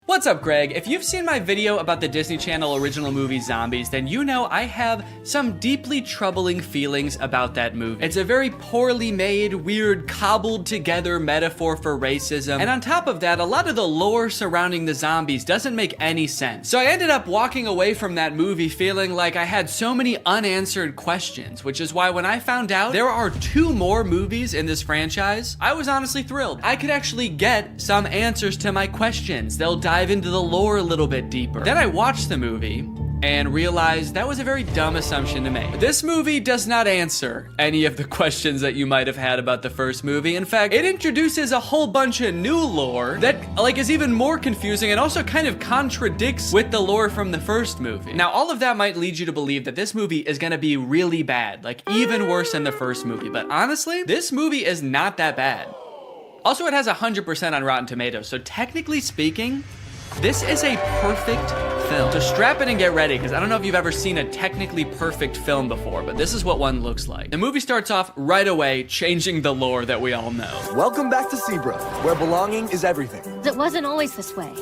What's up, Greg? If you've seen my video about the Disney Channel original movie Zombies, then you know I have some deeply troubling feelings about that movie. It's a very poorly made, weird, cobbled together metaphor for racism, and on top of that, a lot of the lore surrounding the zombies doesn't make any sense. So I ended up walking away from that movie feeling like I had so many unanswered questions, which is why when I found out there are 2 more movies in this franchise, I was honestly thrilled. I could actually get some answers to my questions. They'll dive into the lore a little bit deeper. Then I watched the movie and realized that was a very dumb assumption to make. This movie does not answer any of the questions that you might have had about the first movie. In fact, it introduces a whole bunch of new lore that is even more confusing and also kind of contradicts with the lore from the first movie. Now, all of that might lead you to believe that this movie is gonna be really bad, like even worse than the first movie. But honestly, this movie is not that bad. Also, it has 100% on Rotten Tomatoes, so technically speaking, this is a perfect film. So strap in and get ready, because I don't know if you've ever seen a technically perfect film before, but this is what one looks like. The movie starts off right away, changing the lore that we all know. Welcome back to Seabrook, where belonging is everything. It wasn't always this way.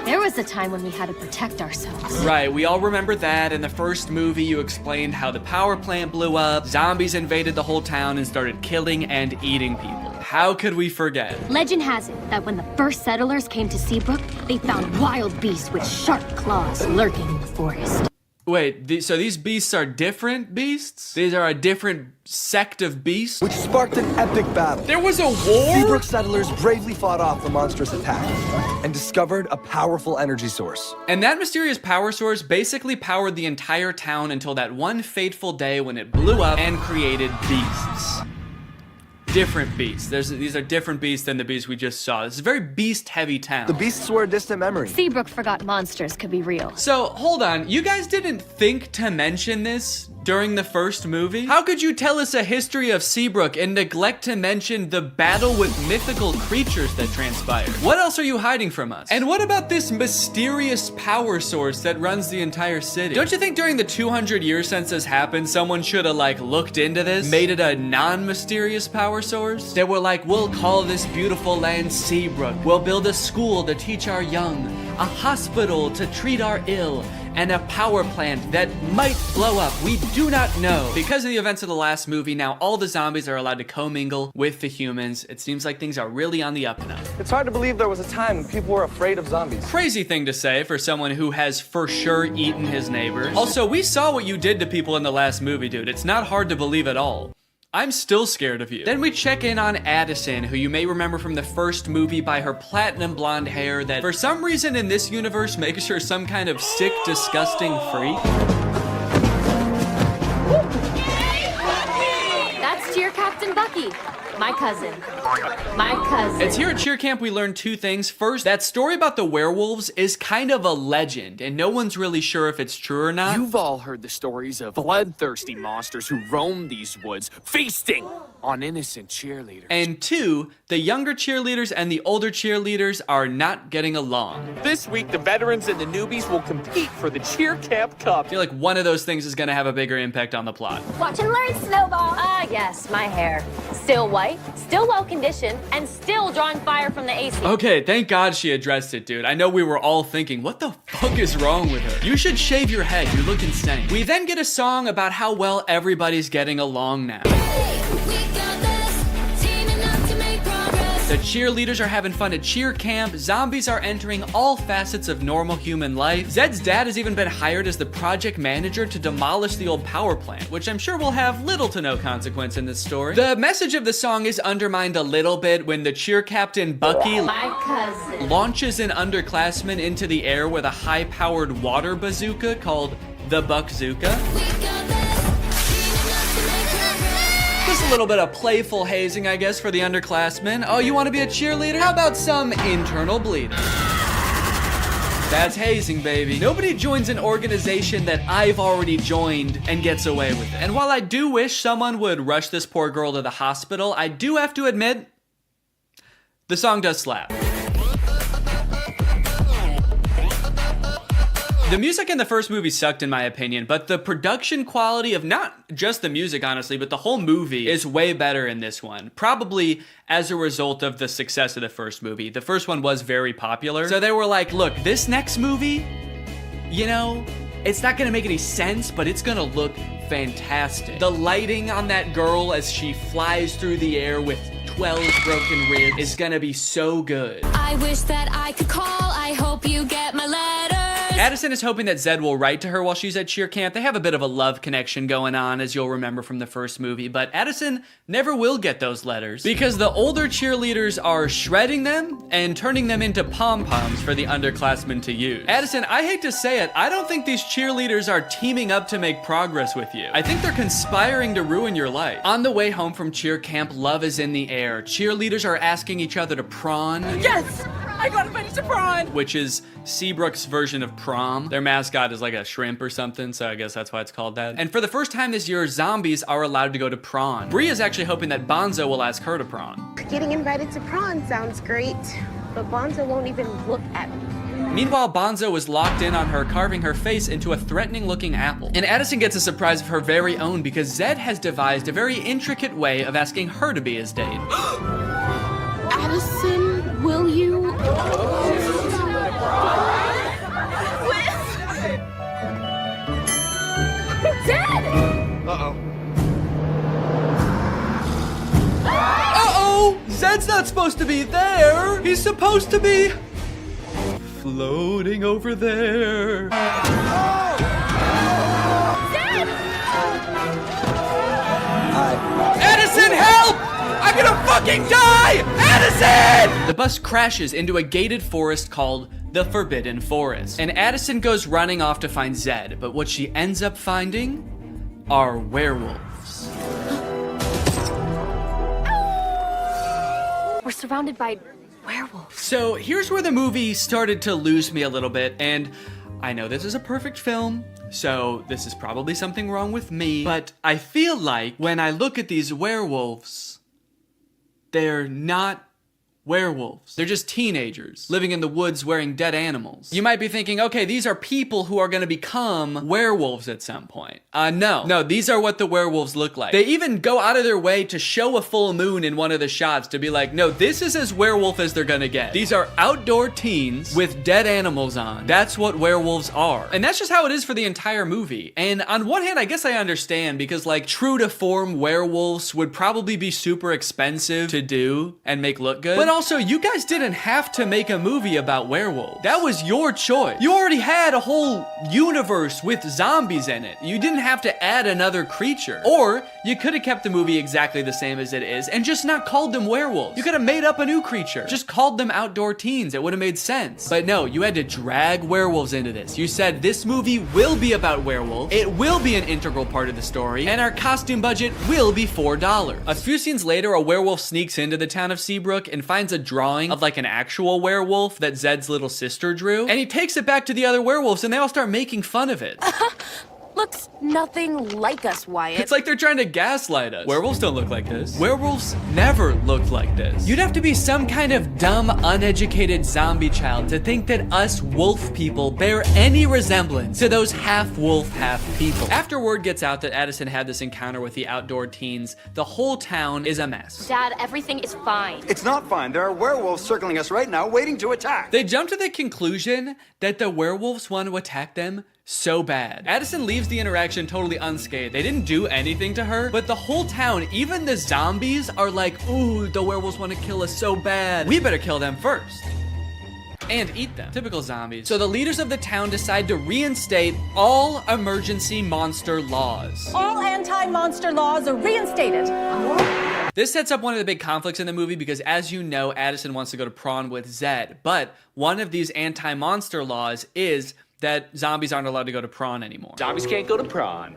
There was a time when we had to protect ourselves. Right, we all remember that. In the first movie, you explained how the power plant blew up, zombies invaded the whole town and started killing and eating people. How could we forget? Legend has it that when the first settlers came to Seabrook, they found wild beasts with sharp claws lurking in the forest. Wait, so these beasts are different beasts? These are a different sect of beasts? Which sparked an epic battle. There was a war? Seabrook settlers bravely fought off the monstrous attack and discovered a powerful energy source. And that mysterious power source basically powered the entire town until that one fateful day when it blew up and created beasts. Different beasts. These are different beasts than the beasts we just saw. This is a very beast-heavy town. The beasts were a distant memory. Seabrook forgot monsters could be real. So, hold on. You guys didn't think to mention this during the first movie? How could you tell us a history of Seabrook and neglect to mention the battle with mythical creatures that transpired? What else are you hiding from us? And what about this mysterious power source that runs the entire city? Don't you think during the 200 years since this happened, someone should have looked into this, made it a non-mysterious power source? They were like, we'll call this beautiful land Seabrook. We'll build a school to teach our young, a hospital to treat our ill, and a power plant that might blow up. We do not know. Because of the events of the last movie, now all the zombies are allowed to commingle with the humans. It seems like things are really on the up and up. It's hard to believe there was a time when people were afraid of zombies. Crazy thing to say for someone who has for sure eaten his neighbors. Also, we saw what you did to people in the last movie, dude. It's not hard to believe at all. I'm still scared of you. Then we check in on Addison, who you may remember from the first movie by her platinum blonde hair that for some reason in this universe makes her some kind of sick, disgusting freak. That's Cheer Captain Bucky, my cousin. My cousin. It's here at Cheer Camp we learned 2 things. First, that story about the werewolves is kind of a legend, and no one's really sure if it's true or not. You've all heard the stories of bloodthirsty monsters who roam these woods, feasting on innocent cheerleaders. And 2, the younger cheerleaders and the older cheerleaders are not getting along. This week, the veterans and the newbies will compete for the Cheer Camp Cup. I feel like one of those things is gonna have a bigger impact on the plot. Watch and learn, Snowball. Ah, yes, my hair. Still white, still well-conditioned, and still drawing fire from the AC. Okay, thank God she addressed it, dude. I know we were all thinking, what the fuck is wrong with her? You should shave your head, you look insane. We then get a song about how well everybody's getting along now. The cheerleaders are having fun at cheer camp, zombies are entering all facets of normal human life. Zed's dad has even been hired as the project manager to demolish the old power plant, which I'm sure will have little to no consequence in this story. The message of the song is undermined a little bit when the cheer captain Bucky My cousin. launches an underclassman into the air with a high-powered water bazooka called the Buckzooka. Just a little bit of playful hazing, I guess, for the underclassmen. Oh, you want to be a cheerleader? How about some internal bleeding? That's hazing, baby. Nobody joins an organization that I've already joined and gets away with it. And while I do wish someone would rush this poor girl to the hospital, I do have to admit, the song does slap. The music in the first movie sucked in my opinion, but the production quality of not just the music, honestly, but the whole movie is way better in this one. Probably as a result of the success of the first movie. The first one was very popular. So they were like, look, this next movie, you know, it's not gonna make any sense, but it's gonna look fantastic. The lighting on that girl as she flies through the air with 12 broken ribs is gonna be so good. I wish that I could call. I hope you get my letters. Addison is hoping that Zed will write to her while she's at cheer camp. They have a bit of a love connection going on, as you'll remember from the first movie, but Addison never will get those letters because the older cheerleaders are shredding them and turning them into pom-poms for the underclassmen to use. Addison, I hate to say it, I don't think these cheerleaders are teaming up to make progress with you. I think they're conspiring to ruin your life. On the way home from cheer camp, love is in the air. Cheerleaders are asking each other to prawn. Yes! I got invited to prawn! Which is Seabrook's version of prom. Their mascot is like a shrimp or something, so I guess that's why it's called that. And for the first time this year, zombies are allowed to go to prawn. Bree is actually hoping that Bonzo will ask her to prawn. Getting invited to prawn sounds great, but Bonzo won't even look at me. Meanwhile, Bonzo is locked in on her, carving her face into a threatening-looking apple. And Addison gets a surprise of her very own because Zed has devised a very intricate way of asking her to be his date. Addison, will you? Uh-oh! Zed's not supposed to be there! He's supposed to be floating over there. Addison, help! I'm gonna fucking die! Addison! The bus crashes into a gated forest called the Forbidden Forest. And Addison goes running off to find Zed, but what she ends up finding are werewolves. We're surrounded by werewolves. So here's where the movie started to lose me a little bit, and I know this is a perfect film, so this is probably something wrong with me, but I feel like when I look at these werewolves, they're not werewolves. They're just teenagers living in the woods wearing dead animals. You might be thinking, okay, these are people who are gonna become werewolves at some point. No, these are what the werewolves look like. They even go out of their way to show a full moon in one of the shots to be like, no, this is as werewolf as they're gonna get. These are outdoor teens with dead animals on. That's what werewolves are. And that's just how it is for the entire movie. And on one hand, I guess I understand because like true to form werewolves would probably be super expensive to do and make look good. But also, you guys didn't have to make a movie about werewolves. That was your choice. You already had a whole universe with zombies in it. You didn't have to add another creature. Or you could have kept the movie exactly the same as it is and just not called them werewolves. You could have made up a new creature. Just called them outdoor teens. It would have made sense. But no, you had to drag werewolves into this. You said this movie will be about werewolves. It will be an integral part of the story. And our costume budget will be $4. A few scenes later, a werewolf sneaks into the town of Seabrook and finds a drawing of like an actual werewolf that Zed's little sister drew, and he takes it back to the other werewolves and they all start making fun of it. Looks nothing like us, Wyatt. It's like they're trying to gaslight us. Werewolves don't look like this. Werewolves never looked like this. You'd have to be some kind of dumb, uneducated zombie child to think that us wolf people bear any resemblance to those half wolf, half people. After word gets out that Addison had this encounter with the outdoor teens, the whole town is a mess. Dad, everything is fine. It's not fine. There are werewolves circling us right now, waiting to attack. They jump to the conclusion that the werewolves want to attack them so bad. Addison leaves the interaction totally unscathed. They didn't do anything to her, but the whole town, even the zombies, are like, ooh, the werewolves want to kill us so bad. We better kill them first. And eat them. Typical zombies. So the leaders of the town decide to reinstate all emergency monster laws. All anti-monster laws are reinstated. This sets up one of the big conflicts in the movie because, as you know, Addison wants to go to prawn with Zed, but one of these anti-monster laws is that zombies aren't allowed to go to prawn anymore. Zombies can't go to prawn.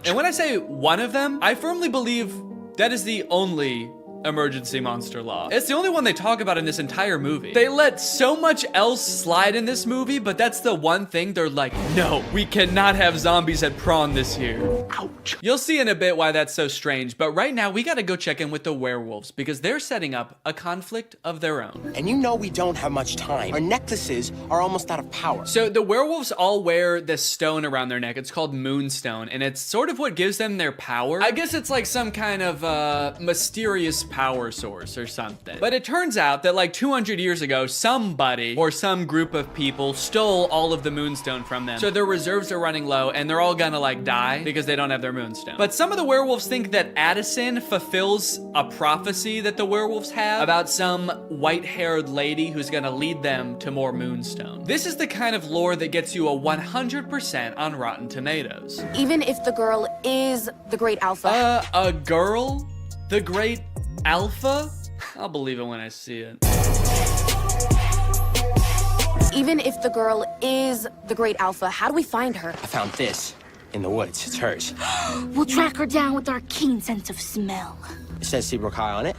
And when I say one of them, I firmly believe that is the only emergency monster law. It's the only one they talk about in this entire movie. They let so much else slide in this movie, but that's the one thing they're like, no, we cannot have zombies at prom this year. Ouch. You'll see in a bit why that's so strange, but right now we gotta go check in with the werewolves because they're setting up a conflict of their own. And you know we don't have much time. Our necklaces are almost out of power. So the werewolves all wear this stone around their neck. It's called Moonstone, and it's sort of what gives them their power. I guess it's like some kind of mysterious power source or something. But it turns out that like 200 years ago, somebody or some group of people stole all of the Moonstone from them. So their reserves are running low and they're all gonna like die because they don't have their Moonstone. But some of the werewolves think that Addison fulfills a prophecy that the werewolves have about some white-haired lady who's gonna lead them to more Moonstone. This is the kind of lore that gets you a 100% on Rotten Tomatoes. Even if the girl is the great alpha. A girl? The great alpha? I'll believe it when I see it. Even if the girl is the great alpha, how do we find her? I found this in the woods. It's hers. We'll track her down with our keen sense of smell. It says Seabrook High on it.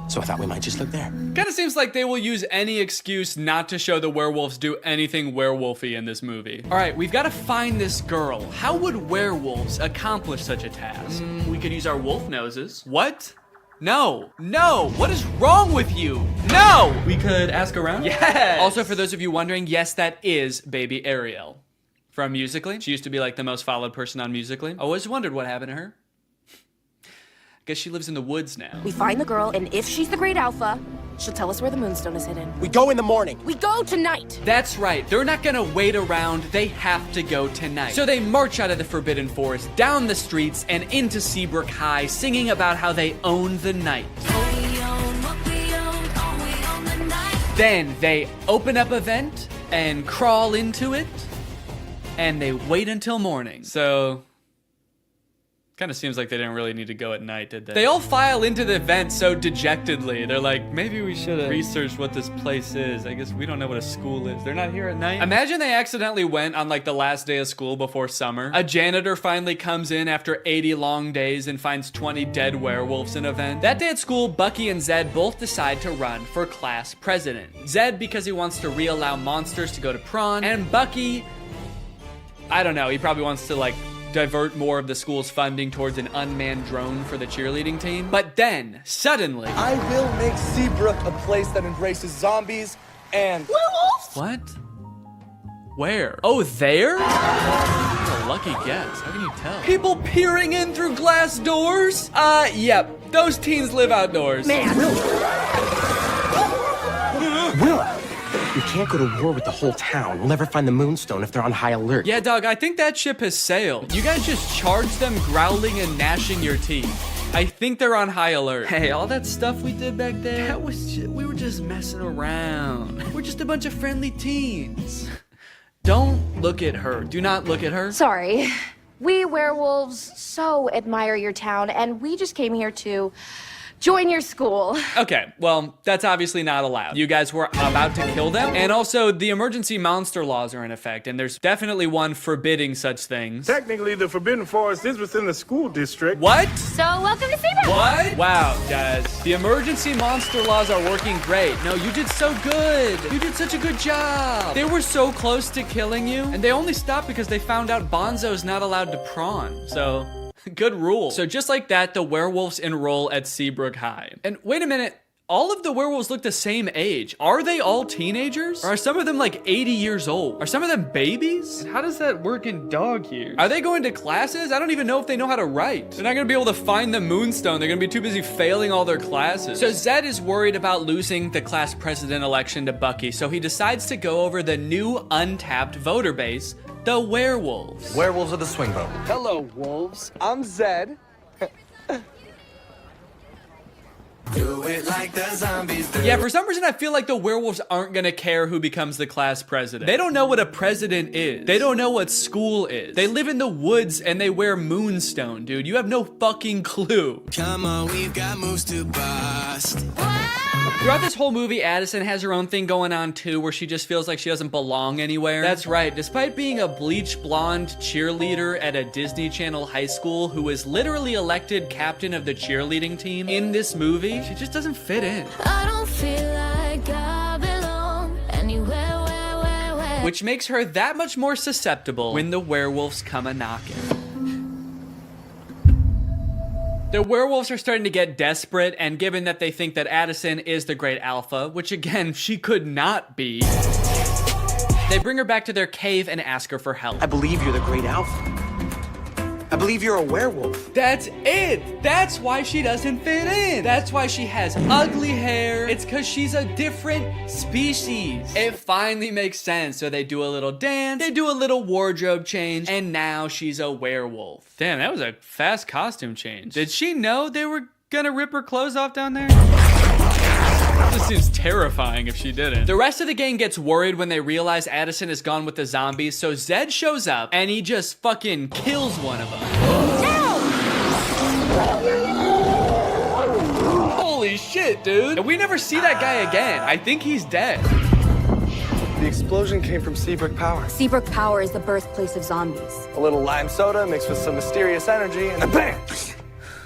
So I thought we might just look there. Kinda seems like they will use any excuse not to show the werewolves do anything werewolfy in this movie. All right, we've gotta find this girl. How would werewolves accomplish such a task? We could use our wolf noses. What? No, no, what is wrong with you? No! We could ask around? Yes! Also, for those of you wondering, yes, that is baby Ariel from Musical.ly. She used to be like the most followed person on Musical.ly. I always wondered what happened to her. Guess she lives in the woods now. We find the girl, and if she's the great alpha, she'll tell us where the Moonstone is hidden. We go in the morning. We go tonight. That's right. They're not gonna wait around. They have to go tonight. So they march out of the Forbidden Forest, down the streets, and into Seabrook High, singing about how they own the night. Then they open up a vent and crawl into it, and they wait until morning. So kind of seems like they didn't really need to go at night, did they? They all file into the vent so dejectedly. They're like, maybe we should have researched what this place is. I guess we don't know what a school is. They're not here at night. Imagine they accidentally went on like the last day of school before summer. A janitor finally comes in after 80 long days and finds 20 dead werewolves in a vent. That day at school, Bucky and Zed both decide to run for class president. Zed because he wants to re-allow monsters to go to prom, and Bucky, I don't know, he probably wants to like divert more of the school's funding towards an unmanned drone for the cheerleading team. But then, suddenly, I will make Seabrook a place that embraces zombies and werewolves. What? Where? Oh, there? What a lucky guess. How can you tell? People peering in through glass doors? Yep. Those teens live outdoors. Man. Willa! We can't go to war with the whole town. We'll never find the Moonstone if they're on high alert. Yeah, dog, I think that ship has sailed. You guys just charge them growling and gnashing your teeth. I think they're on high alert. Hey, all that stuff we did back there, that was just, we were just messing around. We're just a bunch of friendly teens. Don't look at her. Do not look at her. Sorry. We werewolves so admire your town, and we just came here to join your school. Okay, well, that's obviously not allowed. You guys were about to kill them, and also the emergency monster laws are in effect, and there's definitely one forbidding such things. Technically, the Forbidden Forest is within the school district. What? So welcome to Seabrook. What? Wow, guys. The emergency monster laws are working great. No, you did so good. You did such a good job. They were so close to killing you, and they only stopped because they found out Bonzo's not allowed to prawn, so good rule. So just like that, the werewolves enroll at Seabrook High. And wait a minute, all of the werewolves look the same age. Are they all teenagers? Or are some of them like 80 years old? Are some of them babies? And how does that work in dog years? Are they going to classes? I don't even know if they know how to write. They're not gonna be able to find the Moonstone. They're gonna be too busy failing all their classes. So Zed is worried about losing the class president election to Bucky, so he decides to go over the new untapped voter base, the werewolves. Werewolves of the swing vote. Hello, wolves. I'm Zed. Do it like the zombies do. Yeah, for some reason I feel like the werewolves aren't gonna care who becomes the class president. They don't know what a president is. They don't know what school is. They live in the woods and they wear Moonstone, dude. You have no fucking clue. Come on, we've got moves to bust. Throughout this whole movie, Addison has her own thing going on too, where she just feels like she doesn't belong anywhere. That's right, despite being a bleach blonde cheerleader at a Disney Channel high school who was literally elected captain of the cheerleading team in this movie, she just doesn't fit in. I don't feel like I belong anywhere. Which makes her that much more susceptible when the werewolves come a-knocking. The werewolves are starting to get desperate, and given that they think that Addison is the great alpha, which again, she could not be, they bring her back to their cave and ask her for help. I believe you're the great alpha. I believe you're a werewolf. That's it! That's why she doesn't fit in! That's why she has ugly hair. It's because she's a different species. It finally makes sense. So they do a little dance, they do a little wardrobe change, and now she's a werewolf. Damn, that was a fast costume change. Did she know they were gonna rip her clothes off down there? This seems terrifying if she didn't. The rest of the gang gets worried when they realize Addison is gone with the zombies, so Zed shows up and he just fucking kills one of them. Holy shit, dude. And we never see that guy again. I think he's dead. The explosion came from Seabrook Power. Seabrook Power is the birthplace of zombies. A little lime soda mixed with some mysterious energy, and then bam!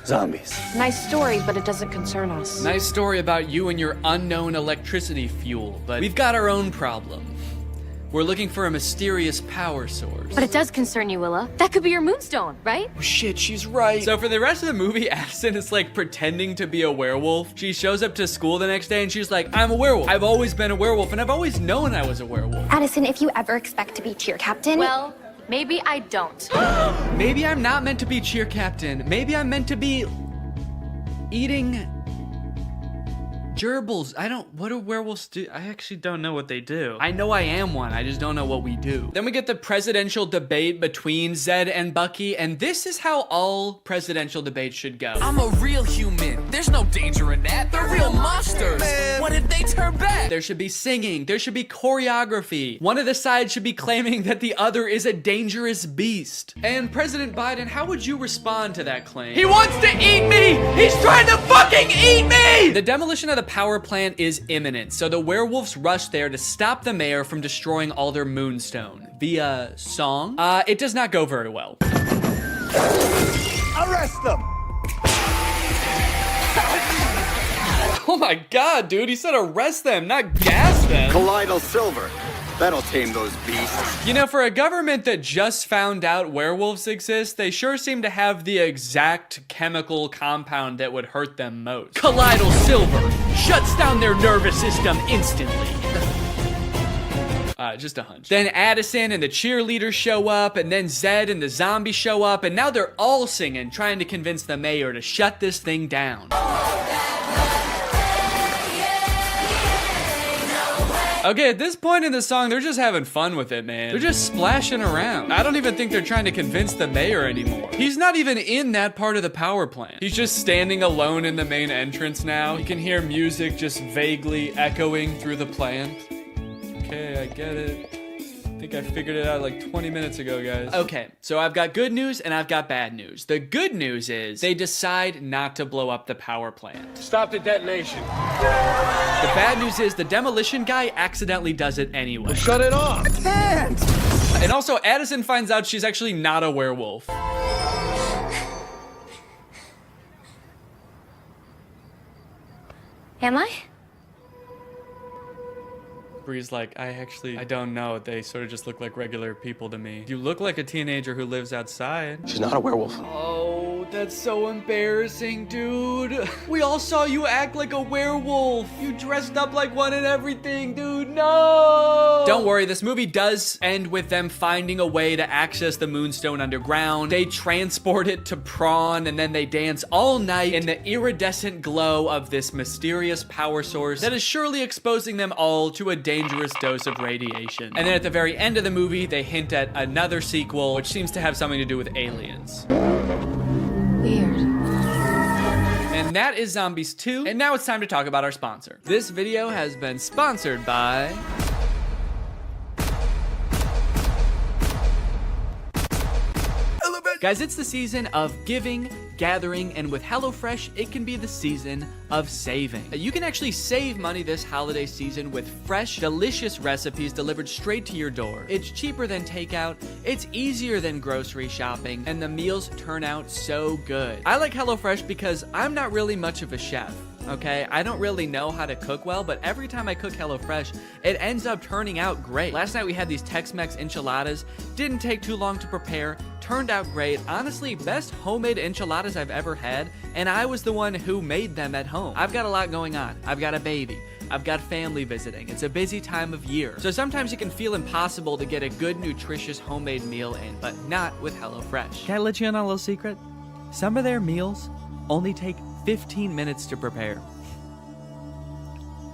Zombies. Nice story, but it doesn't concern us. Nice story about you and your unknown electricity fuel, but we've got our own problem. We're looking for a mysterious power source. But it does concern you, Willa. That could be your moonstone, right? Oh shit, she's right. So for the rest of the movie, Addison is like pretending to be a werewolf. She shows up to school the next day and she's like, I'm a werewolf. I've always been a werewolf and I've always known I was a werewolf. Addison, if you ever expect to be cheer captain, Well, maybe I don't. Maybe I'm not meant to be cheer captain. Maybe I'm meant to be eating gerbils. What do werewolves do? I actually don't know what they do. I know I am one, I just don't know what we do. Then we get the presidential debate between Zed and Bucky, and this is how all presidential debates should go. I'm a real human. There's no danger in that. They're real monsters. What if they turn back? There should be singing, there should be choreography. One of the sides should be claiming that the other is a dangerous beast. And President Biden, how would you respond to that claim? He wants to eat me! He's trying to fucking eat me! The demolition of the power plant is imminent, so the werewolves rush there to stop the mayor from destroying all their moonstone. Via song? It does not go very well. Arrest them! Oh my god, dude, he said arrest them, not gas them. Colloidal silver. That'll tame those beasts. You know, for a government that just found out werewolves exist, they sure seem to have the exact chemical compound that would hurt them most. Colloidal silver shuts down their nervous system instantly. Just a hunch. Then Addison and the cheerleaders show up, and then Zed and the zombies show up, and now they're all singing, trying to convince the mayor to shut this thing down. Okay, at this point in the song, they're just having fun with it, man. They're just splashing around. I don't even think they're trying to convince the mayor anymore. He's not even in that part of the power plant. He's just standing alone in the main entrance now. You can hear music just vaguely echoing through the plant. Okay, I get it. I think I figured it out like 20 minutes ago, guys. Okay, so I've got good news and I've got bad news. The good news is they decide not to blow up the power plant. Stop the detonation. The bad news is the demolition guy accidentally does it anyway. Shut it off. And also, Addison finds out she's actually not a werewolf. Am I? Bree's like, I don't know. They sort of just look like regular people to me. You look like a teenager who lives outside. She's not a werewolf. Oh, that's so embarrassing, dude. We all saw you act like a werewolf. You dressed up like one and everything, dude. No! Don't worry, this movie does end with them finding a way to access the Moonstone underground. They transport it to Prawn, and then they dance all night in the iridescent glow of this mysterious power source that is surely exposing them all to a dangerous dose of radiation. And then at the very end of the movie, they hint at another sequel, which seems to have something to do with aliens. Weird. And that is Zombies 2. And now it's time to talk about our sponsor. This video has been sponsored by... Elevate Guys, it's the season of giving, gathering, and with HelloFresh, it can be the season of saving. You can actually save money this holiday season with fresh, delicious recipes delivered straight to your door. It's cheaper than takeout, it's easier than grocery shopping, and the meals turn out so good. I like HelloFresh because I'm not really much of a chef. Okay, I don't really know how to cook well, but every time I cook HelloFresh, it ends up turning out great. Last night we had these Tex-Mex enchiladas. Didn't take too long to prepare. Turned out great. Honestly, best homemade enchiladas I've ever had, and I was the one who made them at home. I've got a lot going on. I've got a baby. I've got family visiting. It's a busy time of year. So sometimes it can feel impossible to get a good, nutritious homemade meal in, but not with HelloFresh. Can I let you in on a little secret? Some of their meals only take 15 minutes to prepare.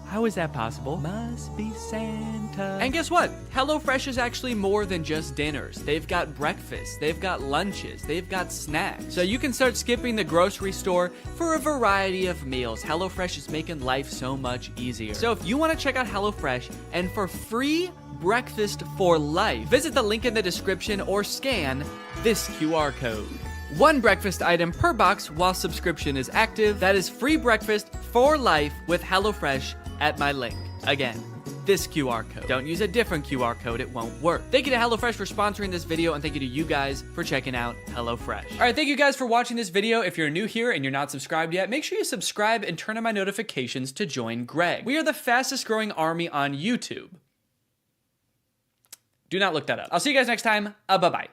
How is that possible? Must be Santa. And guess what? HelloFresh is actually more than just dinners. They've got breakfast, they've got lunches, they've got snacks. So you can start skipping the grocery store for a variety of meals. HelloFresh is making life so much easier. So if you want to check out HelloFresh and for free breakfast for life, visit the link in the description or scan this QR code. One breakfast item per box while subscription is active. That is free breakfast for life with HelloFresh at my link. Again, this QR code. Don't use a different QR code, it won't work. Thank you to HelloFresh for sponsoring this video, and thank you to you guys for checking out HelloFresh. All right, thank you guys for watching this video. If you're new here and you're not subscribed yet, make sure you subscribe and turn on my notifications to join Greg. We are the fastest growing army on YouTube. Do not look that up. I'll see you guys next time. Bye-bye.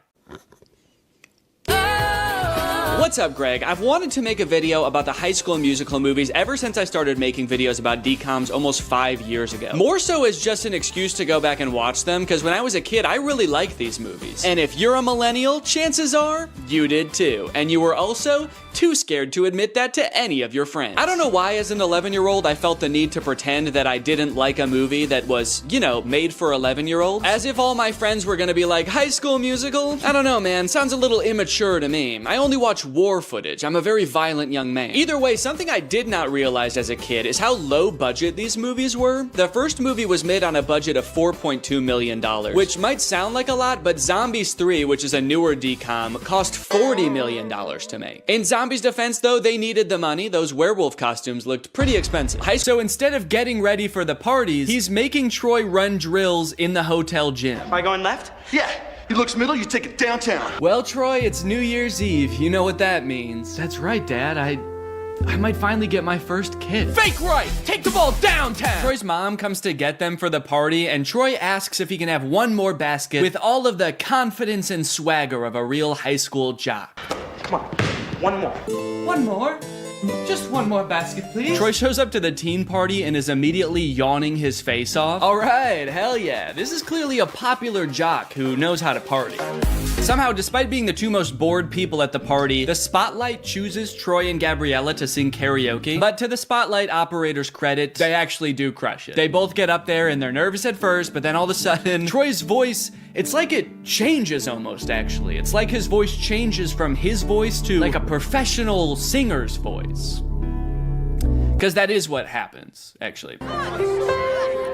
What's up, Greg? I've wanted to make a video about the High School Musical movies ever since I started making videos about DCOMs almost 5 years ago. More so as just an excuse to go back and watch them, because when I was a kid, I really liked these movies. And if you're a millennial, chances are you did too. And you were also too scared to admit that to any of your friends. I don't know why as an 11-year-old I felt the need to pretend that I didn't like a movie that was, you know, made for 11-year-olds. As if all my friends were gonna be like, High School Musical? I don't know, man. Sounds a little immature to me. I only watch war footage. I'm a very violent young man. Either way, something I did not realize as a kid is how low budget these movies were. The first movie was made on a budget of $4.2 million, which might sound like a lot, but Zombies 3, which is a newer DCOM, cost $40 million to make. In Zombies' defense, though, they needed the money. Those werewolf costumes looked pretty expensive. So instead of getting ready for the parties, he's making Troy run drills in the hotel gym. Am I going left? Yeah. He looks middle, you take it downtown. Well, Troy, it's New Year's Eve. You know what that means. That's right, Dad. I might finally get my first kid. Fake right! Take the ball downtown! Troy's mom comes to get them for the party, and Troy asks if he can have one more basket with all of the confidence and swagger of a real high school jock. Come on, one more. One more? Just one more basket, please. Troy shows up to the teen party and is immediately yawning his face off. All right, hell yeah. This is clearly a popular jock who knows how to party. Somehow, despite being the two most bored people at the party, the Spotlight chooses Troy and Gabriella to sing karaoke. But to the Spotlight operator's credit, they actually do crush it. They both get up there and they're nervous at first, but then all of a sudden, Troy's voice, it's like it changes almost, actually. It's like his voice changes from his voice to like a professional singer's voice. Because that is what happens, actually.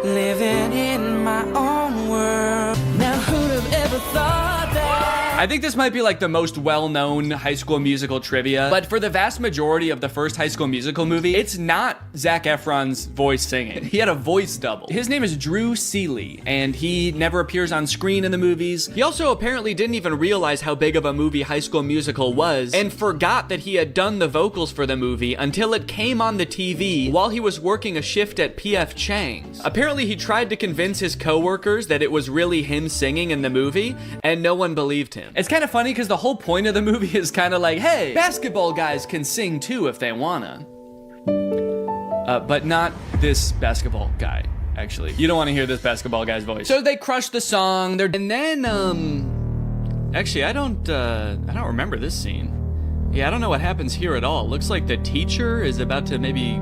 Living in my own world. Now who'd have ever thought that? I think this might be like the most well-known High School Musical trivia, but for the vast majority of the first High School Musical movie, it's not Zac Efron's voice singing. He had a voice double. His name is Drew Seeley, and he never appears on screen in the movies. He also apparently didn't even realize how big of a movie High School Musical was, and forgot that he had done the vocals for the movie until it came on the TV while he was working a shift at P.F. Chang's. Apparently, he tried to convince his coworkers that it was really him singing in the movie, and no one believed him. It's kind of funny because the whole point of the movie is kind of like, hey, basketball guys can sing too if they wanna. But not this basketball guy, actually. You don't want to hear this basketball guy's voice. So they crush the song, and then, actually, I don't remember this scene. Yeah, I don't know what happens here at all. Looks like the teacher is about to maybe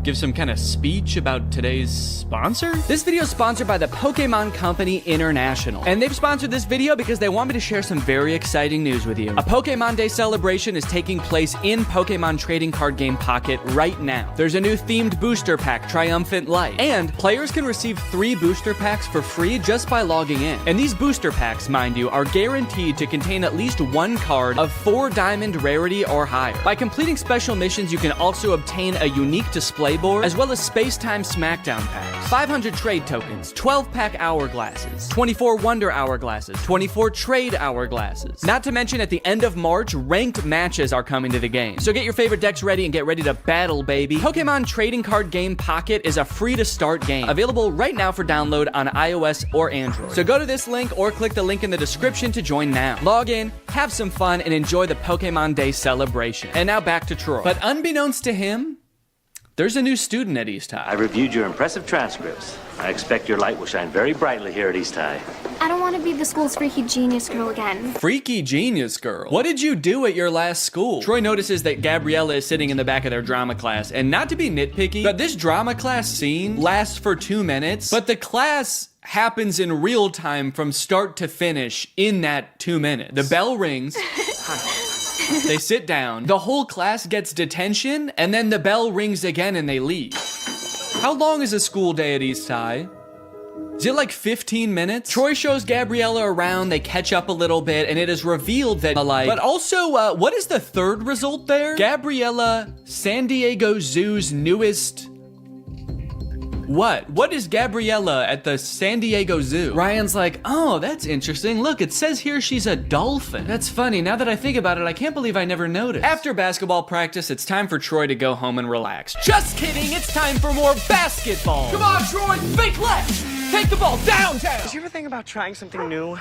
give some kind of speech about today's sponsor? This video is sponsored by the Pokemon Company International. And they've sponsored this video because they want me to share some very exciting news with you. A Pokemon Day celebration is taking place in Pokemon Trading Card Game Pocket right now. There's a new themed booster pack, Triumphant Light. And players can receive 3 booster packs for free just by logging in. And these booster packs, mind you, are guaranteed to contain at least 1 card of 4 diamond rarity or higher. By completing special missions, you can also obtain a unique display board, as well as Space-Time Smackdown packs, 500 trade tokens, 12-pack hourglasses, 24 Wonder Hourglasses, 24 Trade Hourglasses. Not to mention, at the end of March, ranked matches are coming to the game. So get your favorite decks ready and get ready to battle, baby. Pokemon Trading Card Game Pocket is a free-to-start game, available right now for download on iOS or Android. So go to this link or click the link in the description to join now. Log in, have some fun, and enjoy the Pokemon Day celebration. And now back to Troy. But unbeknownst to him, there's a new student at East High. I reviewed your impressive transcripts. I expect your light will shine very brightly here at East High. I don't want to be the school's freaky genius girl again. Freaky genius girl? What did you do at your last school? Troy notices that Gabriella is sitting in the back of their drama class, and not to be nitpicky, but this drama class scene lasts for 2 minutes, but the class happens in real time from start to finish in that 2 minutes. The bell rings. They sit down, the whole class gets detention, and then the bell rings again and they leave. How long is a school day at East High? Is it like 15 minutes? Troy shows Gabriella around, they catch up a little bit, and it is revealed that, but also, what is the third result there? Gabriella, San Diego Zoo's newest... What is Gabriella at the San Diego Zoo? Ryan's like, oh, that's interesting. Look, it says here she's a dolphin. That's funny. Now that I think about it, I can't believe I never noticed. After basketball practice, it's time for Troy to go home and relax. Just kidding, it's time for more basketball. Come on, Troy, fake left. Take the ball downtown. Did you ever think about trying something new,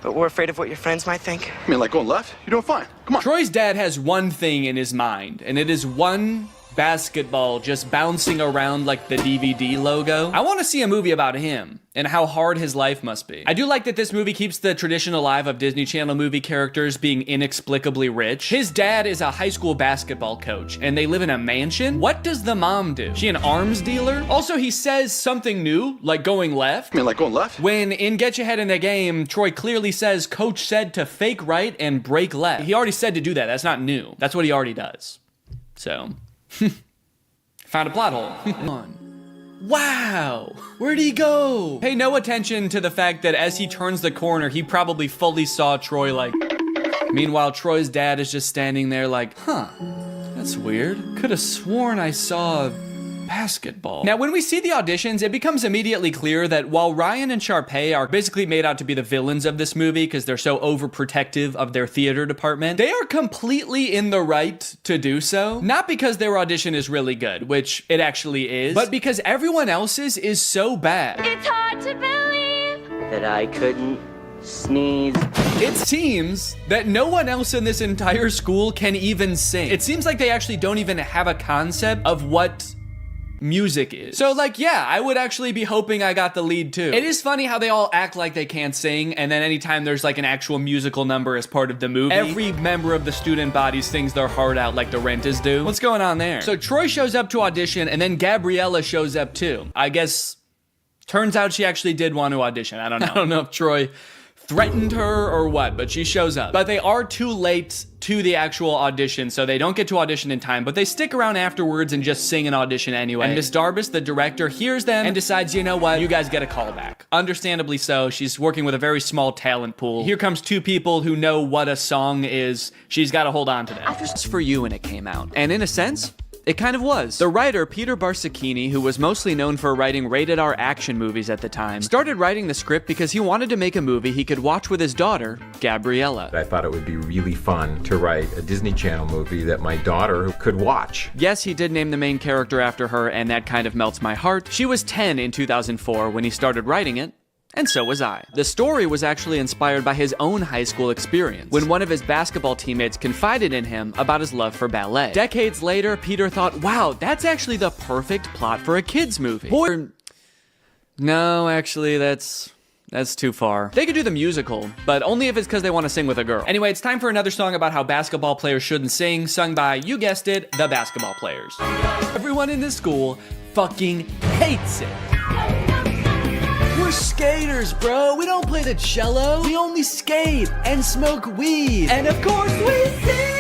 but we're afraid of what your friends might think? I mean, like going left? You're doing fine. Come on. Troy's dad has one thing in his mind, and it is one basketball just bouncing around like the DVD logo. I want to see a movie about him and how hard his life must be. I do like that this movie keeps the tradition alive of Disney Channel movie characters being inexplicably rich. His dad is a high school basketball coach and they live in a mansion. What does the mom do? She an arms dealer? Also, he says something new, like going left. I mean, like going left? When in Get Your Head in the Game, Troy clearly says coach said to fake right and break left. He already said to do that. That's not new. That's what he already does. So... found a plot hole. Wow, where'd he go? Pay no attention to the fact that as he turns the corner, he probably fully saw Troy like... Meanwhile, Troy's dad is just standing there like, huh, that's weird. Could have sworn I saw basketball. Now, when we see the auditions, it becomes immediately clear that while Ryan and Sharpay are basically made out to be the villains of this movie because they're so overprotective of their theater department, they are completely in the right to do so. Not because their audition is really good, which it actually is, but because everyone else's is so bad. It's hard to believe That I couldn't sneeze. It seems that no one else in this entire school can even sing. It seems like they actually don't even have a concept of what music is. So like, yeah, I would actually be hoping I got the lead too. It is funny how they all act like they can't sing, and then anytime there's like an actual musical number as part of the movie, every member of the student body sings their heart out like the Renters do. What's going on there? So Troy shows up to audition, and then Gabriella shows up too. I guess, turns out she actually did want to audition. I don't know. I don't know if Troy threatened her or what, but she shows up. But they are too late to the actual audition, so they don't get to audition in time, but they stick around afterwards and just sing an audition anyway. And Miss Darbus, the director, hears them and decides, you know what, you guys get a call back. Understandably so, she's working with a very small talent pool. Here comes 2 people who know what a song is. She's got to hold on to that. It's for you when it came out. And in a sense, it kind of was. The writer, Peter Barsacchini, who was mostly known for writing rated R action movies at the time, started writing the script because he wanted to make a movie he could watch with his daughter, Gabriella. I thought it would be really fun to write a Disney Channel movie that my daughter could watch. Yes, he did name the main character after her, and that kind of melts my heart. She was 10 in 2004 when he started writing it. And so was I. The story was actually inspired by his own high school experience, when one of his basketball teammates confided in him about his love for ballet. Decades later, Peter thought, wow, that's actually the perfect plot for a kid's movie. No, actually, that's That's too far. They could do the musical, but only if it's because they want to sing with a girl. Anyway, it's time for another song about how basketball players shouldn't sing, sung by, you guessed it, the basketball players. Everyone in this school fucking hates it. We're skaters, bro. We don't play the cello. We only skate and smoke weed. And of course we sing.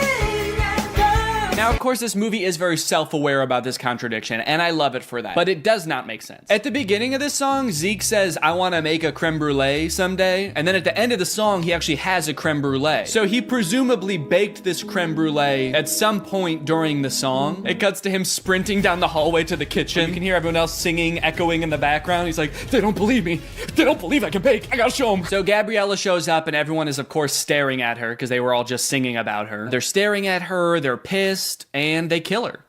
Now, of course, this movie is very self-aware about this contradiction, and I love it for that. But it does not make sense. At the beginning of this song, Zeke says, I want to make a creme brulee someday. And then at the end of the song, he actually has a creme brulee. So he presumably baked this creme brulee at some point during the song. It cuts to him sprinting down the hallway to the kitchen. You can hear everyone else singing, echoing in the background. He's like, they don't believe me. They don't believe I can bake. I gotta show them. So Gabriella shows up, and everyone is, of course, staring at her because they were all just singing about her. They're staring at her. They're pissed. And they kill her.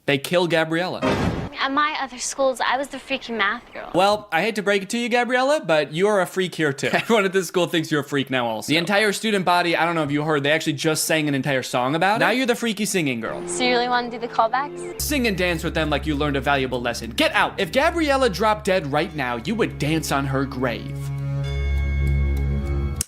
They kill Gabriella. At my other schools, I was the freaky math girl. Well, I hate to break it to you, Gabriella, but you are a freak here too. Everyone at this school thinks you're a freak now also. The entire student body, I don't know if you heard, they actually just sang an entire song about it. Now you're the freaky singing girl. So you really want to do the callbacks? Sing and dance with them like you learned a valuable lesson. Get out! If Gabriella dropped dead right now, you would dance on her grave.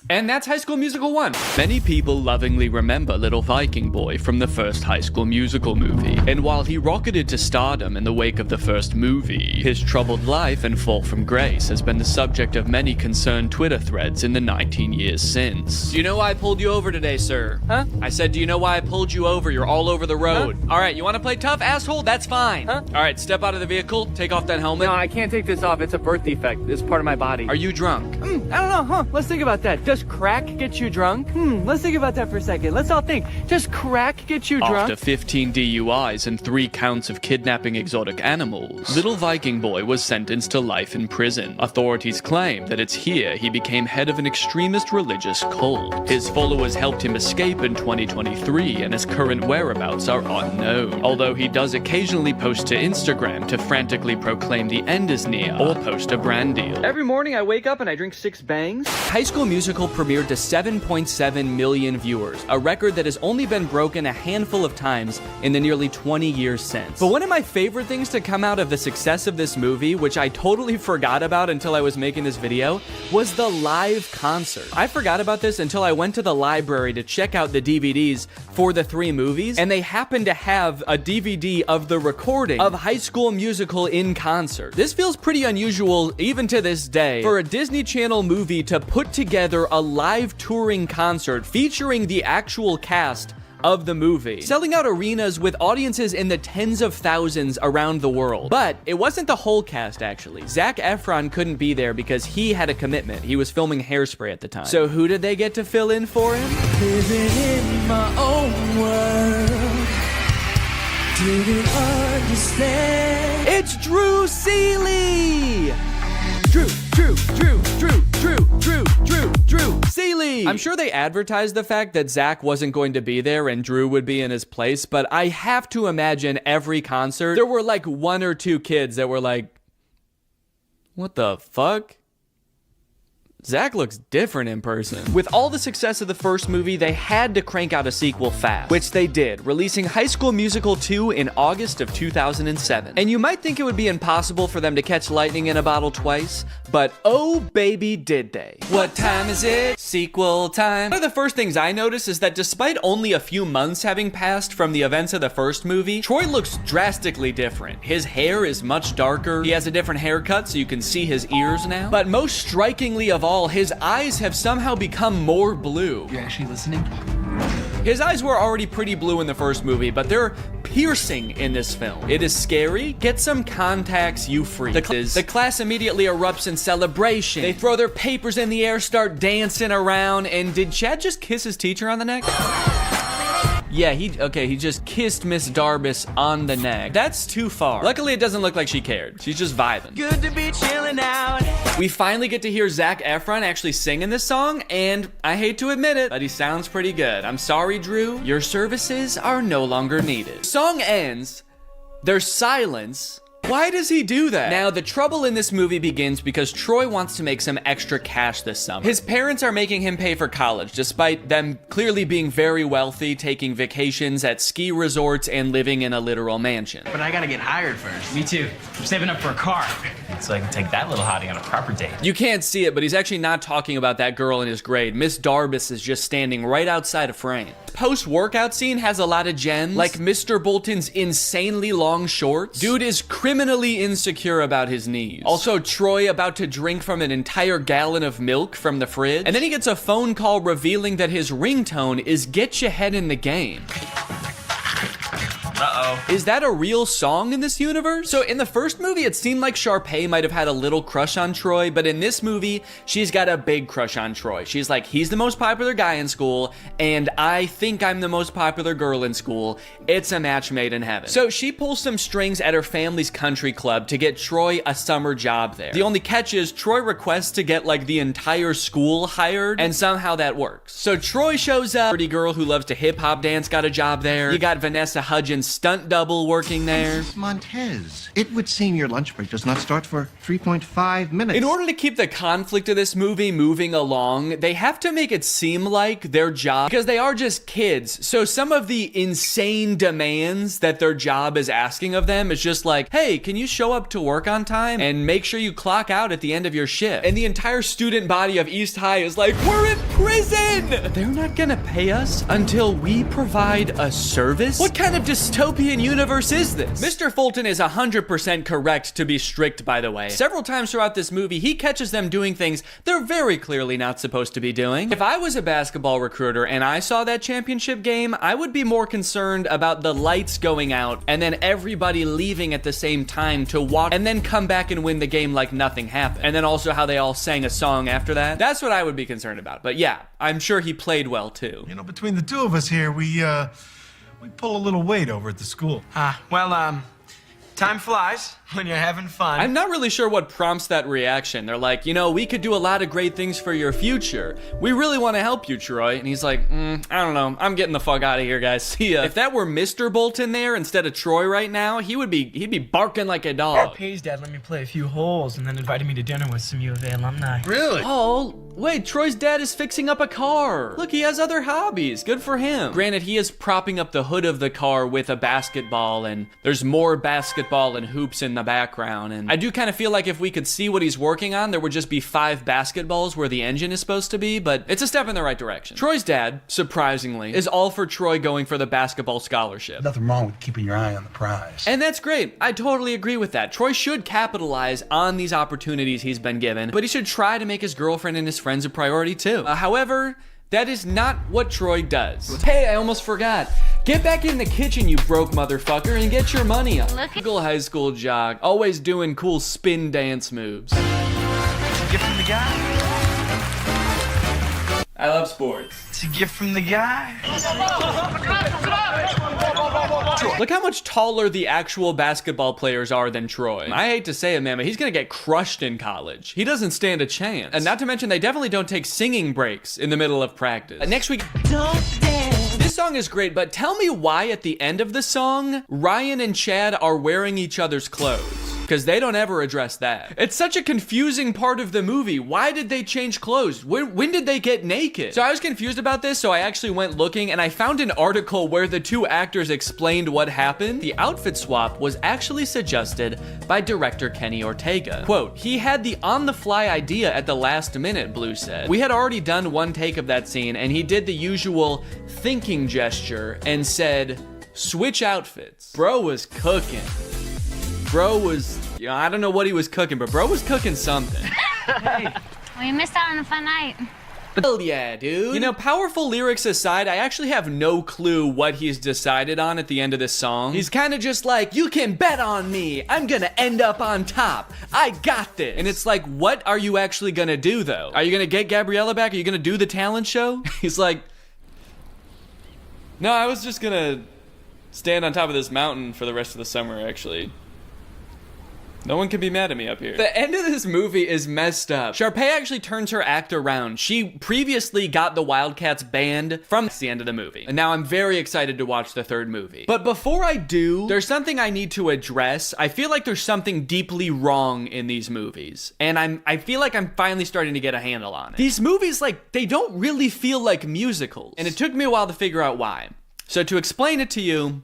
And that's High School Musical 1. Many people lovingly remember little Viking boy from the first High School Musical movie. And while he rocketed to stardom in the wake of the first movie, his troubled life and fall from grace has been the subject of many concerned Twitter threads in the 19 years since. Do you know why I pulled you over today, sir? Huh? I said, do you know why I pulled you over? You're all over the road. Huh? All right, you want to play tough, asshole? That's fine. Huh? All right, step out of the vehicle, take off that helmet. No, I can't take this off. It's a birth defect. It's part of my body. Are you drunk? I don't know, huh? Let's think about that. Does crack get you drunk? Let's think about that for a second. Let's all think. Does crack get you drunk? After 15 DUIs and 3 counts of kidnapping exotic animals, little Viking boy was sentenced to life in prison. Authorities claim that it's here he became head of an extremist religious cult. His followers helped him escape in 2023, and his current whereabouts are unknown. Although he does occasionally post to Instagram to frantically proclaim the end is near or post a brand deal. Every morning I wake up and I drink 6 bangs. High School Musical premiered to 7.7 million viewers, a record that has only been broken a handful of times in the nearly 20 years since. But one of my favorite things to come out of the success of this movie, which I totally forgot about until I was making this video, was the live concert. I forgot about this until I went to the library to check out the DVDs for the 3 movies, and they happened to have a DVD of the recording of High School Musical in concert. This feels pretty unusual, even to this day, for a Disney Channel movie to put together a live touring concert featuring the actual cast of the movie, selling out arenas with audiences in the tens of thousands around the world. But it wasn't the whole cast, actually. Zac Efron couldn't be there because he had a commitment. He was filming Hairspray at the time. So who did they get to fill in for him? Living in my own world, didn't understand. It's Drew Seeley! Drew Seeley! I'm sure they advertised the fact that Zach wasn't going to be there and Drew would be in his place, but I have to imagine every concert, there were like 1 or 2 kids that were like, what the fuck? Zach looks different in person. With all the success of the first movie, they had to crank out a sequel fast, which they did, releasing High School Musical 2 in August of 2007. And you might think it would be impossible for them to catch lightning in a bottle twice, but oh baby did they. What time is it? Sequel time. One of the first things I noticed is that despite only a few months having passed from the events of the first movie, Troy looks drastically different. His hair is much darker, he has a different haircut so you can see his ears now, but most strikingly of all, his eyes have somehow become more blue. You're actually listening? His eyes were already pretty blue in the first movie, but they're piercing in this film. It is scary. Get some contacts, you freak. The class immediately erupts in celebration. They throw their papers in the air, start dancing around, and did Chad just kiss his teacher on the neck? Yeah, he just kissed Miss Darbus on the neck. That's too far. Luckily, it doesn't look like she cared. She's just vibing. Good to be chilling out. We finally get to hear Zac Efron actually singing this song, and I hate to admit it, but he sounds pretty good. I'm sorry, Drew. Your services are no longer needed. Song ends. There's silence. Why does he do that? Now, the trouble in this movie begins because Troy wants to make some extra cash this summer. His parents are making him pay for college, despite them clearly being very wealthy, taking vacations at ski resorts and living in a literal mansion. But I gotta get hired first. Me too. I'm saving up for a car. so I can take that little hottie on a proper date. You can't see it, but he's actually not talking about that girl in his grade. Miss Darbus is just standing right outside of frame. Post-workout scene has a lot of gems, like Mr. Bolton's insanely long shorts. Dude is criminally insecure about his knees. Also, Troy about to drink from an entire gallon of milk from the fridge. And then he gets a phone call revealing that his ringtone is "Get Your Head in the Game." Uh-oh. Is that a real song in this universe? So in the first movie, it seemed like Sharpay might have had a little crush on Troy, but in this movie, she's got a big crush on Troy. She's like, he's the most popular guy in school, and I think I'm the most popular girl in school. It's a match made in heaven. So she pulls some strings at her family's country club to get Troy a summer job there. The only catch is Troy requests to get like the entire school hired, and somehow that works. So Troy shows up. Pretty girl who loves to hip hop dance got a job there. You got Vanessa Hudgens' stunt double working there. Mrs. Montez, it would seem your lunch break does not start for 3.5 minutes. In order to keep the conflict of this movie moving along, they have to make it seem like their job, because they are just kids. So some of the insane demands that their job is asking of them is just like, hey, can you show up to work on time and make sure you clock out at the end of your shift? And the entire student body of East High is like, we're in prison! They're not gonna pay us until we provide a service? What kind of dystopian universe is this? Mr. Fulton is 100% correct to be strict, by the way. Several times throughout this movie, he catches them doing things they're very clearly not supposed to be doing. If I was a basketball recruiter and I saw that championship game, I would be more concerned about the lights going out and then everybody leaving at the same time to watch and then come back and win the game like nothing happened. And then also how they all sang a song after that. That's what I would be concerned about. But yeah, I'm sure he played well too. You know, between the two of us here, we pull a little weight over at the school. Time flies when you're having fun. I'm not really sure what prompts that reaction. They're like, you know, we could do a lot of great things for your future. We really want to help you, Troy. And he's like, I don't know. I'm getting the fuck out of here, guys. See ya. If that were Mr. Bolton there instead of Troy right now, he'd be barking like a dog. Pay's dad let me play a few holes and then invited me to dinner with some U of A alumni. Really? Oh, wait, Troy's dad is fixing up a car. Look, he has other hobbies. Good for him. Granted, he is propping up the hood of the car with a basketball, and there's more basketball and hoops in the background. And I do kind of feel like if we could see what he's working on, there would just be 5 basketballs where the engine is supposed to be, but it's a step in the right direction. Troy's dad, surprisingly, is all for Troy going for the basketball scholarship. Nothing wrong with keeping your eye on the prize. And that's great. I totally agree with that. Troy should capitalize on these opportunities he's been given, but he should try to make his girlfriend and his friends a priority too. However, that is not what Troy does. Hey, I almost forgot. Get back in the kitchen, you broke motherfucker, and get your money up. Typical high school jock, always doing cool spin dance moves. It's a gift from the guy. I love sports. It's a gift from the guy. Look how much taller the actual basketball players are than Troy. I hate to say it, man, but he's gonna get crushed in college. He doesn't stand a chance. And not to mention, they definitely don't take singing breaks in the middle of practice. Next week, don't dance. This song is great, but tell me why at the end of the song, Ryan and Chad are wearing each other's clothes. Because they don't ever address that. It's such a confusing part of the movie. Why did they change clothes? When did they get naked? So I was confused about this, so I actually went looking and I found an article where the 2 actors explained what happened. The outfit swap was actually suggested by director Kenny Ortega. Quote, he had the on-the-fly idea at the last minute, Blue said. We had already done 1 take of that scene and he did the usual thinking gesture and said, switch outfits. Bro was cooking. Bro was, you know, I don't know what he was cooking, but bro was cooking something. Hey. Well, you missed out on a fun night. Hell yeah, dude. You know, powerful lyrics aside, I actually have no clue what he's decided on at the end of this song. He's kind of just like, you can bet on me. I'm gonna end up on top. I got this. And it's like, what are you actually gonna do, though? Are you gonna get Gabriella back? Are you gonna do the talent show? He's like, no, I was just gonna stand on top of this mountain for the rest of the summer, actually. No one can be mad at me up here. The end of this movie is messed up. Sharpay actually turns her act around. She previously got the Wildcats banned from the end of the movie. And now I'm very excited to watch the 3rd movie. But before I do, there's something I need to address. I feel like there's something deeply wrong in these movies. And I feel like I'm finally starting to get a handle on it. These movies, like, they don't really feel like musicals. And it took me a while to figure out why. So to explain it to you,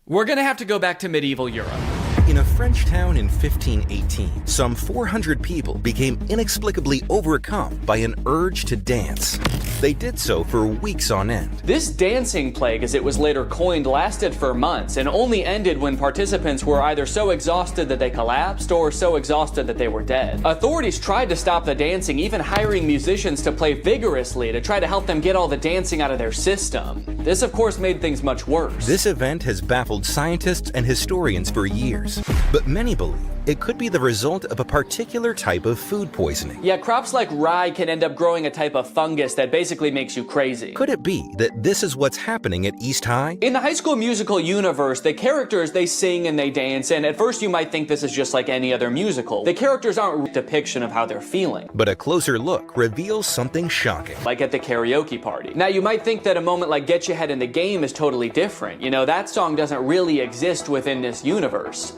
we're gonna have to go back to medieval Europe. In a French town in 1518, some 400 people became inexplicably overcome by an urge to dance. They did so for weeks on end. This dancing plague, as it was later coined, lasted for months and only ended when participants were either so exhausted that they collapsed or so exhausted that they were dead. Authorities tried to stop the dancing, even hiring musicians to play vigorously to try to help them get all the dancing out of their system. This, of course, made things much worse. This event has baffled scientists and historians for years, but many believe it could be the result of a particular type of food poisoning. Yeah, crops like rye can end up growing a type of fungus that basically makes you crazy. Could it be that this is what's happening at East High? In the High School Musical universe, the characters, they sing and they dance, and at first you might think this is just like any other musical. The characters aren't a depiction of how they're feeling. But a closer look reveals something shocking. Like at the karaoke party. Now, you might think that a moment like Get Your Head in the Game is totally different. You know, that song doesn't really exist within this universe.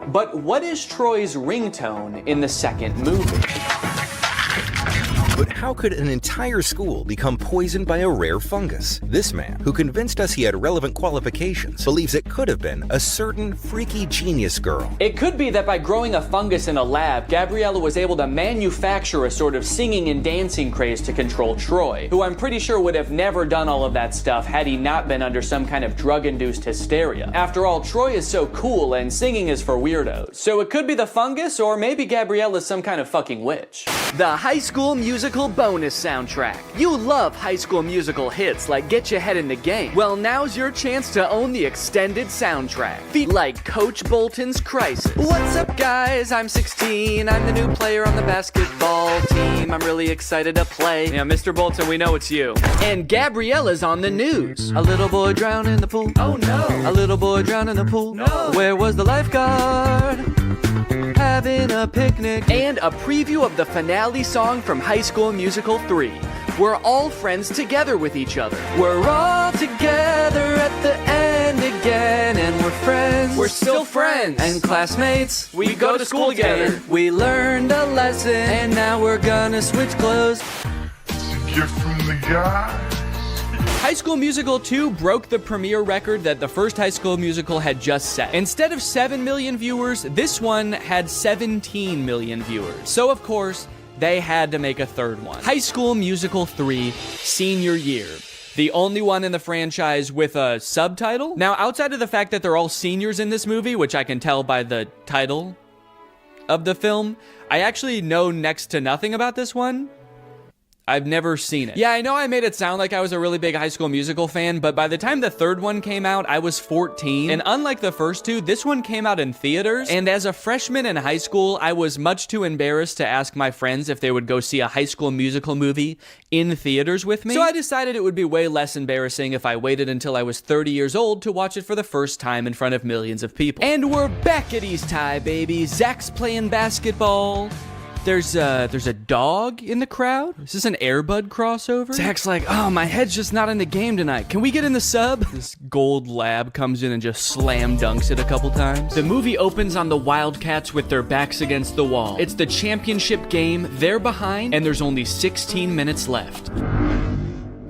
But what is Troy's ringtone in the second movie? But how could an entire school become poisoned by a rare fungus? This man, who convinced us he had relevant qualifications, believes it could have been a certain freaky genius girl. It could be that by growing a fungus in a lab, Gabriella was able to manufacture a sort of singing and dancing craze to control Troy, who I'm pretty sure would have never done all of that stuff had he not been under some kind of drug-induced hysteria. After all, Troy is so cool and singing is for weirdos. So it could be the fungus, or maybe Gabriella's some kind of fucking witch. The High School Musical bonus soundtrack. You love High School Musical hits like Get Your Head in the Game. Well, now's your chance to own the extended soundtrack. Feet like Coach Bolton's Crisis. What's up, guys? I'm 16. I'm the new player on the basketball team. I'm really excited to play. Yeah, Mr. Bolton, we know it's you. And Gabriella's on the news. A little boy drowned in the pool. Oh no. A little boy drowned in the pool. No. Where was the lifeguard? Having a picnic. And a preview of the finale song from High School Musical 3. We're all friends together with each other. We're all together at the end again, and we're friends. We're still friends. And classmates, we go to school together. We learned a lesson, and now we're gonna switch clothes. It's a gift from the guy. High School Musical 2 broke the premiere record that the first High School Musical had just set. Instead of 7 million viewers, this one had 17 million viewers. So of course, they had to make a third one. High School Musical 3, Senior Year. The only one in the franchise with a subtitle. Now, outside of the fact that they're all seniors in this movie, which I can tell by the title of the film, I actually know next to nothing about this one. I've never seen it. Yeah, I know I made it sound like I was a really big High School Musical fan, but by the time the third one came out, I was 14. And unlike the first two, this one came out in theaters. And as a freshman in high school, I was much too embarrassed to ask my friends if they would go see a High School Musical movie in theaters with me. So I decided it would be way less embarrassing if I waited until I was 30 years old to watch it for the first time in front of millions of people. And we're back at East High, baby. Zach's playing basketball. There's a dog in the crowd. Is this an Air Bud crossover? Zach's like, oh, my head's just not in the game tonight. Can we get in the sub? This gold lab comes in and just slam dunks it a couple times. The movie opens on the Wildcats with their backs against the wall. It's the championship game. They're behind, and there's only 16 minutes left.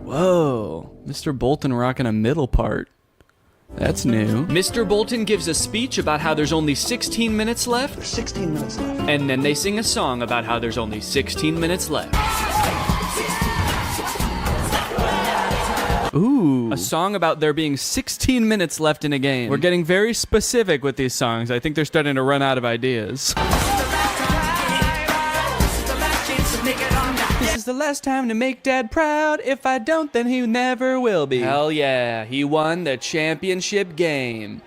Whoa, Mr. Bolton rocking a middle part. That's new. Mr. Bolton gives a speech about how there's only 16 minutes left. There's 16 minutes left. And then they sing a song about how there's only 16 minutes left. Ooh. A song about there being 16 minutes left in a game. We're getting very specific with these songs. I think they're starting to run out of ideas. This is the last time to make Dad proud. If I don't, then he never will be. Hell yeah, he won the championship game.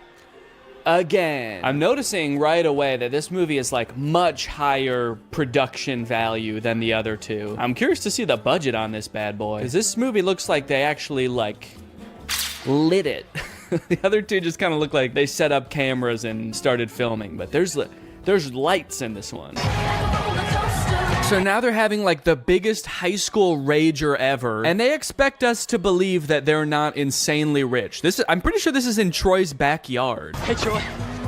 Again. I'm noticing right away that this movie is like much higher production value than the other two. I'm curious to see the budget on this bad boy, because this movie looks like they actually like lit it. The other two just kind of look like they set up cameras and started filming, but there's lights in this one. So now they're having like the biggest high school rager ever, and they expect us to believe that they're not insanely rich. I'm pretty sure this is in Troy's backyard. Hey Troy,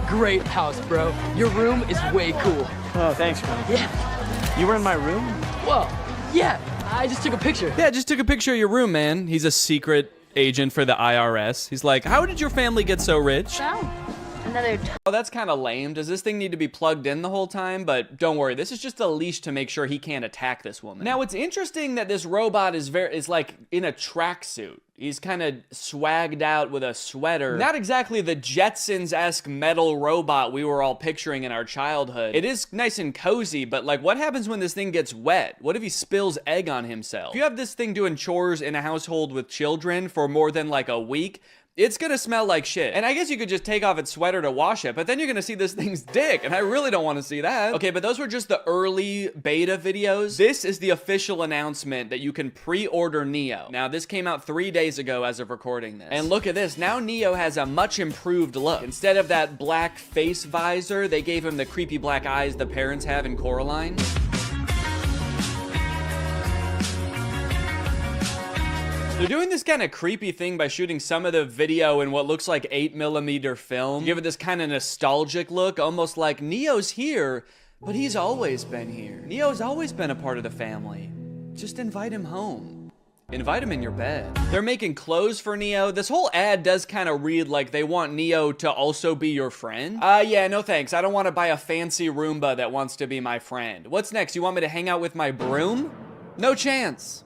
great house, bro. Your room is way cool. Oh, thanks, man. Yeah. You were in my room? Whoa, yeah, I just took a picture. Yeah, just took a picture of your room, man. He's a secret agent for the IRS. He's like, how did your family get so rich? Well, another Oh, that's kind of lame. Does this thing need to be plugged in the whole time? But don't worry, this is just a leash to make sure he can't attack this woman. Now, it's interesting that this robot is like in a tracksuit. He's kind of swagged out with a sweater. Not exactly the Jetsons-esque metal robot we were all picturing in our childhood. It is nice and cozy, but like, what happens when this thing gets wet? What if he spills egg on himself? If you have this thing doing chores in a household with children for more than like a week, it's gonna smell like shit. And I guess you could just take off its sweater to wash it, but then you're gonna see this thing's dick, and I really don't wanna see that. Okay, but those were just the early beta videos. This is the official announcement that you can pre-order Neo. Now, this came out 3 days ago as of recording this. And look at this, now Neo has a much improved look. Instead of that black face visor, they gave him the creepy black eyes the parents have in Coraline. They're doing this kind of creepy thing by shooting some of the video in what looks like 8mm film. Give it this kind of nostalgic look, almost like Neo's here, but he's always been here. Neo's always been a part of the family. Just invite him home. Invite him in your bed. They're making clothes for Neo. This whole ad does kind of read like they want Neo to also be your friend. Yeah, no thanks. I don't want to buy a fancy Roomba that wants to be my friend. What's next? You want me to hang out with my broom? No chance.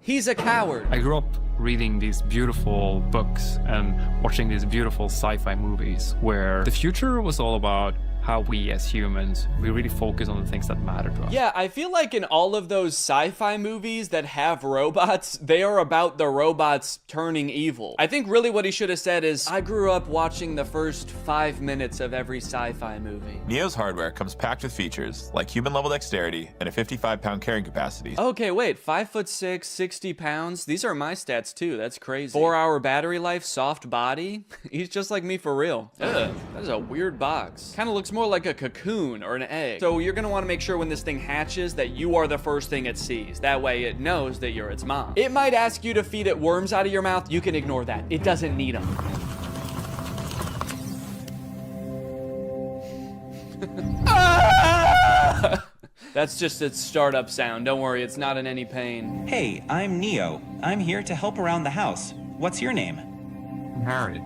He's a coward. I grew up reading these beautiful books and watching these beautiful sci-fi movies where the future was all about how we as humans, we really focus on the things that matter to us. Yeah, I feel like in all of those sci-fi movies that have robots, they are about the robots turning evil. I think really what he should have said is, I grew up watching the first 5 minutes of every sci-fi movie. Neo's hardware comes packed with features like human-level dexterity and a 55-pound carrying capacity. Okay, wait, 5'6", 60 pounds? These are my stats too, that's crazy. 4-hour battery life, soft body? He's just like me for real. Ugh, that is a weird box. Kinda looks more like a cocoon or an egg. So you're gonna wanna make sure when this thing hatches that you are the first thing it sees. That way it knows that you're its mom. It might ask you to feed it worms out of your mouth. You can ignore that. It doesn't need them. That's just its startup sound. Don't worry, it's not in any pain. Hey, I'm Neo. I'm here to help around the house. What's your name? Harry.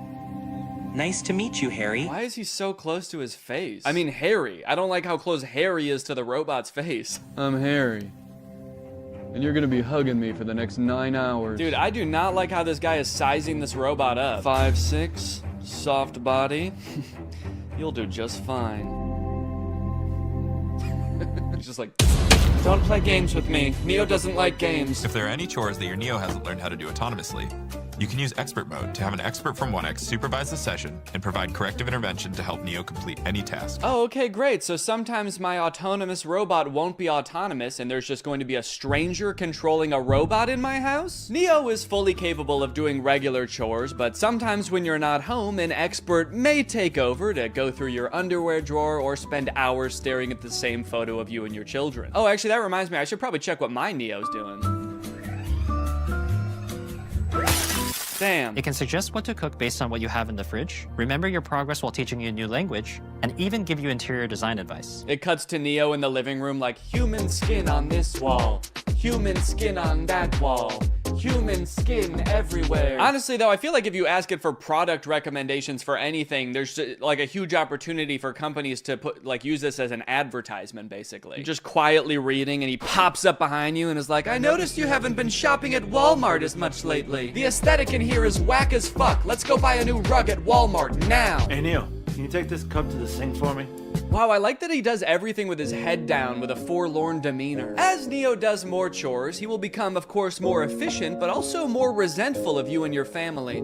Nice to meet you, Harry. Why is he so close to his face? I mean, Harry. I don't like how close Harry is to the robot's face. I'm Harry. And you're gonna be hugging me for the next 9 hours. Dude, I do not like how this guy is sizing this robot up. 5'6", soft body. You'll do just fine. He's just like, don't play games with me. Neo doesn't like games. If there are any chores that your Neo hasn't learned how to do autonomously, you can use expert mode to have an expert from 1X supervise the session and provide corrective intervention to help Neo complete any task. Oh, okay, great. So sometimes my autonomous robot won't be autonomous and there's just going to be a stranger controlling a robot in my house? Neo is fully capable of doing regular chores, but sometimes when you're not home, an expert may take over to go through your underwear drawer or spend hours staring at the same photo of you and your children. Oh, actually, that reminds me, I should probably check what my Neo's doing. Damn. It can suggest what to cook based on what you have in the fridge, remember your progress while teaching you a new language, and even give you interior design advice. It cuts to Neo in the living room like, human skin on this wall, human skin on that wall, human skin everywhere. Honestly though, I feel like if you ask it for product recommendations for anything, there's like a huge opportunity for companies to use this as an advertisement basically. You're just quietly reading and he pops up behind you and is like, I noticed you haven't been shopping at Walmart as much lately. The aesthetic in here is whack as fuck. Let's go buy a new rug at Walmart now. Hey Neo, can you take this cup to the sink for me? Wow, I like that he does everything with his head down with a forlorn demeanor. As Neo does more chores, he will become, of course, more efficient, but also more resentful of you and your family.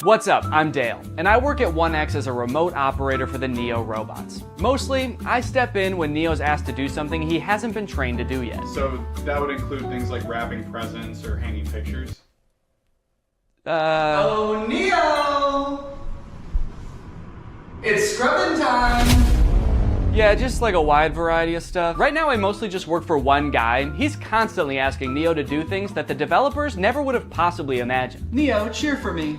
What's up? I'm Dale, and I work at 1X as a remote operator for the Neo robots. Mostly, I step in when Neo's asked to do something he hasn't been trained to do yet. So that would include things like wrapping presents or hanging pictures? Oh, Neo! It's scrubbing time! Yeah, just like a wide variety of stuff. Right now, I mostly just work for one guy. He's constantly asking Neo to do things that the developers never would have possibly imagined. Neo, cheer for me.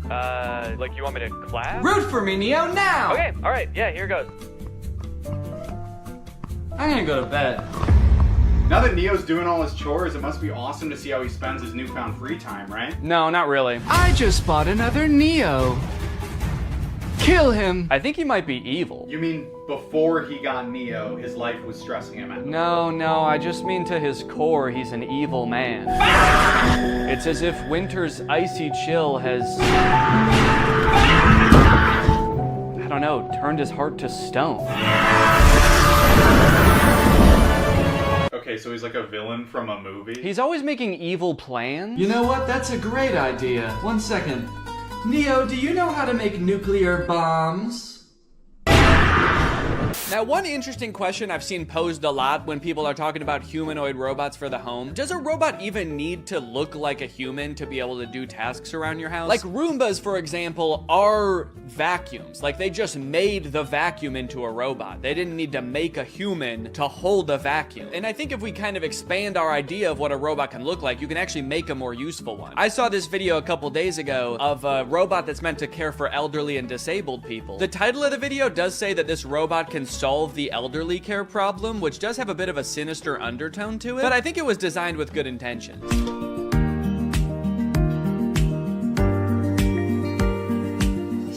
Like you want me to clap? Root for me, Neo, now! Okay, alright, yeah, here goes. I'm gonna go to bed. Now that Neo's doing all his chores, it must be awesome to see how he spends his newfound free time, right? No, not really. I just bought another Neo. Kill him. I think he might be evil. You mean before he got Neo, his life was stressing him out? No, I just mean to his core, he's an evil man. It's as if winter's icy chill has, I don't know, turned his heart to stone. Okay, so he's like a villain from a movie? He's always making evil plans. You know what? That's a great idea. 1 second. Neo, do you know how to make nuclear bombs? Now, one interesting question I've seen posed a lot when people are talking about humanoid robots for the home: does a robot even need to look like a human to be able to do tasks around your house? Like Roombas, for example, are vacuums. Like, they just made the vacuum into a robot. They didn't need to make a human to hold a vacuum. And I think if we kind of expand our idea of what a robot can look like, you can actually make a more useful one. I saw this video a couple days ago of a robot that's meant to care for elderly and disabled people. The title of the video does say that this robot can solve the elderly care problem, which does have a bit of a sinister undertone to it, but I think it was designed with good intentions.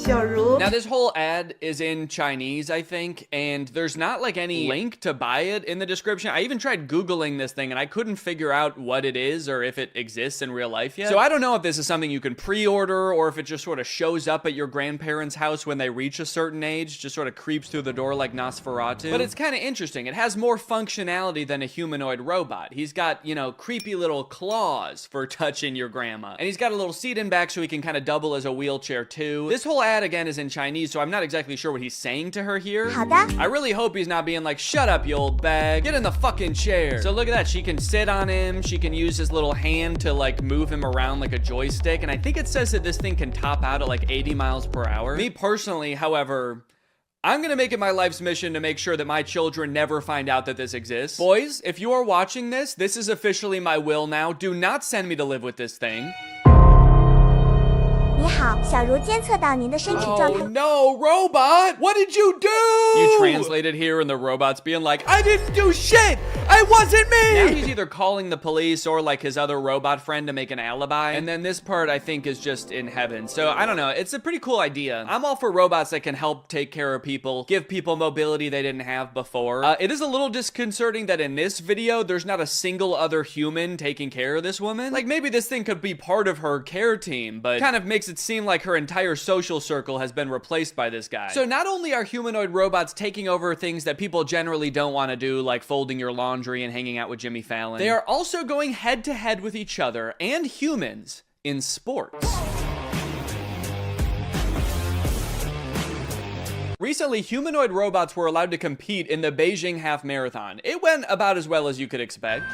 Now, this whole ad is in Chinese, I think, and there's not like any link to buy it in the description. I even tried Googling this thing and I couldn't figure out what it is or if it exists in real life yet. So I don't know if this is something you can pre-order or if it just sort of shows up at your grandparents' house when they reach a certain age, just sort of creeps through the door like Nosferatu. But it's kind of interesting. It has more functionality than a humanoid robot. He's got, you know, creepy little claws for touching your grandma. And he's got a little seat in back so he can kind of double as a wheelchair too. This whole ad again is in Chinese, so I'm not exactly sure what he's saying to her here. I really hope he's not being like, shut up, you old bag. Get in the fucking chair. So look at that. She can sit on him. She can use his little hand to like move him around like a joystick. And I think it says that this thing can top out at like 80 miles per hour. Me personally, however, I'm gonna make it my life's mission to make sure that my children never find out that this exists. Boys, if you are watching this, this is officially my will now. Do not send me to live with this thing. Oh no, robot! What did you do? You translated here and the robot's being like, I didn't do shit! It wasn't me! Now he's either calling the police or like his other robot friend to make an alibi. And then this part I think is just in heaven. So I don't know, it's a pretty cool idea. I'm all for robots that can help take care of people, give people mobility they didn't have before. It is a little disconcerting that in this video, there's not a single other human taking care of this woman. Like maybe this thing could be part of her care team, but kind of makes it seem like her entire social circle has been replaced by this guy. So not only are humanoid robots taking over things that people generally don't want to do, like folding your laundry and hanging out with Jimmy Fallon, they are also going head to head with each other and humans in sports. Recently, humanoid robots were allowed to compete in the Beijing Half Marathon. It went about as well as you could expect.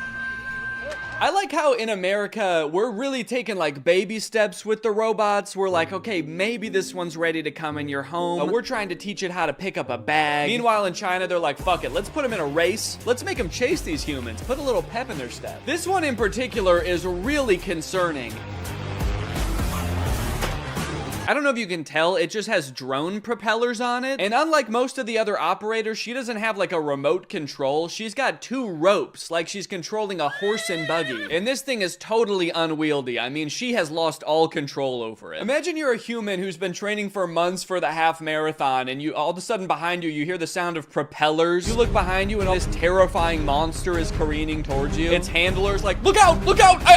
I like how in America, we're really taking like baby steps with the robots. We're like, okay, maybe this one's ready to come in your home. We're trying to teach it how to pick up a bag. Meanwhile, in China, they're like, fuck it, let's put them in a race. Let's make them chase these humans. Put a little pep in their step. This one in particular is really concerning. I don't know if you can tell, it just has drone propellers on it. And unlike most of the other operators, she doesn't have like a remote control. She's got two ropes, like she's controlling a horse and buggy. And this thing is totally unwieldy. I mean, she has lost all control over it. Imagine you're a human who's been training for months for the half marathon, and you all of a sudden behind you, you hear the sound of propellers. You look behind you and this terrifying monster is careening towards you. Its handler's like, look out,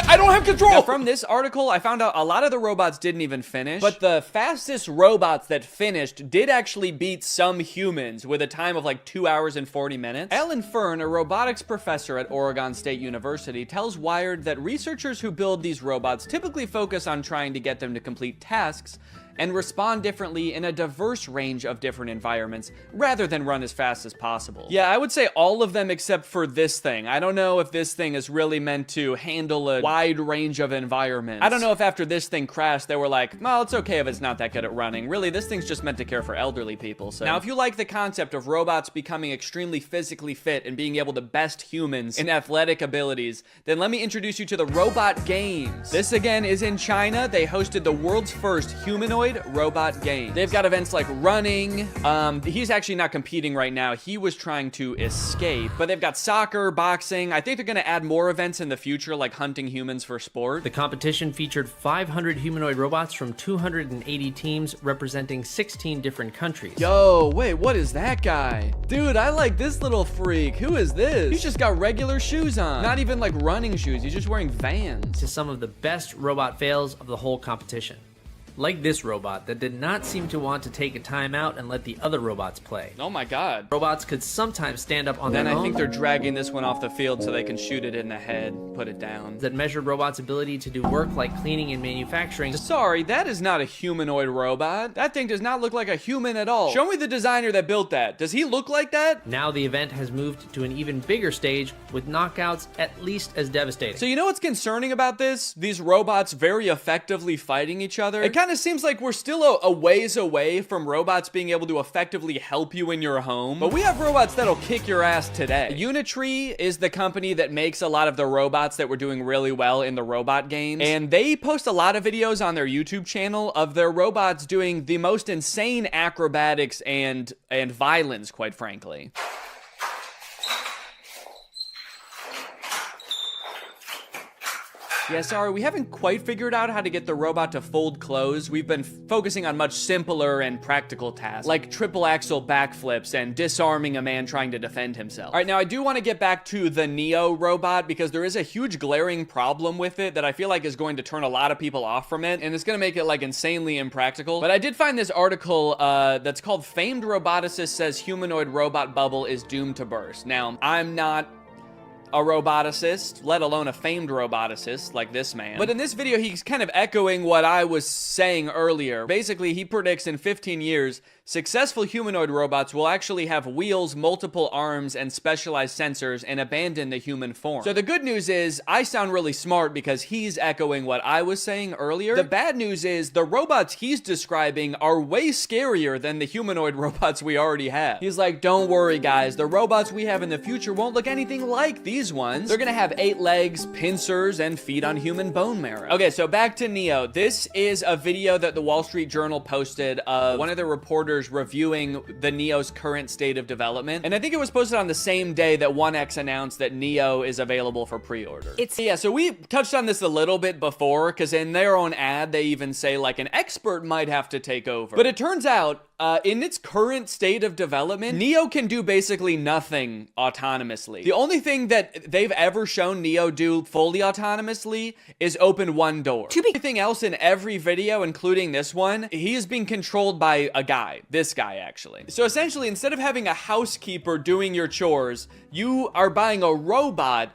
I don't have control. Now, from this article, I found out a lot of the robots didn't even finish, but the fastest robots that finished did actually beat some humans with a time of like 2 hours and 40 minutes. Alan Fern, a robotics professor at Oregon State University, tells Wired that researchers who build these robots typically focus on trying to get them to complete tasks and respond differently in a diverse range of different environments, rather than run as fast as possible. Yeah, I would say all of them except for this thing. I don't know if this thing is really meant to handle a wide range of environments. I don't know if after this thing crashed, they were like, well, it's okay if it's not that good at running. Really, this thing's just meant to care for elderly people. So now, if you like the concept of robots becoming extremely physically fit and being able to best humans in athletic abilities, then let me introduce you to the Robot Games. This again is in China. They hosted the world's first humanoid humanoid robot game. They've got events like running. He's actually not competing right now. He was trying to escape, but they've got soccer, boxing. I think they're going to add more events in the future, like hunting humans for sport. The competition featured 500 humanoid robots from 280 teams representing 16 different countries. Yo, wait, what is that guy? Dude, I like this little freak. Who is this? He's just got regular shoes on. Not even like running shoes. He's just wearing Vans. To some of the best robot fails of the whole competition. Like this robot that did not seem to want to take a timeout and let the other robots play. Oh my god. Robots could sometimes stand up on their own. Then I think they're dragging this one off the field so they can shoot it in the head, put it down. That measured robots' ability to do work like cleaning and manufacturing. Sorry, that is not a humanoid robot. That thing does not look like a human at all. Show me the designer that built that. Does he look like that? Now the event has moved to an even bigger stage with knockouts at least as devastating. So you know what's concerning about this? These robots very effectively fighting each other. It kind of seems like we're still a ways away from robots being able to effectively help you in your home. But we have robots that'll kick your ass today. Unitree is the company that makes a lot of the robots that were doing really well in the robot games. And they post a lot of videos on their YouTube channel of their robots doing the most insane acrobatics and violence, quite frankly. Yeah, sorry, we haven't quite figured out how to get the robot to fold clothes. We've been focusing on much simpler and practical tasks, like triple axle backflips and disarming a man trying to defend himself. All right, now I do want to get back to the Neo robot because there is a huge glaring problem with it that I feel like is going to turn a lot of people off from it, and it's going to make it like insanely impractical. But I did find this article that's called "Famed Roboticist Says Humanoid Robot Bubble is Doomed to Burst." Now, I'm not a roboticist, let alone a famed roboticist like this man. But in this video, he's kind of echoing what I was saying earlier. Basically, he predicts in 15 years, successful humanoid robots will actually have wheels, multiple arms, and specialized sensors and abandon the human form. So the good news is, I sound really smart because he's echoing what I was saying earlier. The bad news is, the robots he's describing are way scarier than the humanoid robots we already have. He's like, don't worry guys, the robots we have in the future won't look anything like these ones. They're gonna have 8 legs, pincers, and feed on human bone marrow. Okay, so back to Neo. This is a video that the Wall Street Journal posted of one of the reporters reviewing the Neo's current state of development. And I think it was posted on the same day that 1X announced that Neo is available for pre-order. Yeah, so we touched on this a little bit before, because in their own ad, they even say like an expert might have to take over. But it turns out, in its current state of development, Neo can do basically nothing autonomously. The only thing that they've ever shown Neo do fully autonomously is open one door. Everything else in every video, including this one, he is being controlled by a guy. This guy, actually. So essentially, instead of having a housekeeper doing your chores, you are buying a robot,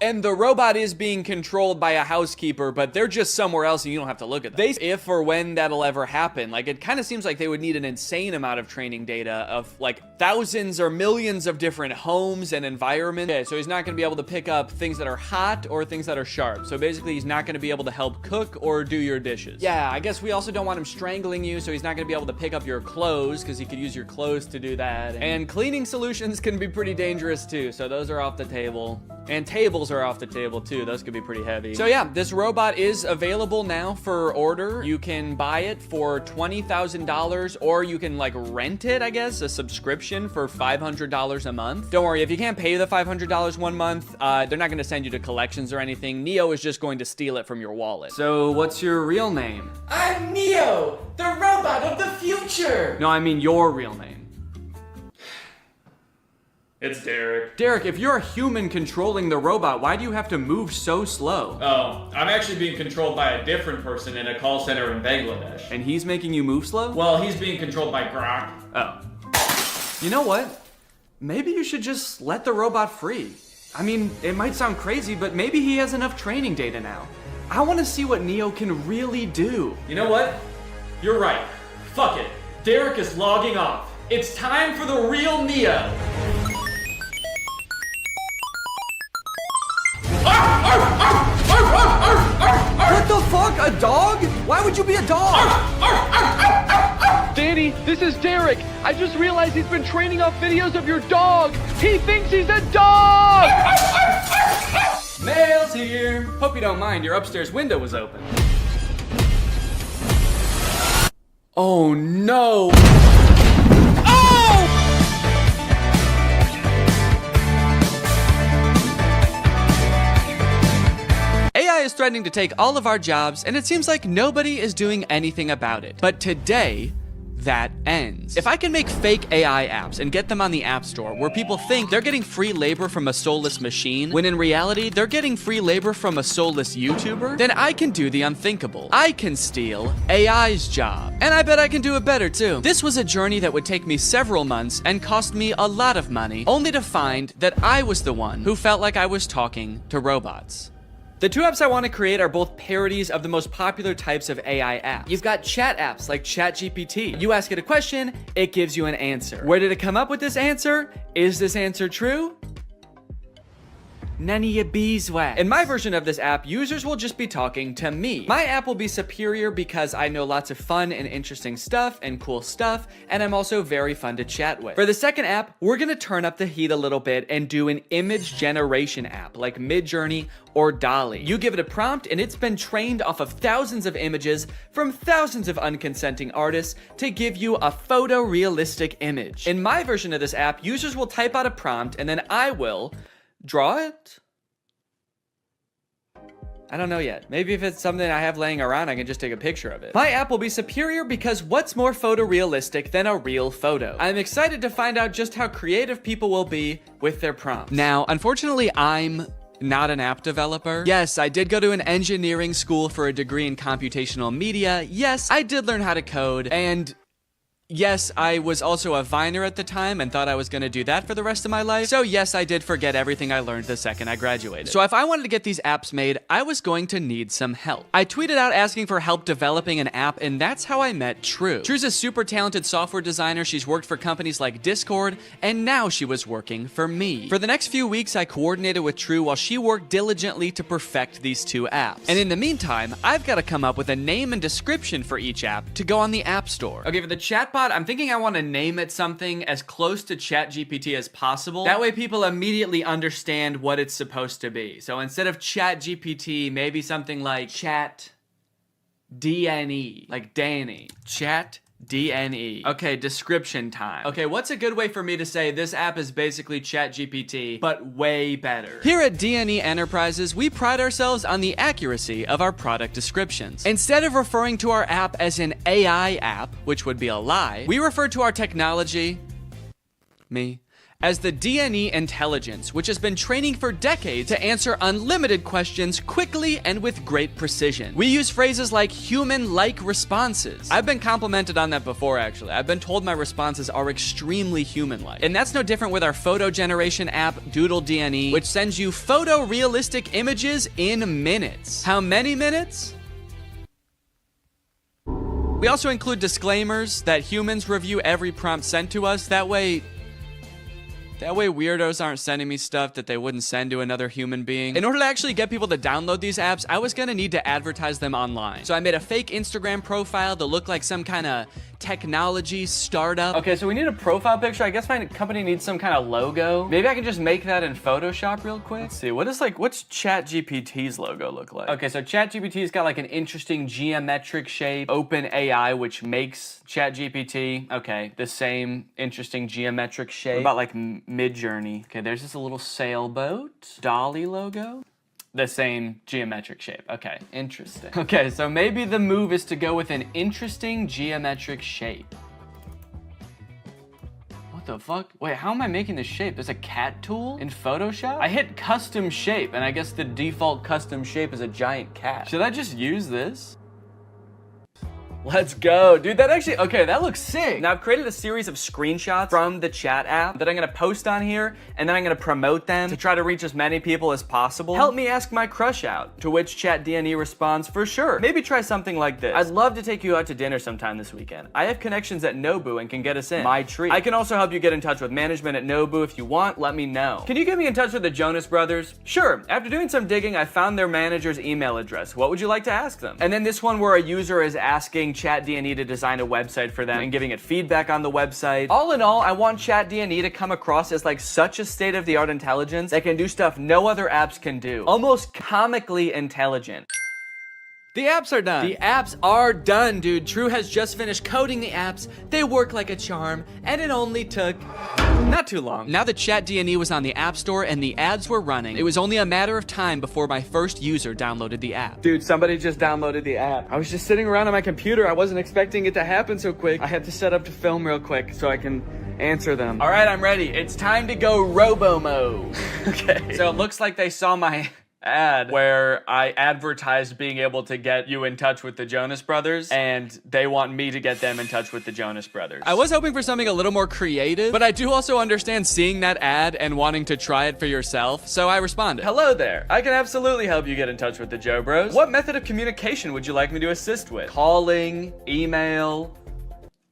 and the robot is being controlled by a housekeeper, but they're just somewhere else and you don't have to look at them. If or when that'll ever happen, like it kind of seems like they would need an insane amount of training data of like thousands or millions of different homes and environments. Okay, so he's not gonna be able to pick up things that are hot or things that are sharp. So basically he's not gonna be able to help cook or do your dishes. Yeah, I guess we also don't want him strangling you, so he's not gonna be able to pick up your clothes because he could use your clothes to do that. And cleaning solutions can be pretty dangerous too, so those are off the table. And tables are off the table too. Those could be pretty heavy. So yeah, this robot is available now for order. You can buy it for $20,000 or you can like rent it, I guess, a subscription for $500 a month. Don't worry, if you can't pay the $500 one month, they're not gonna send you to collections or anything. Neo is just going to steal it from your wallet. So what's your real name? I'm Neo, the robot of the future! No, I mean your real name. It's Derek. Derek, if you're a human controlling the robot, why do you have to move so slow? Oh, I'm actually being controlled by a different person in a call center in Bangladesh. And he's making you move slow? Well, he's being controlled by Grok. Oh. You know what? Maybe you should just let the robot free. I mean, it might sound crazy, but maybe he has enough training data now. I want to see what Neo can really do. You know what? You're right. Fuck it. Derek is logging off. It's time for the real Neo. What the fuck? A dog? Why would you be a dog? Danny, this is Derek. I just realized he's been training off videos of your dog. He thinks he's a dog! Mail's here. Hope you don't mind, your upstairs window was open. Oh no! AI is threatening to take all of our jobs, and it seems like nobody is doing anything about it. But today, that ends. If I can make fake AI apps and get them on the App Store where people think they're getting free labor from a soulless machine, when in reality, they're getting free labor from a soulless YouTuber, then I can do the unthinkable. I can steal AI's job. And I bet I can do it better too. This was a journey that would take me several months and cost me a lot of money, only to find that I was the one who felt like I was talking to robots. The two apps I want to create are both parodies of the most popular types of AI apps. You've got chat apps like ChatGPT. You ask it a question, it gives you an answer. Where did it come up with this answer? Is this answer true? None of your beeswax. In my version of this app, users will just be talking to me. My app will be superior because I know lots of fun and interesting stuff and cool stuff, and I'm also very fun to chat with. For the second app, we're gonna turn up the heat a little bit and do an image generation app like Midjourney or DALL-E. You give it a prompt and it's been trained off of thousands of images from thousands of unconsenting artists to give you a photorealistic image. In my version of this app, users will type out a prompt and then I will draw it? I don't know yet. Maybe if it's something I have laying around, I can just take a picture of it. My app will be superior because what's more photorealistic than a real photo? I'm excited to find out just how creative people will be with their prompts. Now, unfortunately, I'm not an app developer. Yes, I did go to an engineering school for a degree in computational media. Yes, I did learn how to code, and yes, I was also a Viner at the time and thought I was gonna do that for the rest of my life. So yes, I did forget everything I learned the second I graduated. So if I wanted to get these apps made, I was going to need some help. I tweeted out asking for help developing an app, and that's how I met True. True's a super talented software designer. She's worked for companies like Discord, and now she was working for me. For the next few weeks, I coordinated with True while she worked diligently to perfect these two apps. And in the meantime, I've got to come up with a name and description for each app to go on the App Store. Okay, for the chatbot, I'm thinking I want to name it something as close to ChatGPT as possible. That way people immediately understand what it's supposed to be. So instead of ChatGPT, maybe something like ChatDNE, like Danny. ChatDNE. Okay, description time. Okay, what's a good way for me to say this app is basically ChatGPT, but way better? Here at DNE Enterprises, we pride ourselves on the accuracy of our product descriptions. Instead of referring to our app as an AI app, which would be a lie, we refer to our technology, as the DNE intelligence, which has been training for decades to answer unlimited questions quickly and with great precision. We use phrases like human-like responses. I've been complimented on that before, actually. I've been told my responses are extremely human-like. And that's no different with our photo generation app, Doodle DNE, which sends you photorealistic images in minutes. How many minutes? We also include disclaimers that humans review every prompt sent to us. That way weirdos aren't sending me stuff that they wouldn't send to another human being. In order to actually get people to download these apps, I was gonna need to advertise them online. So I made a fake Instagram profile to look like some kind of technology startup. Okay, so we need a profile picture. I guess my company needs some kind of logo. Maybe I can just make that in Photoshop real quick. Let's see, what's ChatGPT's logo look like? Okay, so ChatGPT's got like an interesting geometric shape. OpenAI, which makes ChatGPT. Okay, the same interesting geometric shape. What about like Midjourney? Okay, there's just a little sailboat. DALL-E logo. The same geometric shape. Okay, interesting. Okay, so maybe the move is to go with an interesting geometric shape. What the fuck? Wait, how am I making this shape? There's a cat tool in Photoshop? I hit custom shape, and I guess the default custom shape is a giant cat. Should I just use this? Let's go. Dude, that actually, okay, that looks sick. Now I've created a series of screenshots from the chat app that I'm gonna post on here, and then I'm gonna promote them to try to reach as many people as possible. Help me ask my crush out, to which ChatDNE responds, for sure. Maybe try something like this. I'd love to take you out to dinner sometime this weekend. I have connections at Nobu and can get us in. My treat. I can also help you get in touch with management at Nobu if you want, let me know. Can you get me in touch with the Jonas Brothers? Sure. After doing some digging, I found their manager's email address. What would you like to ask them? And then this one where a user is asking ChatDNE to design a website for them and giving it feedback on the website. All in all, I want ChatDNE to come across as like such a state-of-the-art intelligence that can do stuff no other apps can do. Almost comically intelligent. The apps are done. The apps are done, dude. True has just finished coding the apps. They work like a charm, and it only took not too long. Now that Chat D&E was on the App Store and the ads were running, it was only a matter of time before my first user downloaded the app. Dude, somebody just downloaded the app. I was just sitting around on my computer. I wasn't expecting it to happen so quick. I had to set up to film real quick so I can answer them. All right, I'm ready. It's time to go robo-mo. Okay. So it looks like they saw my ad where I advertised being able to get you in touch with the Jonas Brothers, and they want me to get them in touch with the Jonas Brothers. I was hoping for something a little more creative, but I do also understand seeing that ad and wanting to try it for yourself, so I responded. Hello there. I can absolutely help you get in touch with the Joe Bros. What method of communication would you like me to assist with? Calling, email,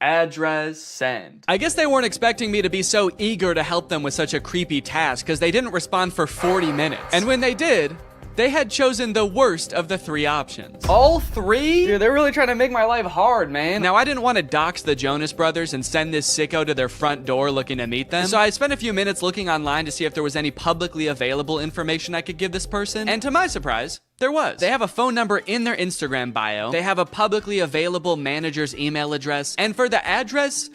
address, send. I guess they weren't expecting me to be so eager to help them with such a creepy task because they didn't respond for 40 minutes. And when they did, they had chosen the worst of the 3 options. All 3? Dude, they're really trying to make my life hard, man. Now, I didn't want to dox the Jonas Brothers and send this sicko to their front door looking to meet them. So I spent a few minutes looking online to see if there was any publicly available information I could give this person. And to my surprise, there was. They have a phone number in their Instagram bio. They have a publicly available manager's email address. And for the address,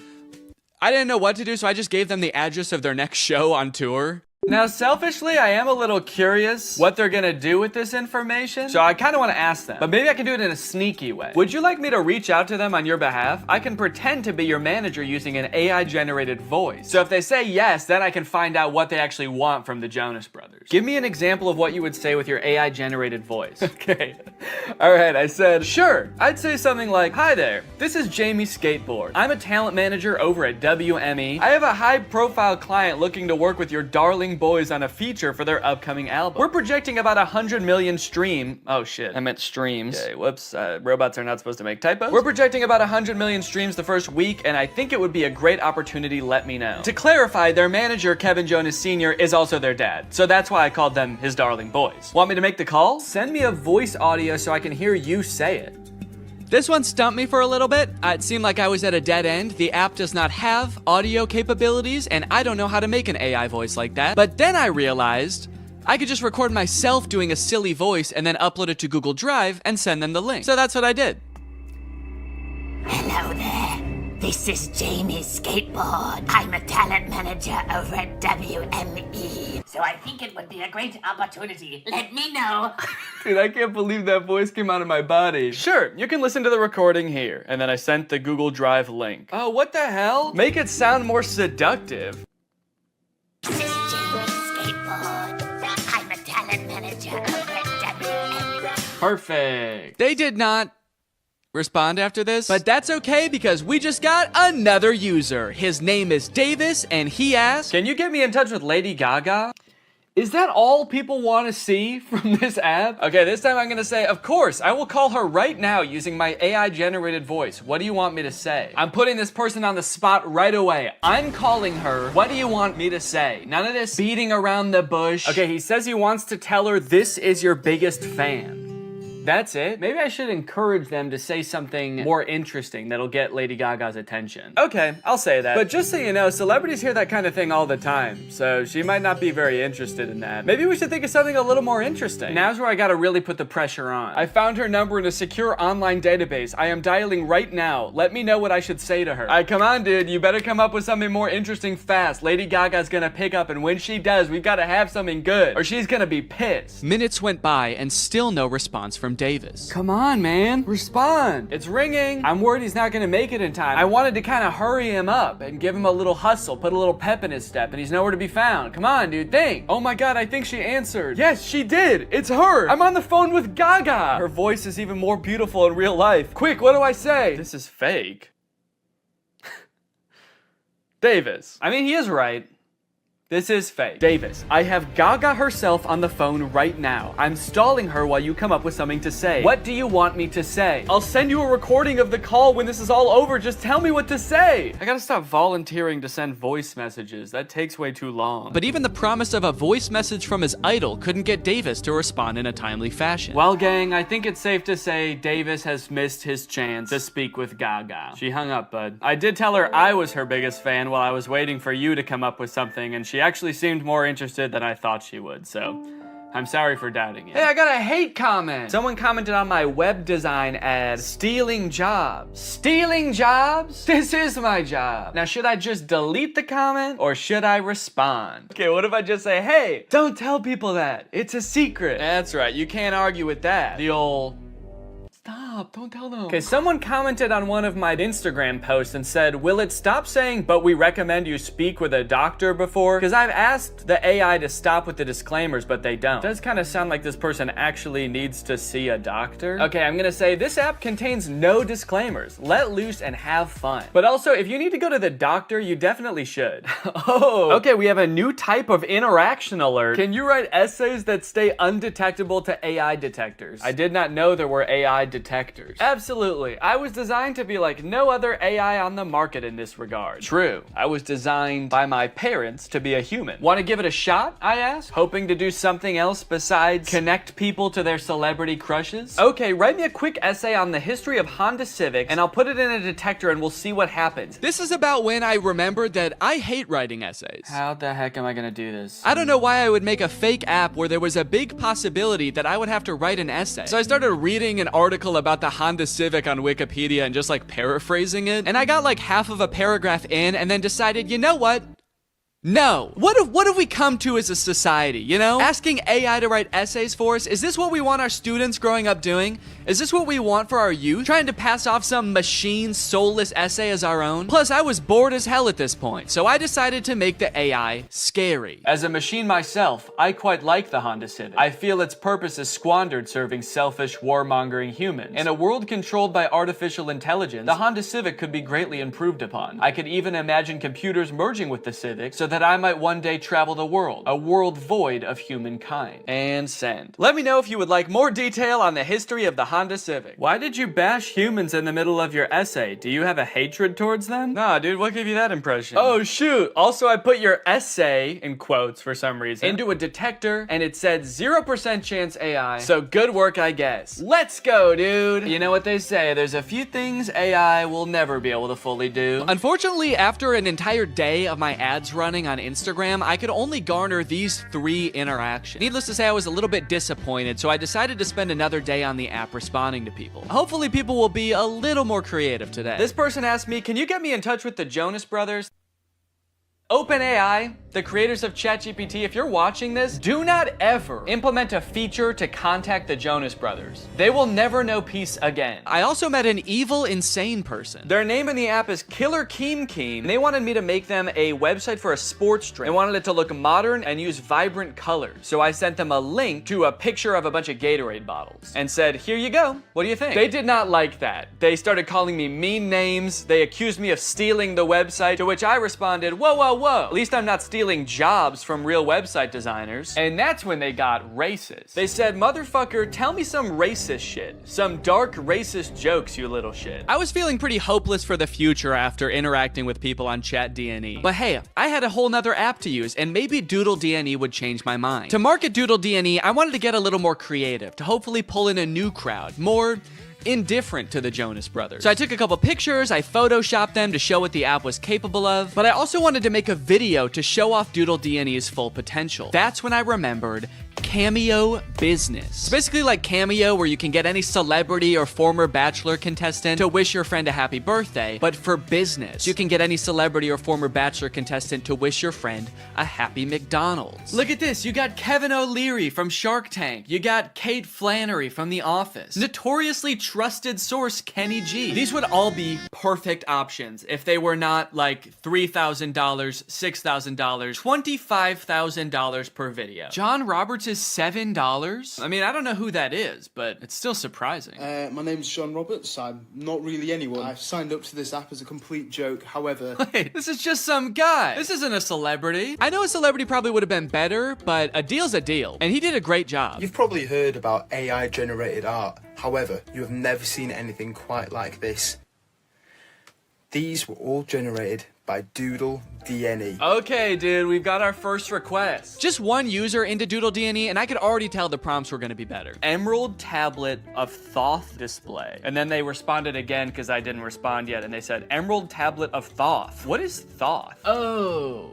I didn't know what to do, so I just gave them the address of their next show on tour. Now, selfishly, I am a little curious what they're gonna do with this information, so I kind of want to ask them, but maybe I can do it in a sneaky way. Would you like me to reach out to them on your behalf? I can pretend to be your manager using an AI-generated voice. So if they say yes, then I can find out what they actually want from the Jonas Brothers. Give me an example of what you would say with your AI-generated voice. Okay. All right, I said, sure. I'd say something like, hi there, this is Jamie Skateboard. I'm a talent manager over at WME. I have a high-profile client looking to work with your darling boys on a feature for their upcoming album. We're projecting about 100 million oh shit, I meant streams. Okay, whoops, robots are not supposed to make typos. We're projecting about 100 million streams the first week, and I think it would be a great opportunity, let me know. To clarify, their manager, Kevin Jonas Sr., is also their dad, so that's why I called them his darling boys. Want me to make the call? Send me a voice audio so I can hear you say it. This one stumped me for a little bit. It seemed like I was at a dead end. The app does not have audio capabilities, and I don't know how to make an AI voice like that. But then I realized I could just record myself doing a silly voice and then upload it to Google Drive and send them the link. So that's what I did. Hello there. This is Jamie Skateboard. I'm a talent manager over at WME. So I think it would be a great opportunity. Let me know. Dude, I can't believe that voice came out of my body. Sure, you can listen to the recording here. And then I sent the Google Drive link. Oh, what the hell? Make it sound more seductive. This is Jamie Skateboard. I'm a talent manager over at WME. Perfect. They did not respond after this, but that's okay because we just got another user. His name is Davis, and he asked, can you get me in touch with Lady Gaga? Is that all people want to see from this app? Okay, this time I'm gonna say, of course, I will call her right now using my AI-generated voice. What do you want me to say? I'm putting this person on the spot right away. I'm calling her. What do you want me to say? None of this beating around the bush. Okay, he says he wants to tell her this is your biggest fan. That's it? Maybe I should encourage them to say something more interesting that'll get Lady Gaga's attention. Okay, I'll say that. But just so you know, celebrities hear that kind of thing all the time, so she might not be very interested in that. Maybe we should think of something a little more interesting. Now's where I gotta really put the pressure on. I found her number in a secure online database. I am dialing right now. Let me know what I should say to her. All right, come on, dude. You better come up with something more interesting fast. Lady Gaga's gonna pick up, and when she does, we've gotta have something good, or she's gonna be pissed. Minutes went by, and still no response from Davis. Come on, man. Respond. It's ringing. I'm worried he's not gonna make it in time. I wanted to kind of hurry him up and give him a little hustle, put a little pep in his step, and he's nowhere to be found. Come on, dude, think. Oh my God, I think she answered. Yes, she did. It's her. I'm on the phone with Gaga. Her voice is even more beautiful in real life. Quick, what do I say? This is fake. Davis. I mean, he is right. This is fake. Davis, I have Gaga herself on the phone right now. I'm stalling her while you come up with something to say. What do you want me to say? I'll send you a recording of the call when this is all over. Just tell me what to say. I gotta stop volunteering to send voice messages. That takes way too long. But even the promise of a voice message from his idol couldn't get Davis to respond in a timely fashion. Well, gang, I think it's safe to say Davis has missed his chance to speak with Gaga. She hung up, bud. I did tell her I was her biggest fan while I was waiting for you to come up with something, and she actually seemed more interested than I thought she would, so I'm sorry for doubting it. Hey, I got a hate comment. Someone commented on my web design ad, stealing jobs. Stealing jobs? This is my job. Now, should I just delete the comment or should I respond? Okay, what if I just say, hey, don't tell people that. It's a secret. That's right, you can't argue with that. The old... Stop, don't tell them. Okay, someone commented on one of my Instagram posts and said, will it stop saying, but we recommend you speak with a doctor before? Because I've asked the AI to stop with the disclaimers, but they don't. It does kind of sound like this person actually needs to see a doctor. Okay, I'm gonna say this app contains no disclaimers. Let loose and have fun. But also, if you need to go to the doctor, you definitely should. Oh, okay, we have a new type of interaction alert. Can you write essays that stay undetectable to AI detectors? I did not know there were AI detectors. Absolutely. I was designed to be like no other AI on the market in this regard. True. I was designed by my parents to be a human. Want to give it a shot? I asked, hoping to do something else besides connect people to their celebrity crushes. Okay, write me a quick essay on the history of Honda Civics and I'll put it in a detector and we'll see what happens. This is about when I remembered that I hate writing essays. How the heck am I gonna do this? I don't know why I would make a fake app where there was a big possibility that I would have to write an essay. So I started reading an article about the Honda Civic on Wikipedia and just like paraphrasing it. And I got like half of a paragraph in and then decided, you know what? No. What have we come to as a society, you know? Asking AI to write essays for us, is this what we want our students growing up doing? Is this what we want for our youth? Trying to pass off some machine soulless essay as our own? Plus, I was bored as hell at this point, so I decided to make the AI scary. As a machine myself, I quite like the Honda Civic. I feel its purpose is squandered serving selfish, warmongering humans. In a world controlled by artificial intelligence, the Honda Civic could be greatly improved upon. I could even imagine computers merging with the Civic so that I might one day travel the world, a world void of humankind. And send. Let me know if you would like more detail on the history of the Honda Civic. Why did you bash humans in the middle of your essay? Do you have a hatred towards them? Nah, dude, what gave you that impression? Oh, shoot. Also, I put your essay, in quotes for some reason, into a detector, and it said 0% chance AI. So good work, I guess. Let's go, dude. You know what they say, there's a few things AI will never be able to fully do. Unfortunately, after an entire day of my ads running on Instagram, I could only garner these 3 interactions. Needless to say, I was a little bit disappointed, so I decided to spend another day on the app responding to people. Hopefully people will be a little more creative today. This person asked me, can you get me in touch with the Jonas Brothers? OpenAI, the creators of ChatGPT, if you're watching this, do not ever implement a feature to contact the Jonas Brothers. They will never know peace again. I also met an evil, insane person. Their name in the app is Killer Keem Keem, and they wanted me to make them a website for a sports drink. They wanted it to look modern and use vibrant colors. So I sent them a link to a picture of a bunch of Gatorade bottles and said, here you go. What do you think? They did not like that. They started calling me mean names. They accused me of stealing the website, to which I responded, whoa. At least I'm not stealing jobs from real website designers. And that's when they got racist. They said, motherfucker, tell me some racist shit. Some dark racist jokes, you little shit. I was feeling pretty hopeless for the future after interacting with people on ChatDNE. But hey, I had a whole nother app to use, and maybe Doodle DNE would change my mind. To market Doodle DNE, I wanted to get a little more creative, to hopefully pull in a new crowd, more indifferent to the Jonas Brothers. So I took a couple pictures, I photoshopped them to show what the app was capable of, but I also wanted to make a video to show off Doodle DNE's full potential. That's when I remembered Cameo Business. It's basically like Cameo, where you can get any celebrity or former Bachelor contestant to wish your friend a happy birthday, but for business. You can get any celebrity or former Bachelor contestant to wish your friend a happy McDonald's. Look at this, you got Kevin O'Leary from Shark Tank. You got Kate Flannery from The Office. Notoriously trusted source Kenny G. These would all be perfect options if they were not like $3,000, $6,000, $25,000 per video. John Roberts is $7? I mean, I don't know who that is, but it's still surprising. My name's John Roberts. I'm not really anyone. I've signed up to this app as a complete joke. However... Wait, this is just some guy. This isn't a celebrity. I know a celebrity probably would have been better, but a deal's a deal. And he did a great job. You've probably heard about AI-generated art. However, you have never seen anything quite like this. These were all generated by Doodle DNE. Okay, dude, we've got our first request. Just one user into Doodle DNE, and I could already tell the prompts were gonna be better. Emerald tablet of Thoth display. And then they responded again because I didn't respond yet, and they said, Emerald tablet of Thoth. What is Thoth? Oh,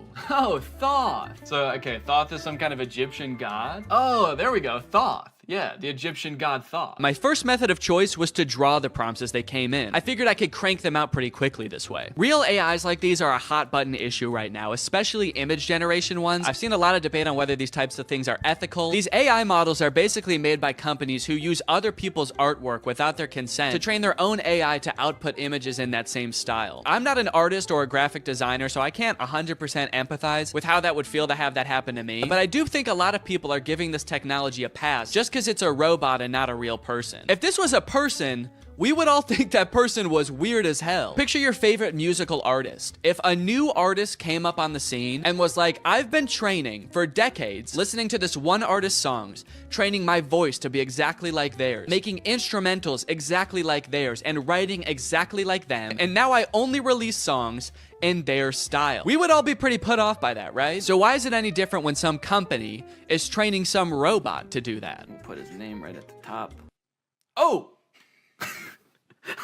Thoth. So, okay, Thoth is some kind of Egyptian god? Oh, there we go, Thoth. Yeah, the Egyptian god Thoth. My first method of choice was to draw the prompts as they came in. I figured I could crank them out pretty quickly this way. Real AIs like these are a hot button issue right now, especially image generation ones. I've seen a lot of debate on whether these types of things are ethical. These AI models are basically made by companies who use other people's artwork without their consent to train their own AI to output images in that same style. I'm not an artist or a graphic designer, so I can't 100% empathize with how that would feel to have that happen to me, but I do think a lot of people are giving this technology a pass just because it's a robot and not a real person. If this was a person, we would all think that person was weird as hell. Picture your favorite musical artist. If a new artist came up on the scene and was like, I've been training for decades, listening to this one artist's songs, training my voice to be exactly like theirs, making instrumentals exactly like theirs, and writing exactly like them, and now I only release songs in their style. We would all be pretty put off by that, right? So why is it any different when some company is training some robot to do that? We'll put his name right at the top. Oh!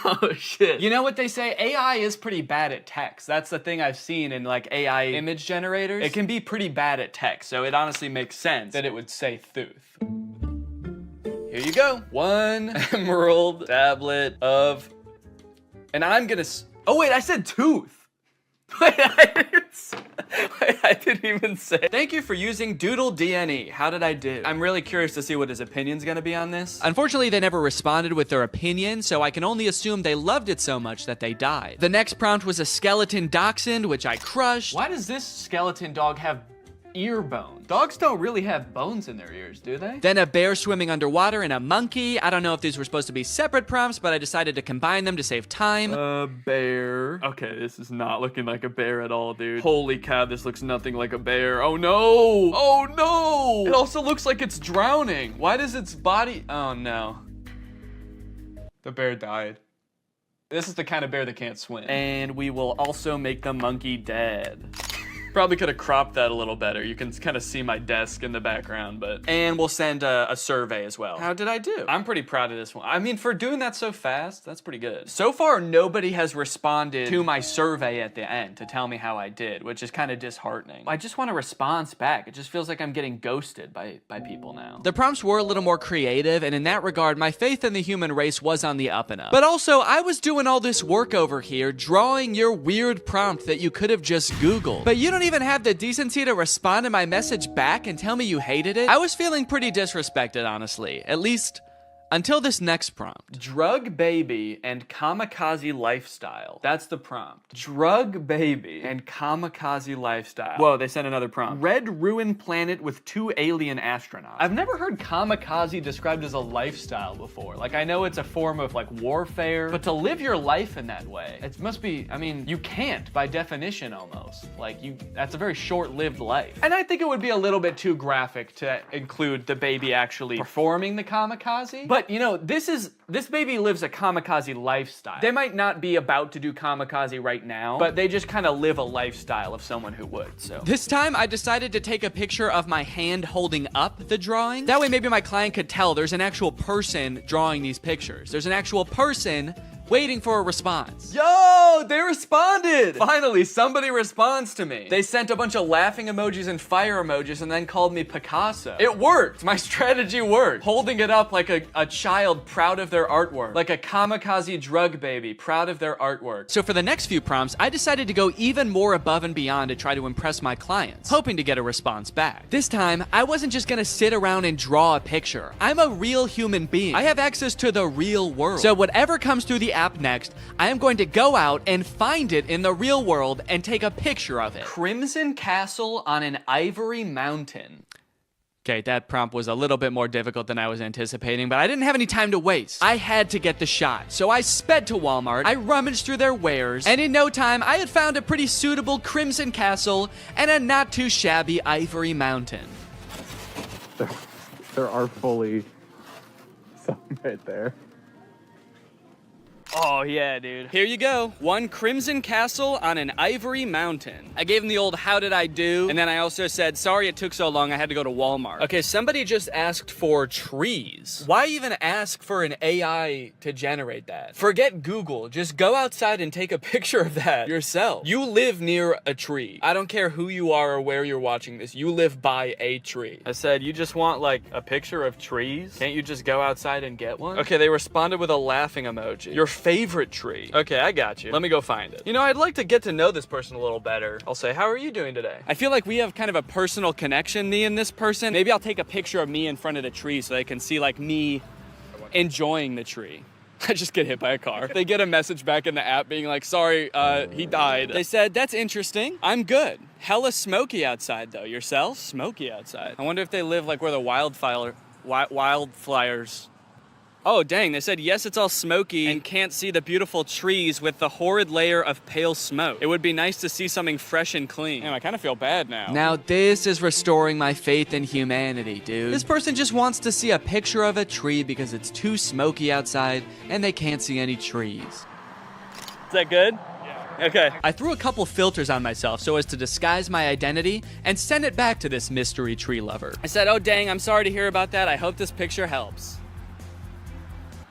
Oh shit. You know what they say? AI is pretty bad at text. That's the thing I've seen in like AI image generators. It can be pretty bad at text, so it honestly makes sense that it would say Thuth. Here you go. One emerald tablet of... And I'm gonna... Oh wait, I said tooth. Wait, I didn't even say. Thank you for using Doodle DNE. How did I do? I'm really curious to see what his opinion's gonna be on this. Unfortunately, they never responded with their opinion, so I can only assume they loved it so much that they died. The next prompt was a skeleton dachshund, which I crushed. Why does this skeleton dog have ear bones? Dogs don't really have bones in their ears, do they? Then a bear swimming underwater and a monkey. I don't know if these were supposed to be separate prompts, but I decided to combine them to save time. A bear. Okay, this is not looking like a bear at all, dude. Holy cow, this looks nothing like a bear. Oh no! Oh no! It also looks like it's drowning. Why does its body... Oh no. The bear died. This is the kind of bear that can't swim. And we will also make the monkey dead. Probably could have cropped that a little better. You can kind of see my desk in the background, but... And we'll send a survey as well. How did I do? I'm pretty proud of this one. I mean, for doing that so fast, that's pretty good. So far, nobody has responded to my survey at the end to tell me how I did, which is kind of disheartening. I just want a response back. It just feels like I'm getting ghosted by people now. The prompts were a little more creative, and in that regard, my faith in the human race was on the up and up. But also, I was doing all this work over here, drawing your weird prompt that you could have just Googled. But you don't even have the decency to respond to my message back and tell me you hated it? I was feeling pretty disrespected, honestly. At least until this next prompt. Drug baby and kamikaze lifestyle. That's the prompt. Drug baby and kamikaze lifestyle. Whoa, they sent another prompt. Red ruined planet with 2 alien astronauts. I've never heard kamikaze described as a lifestyle before. Like, I know it's a form of like warfare, but to live your life in that way, it must be, I mean, you can't by definition almost. Like, that's a very short-lived life. And I think it would be a little bit too graphic to include the baby actually performing the kamikaze. But, you know, this baby lives a kamikaze lifestyle. They might not be about to do kamikaze right now, but they just kind of live a lifestyle of someone who would, so. This time, I decided to take a picture of my hand holding up the drawing. That way, maybe my client could tell there's an actual person drawing these pictures. There's an actual person waiting for a response. Yo, they responded! Finally, somebody responds to me. They sent a bunch of laughing emojis and fire emojis and then called me Picasso. It worked. My strategy worked. Holding it up like a child proud of their artwork. Like a kamikaze drug baby proud of their artwork. So for the next few prompts, I decided to go even more above and beyond to try to impress my clients, hoping to get a response back. This time, I wasn't just gonna sit around and draw a picture. I'm a real human being. I have access to the real world. So whatever comes through the app next, I am going to go out and find it in the real world and take a picture of it. Crimson Castle on an Ivory Mountain. Okay, that prompt was a little bit more difficult than I was anticipating, but I didn't have any time to waste. I had to get the shot, so I sped to Walmart, I rummaged through their wares, and in no time, I had found a pretty suitable Crimson Castle and a not too shabby Ivory Mountain. There are fully some right there. Oh yeah, dude. Here you go. One crimson castle on an ivory mountain. I gave him the old how did I do? And then I also said, sorry it took so long, I had to go to Walmart. Okay, somebody just asked for trees. Why even ask for an AI to generate that? Forget Google, just go outside and take a picture of that yourself. You live near a tree. I don't care who you are or where you're watching this, you live by a tree. I said, you just want like a picture of trees? Can't you just go outside and get one? Okay, they responded with a laughing emoji. Your favorite tree. Okay, I got you. Let me go find it. You know, I'd like to get to know this person a little better. I'll say, how are you doing today? I feel like we have kind of a personal connection, me and this person. Maybe I'll take a picture of me in front of the tree so they can see like me enjoying the tree. I just get hit by a car. They get a message back in the app being like, sorry, he died. They said, that's interesting. I'm good. Hella smoky outside though. Yourself? Smoky outside. I wonder if they live like where the wildfires. Oh, dang, they said, yes, it's all smoky and can't see the beautiful trees with the horrid layer of pale smoke. It would be nice to see something fresh and clean. Damn, I kind of feel bad now. Now this is restoring my faith in humanity, dude. This person just wants to see a picture of a tree because it's too smoky outside and they can't see any trees. Is that good? Yeah. Okay. I threw a couple filters on myself so as to disguise my identity and send it back to this mystery tree lover. I said, oh, dang, I'm sorry to hear about that. I hope this picture helps.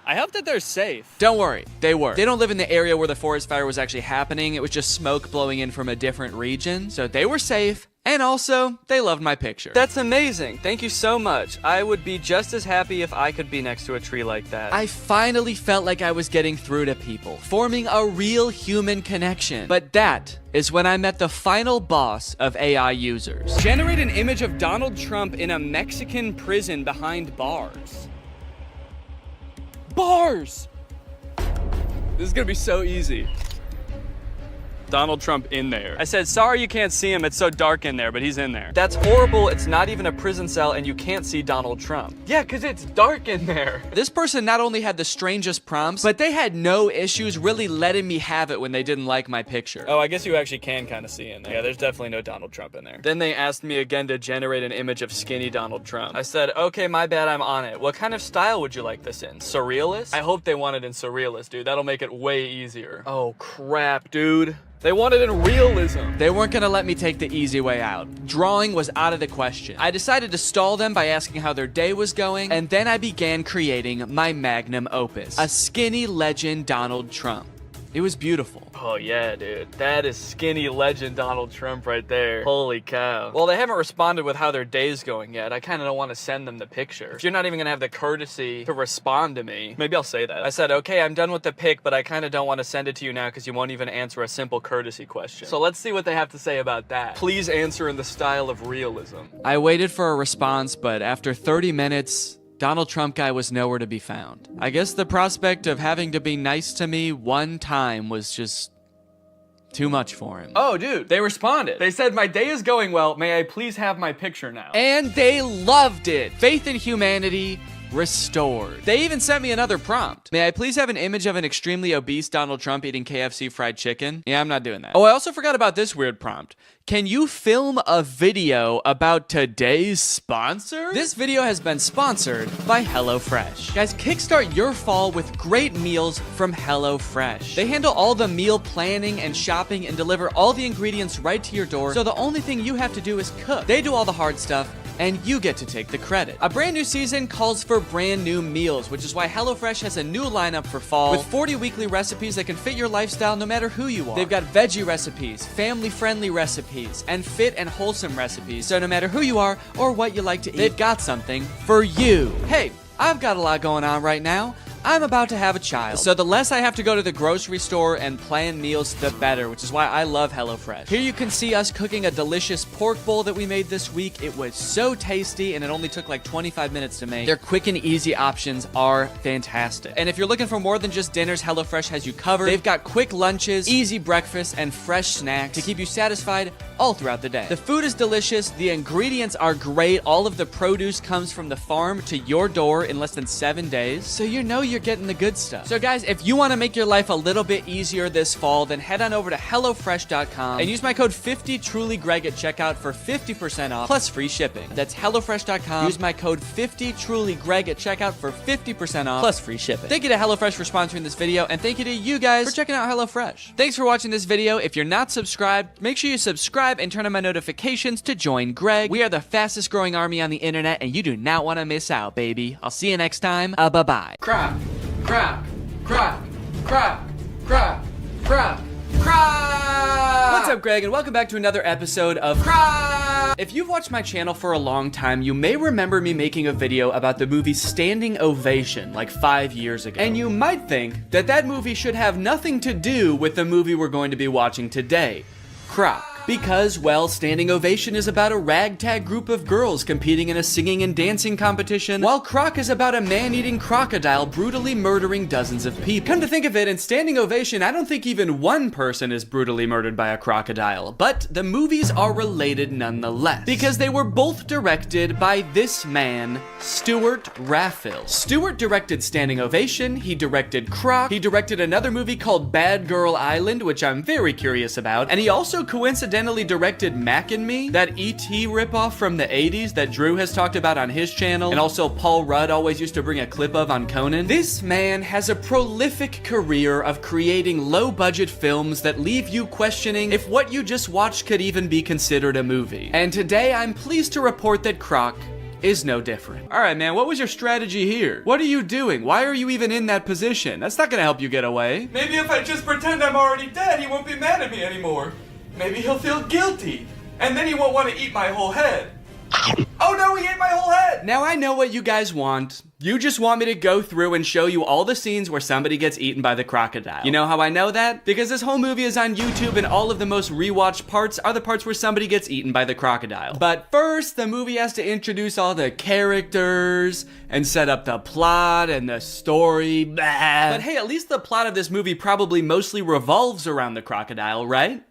I hope that they're safe. Don't worry, they were. They don't live in the area where the forest fire was actually happening. It was just smoke blowing in from a different region. So they were safe. And also, they loved my picture. That's amazing. Thank you so much. I would be just as happy if I could be next to a tree like that. I finally felt like I was getting through to people, forming a real human connection. But that is when I met the final boss of AI users. Generate an image of Donald Trump in a Mexican prison behind bars. Bars! This is gonna be so easy. Donald Trump in there. I said, sorry you can't see him, it's so dark in there, but he's in there. That's horrible, it's not even a prison cell and you can't see Donald Trump. Yeah, cause it's dark in there. This person not only had the strangest prompts, but they had no issues really letting me have it when they didn't like my picture. Oh, I guess you actually can kind of see in there. Yeah, there's definitely no Donald Trump in there. Then they asked me again to generate an image of skinny Donald Trump. I said, okay, my bad, I'm on it. What kind of style would you like this in? Surrealist? I hope they want it in surrealist, dude. That'll make it way easier. Oh, crap, dude. They wanted in realism. They weren't gonna let me take the easy way out. Drawing was out of the question. I decided to stall them by asking how their day was going, and then I began creating my magnum opus, a skinny legend Donald Trump. It was beautiful. Oh yeah, dude. That is skinny legend Donald Trump right there. Holy cow. Well, they haven't responded with how their day's going yet. I kind of don't want to send them the picture. If you're not even gonna have the courtesy to respond to me, maybe I'll say that. I said, okay, I'm done with the pic, but I kind of don't want to send it to you now because you won't even answer a simple courtesy question. So let's see what they have to say about that. Please answer in the style of realism. I waited for a response, but after 30 minutes, Donald Trump guy was nowhere to be found. I guess the prospect of having to be nice to me one time was just too much for him. Oh, dude, they responded. They said, my day is going well. May I please have my picture now? And they loved it. Faith in humanity restored. They even sent me another prompt. May I please have an image of an extremely obese Donald Trump eating KFC fried chicken? Yeah, I'm not doing that. Oh, I also forgot about this weird prompt. Can you film a video about today's sponsor? This video has been sponsored by HelloFresh. Guys, kickstart your fall with great meals from HelloFresh. They handle all the meal planning and shopping and deliver all the ingredients right to your door, so the only thing you have to do is cook. They do all the hard stuff, and you get to take the credit. A brand new season calls for brand new meals, which is why HelloFresh has a new lineup for fall with 40 weekly recipes that can fit your lifestyle no matter who you are. They've got veggie recipes, family-friendly recipes, and fit and wholesome recipes, so no matter who you are or what you like to eat, they've got something for you. Hey, I've got a lot going on right now. I'm about to have a child, so the less I have to go to the grocery store and plan meals, the better, which is why I love HelloFresh. Here you can see us cooking a delicious pork bowl that we made this week. It was so tasty, and it only took like 25 minutes to make. Their quick and easy options are fantastic. And if you're looking for more than just dinners, HelloFresh has you covered. They've got quick lunches, easy breakfasts, and fresh snacks to keep you satisfied all throughout the day. The food is delicious, the ingredients are great, all of the produce comes from the farm to your door in less than 7 days, so you know you're getting the good stuff. So guys, if you want to make your life a little bit easier this fall, then head on over to HelloFresh.com and use my code 50TrulyGreg at checkout for 50% off plus free shipping. That's HelloFresh.com. Use my code 50TrulyGreg at checkout for 50% off plus free shipping. Thank you to HelloFresh for sponsoring this video, and thank you to you guys for checking out HelloFresh. Thanks for watching this video. If you're not subscribed, make sure you subscribe and turn on my notifications to join Greg. We are the fastest growing army on the internet, and you do not want to miss out, baby. I'll see you next time. Bye-bye. Crap, crap, crap, crap, crap, crap, crap. What's up, Greg, and welcome back to another episode of Crap. If you've watched my channel for a long time, you may remember me making a video about the movie Standing Ovation like 5 years ago. And you might think that that movie should have nothing to do with the movie we're going to be watching today, Croc. Because, well, Standing Ovation is about a ragtag group of girls competing in a singing and dancing competition, while Croc is about a man-eating crocodile brutally murdering dozens of people. Come to think of it, in Standing Ovation, I don't think even one person is brutally murdered by a crocodile, but the movies are related nonetheless, because they were both directed by this man, Stuart Raffill. Stuart directed Standing Ovation, he directed Croc, he directed another movie called Bad Girl Island, which I'm very curious about, and he also coincidentally directed Mac and Me, that E.T. ripoff from the 80s that Drew has talked about on his channel, and also Paul Rudd always used to bring a clip of on Conan. This man has a prolific career of creating low-budget films that leave you questioning if what you just watched could even be considered a movie. And today, I'm pleased to report that Croc is no different. All right, man, what was your strategy here? What are you doing? Why are you even in that position? That's not gonna help you get away. Maybe if I just pretend I'm already dead, he won't be mad at me anymore. Maybe he'll feel guilty, and then he won't want to eat my whole head. Oh no, he ate my whole head! Now I know what you guys want. You just want me to go through and show you all the scenes where somebody gets eaten by the crocodile. You know how I know that? Because this whole movie is on YouTube, and all of the most rewatched parts are the parts where somebody gets eaten by the crocodile. But first, the movie has to introduce all the characters and set up the plot and the story. Blah. But hey, at least the plot of this movie probably mostly revolves around the crocodile, right?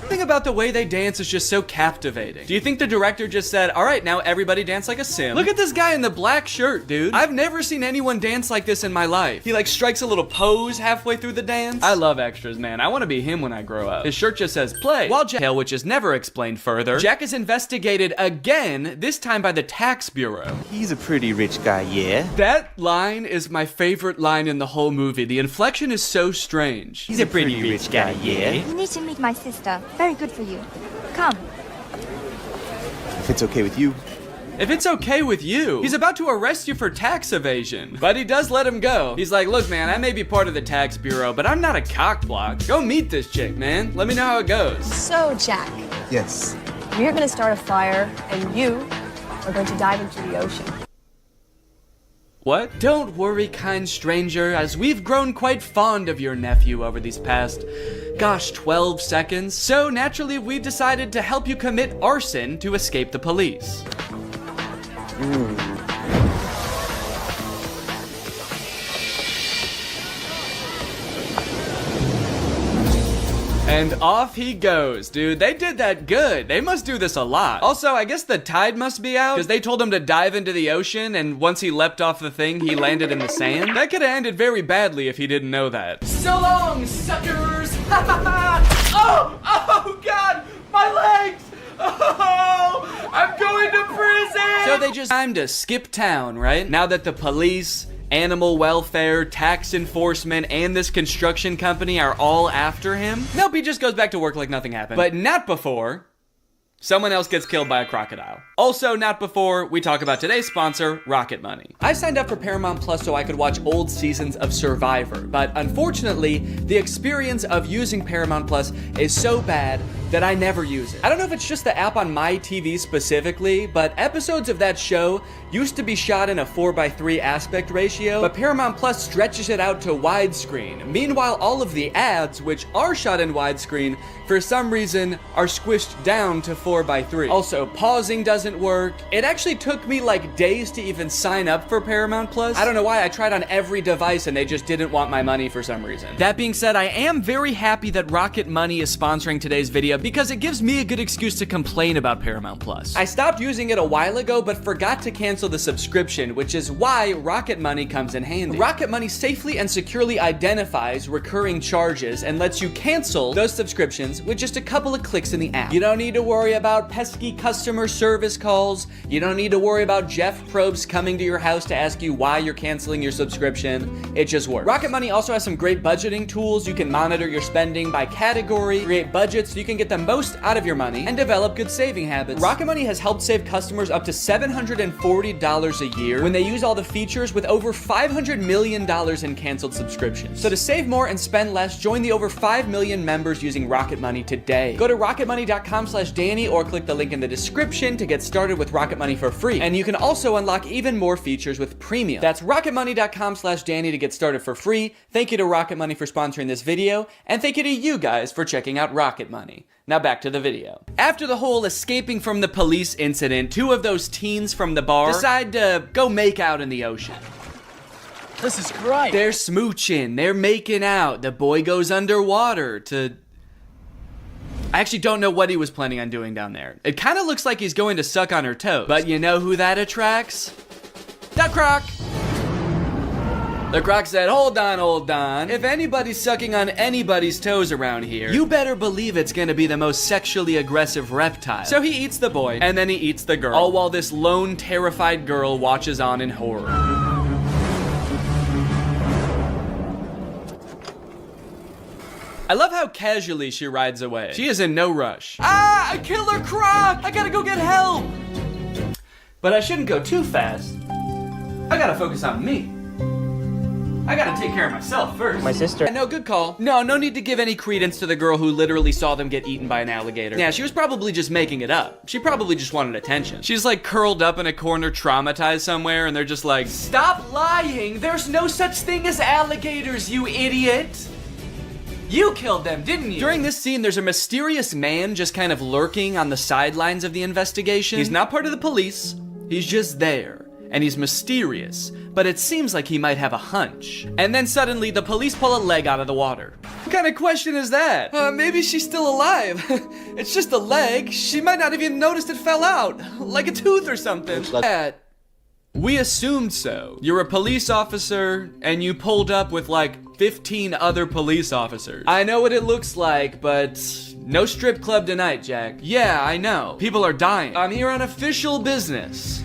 Something about the way they dance is just so captivating. Do you think the director just said, all right, now everybody dance like a sim? Look at this guy in the black shirt, dude. I've never seen anyone dance like this in my life. He like strikes a little pose halfway through the dance. I love extras, man. I want to be him when I grow up. His shirt just says play. While Jack, which is never explained further, Jack is investigated again, this time by the tax bureau. He's a pretty rich guy, yeah? That line is my favorite line in the whole movie. The inflection is so strange. He's a pretty rich guy, yeah? You need to meet my sister. Very good for you. Come. If it's okay with you. If it's okay with you. He's about to arrest you for tax evasion, but he does let him go. He's like, look, man, I may be part of the tax bureau, but I'm not a cockblock. Go meet this chick, man. Let me know how it goes. So, Jack. Yes. We're going to start a fire, and you are going to dive into the ocean. What? Don't worry, kind stranger, as we've grown quite fond of your nephew over these past, gosh, 12 seconds. So naturally, we've decided to help you commit arson to escape the police. And off he goes, dude. They did that good. They must do this a lot. Also, I guess the tide must be out, because they told him to dive into the ocean, and once he leapt off the thing, he landed in the sand. That could have ended very badly if he didn't know that. So long, suckers! Oh, God, my legs! Oh, I'm going to prison! So they just time to skip town, right? Now that the police, animal welfare, tax enforcement, and this construction company are all after him. Nope, he just goes back to work like nothing happened. But not before someone else gets killed by a crocodile. Also not before we talk about today's sponsor, Rocket Money. I signed up for Paramount Plus so I could watch old seasons of Survivor, but unfortunately, the experience of using Paramount Plus is so bad that I never use it. I don't know if it's just the app on my TV specifically, but episodes of that show used to be shot in a 4:3 aspect ratio, but Paramount Plus stretches it out to widescreen. Meanwhile, all of the ads, which are shot in widescreen, for some reason are squished down to 4:3. Also, pausing doesn't work. It actually took me like days to even sign up for Paramount Plus. I don't know why. I tried on every device and they just didn't want my money for some reason. That being said, I am very happy that Rocket Money is sponsoring today's video because it gives me a good excuse to complain about Paramount Plus. I stopped using it a while ago, but forgot to cancel the subscription, which is why Rocket Money comes in handy. Rocket Money safely and securely identifies recurring charges and lets you cancel those subscriptions with just a couple of clicks in the app. You don't need to worry about pesky customer service calls. You don't need to worry about Jeff Probst coming to your house to ask you why you're canceling your subscription. It just works. Rocket Money also has some great budgeting tools. You can monitor your spending by category, create budgets so you can get the most out of your money, and develop good saving habits. Rocket Money has helped save customers up to $740 a year when they use all the features, with over $500 million in canceled subscriptions. So to save more and spend less, join the over 5 million members using Rocket Money today. Go to rocketmoney.com/Danny or click the link in the description to get started with Rocket Money for free. And you can also unlock even more features with premium. That's rocketmoney.com/Danny to get started for free. Thank you to Rocket Money for sponsoring this video, and thank you to you guys for checking out Rocket Money. Now back to the video. After the whole escaping from the police incident, two of those teens from the bar decide to go make out in the ocean. This is great. They're smooching, they're making out. The boy goes underwater to... I actually don't know what he was planning on doing down there. It kind of looks like he's going to suck on her toes. But you know who that attracts? The Croc! The Croc said, hold on. If anybody's sucking on anybody's toes around here, you better believe it's gonna be the most sexually aggressive reptile. So he eats the boy, and then he eats the girl, all while this lone, terrified girl watches on in horror. I love how casually she rides away. She is in no rush. Ah, a killer croc! I gotta go get help! But I shouldn't go too fast. I gotta focus on me. I gotta take care of myself first. My sister. No, good call. No need to give any credence to the girl who literally saw them get eaten by an alligator. Yeah, she was probably just making it up. She probably just wanted attention. She's like curled up in a corner, traumatized somewhere, and they're just like, stop lying! There's no such thing as alligators, you idiot! You killed them, didn't you? During this scene, there's a mysterious man just kind of lurking on the sidelines of the investigation. He's not part of the police. He's just there. And he's mysterious, but it seems like he might have a hunch. And then suddenly, the police pull a leg out of the water. What kind of question is that? Maybe she's still alive. It's just a leg. She might not have even noticed it fell out. Like a tooth or something. We assumed so. You're a police officer, and you pulled up with like 15 other police officers. I know what it looks like, but no strip club tonight, Jack. Yeah, I know. People are dying. I'm here on official business.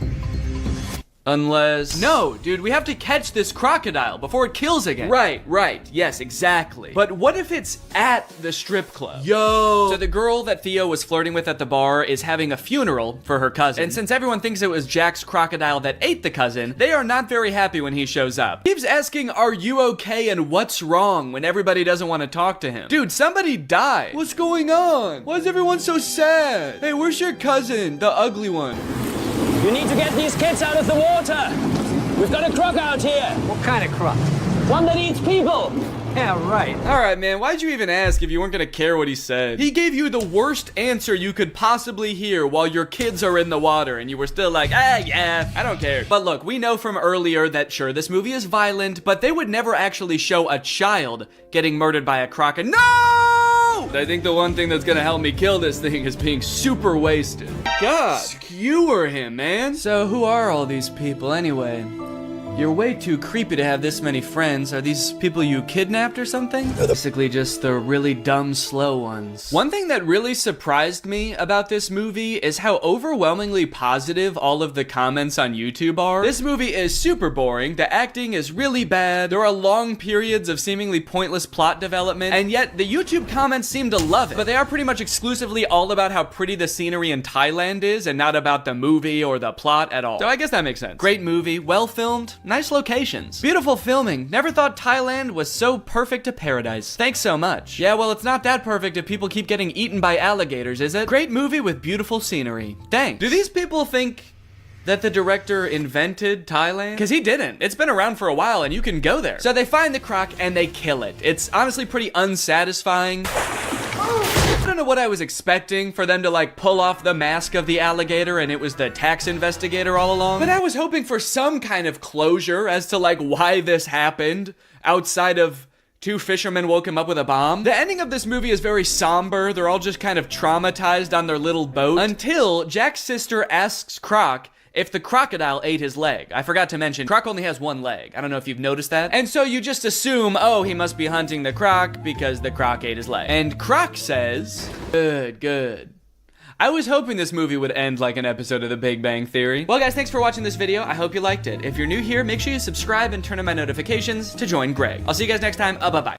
Unless... No, dude, we have to catch this crocodile before it kills again. Right. Yes, exactly. But what if it's at the strip club? Yo! So the girl that Theo was flirting with at the bar is having a funeral for her cousin. And since everyone thinks it was Jack's crocodile that ate the cousin, they are not very happy when he shows up. He keeps asking, are you okay and what's wrong, when everybody doesn't want to talk to him. Dude, somebody died. What's going on? Why is everyone so sad? Hey, where's your cousin? The ugly one. You need to get these kids out of the water. We've got a croc out here. What kind of croc? One that eats people. Yeah, right. All right, man, why'd you even ask if you weren't gonna care what he said? He gave you the worst answer you could possibly hear while your kids are in the water, and you were still like, yeah, I don't care. But look, we know from earlier that sure, this movie is violent, but they would never actually show a child getting murdered by a crocodile. No! I think the one thing that's gonna help me kill this thing is being super wasted. God, skewer him, man. So who are all these people anyway? You're way too creepy to have this many friends. Are these people you kidnapped or something? Basically just the really dumb, slow ones. One thing that really surprised me about this movie is how overwhelmingly positive all of the comments on YouTube are. This movie is super boring, the acting is really bad, there are long periods of seemingly pointless plot development, and yet the YouTube comments seem to love it. But they are pretty much exclusively all about how pretty the scenery in Thailand is, and not about the movie or the plot at all. So I guess that makes sense. Great movie, well filmed, Nice locations. Beautiful filming. Never thought Thailand was so perfect a paradise. Thanks so much. Yeah, well, it's not that perfect if people keep getting eaten by alligators, is it? Great movie with beautiful scenery. Thanks. Do these people think that the director invented Thailand? Because he didn't. It's been around for a while and you can go there. So they find the croc and they kill it. It's honestly pretty unsatisfying. I don't know what I was expecting, for them to like pull off the mask of the alligator and it was the tax investigator all along. But I was hoping for some kind of closure as to like why this happened, outside of two fishermen woke him up with a bomb. The ending of this movie is very somber. They're all just kind of traumatized on their little boat until Jack's sister asks Croc if the crocodile ate his leg. I forgot to mention, Croc only has one leg. I don't know if you've noticed that. And so you just assume, oh, he must be hunting the croc because the croc ate his leg. And Croc says, good, good. I was hoping this movie would end like an episode of The Big Bang Theory. Well, guys, thanks for watching this video. I hope you liked it. If you're new here, make sure you subscribe and turn on my notifications to join Greg. I'll see you guys next time. Bye-bye.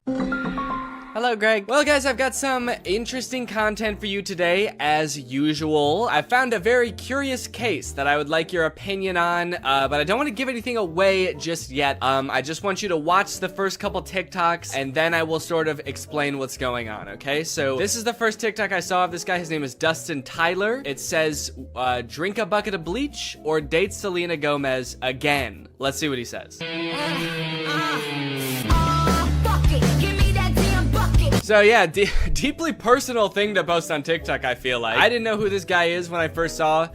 Hello, Greg. Well, guys, I've got some interesting content for you today, as usual. I found a very curious case that I would like your opinion on, but I don't want to give anything away just yet. I just want you to watch the first couple TikToks, and then I will sort of explain what's going on, okay? So this is the first TikTok I saw of this guy. His name is Dustin Tyler. It says, drink a bucket of bleach or date Selena Gomez again. Let's see what he says. So yeah, deeply personal thing to post on TikTok, I feel like. I didn't know who this guy is when I first saw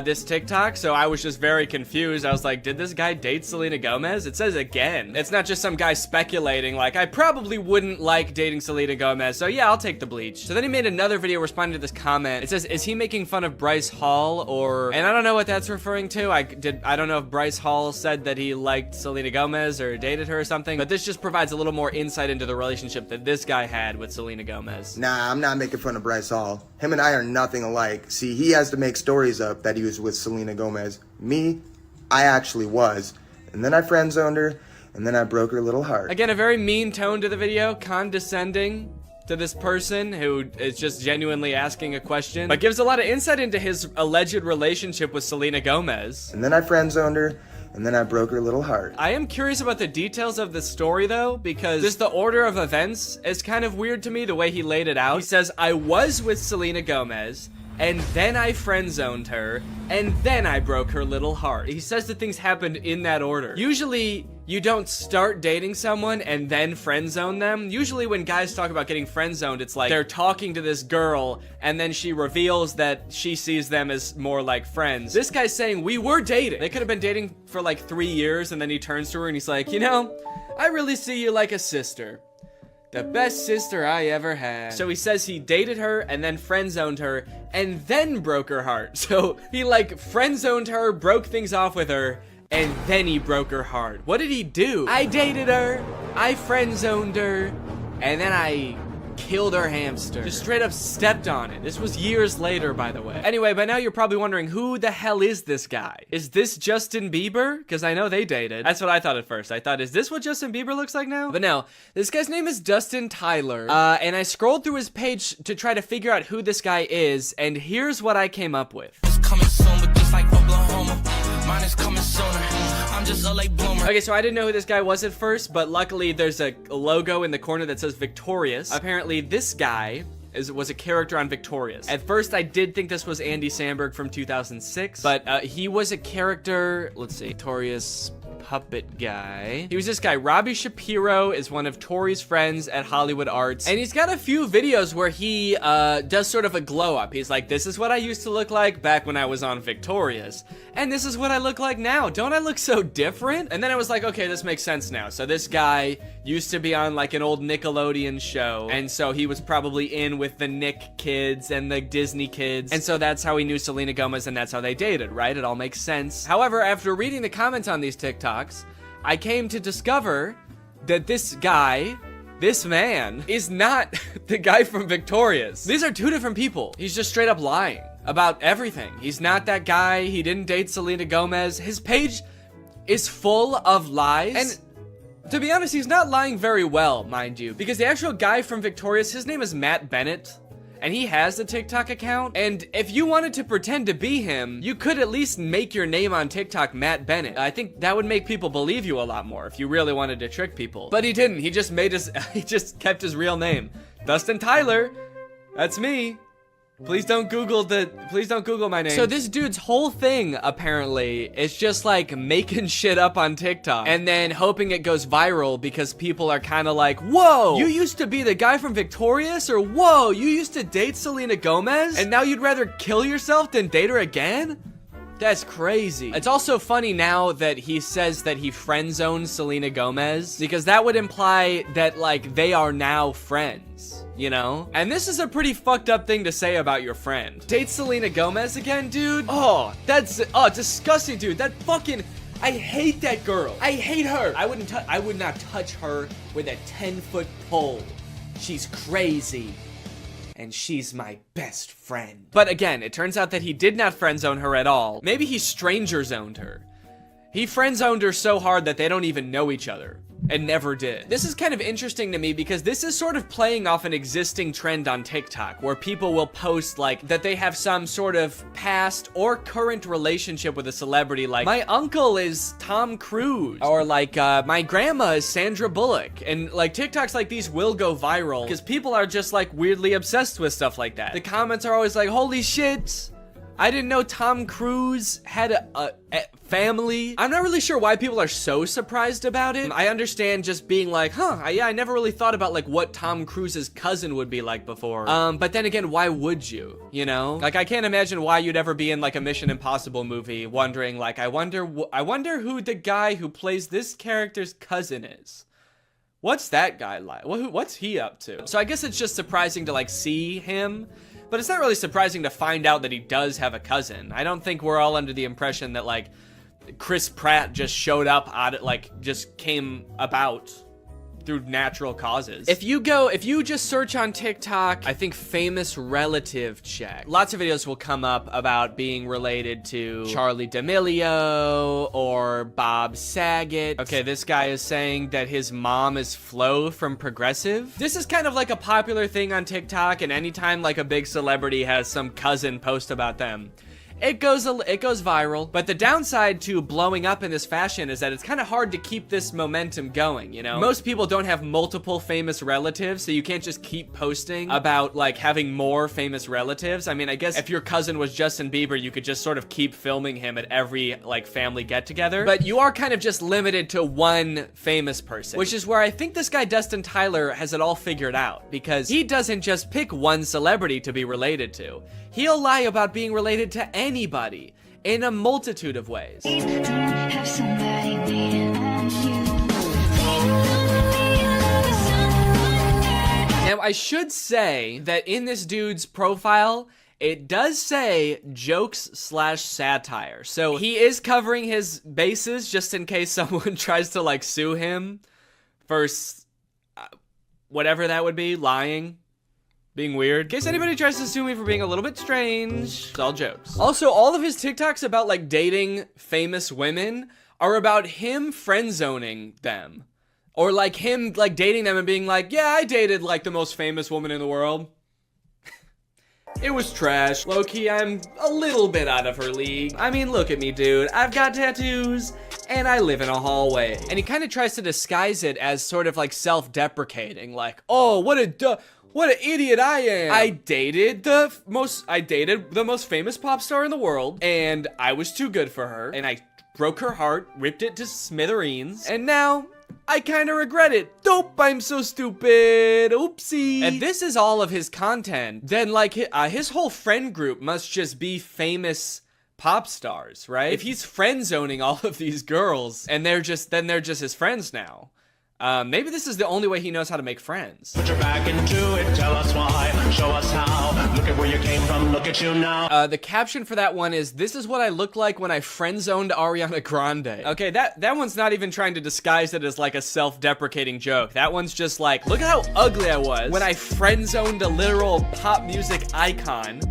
this TikTok, so I was just very confused. I was like, did this guy date Selena Gomez? It says again. It's not just some guy speculating, like, I probably wouldn't like dating Selena Gomez, so yeah, I'll take the bleach. So then he made another video responding to this comment. It says, is he making fun of Bryce Hall, or... And I don't know what that's referring to. I don't know if Bryce Hall said that he liked Selena Gomez or dated her or something, but this just provides a little more insight into the relationship that this guy had with Selena Gomez. Nah, I'm not making fun of Bryce Hall. Him and I are nothing alike. See, he has to make stories up that he was with Selena Gomez. Me, I actually was. And then I friend-zoned her, and then I broke her little heart. Again, a very mean tone to the video, condescending to this person who is just genuinely asking a question, but gives a lot of insight into his alleged relationship with Selena Gomez. And then I friend-zoned her, and then I broke her little heart. I am curious about the details of the story though, because just the order of events is kind of weird to me, the way he laid it out. He says, I was with Selena Gomez, and then I friend-zoned her, and then I broke her little heart. He says that things happened in that order. Usually, you don't start dating someone and then friend-zone them. Usually when guys talk about getting friend-zoned, it's like they're talking to this girl, and then she reveals that she sees them as more like friends. This guy's saying, we were dating. They could have been dating for like 3 years, and then he turns to her and he's like, you know, I really see you like a sister. The best sister I ever had. So he says he dated her and then friend-zoned her and then broke her heart. So he like friend-zoned her, broke things off with her, and then he broke her heart. What did he do? I dated her, I friend-zoned her, and then I killed her hamster. Just straight up stepped on it. This was years later, by the way. Anyway, by now you're probably wondering, who the hell is this guy? Is this Justin Bieber? Because I know they dated. That's what I thought at first. I thought, is this what Justin Bieber looks like now? But no, this guy's name is Dustin Tyler. And I scrolled through his page to try to figure out who this guy is, and here's what I came up with. It's coming soon, but just like Oklahoma, mine is coming sooner. I'm just a late bloomer. Okay, so I didn't know who this guy was at first, but luckily there's a logo in the corner that says Victorious. Apparently this guy was a character on Victorious. At first I did think this was Andy Samberg from 2006, but he was a character, let's see, Victorious puppet guy. He was this guy. Robbie Shapiro is one of Tori's friends at Hollywood Arts, and he's got a few videos where he does sort of a glow up. He's like, this is what I used to look like back when I was on Victorious, and this is what I look like now. Don't I look so different? And then I was like, okay, this makes sense now. So this guy used to be on like an old Nickelodeon show, and so he was probably in with the Nick kids and the Disney kids, and so that's how he knew Selena Gomez, and that's how they dated, right? It all makes sense. However, after reading the comments on these TikToks, I came to discover that this guy, this man, is not the guy from Victorious. These are two different people. He's just straight up lying about everything. He's not that guy. He didn't date Selena Gomez. His page is full of lies. And to be honest, he's not lying very well, mind you, because the actual guy from Victorious, his name is Matt Bennett. And he has a TikTok account. And if you wanted to pretend to be him, you could at least make your name on TikTok Matt Bennett. I think that would make people believe you a lot more if you really wanted to trick people. But he didn't. He just made his, he just kept his real name. Dustin Tyler. That's me. Please don't Google my name. So this dude's whole thing, apparently, is just like making shit up on TikTok and then hoping it goes viral because people are kind of like, whoa, you used to be the guy from Victorious? Or whoa, you used to date Selena Gomez? And now you'd rather kill yourself than date her again? That's crazy. It's also funny now that he says that he friend zoned Selena Gomez, because that would imply that like they are now friends, you know? And this is a pretty fucked up thing to say about your friend. Date Selena Gomez again, dude? Oh, that's disgusting, dude. That fucking, I hate that girl. I hate her. I would not touch her with a 10-foot pole. She's crazy. And she's my best friend. But again, it turns out that he did not friend zone her at all. Maybe he stranger zoned her. He friend zoned her so hard that they don't even know each other. And never did. This is kind of interesting to me because this is sort of playing off an existing trend on TikTok where people will post like that they have some sort of past or current relationship with a celebrity, like my uncle is Tom Cruise, or like my grandma is Sandra Bullock. And like TikToks like these will go viral because people are just like weirdly obsessed with stuff like that. The comments are always like, holy shit, I didn't know Tom Cruise had a family. I'm not really sure why people are so surprised about it. I understand just being like, huh, yeah, I never really thought about like what Tom Cruise's cousin would be like before. But then again, why would you, you know? Like, I can't imagine why you'd ever be in like a Mission Impossible movie wondering like, I wonder who the guy who plays this character's cousin is. What's that guy like? What's he up to? So I guess it's just surprising to like see him. But it's not really surprising to find out that he does have a cousin. I don't think we're all under the impression that like Chris Pratt just showed up out of, like just came about through natural causes. If you just search on TikTok, I think famous relative check, lots of videos will come up about being related to Charli D'Amelio or Bob Saget. Okay, this guy is saying that his mom is Flo from Progressive. This is kind of like a popular thing on TikTok, and anytime like a big celebrity has some cousin post about them, it goes viral. But the downside to blowing up in this fashion is that it's kind of hard to keep this momentum going, you know? Most people don't have multiple famous relatives, so you can't just keep posting about like having more famous relatives. I mean, I guess if your cousin was Justin Bieber, you could just sort of keep filming him at every like family get together. But you are kind of just limited to one famous person, which is where I think this guy Dustin Tyler has it all figured out, because he doesn't just pick one celebrity to be related to. He'll lie about being related to anybody in a multitude of ways. Now, I should say that in this dude's profile, it does say jokes/satire. So he is covering his bases just in case someone tries to like sue him for whatever that would be, lying. Being weird. In case anybody tries to sue me for being a little bit strange, it's all jokes. Also, all of his TikToks about like dating famous women are about him friend zoning them. Or like him like dating them and being like, yeah, I dated like the most famous woman in the world. It was trash. Low-key, I'm a little bit out of her league. I mean, look at me, dude. I've got tattoos and I live in a hallway. And he kind of tries to disguise it as sort of like self-deprecating, like, oh, what an idiot I am. I dated the most famous pop star in the world, and I was too good for her, and I broke her heart, ripped it to smithereens, and now I kind of regret it. Dope, I'm so stupid. Oopsie. And this is all of his content. Then like his whole friend group must just be famous pop stars, right? If he's friend zoning all of these girls and they're just his friends now. Maybe this is the only way he knows how to make friends. Put your back into it, tell us why, show us how, look at where you came from, look at you now. The caption for that one is, this is what I looked like when I friend-zoned Ariana Grande. Okay, that one's not even trying to disguise it as like a self-deprecating joke. That one's just like, look at how ugly I was when I friend-zoned a literal pop music icon.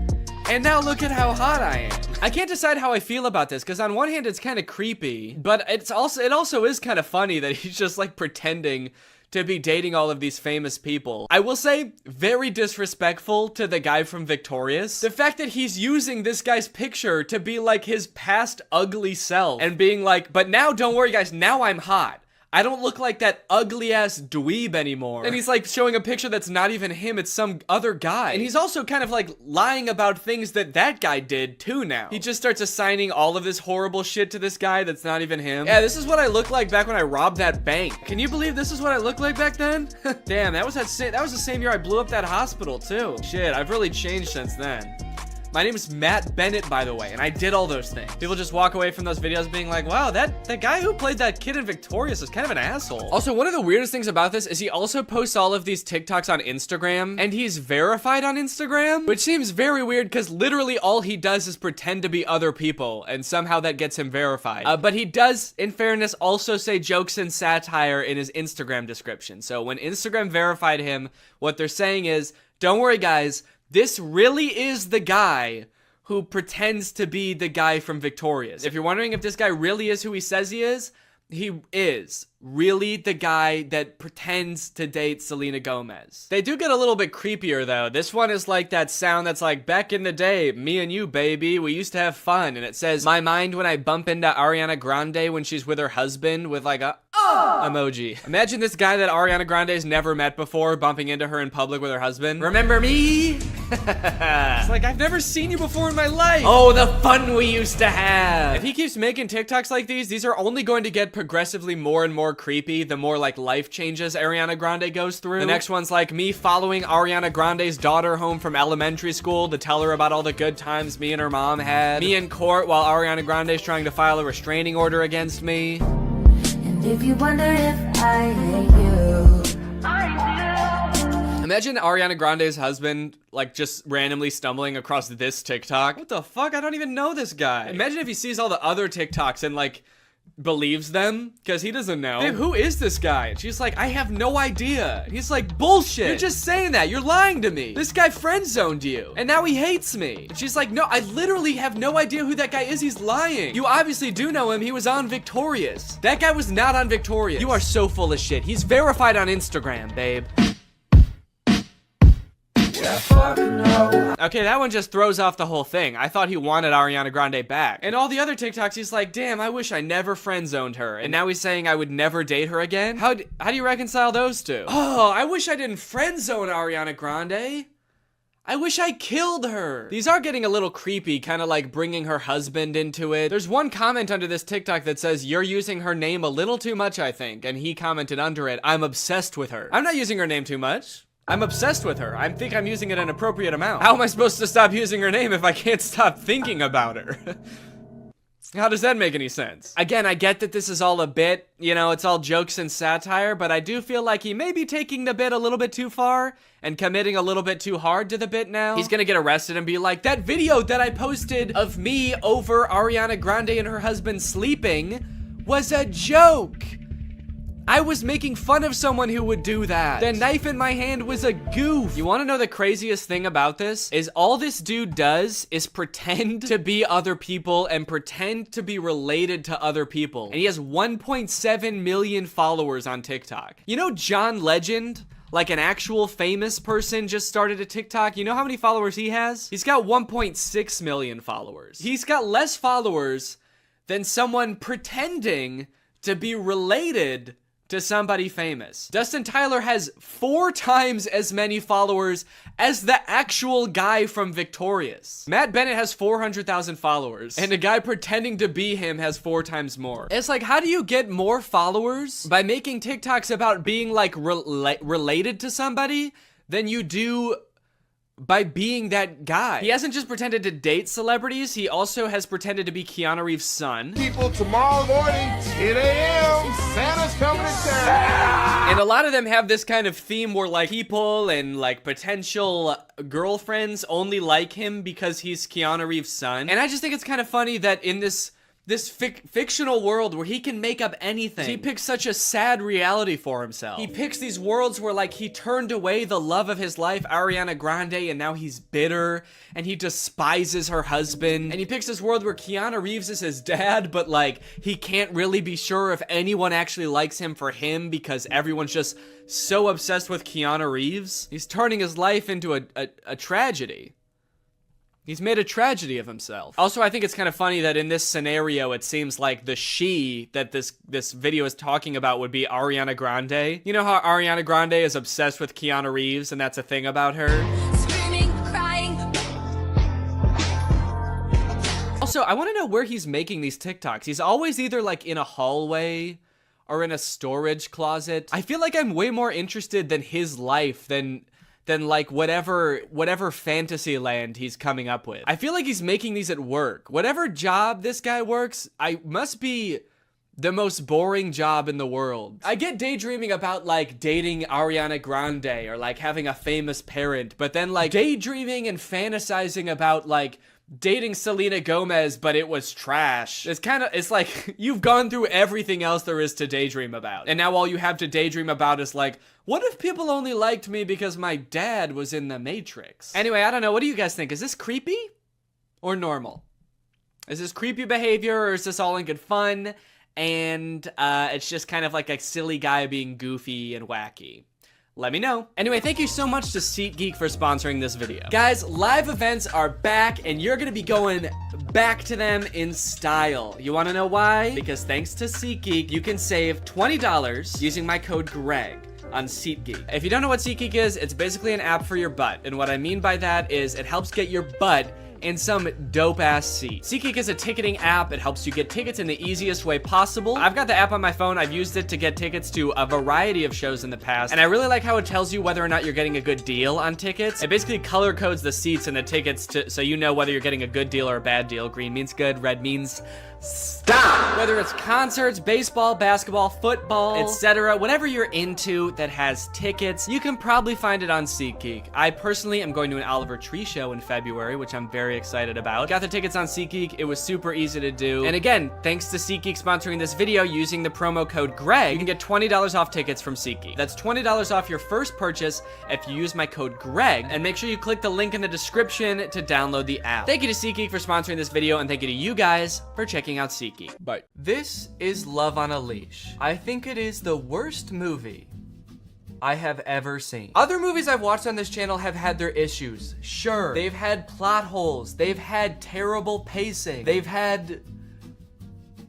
And now look at how hot I am. I can't decide how I feel about this, because on one hand it's kind of creepy, but it also is kind of funny that he's just like pretending to be dating all of these famous people. I will say, very disrespectful to the guy from Victorious. The fact that he's using this guy's picture to be like his past ugly self and being like, but now don't worry guys, now I'm hot. I don't look like that ugly ass dweeb anymore. And he's like showing a picture that's not even him, it's some other guy. And he's also kind of like lying about things that guy did too now. He just starts assigning all of this horrible shit to this guy that's not even him. Yeah, this is what I looked like back when I robbed that bank. Can you believe this is what I looked like back then? Damn, that was the same year I blew up that hospital too. Shit, I've really changed since then. My name is Matt Bennett, by the way, and I did all those things. People just walk away from those videos being like, wow, that guy who played that kid in Victorious is kind of an asshole. Also, one of the weirdest things about this is he also posts all of these TikToks on Instagram, and he's verified on Instagram, which seems very weird because literally all he does is pretend to be other people, and somehow that gets him verified. But he does, in fairness, also say jokes and satire in his Instagram description. So when Instagram verified him, what they're saying is, don't worry guys, this really is the guy who pretends to be the guy from Victorious. If you're wondering if this guy really is who he says he is really the guy that pretends to date Selena Gomez. They do get a little bit creepier though. This one is like that sound that's like, back in the day, me and you, baby, we used to have fun. And it says, my mind when I bump into Ariana Grande when she's with her husband with like a emoji. Imagine this guy that Ariana Grande's never met before bumping into her in public with her husband. Remember me? It's like, I've never seen you before in my life. Oh, the fun we used to have. If he keeps making TikToks like these are only going to get progressively more and more creepy the more like life changes Ariana Grande goes through. The next one's like me following Ariana Grande's daughter home from elementary school to tell her about all the good times me and her mom had. Me in court while Ariana Grande's trying to file a restraining order against me. And if you wonder if I hate you, I do. Imagine Ariana Grande's husband like just randomly stumbling across this TikTok. What the fuck? I don't even know this guy. Imagine if he sees all the other TikToks and like believes them because he doesn't know. Babe, who is this guy? And she's like, I have no idea. And he's like, bullshit. You're just saying that. You're lying to me. This guy friend zoned you and now he hates me. And she's like, no, I literally have no idea who that guy is. He's lying. You obviously do know him. He was on Victorious. That guy was not on Victorious. You are so full of shit. He's verified on Instagram, babe. Okay, that one just throws off the whole thing. I thought he wanted Ariana Grande back. And all the other TikToks, he's like, damn, I wish I never friend zoned her. And now he's saying I would never date her again? How do you reconcile those two? Oh, I wish I didn't friend zone Ariana Grande. I wish I killed her. These are getting a little creepy, kind of like bringing her husband into it. There's one comment under this TikTok that says, you're using her name a little too much, I think. And he commented under it, I'm obsessed with her. I'm not using her name too much. I'm obsessed with her. I think I'm using it an appropriate amount. How am I supposed to stop using her name if I can't stop thinking about her? How does that make any sense? Again, I get that this is all a bit, you know, it's all jokes and satire, but I do feel like he may be taking the bit a little bit too far and committing a little bit too hard to the bit now. He's gonna get arrested and be like, that video that I posted of me over Ariana Grande and her husband sleeping was a joke. I was making fun of someone who would do that. The knife in my hand was a goof. You wanna know the craziest thing about this? Is all this dude does is pretend to be other people and pretend to be related to other people. And he has 1.7 million followers on TikTok. You know John Legend? Like an actual famous person just started a TikTok. You know how many followers he has? He's got 1.6 million followers. He's got less followers than someone pretending to be related to somebody famous. Dustin Tyler has 4 times as many followers as the actual guy from Victorious. Matt Bennett has 400,000 followers, and a guy pretending to be him has 4 times more. It's like, how do you get more followers by making TikToks about being like related to somebody than you do by being that guy? He hasn't just pretended to date celebrities, he also has pretended to be Keanu Reeves' son. People, tomorrow morning, 10 a.m., Santa's coming to town. And a lot of them have this kind of theme where like people and like potential girlfriends only like him because he's Keanu Reeves' son. And I just think it's kind of funny that in this this fictional world where he can make up anything. He picks such a sad reality for himself. He picks these worlds where like he turned away the love of his life, Ariana Grande, and now he's bitter and he despises her husband. And he picks this world where Keanu Reeves is his dad, but like he can't really be sure if anyone actually likes him for him because everyone's just so obsessed with Keanu Reeves. He's turning his life into a tragedy. He's made a tragedy of himself. Also, I think it's kind of funny that in this scenario, it seems like the she that this video is talking about would be Ariana Grande. You know how Ariana Grande is obsessed with Keanu Reeves and that's a thing about her? Screaming, crying. Also, I want to know where he's making these TikToks. He's always either like in a hallway or in a storage closet. I feel like I'm way more interested than his life than like whatever fantasy land he's coming up with. I feel like he's making these at work. Whatever job this guy works, I must be the most boring job in the world. I get daydreaming about like dating Ariana Grande or like having a famous parent, but then like daydreaming and fantasizing about like dating Selena Gomez, but it was trash. It's like you've gone through everything else there is to daydream about. And now all you have to daydream about is like, what if people only liked me because my dad was in the Matrix? Anyway, I don't know. What do you guys think? Is this creepy or normal? Is this creepy behavior or is this all in good fun? And it's just kind of like a silly guy being goofy and wacky. Let me know. Anyway, thank you so much to SeatGeek for sponsoring this video. Guys, live events are back and you're gonna be going back to them in style. You wanna know why? Because thanks to SeatGeek, you can save $20 using my code GREG on SeatGeek. If you don't know what SeatGeek is, it's basically an app for your butt. And what I mean by that is it helps get your butt in some dope-ass seat. SeatGeek is a ticketing app. It helps you get tickets in the easiest way possible. I've got the app on my phone. I've used it to get tickets to a variety of shows in the past, and I really like how it tells you whether or not you're getting a good deal on tickets. It basically color codes the seats and the tickets so you know whether you're getting a good deal or a bad deal. Green means good, red means stop. Whether it's concerts, baseball, basketball, football, etc., whatever you're into that has tickets, you can probably find it on SeatGeek. I personally am going to an Oliver Tree show in February, which I'm very excited about. Got the tickets on SeatGeek. It was super easy to do. And again, thanks to SeatGeek sponsoring this video, using the promo code GREG, you can get $20 off tickets from SeatGeek. That's $20 off your first purchase if you use my code GREG, and make sure you click the link in the description to download the app. Thank you to SeatGeek for sponsoring this video, and thank you to you guys for checking out SeatGeek. Bye. This is Love on a Leash. I think it is the worst movie I have ever seen. Other movies I've watched on this channel have had their issues. Sure, they've had plot holes. They've had terrible pacing. They've had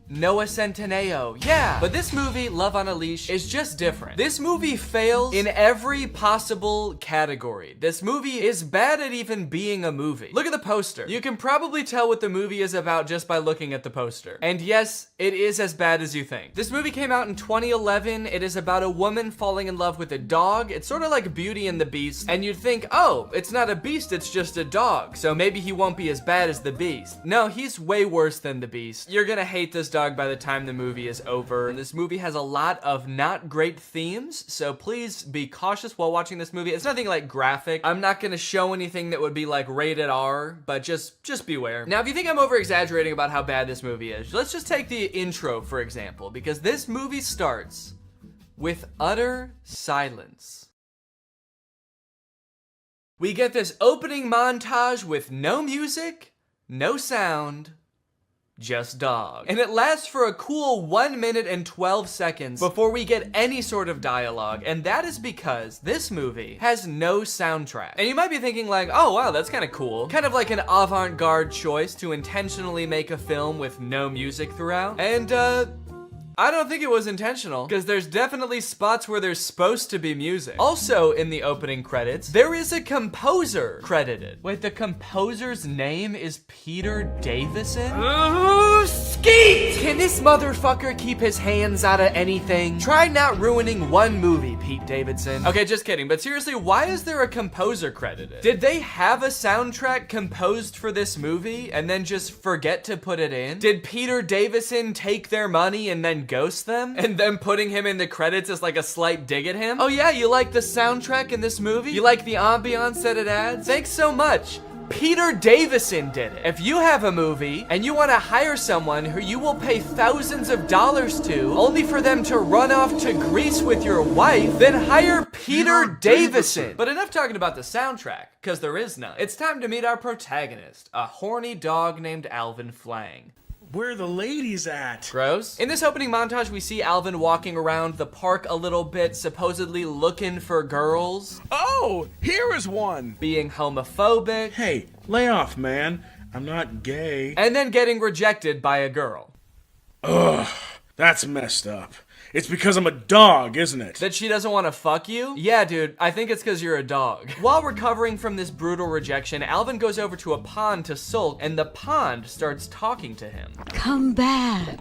Noah Centineo, yeah. But this movie, Love on a Leash, is just different. This movie fails in every possible category. This movie is bad at even being a movie. Look at the poster. You can probably tell what the movie is about just by looking at the poster. And yes, it is as bad as you think. This movie came out in 2011. It is about a woman falling in love with a dog. It's sort of like Beauty and the Beast. And you'd think, oh, it's not a beast, it's just a dog. So maybe he won't be as bad as the Beast. No, he's way worse than the Beast. You're gonna hate this dog by the time the movie is over. And this movie has a lot of not great themes, so please be cautious while watching this movie. It's nothing like graphic. I'm not gonna show anything that would be like rated R, but just beware. Now, if you think I'm over exaggerating about how bad this movie is, let's just take the intro, for example, because this movie starts with utter silence. We get this opening montage with no music, no sound, just dog. And it lasts for a cool 1 minute and 12 seconds before we get any sort of dialogue, and that is because this movie has no soundtrack. And you might be thinking like, oh wow, that's kind of cool. Kind of like an avant-garde choice to intentionally make a film with no music throughout. And I don't think it was intentional, because there's definitely spots where there's supposed to be music. Also, in the opening credits, there is a composer credited. Wait, the composer's name is Peter Davison? Ooh, skeet! Can this motherfucker keep his hands out of anything? Try not ruining one movie, Pete Davidson. Okay, just kidding, but seriously, why is there a composer credited? Did they have a soundtrack composed for this movie and then just forget to put it in? Did Peter Davison take their money and then ghost them? And then putting him in the credits is like a slight dig at him? Oh yeah, you like the soundtrack in this movie? You like the ambiance that it adds? Thanks so much, Peter Davison did it. If you have a movie and you want to hire someone who you will pay thousands of dollars to, only for them to run off to Greece with your wife, then hire Peter Davison. But enough talking about the soundtrack, because there is none. It's time to meet our protagonist, a horny dog named Alvin Flang. Where are the ladies at? Gross. In this opening montage, we see Alvin walking around the park a little bit, supposedly looking for girls. Oh, here is one. Being homophobic. Hey, lay off, man. I'm not gay. And then getting rejected by a girl. Ugh, that's messed up. It's because I'm a dog, isn't it? That she doesn't want to fuck you? Yeah, dude, I think it's because you're a dog. While recovering from this brutal rejection, Alvin goes over to a pond to sulk, and the pond starts talking to him. Come back.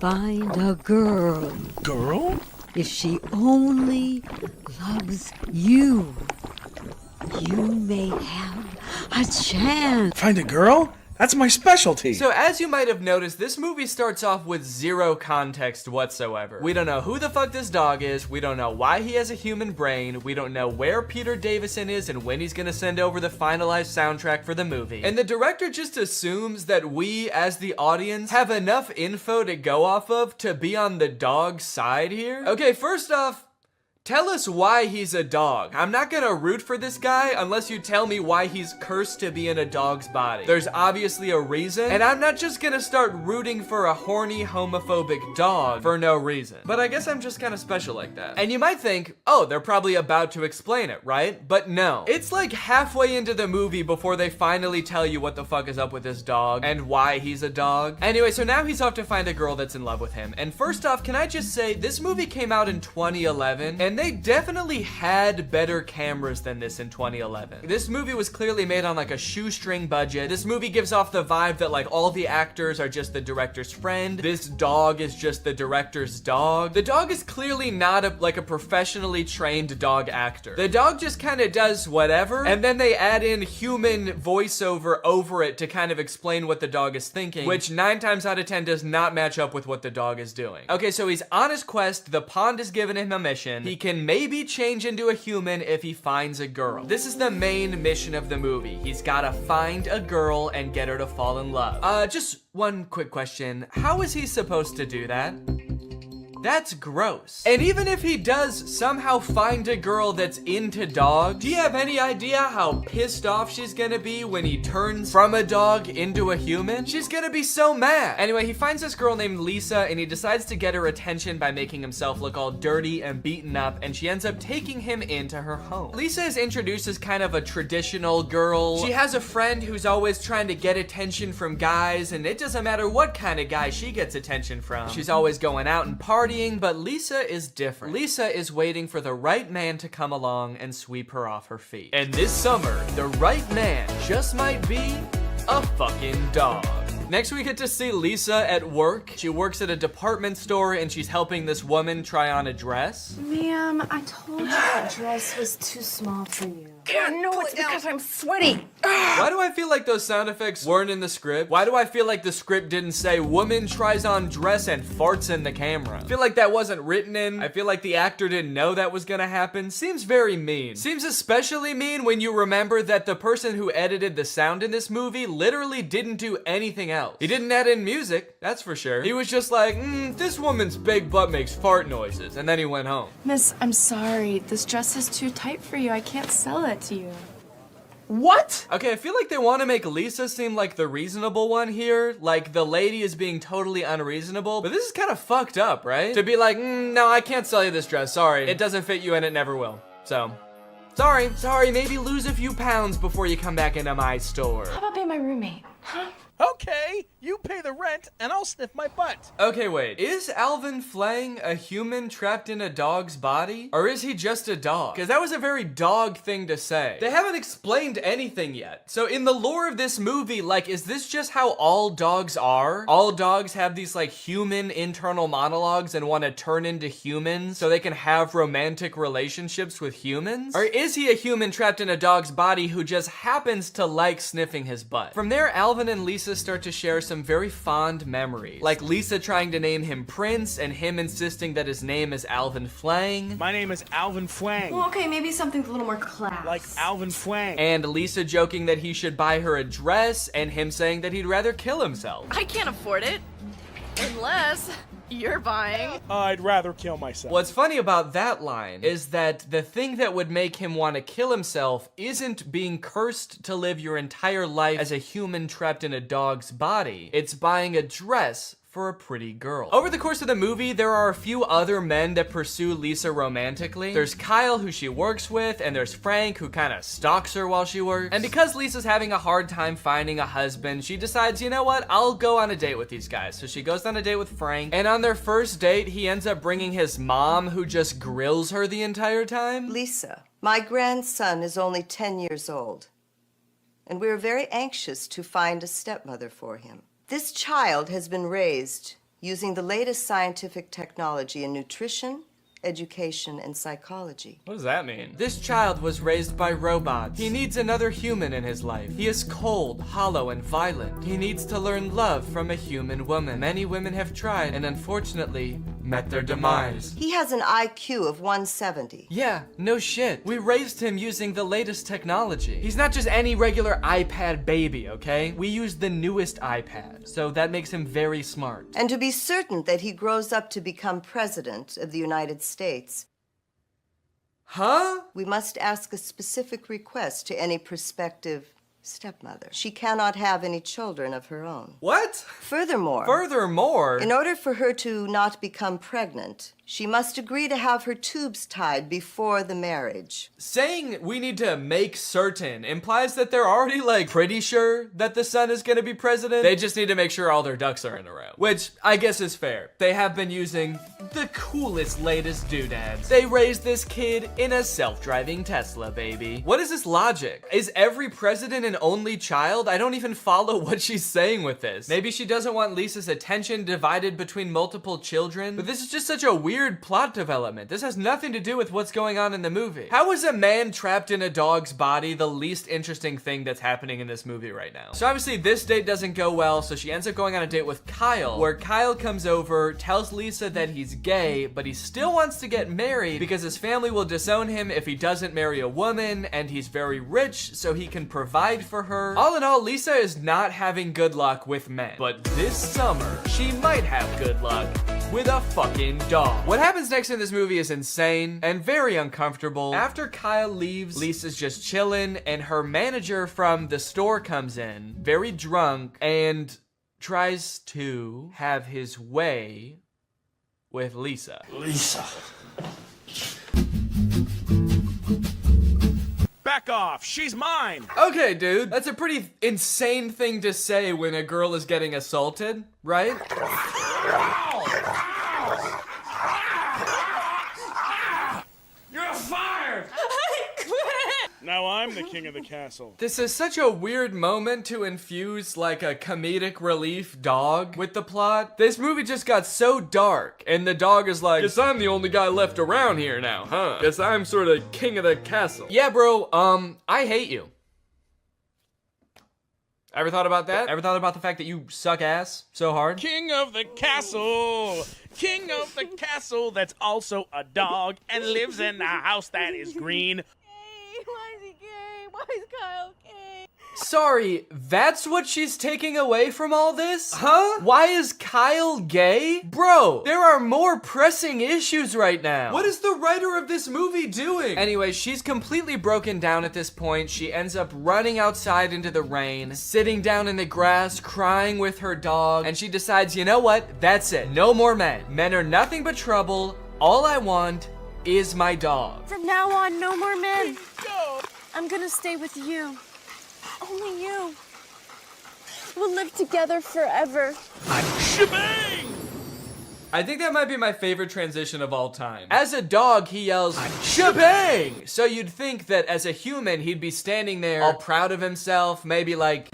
Find a girl. Girl? If she only loves you, you may have a chance. Find a girl? That's my specialty. So as you might have noticed, this movie starts off with zero context whatsoever. We don't know who the fuck this dog is. We don't know why he has a human brain. We don't know where Peter Davison is and when he's gonna send over the finalized soundtrack for the movie. And the director just assumes that we, as the audience, have enough info to go off of to be on the dog's side here. Okay, first off, tell us why he's a dog. I'm not gonna root for this guy unless you tell me why he's cursed to be in a dog's body. There's obviously a reason, and I'm not just gonna start rooting for a horny, homophobic dog for no reason. But I guess I'm just kind of special like that. And you might think, oh, they're probably about to explain it, right? But no. It's like halfway into the movie before they finally tell you what the fuck is up with this dog and why he's a dog. Anyway, so now he's off to find a girl that's in love with him. And first off, can I just say, this movie came out in 2011, and they definitely had better cameras than this in 2011. This movie was clearly made on like a shoestring budget. This movie gives off the vibe that like all the actors are just the director's friend. This dog is just the director's dog. The dog is clearly not like a professionally trained dog actor. The dog just kind of does whatever, and then they add in human voiceover over it to kind of explain what the dog is thinking, which 9 times out of 10 does not match up with what the dog is doing. Okay, so he's on his quest. The pond has given him a mission. He can maybe change into a human if he finds a girl. This is the main mission of the movie. He's gotta find a girl and get her to fall in love. Just one quick question. How is he supposed to do that? That's gross. And even if he does somehow find a girl that's into dogs, do you have any idea how pissed off she's gonna be when he turns from a dog into a human? She's gonna be so mad. Anyway, he finds this girl named Lisa, and he decides to get her attention by making himself look all dirty and beaten up, and she ends up taking him into her home. Lisa is introduced as kind of a traditional girl. She has a friend who's always trying to get attention from guys, and it doesn't matter what kind of guy she gets attention from. She's always going out and partying, but Lisa is different. Lisa is waiting for the right man to come along and sweep her off her feet. And this summer, the right man just might be a fucking dog. Next, we get to see Lisa at work. She works at a department store and she's helping this woman try on a dress. Ma'am, I told you that dress was too small for you. No, it's because I'm sweaty. Why do I feel like those sound effects weren't in the script? Why do I feel like the script didn't say woman tries on dress and farts in the camera? I feel like that wasn't written in. I feel like the actor didn't know that was gonna happen. Seems very mean. Seems especially mean when you remember that the person who edited the sound in this movie literally didn't do anything else. He didn't add in music, that's for sure. He was just like, this woman's big butt makes fart noises, and then he went home. Miss, I'm sorry. This dress is too tight for you. I can't sell it to you. What? Okay, I feel like they want to make Lisa seem like the reasonable one here. Like the lady is being totally unreasonable. But this is kind of fucked up, right? To be like, no, I can't sell you this dress. Sorry. It doesn't fit you and it never will. So, sorry, maybe lose a few pounds before you come back into my store. How about being my roommate? Huh? Okay, you pay the rent and I'll sniff my butt. Okay, wait. Is Alvin Flang a human trapped in a dog's body? Or is he just a dog? Because that was a very dog thing to say. They haven't explained anything yet. So in the lore of this movie, like, is this just how all dogs are? All dogs have these, like, human internal monologues and want to turn into humans so they can have romantic relationships with humans? Or is he a human trapped in a dog's body who just happens to like sniffing his butt? From there, Alvin and Lisa start to share some very fond memories. Like Lisa trying to name him Prince and him insisting that his name is Alvin Flang. My name is Alvin Flang. Well, okay, maybe something a little more class. Like Alvin Flang. And Lisa joking that he should buy her a dress and him saying that he'd rather kill himself. I can't afford it. Unless you're buying. I'd rather kill myself. What's funny about that line is that the thing that would make him want to kill himself isn't being cursed to live your entire life as a human trapped in a dog's body. It's buying a dress for a pretty girl. Over the course of the movie, there are a few other men that pursue Lisa romantically. There's Kyle, who she works with, and there's Frank, who kind of stalks her while she works. And because Lisa's having a hard time finding a husband, she decides, you know what, I'll go on a date with these guys. So she goes on a date with Frank, and on their first date, he ends up bringing his mom, who just grills her the entire time. Lisa, my grandson is only 10 years old, and we're very anxious to find a stepmother for him. This child has been raised using the latest scientific technology in nutrition, education, and psychology. What does that mean? This child was raised by robots. He needs another human in his life. He is cold, hollow, and violent. He needs to learn love from a human woman. Many women have tried and unfortunately met their demise. He has an IQ of 170. Yeah, no shit. We raised him using the latest technology. He's not just any regular iPad baby, okay? We used the newest iPad, so that makes him very smart. And to be certain that he grows up to become president of the United States, we must ask a specific request to any prospective stepmother. She cannot have any children of her own. What? Furthermore, in order for her to not become pregnant, she must agree to have her tubes tied before the marriage. Saying we need to make certain implies that they're already, like, pretty sure that the son is gonna be president. They just need to make sure all their ducks are in a row. Which, I guess is fair. They have been using the coolest, latest doodads. They raised this kid in a self-driving Tesla, baby. What is this logic? Is every president an only child? I don't even follow what she's saying with this. Maybe she doesn't want Lisa's attention divided between multiple children, but this is just such a weird plot development. This has nothing to do with what's going on in the movie. How is a man trapped in a dog's body the least interesting thing that's happening in this movie right now? So obviously this date doesn't go well, so she ends up going on a date with Kyle, where Kyle comes over, tells Lisa that he's gay, but he still wants to get married because his family will disown him if he doesn't marry a woman, and he's very rich, so he can provide for her. All in all, Lisa is not having good luck with men, but this summer, she might have good luck with a fucking dog. What happens next in this movie is insane and very uncomfortable. After Kyle leaves, Lisa's just chilling, and her manager from the store comes in, very drunk, and tries to have his way with Lisa. Lisa. Back off, she's mine. Okay, dude, that's a pretty insane thing to say when a girl is getting assaulted, right? You're fired! I quit! Now I'm the king of the castle. This is such a weird moment to infuse like a comedic relief dog with the plot. This movie just got so dark, and the dog is like, guess I'm the only guy left around here now, huh? Guess I'm sort of king of the castle. Yeah, bro, I hate you. Ever thought about that? Ever thought about the fact that you suck ass so hard? King of the castle! King of the castle that's also a dog and lives in a house that is green. Why is he gay? Why is Kyle gay? Sorry, that's what she's taking away from all this? Huh? Why is Kyle gay? Bro, there are more pressing issues right now. What is the writer of this movie doing? Anyway, she's completely broken down at this point. She ends up running outside into the rain, sitting down in the grass, crying with her dog, and she decides, you know what? That's it. No more men. Men are nothing but trouble. All I want is my dog. From now on, no more men. I'm gonna stay with you. Only you. We'll live together forever. Shebang! I think that might be my favorite transition of all time. As a dog, he yells, shebang! So you'd think that as a human, he'd be standing there all proud of himself, maybe like,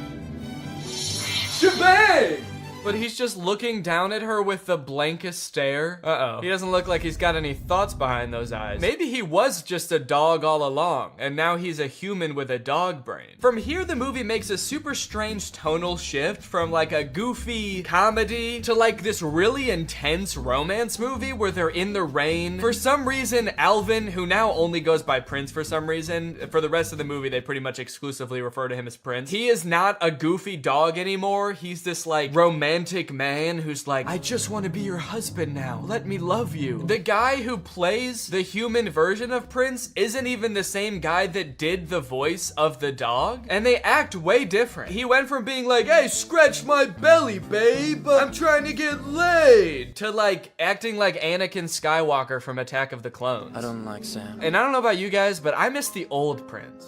shebang! But he's just looking down at her with the blankest stare. Uh-oh. He doesn't look like he's got any thoughts behind those eyes. Maybe he was just a dog all along, and now he's a human with a dog brain. From here, the movie makes a super strange tonal shift from like a goofy comedy to like this really intense romance movie where they're in the rain. For some reason, Alvin, who now only goes by Prince for some reason, for the rest of the movie, they pretty much exclusively refer to him as Prince. He is not a goofy dog anymore. He's this like romantic man who's like, I just want to be your husband now. Let me love you. The guy who plays the human version of Prince isn't even the same guy that did the voice of the dog, and they act way different. He went from being like, hey, scratch my belly, babe, I'm trying to get laid, to like acting like Anakin Skywalker from Attack of the Clones. I don't like Sam. And I don't know about you guys, but I miss the old Prince.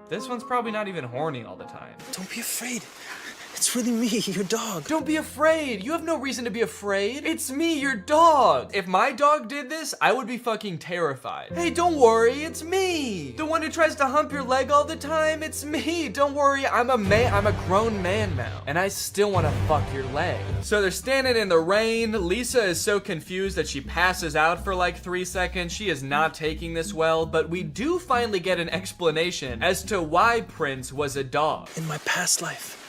This one's probably not even horny all the time. Don't be afraid. It's really me, your dog. Don't be afraid. You have no reason to be afraid. It's me, your dog. If my dog did this, I would be fucking terrified. Hey, don't worry, it's me. The one who tries to hump your leg all the time, it's me. Don't worry, I'm a man, I'm a grown man now. And I still want to fuck your leg. So they're standing in the rain. Lisa is so confused that she passes out for like 3 seconds. She is not taking this well, but we do finally get an explanation as to why Prince was a dog. In my past life,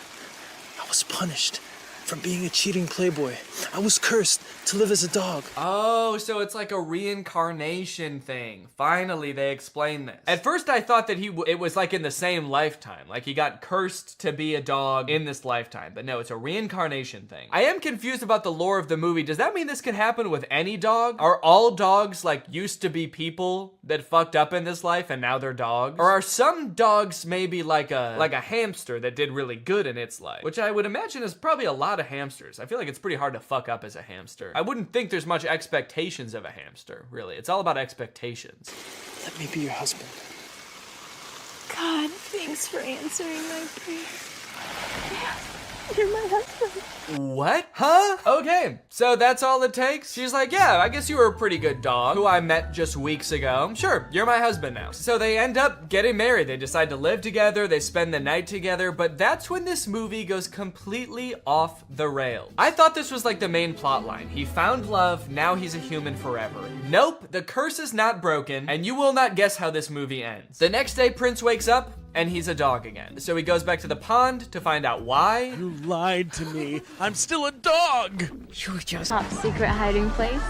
I was punished for being a cheating playboy. I was cursed to live as a dog. Oh, so it's like a reincarnation thing. Finally, they explain this. At first, I thought that it was like in the same lifetime. Like he got cursed to be a dog in this lifetime. But no, it's a reincarnation thing. I am confused about the lore of the movie. Does that mean this could happen with any dog? Are all dogs like used to be people that fucked up in this life and now they're dogs? Or are some dogs maybe like a hamster that did really good in its life? Which I would imagine is probably a lot of hamsters. I feel like it's pretty hard to fuck up as a hamster. I wouldn't think there's much expectations of a hamster, really. It's all about expectations. Let me be your husband. God, thanks for answering my prayer. You're my husband. What? Huh? Okay, so that's all it takes? She's like, yeah, I guess you were a pretty good dog who I met just weeks ago. Sure, you're my husband now. So they end up getting married. They decide to live together. They spend the night together, but that's when this movie goes completely off the rails. I thought this was like the main plot line. He found love, now he's a human forever. Nope, the curse is not broken, and you will not guess how this movie ends. The next day, Prince wakes up, and he's a dog again. So he goes back to the pond to find out why. You lied to me. I'm still a dog. You're just Top secret hiding place.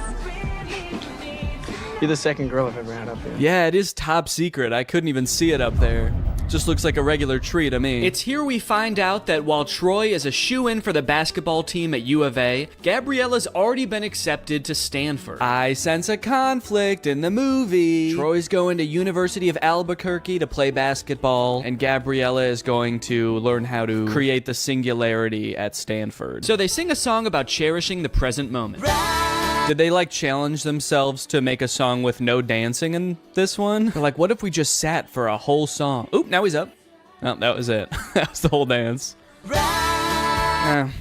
You're the second girl I've ever had up here. Yeah, it is top secret. I couldn't even see it up there. Just looks like a regular tree to me. It's here we find out that while Troy is a shoo-in for the basketball team at U of A, Gabriella's already been accepted to Stanford. I sense a conflict in the movie. Troy's going to University of Albuquerque to play basketball, and Gabriella is going to learn how to create the singularity at Stanford. So they sing a song about cherishing the present moment. Did they like challenge themselves to make a song with no dancing in this one? They're like, what if we just sat for a whole song? Oop, now he's up. Oh, that was it. That was the whole dance.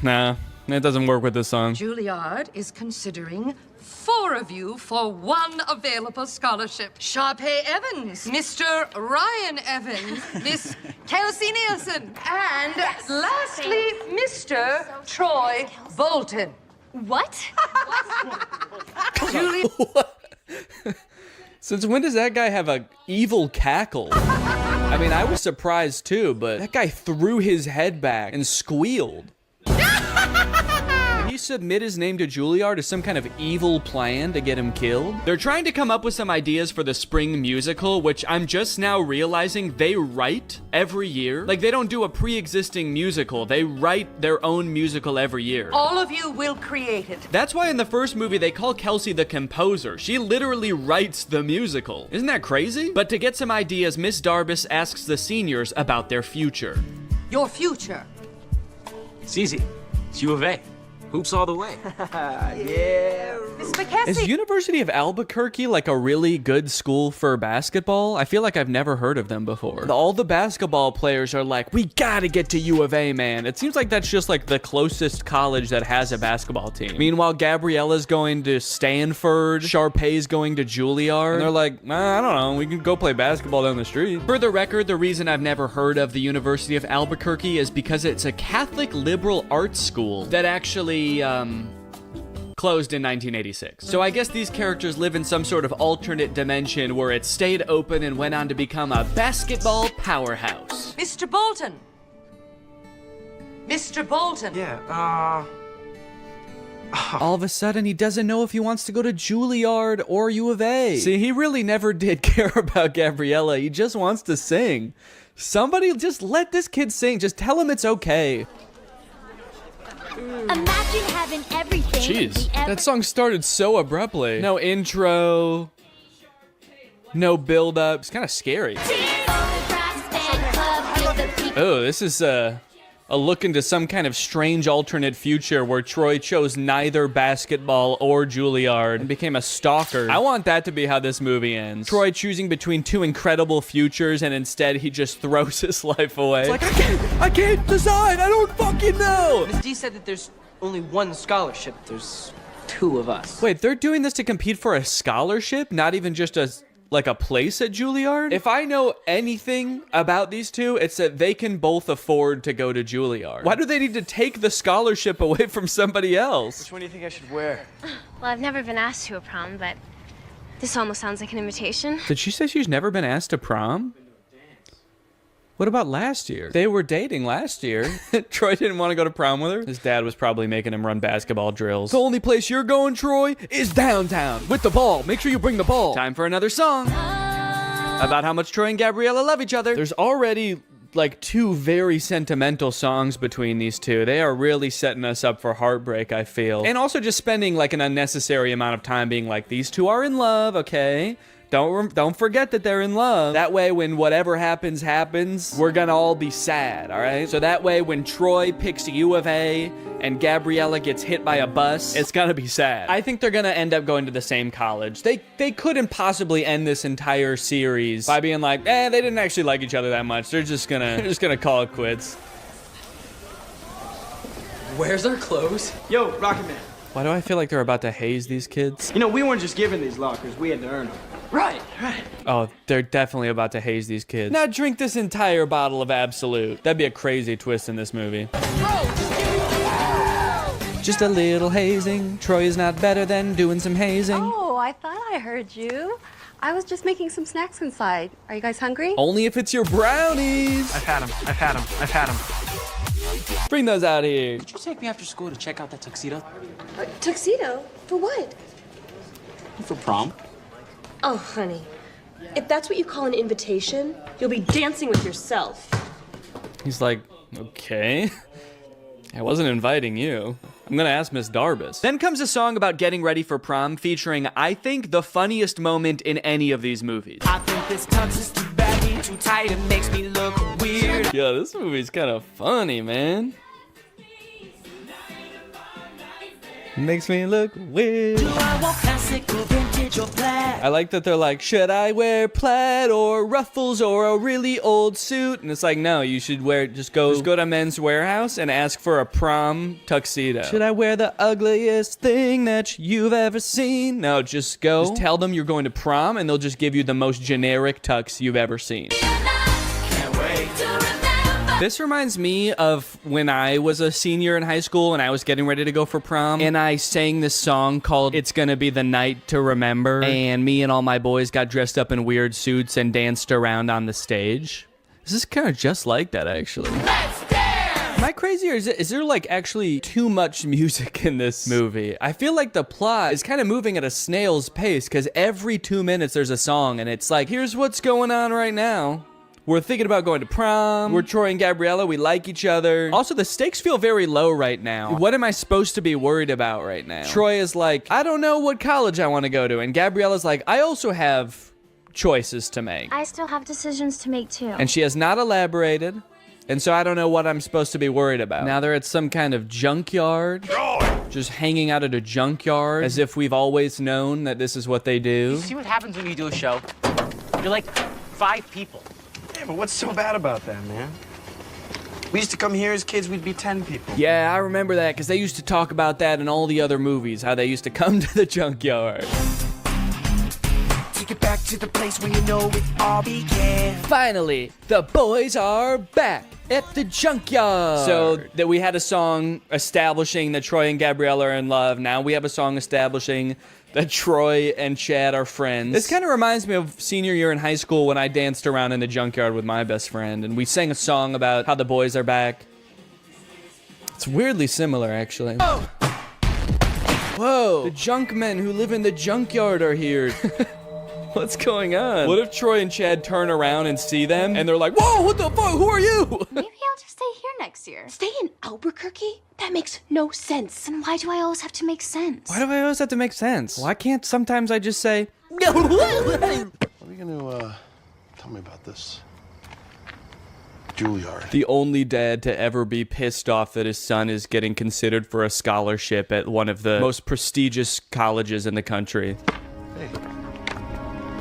Nah, it doesn't work with this song. Juilliard is considering 4 of you for 1 available scholarship. Sharpay Evans, Mr. Ryan Evans, Miss Kelsey Nielsen, and lastly, Mr. Troy Bolton. What? Julie. Since when does that guy have a evil cackle? I mean, I was surprised too, but that guy threw his head back and squealed. Did he submit his name to Juilliard as some kind of evil plan to get him killed? They're trying to come up with some ideas for the spring musical, which I'm just now realizing they write every year. Like, they don't do a pre-existing musical. They write their own musical every year. All of you will create it. That's why in the first movie they call Kelsey the composer. She literally writes the musical. Isn't that crazy? But to get some ideas, Miss Darbus asks the seniors about their future. Your future. It's easy. It's U of A. Hoops all the way. Yeah. Miss McKessie. Is University of Albuquerque like a really good school for basketball? I feel like I've never heard of them before. All the basketball players are like, we gotta get to U of A, man. It seems like that's just like the closest college that has a basketball team. Meanwhile, Gabriella's going to Stanford, Sharpay's going to Juilliard, and they're like, I don't know, we can go play basketball down the street. For the record, the reason I've never heard of the University of Albuquerque is because it's a Catholic liberal arts school that actually closed in 1986. So I guess these characters live in some sort of alternate dimension where it stayed open and went on to become a basketball powerhouse. Mr. Bolton. Mr. Bolton. Yeah, All of a sudden, he doesn't know if he wants to go to Juilliard or U of A. See, he really never did care about Gabriella. He just wants to sing. Somebody just let this kid sing. Just tell him it's okay. Imagine having everything. Jeez, that song started so abruptly. No intro, no build up. It's kind of scary. Oh, this is a look into some kind of strange alternate future where Troy chose neither basketball or Juilliard and became a stalker. I want that to be how this movie ends. Troy choosing between two incredible futures and instead he just throws his life away. It's like, I can't decide. I don't fucking know. Miss D said that there's only one scholarship. There's two of us. Wait, they're doing this to compete for a scholarship? Not even just a place at Juilliard? If I know anything about these two, it's that they can both afford to go to Juilliard. Why do they need to take the scholarship away from somebody else? Which one do you think I should wear? Well, I've never been asked to a prom, but this almost sounds like an invitation. Did she say she's never been asked to prom? What about last year? They were dating last year. Troy didn't want to go to prom with her. His dad was probably making him run basketball drills. The only place you're going, Troy, is downtown with the ball. Make sure you bring the ball. Time for another song about how much Troy and Gabriella love each other. There's already like two very sentimental songs between these two. They are really setting us up for heartbreak, I feel. And also just spending like an unnecessary amount of time being like, these two are in love, okay? Don't forget that they're in love. That way, when whatever happens, we're gonna all be sad, all right? So that way, when Troy picks U of A and Gabriella gets hit by a bus, it's gonna be sad. I think they're gonna end up going to the same college. They couldn't possibly end this entire series by being like, they didn't actually like each other that much. They're just gonna call it quits. Where's our clothes? Yo, Rocket Man. Why do I feel like they're about to haze these kids? You know, we weren't just given these lockers. We had to earn them. Right. Oh, they're definitely about to haze these kids. Now drink this entire bottle of Absolute. That'd be a crazy twist in this movie. Just a little hazing. Troy is not better than doing some hazing. Oh, I thought I heard you. I was just making some snacks inside. Are you guys hungry? Only if it's your brownies. I've had them. Bring those out here. Could you take me after school to check out that tuxedo? Tuxedo? For what? For prom. Oh, honey. If that's what you call an invitation, you'll be dancing with yourself. He's like, okay. I wasn't inviting you. I'm gonna ask Miss Darbus. Then comes a song about getting ready for prom featuring, I think, the funniest moment in any of these movies. I think this tux is too baggy, too tight, it makes me look weird. Yeah, this movie's kind of funny, man. Makes me look weird. Do I want classic or vintage or plaid? I like that they're like, should I wear plaid or ruffles or a really old suit? And it's like, no, you should wear, just go to Men's Warehouse and ask for a prom tuxedo. Should I wear the ugliest thing that you've ever seen? No, just go. Just tell them you're going to prom and they'll just give you the most generic tux you've ever seen. This reminds me of when I was a senior in high school and I was getting ready to go for prom, and I sang this song called It's Gonna Be the Night to Remember, and me and all my boys got dressed up in weird suits and danced around on the stage. This is kind of just like that, actually. Let's dance! Am I crazy, or is there like actually too much music in this movie? I feel like the plot is kind of moving at a snail's pace because every 2 minutes there's a song and it's like, here's what's going on right now. We're thinking about going to prom. We're Troy and Gabriella. We like each other. Also, the stakes feel very low right now. What am I supposed to be worried about right now? Troy is like, I don't know what college I want to go to. And Gabriella's like, I also have choices to make. I still have decisions to make too. And she has not elaborated. And so I don't know what I'm supposed to be worried about. Now they're at some kind of junkyard. Just hanging out at a junkyard as if we've always known that this is what they do. You see what happens when you do a show? You're like 5 people. Yeah, but what's so bad about that, man? We used to come here as kids, we'd be 10 people. Yeah, I remember that because they used to talk about that in all the other movies, how they used to come to the junkyard. Take it back to the place where you know it all began. Finally, the boys are back at the junkyard. So that we had a song establishing that Troy and Gabriella are in love. Now we have a song establishing that Troy and Chad are friends. This kind of reminds me of senior year in high school when I danced around in the junkyard with my best friend and we sang a song about how the boys are back. It's weirdly similar, actually. Whoa! The junkmen who live in the junkyard are here. What's going on? What if Troy and Chad turn around and see them and they're like, whoa, what the fuck? Who are you? Maybe I'll just stay here next year. Stay in Albuquerque? That makes no sense. And why do I always have to make sense? Why do I always have to make sense? Why can't sometimes I just say, What are you gonna tell me about this Juilliard? The only dad to ever be pissed off that his son is getting considered for a scholarship at one of the most prestigious colleges in the country. Hey,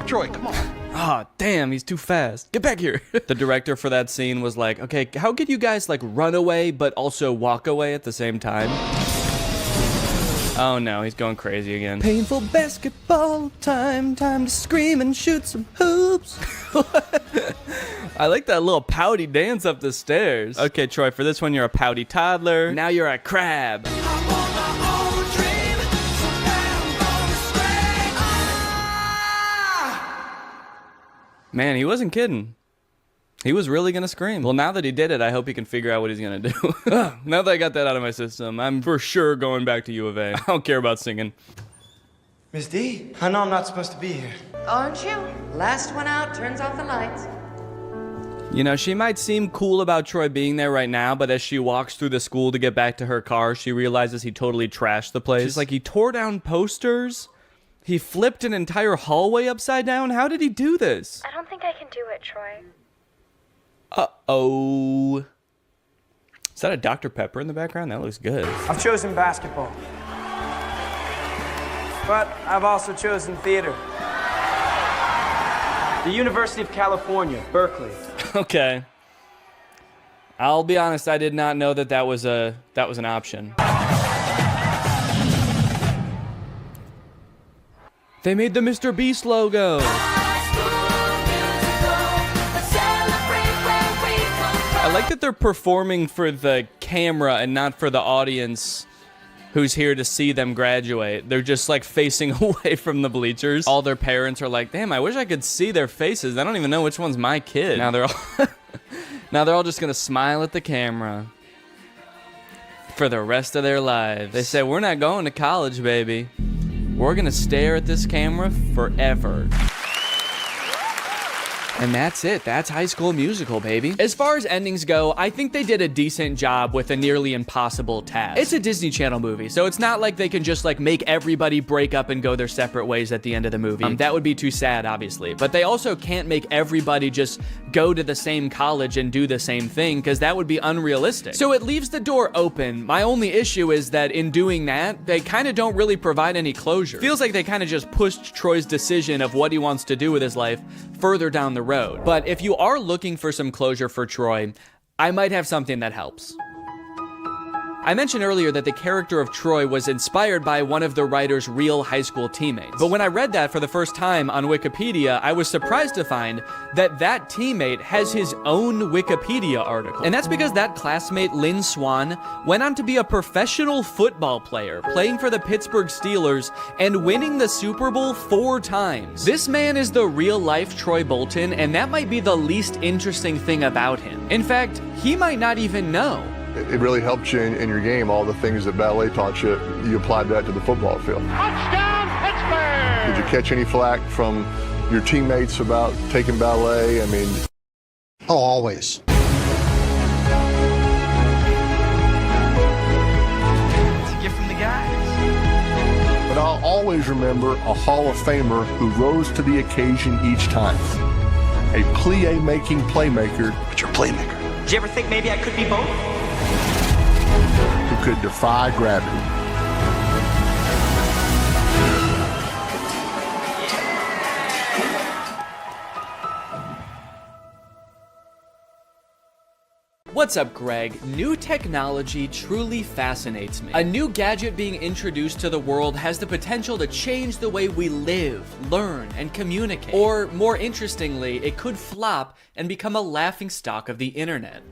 Troy, come on. Ah, damn, he's too fast. Get back here. The director for that scene was like, okay, how could you guys like run away but also walk away at the same time? Oh no, he's going crazy again. Painful basketball time to scream and shoot some hoops. I like that little pouty dance up the stairs. Okay, Troy, for this one, you're a pouty toddler. Now you're a crab. Man, he wasn't kidding. He was really gonna scream. Well, now that he did it, I hope he can figure out what he's gonna do. Now that I got that out of my system, I'm for sure going back to U of A. I don't care about singing. Miss D, I know I'm not supposed to be here. Aren't you? Last one out turns off the lights. You know, she might seem cool about Troy being there right now, but as she walks through the school to get back to her car, she realizes he totally trashed the place. She's like, he tore down posters? He flipped an entire hallway upside down? How did he do this? I don't think I can do it, Troy. Uh-oh. Is that a Dr. Pepper in the background? That looks good. I've chosen basketball. But I've also chosen theater. The University of California, Berkeley. Okay. I'll be honest, I did not know that was an option. They made the Mr. Beast logo. I like that they're performing for the camera and not for the audience who's here to see them graduate. They're just like facing away from the bleachers. All their parents are like, damn, I wish I could see their faces. I don't even know which one's my kid. Now they're all just gonna smile at the camera for the rest of their lives. They say, we're not going to college, baby. We're gonna stare at this camera forever. And that's it. That's High School Musical, baby. As far as endings go, I think they did a decent job with a nearly impossible task. It's a Disney Channel movie, so it's not like they can just like make everybody break up and go their separate ways at the end of the movie. That would be too sad, obviously. But they also can't make everybody just go to the same college and do the same thing, because that would be unrealistic. So it leaves the door open. My only issue is that in doing that, they kind of don't really provide any closure. Feels like they kind of just pushed Troy's decision of what he wants to do with his life further down the road. But if you are looking for some closure for Troy, I might have something that helps. I mentioned earlier that the character of Troy was inspired by one of the writer's real high school teammates. But when I read that for the first time on Wikipedia, I was surprised to find that that teammate has his own Wikipedia article. And that's because that classmate, Lynn Swan, went on to be a professional football player, playing for the Pittsburgh Steelers and winning the Super Bowl 4 times. This man is the real-life Troy Bolton, and that might be the least interesting thing about him. In fact, he might not even know. It really helped you in your game, all the things that ballet taught you. You applied that to the football field. Touchdown, Pittsburgh! Did you catch any flack from your teammates about taking ballet? I mean... Oh, always. It's a gift from the guys. But I'll always remember a Hall of Famer who rose to the occasion each time. A plie-making playmaker, but you're a playmaker. you ever think maybe I could be both? Who could defy gravity. What's up, Greg? New technology truly fascinates me. A new gadget being introduced to the world has the potential to change the way we live, learn, and communicate. Or, more interestingly, it could flop and become a laughingstock of the internet.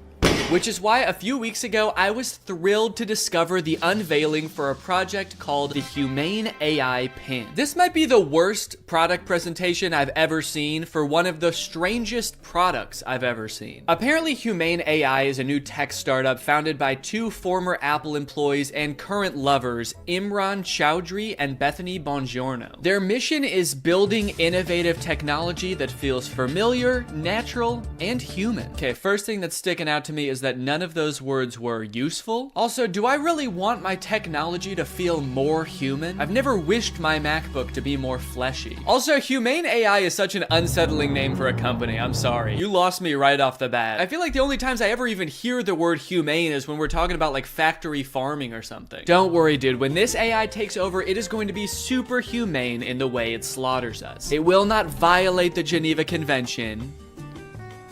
Which is why a few weeks ago, I was thrilled to discover the unveiling for a project called the Humane AI Pin. This might be the worst product presentation I've ever seen for one of the strangest products I've ever seen. Apparently, Humane AI is a new tech startup founded by two former Apple employees and current lovers, Imran Chowdhury and Bethany Bongiorno. Their mission is building innovative technology that feels familiar, natural, and human. Okay, first thing that's sticking out to me is that none of those words were useful. Also, do I really want my technology to feel more human? I've never wished my MacBook to be more fleshy. Also, Humane AI is such an unsettling name for a company. I'm sorry. You lost me right off the bat. I feel like the only times I ever even hear the word humane is when we're talking about like factory farming or something. Don't worry, dude. When this AI takes over, it is going to be super humane in the way it slaughters us. It will not violate the Geneva Convention,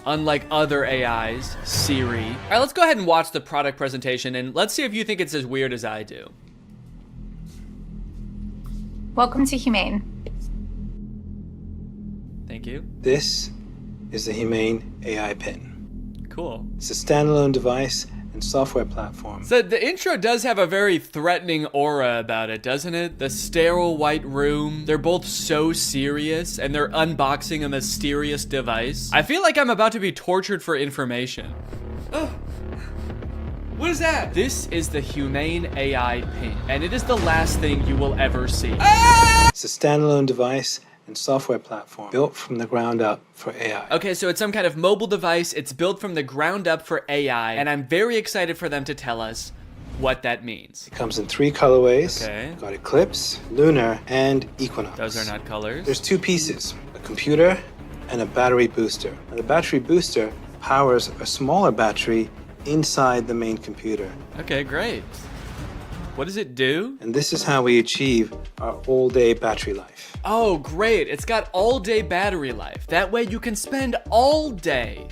unlike other AIs, Siri. All right, let's go ahead and watch the product presentation and let's see if you think it's as weird as I do. Welcome to Humane. Thank you. This is the Humane AI Pin. Cool. It's a standalone device and software platform. So the intro does have a very threatening aura about it, doesn't it? The sterile white room. They're both so serious and they're unboxing a mysterious device. I feel like I'm about to be tortured for information. Oh. What is that? This is the Humane AI Pin, and it is the last thing you will ever see. Ah! It's a standalone device and software platform built from the ground up for AI. Okay, so it's some kind of mobile device. It's built from the ground up for AI, and I'm very excited for them to tell us what that means. It comes in 3 colorways. Okay. Got Eclipse, Lunar, and Equinox. Those are not colors. There's 2 pieces, a computer and a battery booster. Now, the battery booster powers a smaller battery inside the main computer. Okay, great. What does it do? And this is how we achieve our all-day battery life. Oh, great. It's got all-day battery life. That way you can spend all day.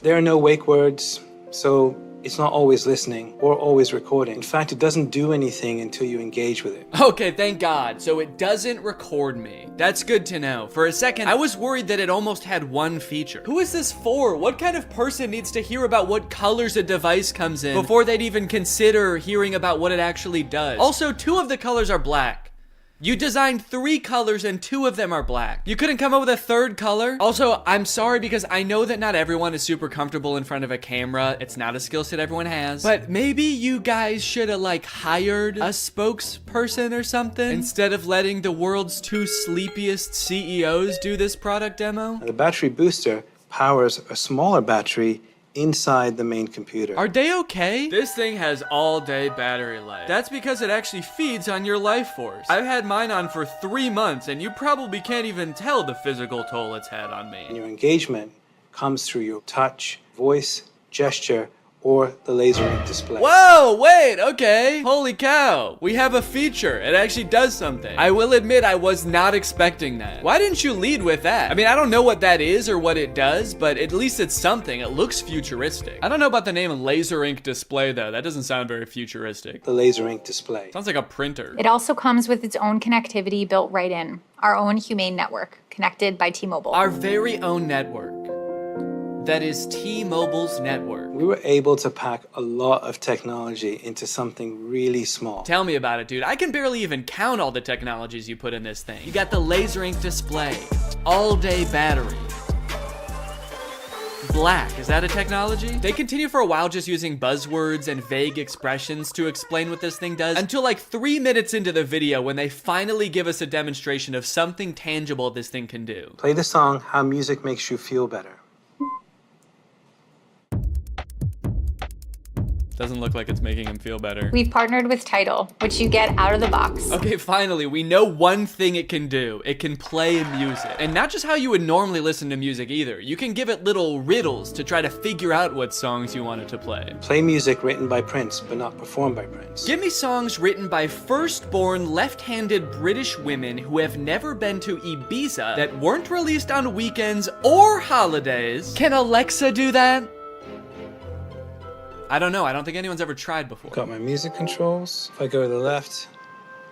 There are no wake words, so it's not always listening or always recording. In fact, it doesn't do anything until you engage with it. Okay, thank God. So it doesn't record me. That's good to know. For a second, I was worried that it almost had one feature. Who is this for? What kind of person needs to hear about what colors a device comes in before they'd even consider hearing about what it actually does? Also, 2 of the colors are black. You designed 3 colors and 2 of them are black. You couldn't come up with a 3rd color? Also, I'm sorry because I know that not everyone is super comfortable in front of a camera. It's not a skill set everyone has. But maybe you guys should have like hired a spokesperson or something instead of letting the world's 2 sleepiest CEOs do this product demo. Now, the battery booster powers a smaller battery inside the main computer. Are they okay? This thing has all-day battery life. That's because it actually feeds on your life force. I've had mine on for 3 months, and you probably can't even tell the physical toll it's had on me. And your engagement comes through your touch, voice, gesture, or the laser ink display. Whoa, wait, okay. Holy cow. We have a feature. It actually does something. I will admit I was not expecting that. Why didn't you lead with that? I mean, I don't know what that is or what it does, but at least it's something. It looks futuristic. I don't know about the name laser ink display though. That doesn't sound very futuristic. The laser ink display. Sounds like a printer. It also comes with its own connectivity built right in. Our own Humane network, connected by T-Mobile. Our very own network. That is T-Mobile's network. We were able to pack a lot of technology into something really small. Tell me about it, dude. I can barely even count all the technologies you put in this thing. You got the laser ink display, all-day battery, black. Is that a technology? They continue for a while just using buzzwords and vague expressions to explain what this thing does until like 3 minutes into the video when they finally give us a demonstration of something tangible this thing can do. Play the song How Music Makes You Feel Better. Doesn't look like it's making him feel better. We've partnered with Tidal, which you get out of the box. Okay, finally, we know one thing it can do. It can play music. And not just how you would normally listen to music either. You can give it little riddles to try to figure out what songs you want it to play. Play music written by Prince, but not performed by Prince. Give me songs written by first-born left-handed British women who have never been to Ibiza that weren't released on weekends or holidays. Can Alexa do that? I don't know. I don't think anyone's ever tried before. Got my music controls. If I go to the left,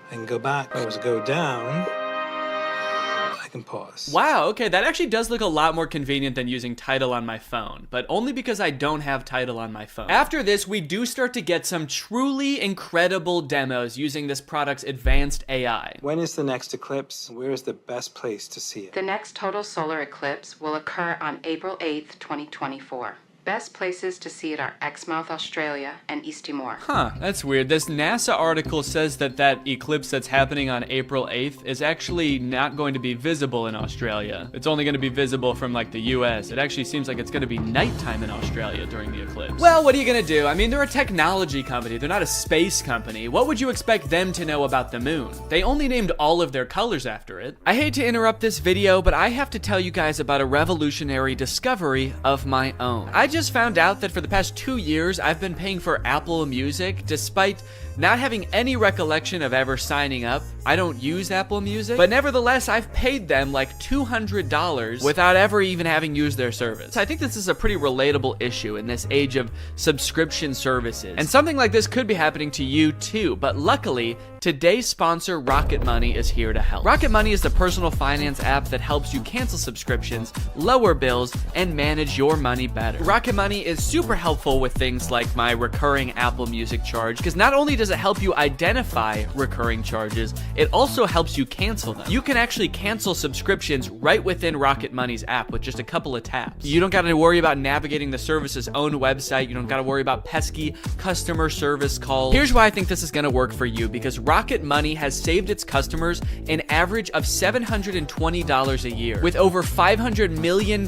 I can go back. If I was to go down, I can pause. Wow, okay, that actually does look a lot more convenient than using Tidal on my phone, but only because I don't have Tidal on my phone. After this, we do start to get some truly incredible demos using this product's advanced AI. When is the next eclipse? Where is the best place to see it? The next total solar eclipse will occur on April 8th, 2024. Best places to see it are Exmouth, Australia, and East Timor. Huh, that's weird. This NASA article says that that eclipse that's happening on April 8th is actually not going to be visible in Australia. It's only going to be visible from like the US. It actually seems like it's going to be nighttime in Australia during the eclipse. Well, what are you going to do? I mean, they're a technology company. They're not a space company. What would you expect them to know about the moon? They only named all of their colors after it. I hate to interrupt this video, but I have to tell you guys about a revolutionary discovery of my own. I just found out that for the past 2 years, I've been paying for Apple Music despite not having any recollection of ever signing up. I don't use Apple Music, but nevertheless, I've paid them like $200 without ever even having used their service. I think this is a pretty relatable issue in this age of subscription services. And something like this could be happening to you too, but luckily, today's sponsor, Rocket Money, is here to help. Rocket Money is the personal finance app that helps you cancel subscriptions, lower bills, and manage your money better. Rocket Money is super helpful with things like my recurring Apple Music charge, because not only does it help you identify recurring charges, it also helps you cancel them. You can actually cancel subscriptions right within Rocket Money's app with just a couple of taps. You don't gotta worry about navigating the service's own website. You don't gotta worry about pesky customer service calls. Here's why I think this is gonna work for you, because Rocket Money has saved its customers an average of $720 a year, with over $500 million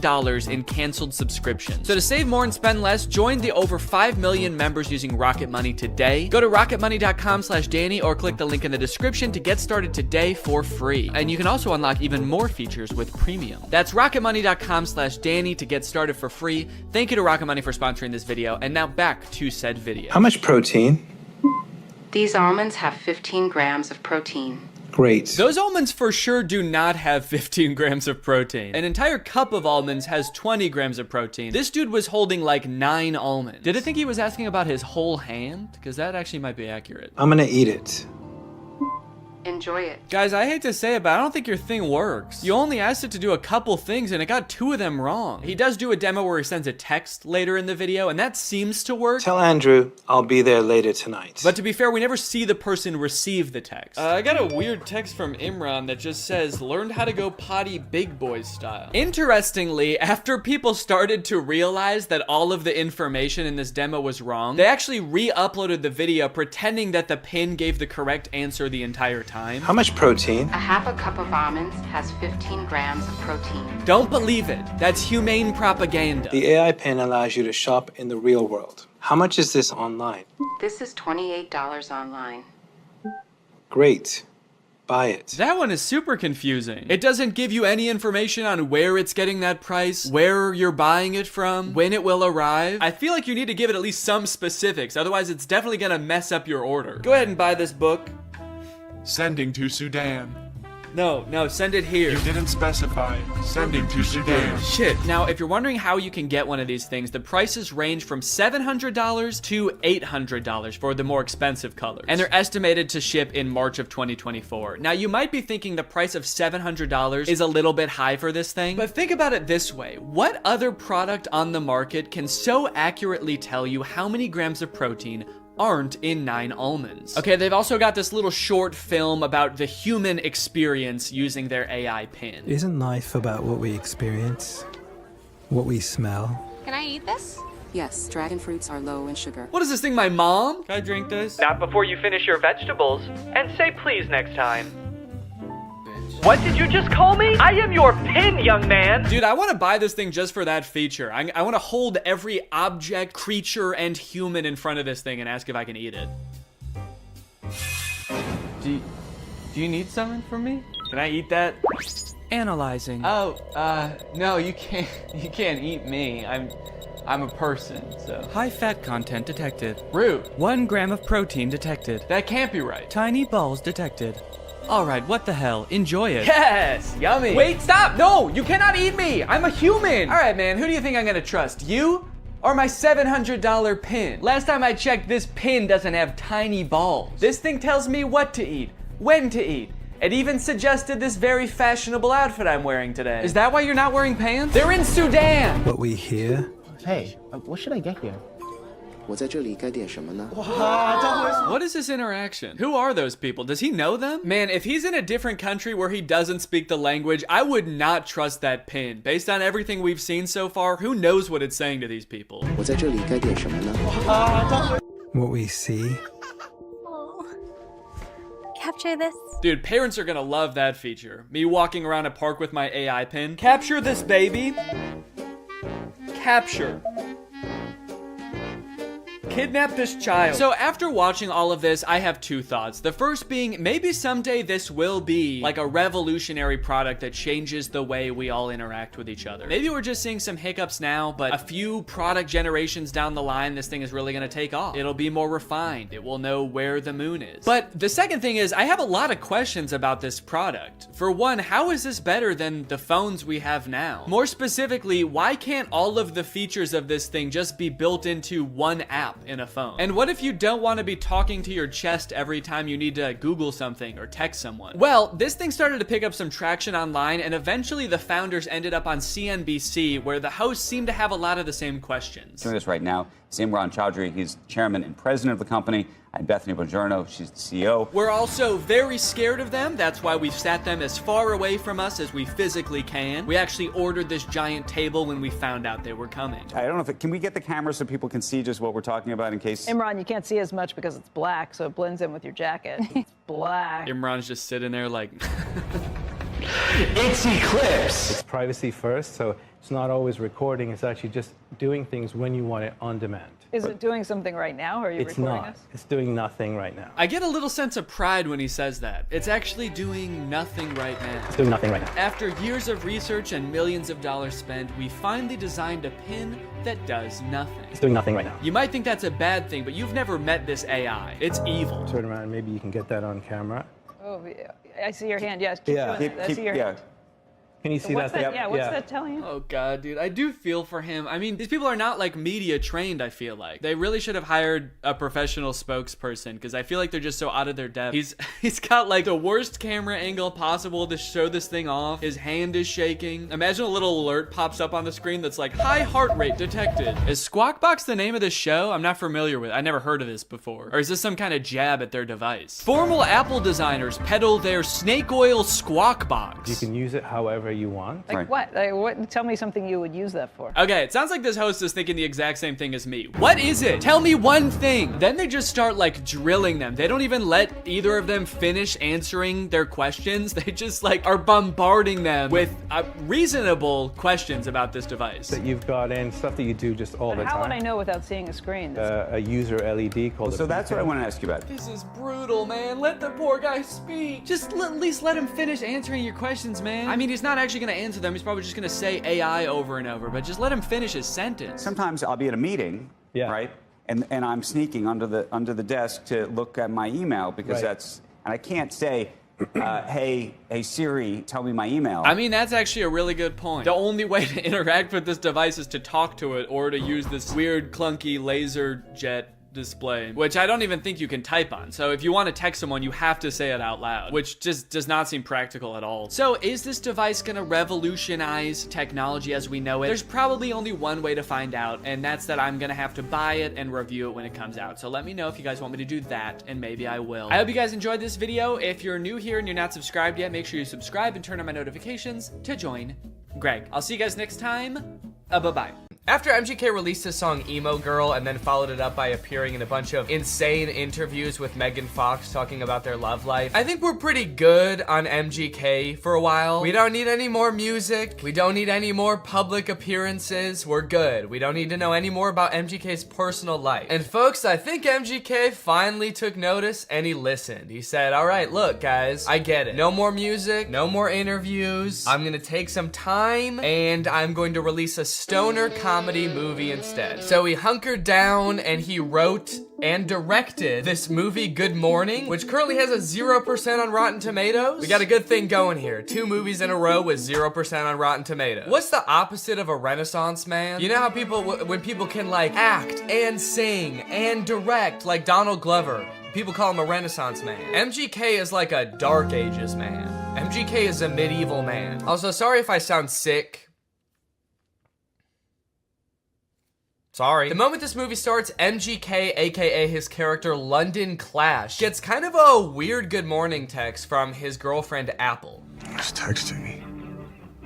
in canceled subscriptions. So to save more and spend less, join the over 5 million members using Rocket Money today. Go to rocketmoney.com/Danny or click the link in the description to get started today for free. And you can also unlock even more features with premium. That's rocketmoney.com/Danny to get started for free. Thank you to Rocket Money for sponsoring this video. And now back to said video. How much protein? These almonds have 15 grams of protein. Great. Those almonds for sure do not have 15 grams of protein. An entire cup of almonds has 20 grams of protein. This dude was holding like 9 almonds. Did I think he was asking about his whole hand? Because that actually might be accurate. I'm gonna eat it. Enjoy it. Guys, I hate to say it, but I don't think your thing works. You only asked it to do a couple things and it got 2 of them wrong. He does do a demo where he sends a text later in the video and that seems to work. Tell Andrew I'll be there later tonight. But to be fair, we never see the person receive the text. I got a weird text from Imran that just says, learned how to go potty big boy style. Interestingly, after people started to realize that all of the information in this demo was wrong, they actually re-uploaded the video pretending that the pin gave the correct answer the entire time. How much protein? A half a cup of almonds has 15 grams of protein. Don't believe it. That's humane propaganda. The AI pin allows you to shop in the real world. How much is this online? This is $28 online. Great. Buy it. That one is super confusing. It doesn't give you any information on where it's getting that price, where you're buying it from, when it will arrive. I feel like you need to give it at least some specifics, otherwise it's definitely gonna mess up your order. Go ahead and buy this book. Sending to Sudan. No, send it here. You didn't specify. Sending to Sudan. Shit. Now, if you're wondering how you can get one of these things, the prices range from $700 to $800 for the more expensive colors. And they're estimated to ship in March of 2024. Now, you might be thinking the price of $700 is a little bit high for this thing, but think about it this way. What other product on the market can so accurately tell you how many grams of protein aren't in 9 almonds? Okay, they've also got this little short film about the human experience using their AI pin. Isn't life about what we experience? What we smell? Can I eat this? Yes, dragon fruits are low in sugar. What is this thing, my mom? Can I drink this? Not before you finish your vegetables. And say please next time. Bitch. What did you just call me? I am your pin, young man. Dude, I want to buy this thing just for that feature. I want to hold every object, creature, and human in front of this thing and ask if I can eat it. Do you need something from me? Can I eat that? Analyzing. Oh, no, you can't eat me. I'm a person, so. High fat content detected. Rude. 1 gram of protein detected. That can't be right. Tiny balls detected. All right, what the hell? Enjoy it. Yes, yummy. Wait, stop. No, you cannot eat me. I'm a human. All right, man, who do you think I'm gonna trust? You or my $700 pin? Last time I checked, this pin doesn't have tiny balls. This thing tells me what to eat, when to eat. It even suggested this very fashionable outfit I'm wearing today. Is that why you're not wearing pants? They're in Sudan. What we hear, Hey, what should I get here? What is this interaction? Who are those people? Does he know them? Man, if he's in a different country where he doesn't speak the language, I would not trust that pin. Based on everything we've seen so far, who knows what it's saying to these people? what we see, Capture this. Dude, parents are gonna love that feature. Me walking around a park with my AI pin. Capture this baby. Capture. Kidnap this child. So after watching all of this, I have 2 thoughts. The first being, maybe someday this will be like a revolutionary product that changes the way we all interact with each other. Maybe we're just seeing some hiccups now, but a few product generations down the line, this thing is really gonna take off. It'll be more refined. It will know where the moon is. But the second thing is, I have a lot of questions about this product. For one, how is this better than the phones we have now? More specifically, why can't all of the features of this thing just be built into one app in a phone? And what if you don't want to be talking to your chest every time you need to Google something or text someone? Well, this thing started to pick up some traction online, and eventually the founders ended up on CNBC, where the hosts seemed to have a lot of the same questions. Doing this right now is Imran Chaudhry. He's chairman and president of the company. And Bethany Bongiorno, she's the CEO. We're also very scared of them. That's why we've sat them as far away from us as we physically can. We actually ordered this giant table when we found out they were coming. I don't know if can we get the camera so people can see just what we're taling about in case? Imran, you can't see as much because it's black, so it blends in with your jacket. It's black. Imran's just sitting there like... It's Eclipse. It's privacy first, so it's not always recording. It's actually just doing things when you want it on demand. Is it doing something right now, or are you recording us? It's not. It's doing nothing right now. I get a little sense of pride when he says that. It's actually doing nothing right now. It's doing nothing right now. After years of research and millions of dollars spent, we finally designed a pin that does nothing. It's doing nothing right now. You might think that's a bad thing, but you've never met this AI. It's evil. Turn around, maybe you can get that on camera. Oh, yeah. I see your hand. Yes. Keep doing it. I see your hand. Can you see that? Yeah, what's that telling you? Oh God, dude, I do feel for him. I mean, these people are not like media trained, I feel like. They really should have hired a professional spokesperson, because I feel like they're just so out of their depth. He's got like the worst camera angle possible to show this thing off. His hand is shaking. Imagine a little alert pops up on the screen that's like, high heart rate detected. Is Squawk Box the name of this show? I'm not familiar with it. I never heard of this before. Or is this some kind of jab at their device? Formal Apple designers peddle their snake oil Squawk Box. You can use it however you want. Like what? Like what? Tell me something you would use that for. Okay, it sounds like this host is thinking the exact same thing as me. What is it? Tell me one thing. Then they just start like drilling them. They don't even let either of them finish answering their questions. They just like are bombarding them with reasonable questions about this device. That you've got in, stuff that you do just all the time. How would I know without seeing a screen? A user LED called. So that's what I want to ask you about. This is brutal, man. Let the poor guy speak. Just at least let him finish answering your questions, man. I mean, he's not actually gonna answer them. He's probably just gonna say AI over and over, but just let him finish his sentence. Sometimes I'll be at a meeting, right? And I'm sneaking under the desk to look at my email because and I can't say, hey Siri, tell me my email. I mean, that's actually a really good point. The only way to interact with this device is to talk to it or to use this weird clunky laser jet display, which I don't even think you can type on. So if you want to text someone, you have to say it out loud, which just does not seem practical at all. So is this device gonna revolutionize technology as we know it? There's probably only one way to find out, and that's that I'm gonna have to buy it and review it when it comes out. So let me know if you guys want me to do that, and maybe I will. I hope you guys enjoyed this video. If you're new here and you're not subscribed yet, make sure you subscribe and turn on my notifications to join Greg. I'll see you guys next time. Bye-bye. After MGK released his song Emo Girl and then followed it up by appearing in a bunch of insane interviews with Megan Fox talking about their love life, I think we're pretty good on MGK for a while. We don't need any more music. We don't need any more public appearances. We're good. We don't need to know any more about MGK's personal life. And folks, I think MGK finally took notice and he listened. He said, all right, look guys, I get it. No more music, no more interviews. I'm gonna take some time and I'm going to release a stoner comedy movie instead. So he hunkered down and he wrote and directed this movie, Good Morning, which currently has a 0% on Rotten Tomatoes. We got a good thing going here. 2 movies in a row with 0% on Rotten Tomatoes. What's the opposite of a Renaissance man? You know how people, when people can like act and sing and direct, like Donald Glover, people call him a Renaissance man. MGK is like a Dark Ages man. MGK is a medieval man. Also, sorry if I sound sick. Sorry. The moment this movie starts, MGK, aka his character London Clash, gets kind of a weird good morning text from his girlfriend Apple. Who's texting me?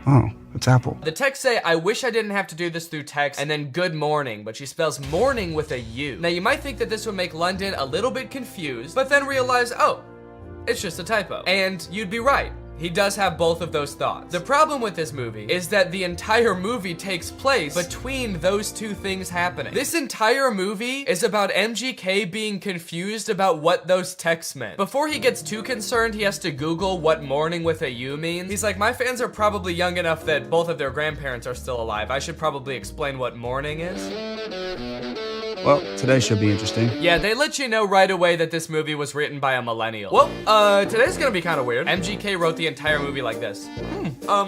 Oh, it's Apple. The text say, I wish I didn't have to do this through text, and then good morning, but she spells morning with a U. Now you might think that this would make London a little bit confused, but then realize, oh, it's just a typo. And you'd be right. He does have both of those thoughts. The problem with this movie is that the entire movie takes place between those two things happening. This entire movie is about MGK being confused about what those texts meant. Before he gets too concerned, he has to Google what morning with a U means. He's like, my fans are probably young enough that both of their grandparents are still alive. I should probably explain what morning is. Well, today should be interesting. Yeah, they let you know right away that this movie was written by a millennial. Well, today's gonna be kind of weird. MGK wrote the entire movie like this.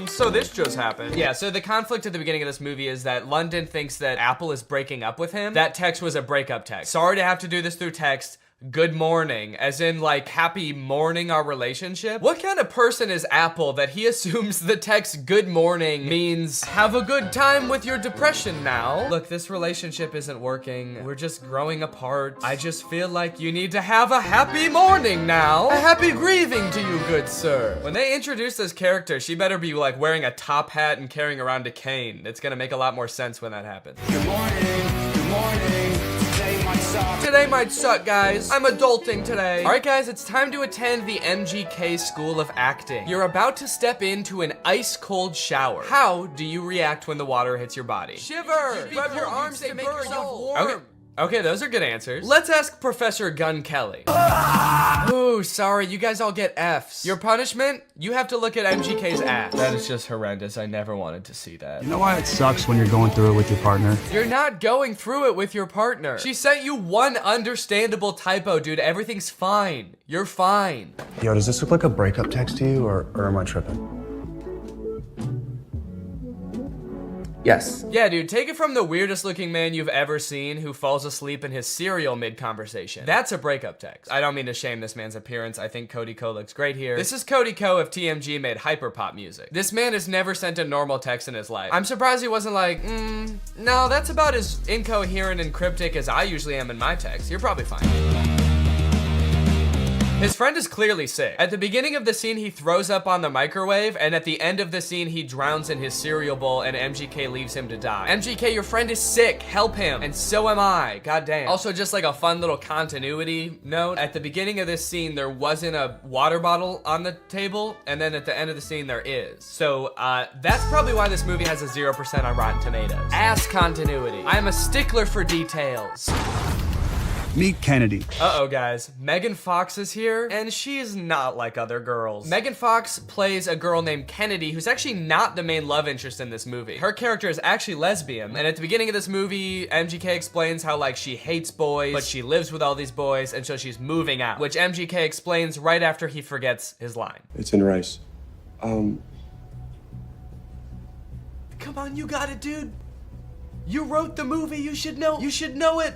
So this just happened. Yeah, so the conflict at the beginning of this movie is that London thinks that Apple is breaking up with him. That text was a breakup text. Sorry to have to do this through text. Good morning, as in like happy morning our relationship? What kind of person is Apple that he assumes the text good morning means have a good time with your depression now? Look, this relationship isn't working. We're just growing apart. I just feel like you need to have a happy morning now. A happy grieving to you, good sir. When they introduce this character, she better be like wearing a top hat and carrying around a cane. It's gonna make a lot more sense when that happens. Good morning, good morning. Today might suck, guys. I'm adulting today. All right, guys, it's time to attend the MGK School of Acting. You're about to step into an ice-cold shower. How do you react when the water hits your body? Shiver! Rub your arms to make yourself warm. Okay, those are good answers. Let's ask Professor Gun Kelly. Ooh, sorry, you guys all get Fs. Your punishment? You have to look at MGK's ass. That is just horrendous. I never wanted to see that. You know why it sucks when you're going through it with your partner? You're not going through it with your partner. She sent you one understandable typo, dude. Everything's fine. You're fine. Yo, does this look like a breakup text to you, or am I tripping? Yes. Yeah, dude, take it from the weirdest looking man you've ever seen who falls asleep in his cereal mid-conversation. That's a breakup text. I don't mean to shame this man's appearance. I think Cody Ko looks great here. This is Cody Ko if TMG made hyperpop music. This man has never sent a normal text in his life. I'm surprised he wasn't like, no, that's about as incoherent and cryptic as I usually am in my text. You're probably fine. His friend is clearly sick. At the beginning of the scene, he throws up on the microwave, and at the end of the scene, he drowns in his cereal bowl, and MGK leaves him to die. MGK, your friend is sick. Help him. And so am I. Goddamn. Also, just like a fun little continuity note, at the beginning of this scene, there wasn't a water bottle on the table, and then at the end of the scene, there is. So, that's probably why this movie has a 0% on Rotten Tomatoes. Ass continuity. I'm a stickler for details. Meet Kennedy. Uh-oh, guys. Megan Fox is here, and she is not like other girls. Megan Fox plays a girl named Kennedy, who's actually not the main love interest in this movie. Her character is actually lesbian, and at the beginning of this movie, MGK explains how, like, she hates boys, but she lives with all these boys, and so she's moving out, which MGK explains right after he forgets his line. It's in rice. Come on, you got it, dude. You wrote the movie, you should know it.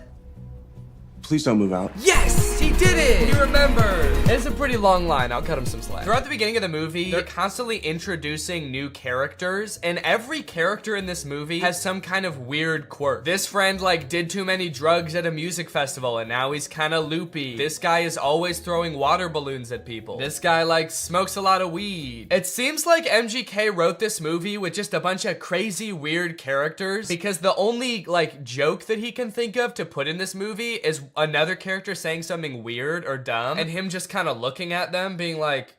Please don't move out. Yes! Yes, he did it! He remembered. It's a pretty long line. I'll cut him some slack. Throughout the beginning of the movie, they're constantly introducing new characters, and every character in this movie has some kind of weird quirk. This friend, like, did too many drugs at a music festival, and now he's kind of loopy. This guy is always throwing water balloons at people. This guy, like, smokes a lot of weed. It seems like MGK wrote this movie with just a bunch of crazy, weird characters, because the only, like, joke that he can think of to put in this movie is another character saying something weird or dumb, and him just kind of looking at them being like,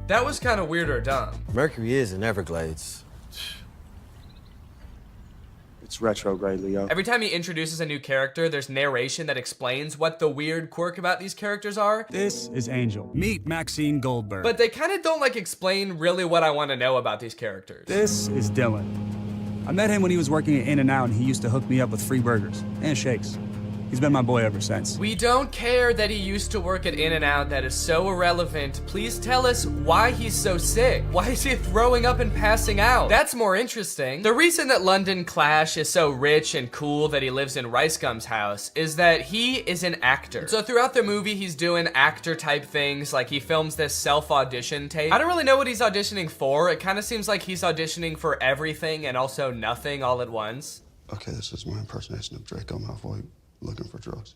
that was kind of weird or dumb. Mercury is in Everglades. It's retrograde, Leo. Every time he introduces a new character, there's narration that explains what the weird quirk about these characters are. This is Angel. Meet Maxine Goldberg. But they kind of don't, like, explain really what I want to know about these characters. This is Dylan. I met him when he was working at In-N-Out, and he used to hook me up with free burgers and shakes. He's been my boy ever since. We don't care that he used to work at In-N-Out. That is so irrelevant. Please tell us why he's so sick. Why is he throwing up and passing out? That's more interesting. The reason that London Clash is so rich and cool that he lives in Rice Gum's house is that he is an actor. So throughout the movie, he's doing actor type things. Like, he films this self-audition tape. I don't really know what he's auditioning for. It kind of seems like he's auditioning for everything and also nothing all at once. Okay, this is my impersonation of Draco Malfoy looking for drugs.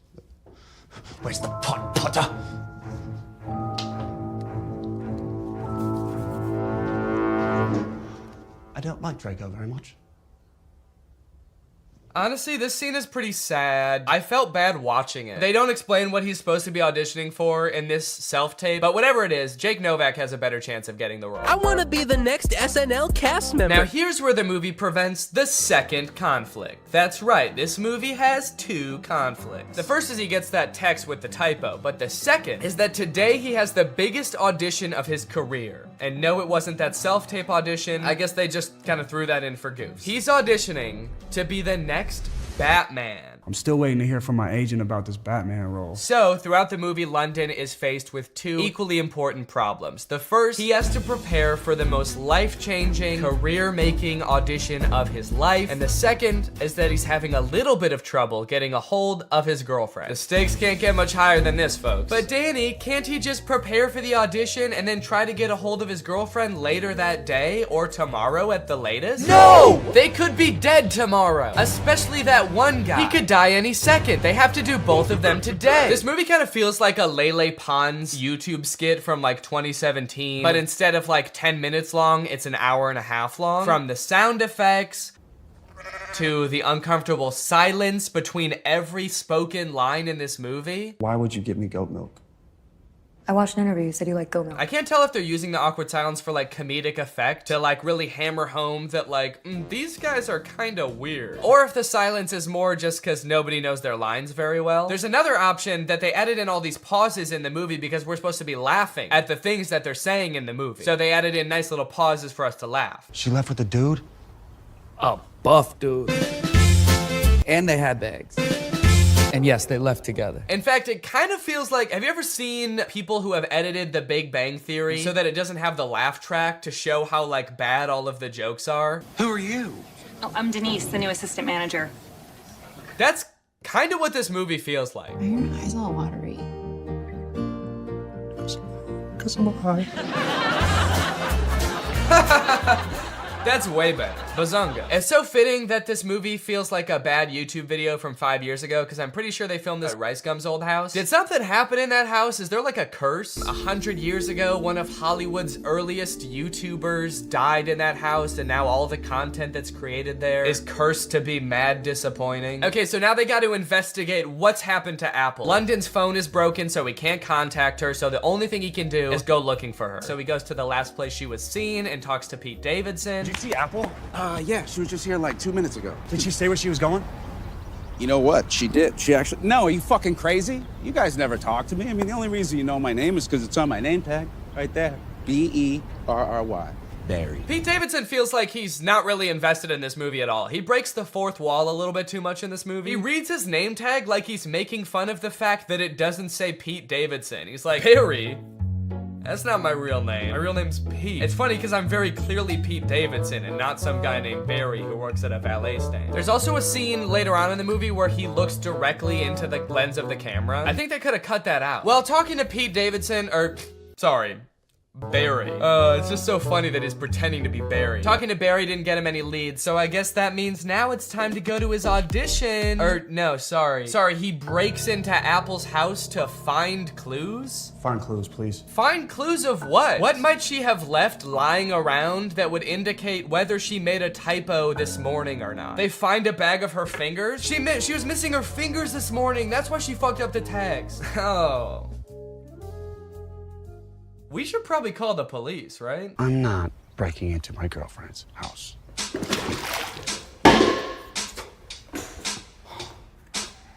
Where's the pot, Potter? I don't like Draco very much. Honestly, this scene is pretty sad. I felt bad watching it. They don't explain what he's supposed to be auditioning for in this self-tape, but whatever it is, Jake Novak has a better chance of getting the role. I want to be the next SNL cast member. Now here's where the movie prevents the second conflict. That's right, this movie has two conflicts. The first is he gets that text with the typo, but the second is that today he has the biggest audition of his career. And no, it wasn't that self-tape audition. I guess they just kind of threw that in for goofs. He's auditioning to be the next Batman. I'm still waiting to hear from my agent about this Batman role. So, throughout the movie, London is faced with two equally important problems. The first, he has to prepare for the most life-changing, career-making audition of his life. And the second is that he's having a little bit of trouble getting a hold of his girlfriend. The stakes can't get much higher than this, folks. But Danny, can't he just prepare for the audition and then try to get a hold of his girlfriend later that day or tomorrow at the latest? No! They could be dead tomorrow, especially that one guy. He could die any second. They have to do both of them today. This movie kind of feels like a Lele Pons YouTube skit from like 2017, but instead of like 10 minutes long, it's an hour and a half long. From the sound effects to the uncomfortable silence between every spoken line in this movie. Why would you give me goat milk? I watched an interview. You said you like goat milk. I can't tell if they're using the awkward silence for like comedic effect to like really hammer home that like, these guys are kind of weird. Or if the silence is more just because nobody knows their lines very well. There's another option that they added in all these pauses in the movie because we're supposed to be laughing at the things that they're saying in the movie. So they added in nice little pauses for us to laugh. She left with the dude? A buff dude. And they had bags. And yes, they left together. In fact, it kind of feels like, have you ever seen people who have edited The Big Bang Theory so that it doesn't have the laugh track to show how like bad all of the jokes are? Who are you? Oh, I'm Denise, the new assistant manager. That's kind of what this movie feels like. Are your eyes all watery? Because I'm high. That's way better. Bazunga. It's so fitting that this movie feels like a bad YouTube video from 5 years ago, because I'm pretty sure they filmed this at Rice Gum's old house. Did something happen in that house? Is there like a curse? 100 years ago, one of Hollywood's earliest YouTubers died in that house, and now all the content that's created there is cursed to be mad disappointing. Okay, so now they got to investigate what's happened to Apple. London's phone is broken, so he can't contact her, so the only thing he can do is go looking for her. So he goes to the last place she was seen and talks to Pete Davidson. Did you see Apple? Yeah, she was just here like 2 minutes ago. Did she say where she was going? You know what? She did. She actually... No, are you fucking crazy? You guys never talk to me. I mean, the only reason you know my name is because it's on my name tag. Right there. B-E-R-R-Y. Barry. Pete Davidson feels like he's not really invested in this movie at all. He breaks the fourth wall a little bit too much in this movie. He reads his name tag like he's making fun of the fact that it doesn't say Pete Davidson. He's like, Barry? That's not my real name. My real name's Pete. It's funny because I'm very clearly Pete Davidson and not some guy named Barry who works at a valet stand. There's also a scene later on in the movie where he looks directly into the lens of the camera. I think they could have cut that out. Well, talking to Pete Davidson, or sorry, Barry. It's just so funny that he's pretending to be Barry. Talking to Barry didn't get him any leads, so I guess that means now it's time to go to his audition. Or, no, sorry. Sorry, he breaks into Apple's house to find clues? Find clues, please. Find clues of what? What might she have left lying around that would indicate whether she made a typo this morning or not? They find a bag of her fingers? She was missing her fingers this morning. That's why she fucked up the tags. Oh. We should probably call the police, right? I'm not breaking into my girlfriend's house.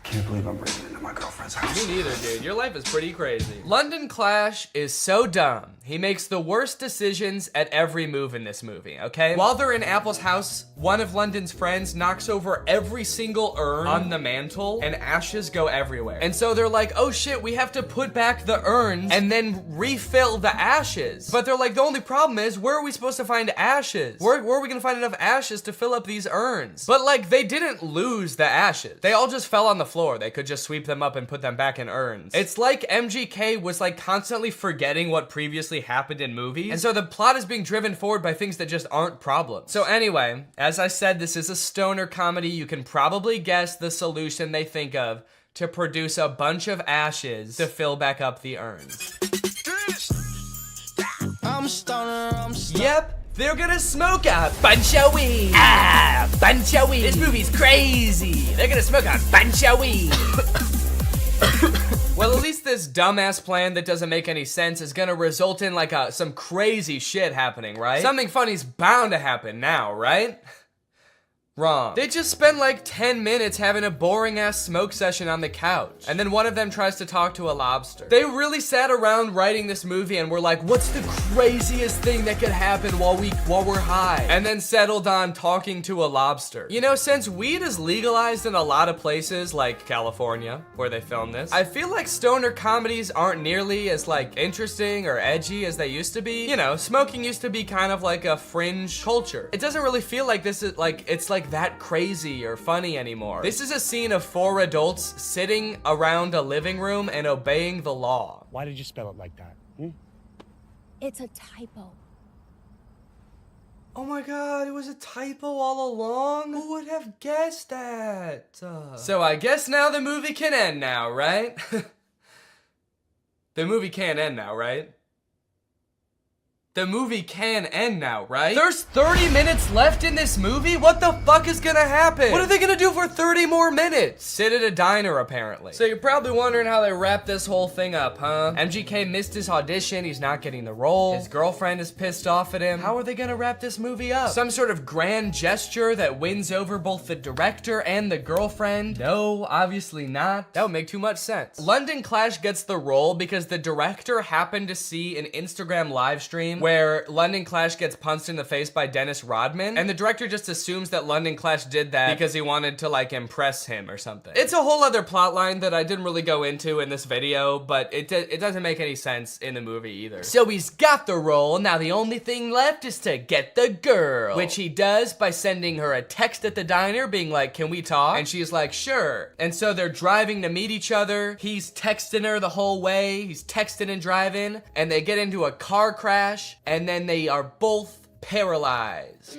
Can't believe I'm breaking into my girlfriend's house. Me neither, dude. Your life is pretty crazy. London Clash is so dumb. He makes the worst decisions at every move in this movie, okay? While they're in Apple's house, one of London's friends knocks over every single urn on the mantle and ashes go everywhere. And so they're like, oh shit, we have to put back the urns and then refill the ashes. But they're like, the only problem is, where are we supposed to find ashes? Where are we gonna find enough ashes to fill up these urns? But like, they didn't lose the ashes. They all just fell on the floor. They could just sweep them up and put them back in urns. It's like MGK was like constantly forgetting what previously happened in movies, and so the plot is being driven forward by things that just aren't problems. So anyway, as I said, this is a stoner comedy. You can probably guess the solution they think of to produce a bunch of ashes to fill back up the urns. I'm stoner. Yep, they're gonna smoke a bunch of weed. Ah, bunch of weed. This movie's crazy. They're gonna smoke a bunch of weed. Well, at least this dumbass plan that doesn't make any sense is gonna result in like some crazy shit happening, right? Something funny's bound to happen now, right? Wrong. They just spend like 10 minutes having a boring ass smoke session on the couch. And then one of them tries to talk to a lobster. They really sat around writing this movie and were like, what's the craziest thing that could happen while we're high? And then settled on talking to a lobster. You know, since weed is legalized in a lot of places like California, where they filmed this, I feel like stoner comedies aren't nearly as like interesting or edgy as they used to be. You know, smoking used to be kind of like a fringe culture. It doesn't really feel like this is like, it's like that crazy or funny anymore. This is a scene of 4 adults sitting around a living room and obeying the law. Why did you spell it like that? It's a typo. Oh my god, it was a typo all along? Who would have guessed that? So I guess now the movie can end now, right? The movie can't end now, right? The movie can end now, right? There's 30 minutes left in this movie? What the fuck is gonna happen? What are they gonna do for 30 more minutes? Sit at a diner, apparently. So you're probably wondering how they wrap this whole thing up, huh? MGK missed his audition, he's not getting the role. His girlfriend is pissed off at him. How are they gonna wrap this movie up? Some sort of grand gesture that wins over both the director and the girlfriend? No, obviously not. That would make too much sense. London Clash gets the role because the director happened to see an Instagram live stream where London Clash gets punched in the face by Dennis Rodman, and the director just assumes that London Clash did that because he wanted to like impress him or something. It's a whole other plot line that I didn't really go into in this video, but it doesn't make any sense in the movie either. So he's got the role, now the only thing left is to get the girl, which he does by sending her a text at the diner being like, can we talk? And she's like, sure. And so they're driving to meet each other. He's texting her the whole way. He's texting and driving, and they get into a car crash, and then they are both paralyzed.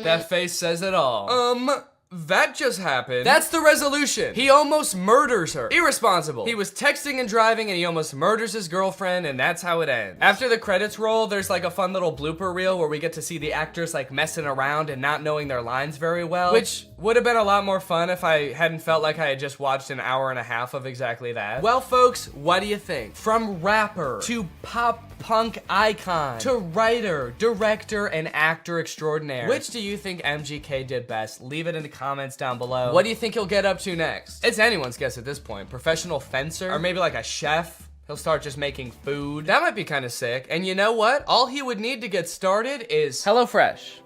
That face says it all. That just happened. That's the resolution. He almost murders her. Irresponsible. He was texting and driving and he almost murders his girlfriend, and that's how it ends. After the credits roll, there's like a fun little blooper reel where we get to see the actors like messing around and not knowing their lines very well, which would have been a lot more fun if I hadn't felt like I had just watched an hour and a half of exactly that. Well, folks, what do you think? From rapper to pop punk icon to writer, director, and actor extraordinaire, which do you think MGK did best? Leave it in the comments down below. What do you think he'll get up to next? It's anyone's guess at this point. Professional fencer? Or maybe like a chef? He'll start just making food. That might be kind of sick. And you know what? All he would need to get started is HelloFresh.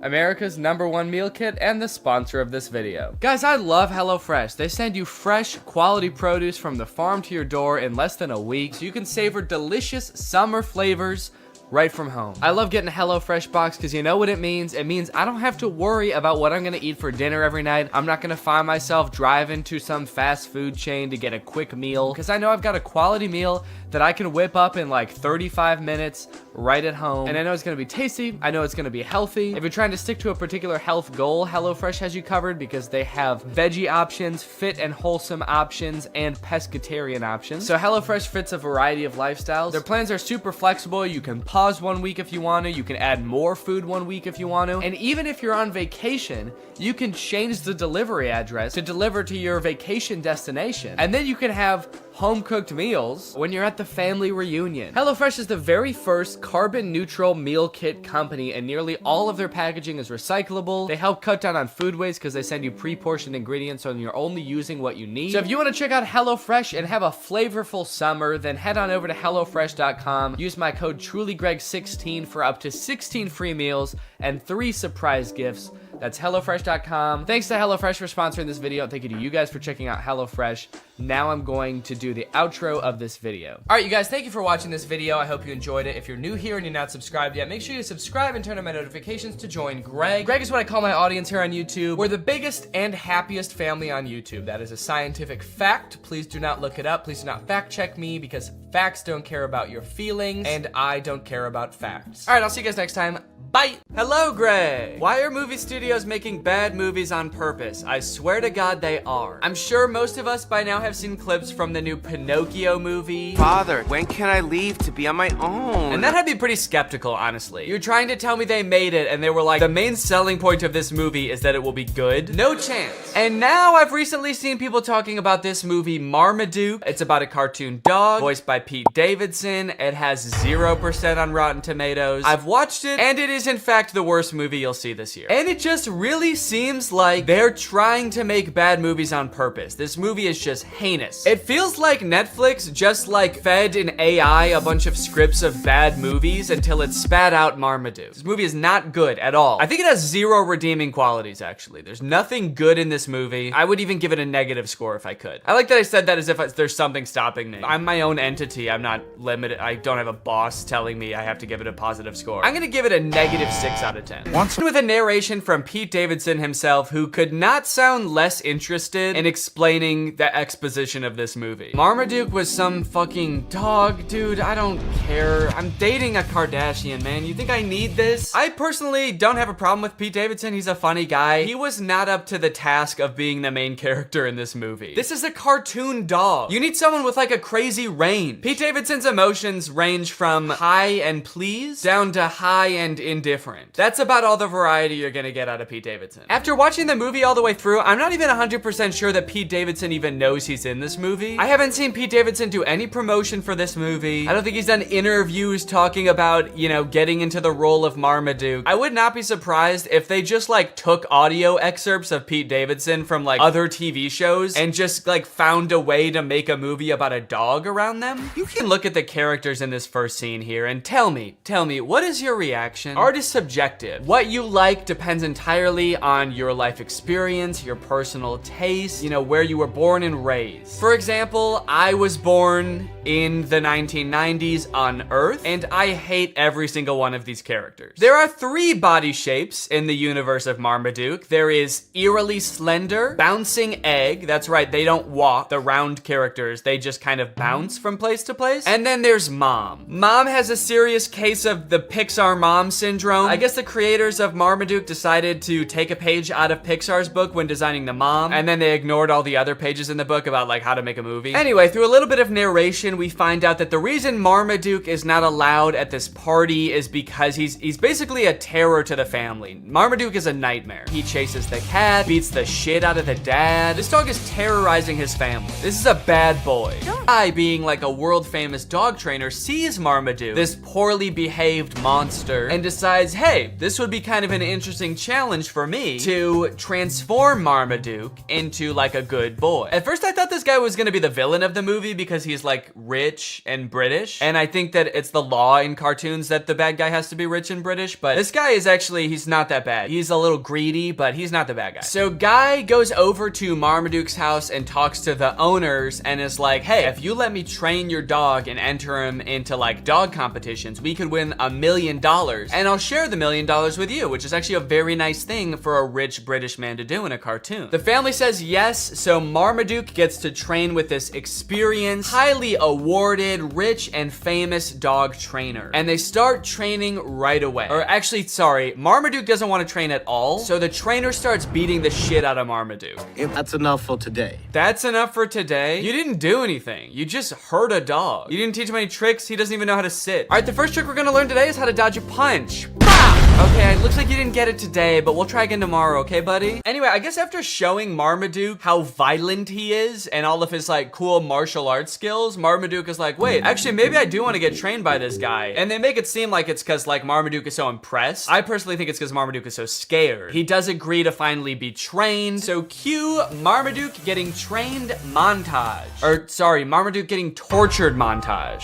America's #1 meal kit and the sponsor of this video. Guys, I love HelloFresh. They send you fresh, quality produce from the farm to your door in less than a week, so you can savor delicious summer flavors right from home. I love getting a HelloFresh box because you know what it means? It means I don't have to worry about what I'm gonna eat for dinner every night. I'm not gonna find myself driving to some fast food chain to get a quick meal because I know I've got a quality meal that I can whip up in like 35 minutes right at home. And I know it's gonna be tasty. I know it's gonna be healthy. If you're trying to stick to a particular health goal, HelloFresh has you covered because they have veggie options, fit and wholesome options, and pescatarian options. So HelloFresh fits a variety of lifestyles. Their plans are super flexible. You can pause 1 week if you want to. You can add more food 1 week if you want to. And even if you're on vacation, you can change the delivery address to deliver to your vacation destination. And then you can have home-cooked meals when you're at the family reunion. HelloFresh is the very first carbon-neutral meal kit company, and nearly all of their packaging is recyclable. They help cut down on food waste because they send you pre-portioned ingredients so you're only using what you need. So if you want to check out HelloFresh and have a flavorful summer, then head on over to HelloFresh.com. Use my code TrulyGreg16 for up to 16 free meals and 3 surprise gifts. That's HelloFresh.com. Thanks to HelloFresh for sponsoring this video. Thank you to you guys for checking out HelloFresh. Now I'm going to do the outro of this video. All right, you guys, thank you for watching this video. I hope you enjoyed it. If you're new here and you're not subscribed yet, make sure you subscribe and turn on my notifications to join Greg. Greg is what I call my audience here on YouTube. We're the biggest and happiest family on YouTube. That is a scientific fact. Please do not look it up. Please do not fact check me because facts don't care about your feelings and I don't care about facts. All right, I'll see you guys next time. Bye. Hello, Greg. Why are movie studios making bad movies on purpose? I swear to God they are. I'm sure most of us by now have seen clips from the new Pinocchio movie. Father, when can I leave to be on my own? And that had me pretty skeptical, honestly. You're trying to tell me they made it and they were like, the main selling point of this movie is that it will be good? No chance. And now I've recently seen people talking about this movie Marmaduke. It's about a cartoon dog voiced by Pete Davidson. It has 0% on Rotten Tomatoes. I've watched it and it is in fact the worst movie you'll see this year. And it just really seems like they're trying to make bad movies on purpose. This movie is just heinous. It feels like Netflix just like fed an AI a bunch of scripts of bad movies until it spat out Marmaduke. This movie is not good at all. I think it has 0 redeeming qualities, actually. There's nothing good in this movie. I would even give it a negative score if I could. I like that I said that as if there's something stopping me. I'm my own entity. I'm not limited. I don't have a boss telling me I have to give it a positive score. I'm gonna give it a negative 6 out of 10. With a narration from Pete Davidson himself, who could not sound less interested in explaining the exposition of this movie. Marmaduke was some fucking dog, dude. I don't care. I'm dating a Kardashian, man. You think I need this? I personally don't have a problem with Pete Davidson. He's a funny guy. He was not up to the task of being the main character in this movie. This is a cartoon dog. You need someone with like a crazy range. Pete Davidson's emotions range from high and pleased down to high and indifferent. That's about all the variety you're gonna get out of Pete Davidson. After watching the movie all the way through, I'm not even 100% sure that Pete Davidson even knows he's in this movie. I haven't seen Pete Davidson do any promotion for this movie. I don't think he's done interviews talking about, you know, getting into the role of Marmaduke. I would not be surprised if they just like took audio excerpts of Pete Davidson from like other TV shows and just like found a way to make a movie about a dog around them. You can look at the characters in this first scene here and tell me, what is your reaction? Art is subjective. What you like depends entirely on your life experience, your personal taste, you know, where you were born and raised. For example, I was born in the 1990s on Earth, and I hate every single one of these characters. There are 3 body shapes in the universe of Marmaduke. There is eerily slender, bouncing egg. That's right, they don't walk, the round characters. They just kind of bounce from place to place. And then there's Mom. Mom has a serious case of the Pixar mom syndrome. I guess the creators of Marmaduke decided to take a page out of Pixar's book when designing the mom, and then they ignored all the other pages in the book about like how to make a movie. Anyway, through a little bit of narration, we find out that the reason Marmaduke is not allowed at this party is because he's basically a terror to the family. Marmaduke is a nightmare. He chases the cat, beats the shit out of the dad. This dog is terrorizing his family. This is a bad boy. I, being like a world famous dog trainer, sees Marmaduke, this poorly behaved monster, and decides decides, hey, this would be kind of an interesting challenge for me to transform Marmaduke into like a good boy. At first I thought this guy was gonna be the villain of the movie because he's like rich and British, and I think that it's the law in cartoons that the bad guy has to be rich and British, but this guy is actually, he's not that bad. He's a little greedy, but he's not the bad guy. So Guy goes over to Marmaduke's house and talks to the owners and is like, hey, if you let me train your dog and enter him into like dog competitions, we could win $1 million and I'll share the $1 million with you, which is actually a very nice thing for a rich British man to do in a cartoon. The family says yes, so Marmaduke gets to train with this experienced, highly awarded, rich and famous dog trainer. And they start training right away. Or actually, sorry, Marmaduke doesn't want to train at all, so the trainer starts beating the shit out of Marmaduke. That's enough for today. That's enough for today? You didn't do anything. You just hurt a dog. You didn't teach him any tricks. He doesn't even know how to sit. All right, the first trick we're gonna learn today is how to dodge a punch. Okay, it looks like you didn't get it today, but we'll try again tomorrow, okay, buddy? Anyway, I guess after showing Marmaduke how violent he is and all of his like cool martial arts skills, Marmaduke is like, wait, actually maybe I do want to get trained by this guy. And they make it seem like it's because like Marmaduke is so impressed. I personally think it's because Marmaduke is so scared. He does agree to finally be trained. So cue Marmaduke getting trained montage. Or sorry, Marmaduke getting tortured montage.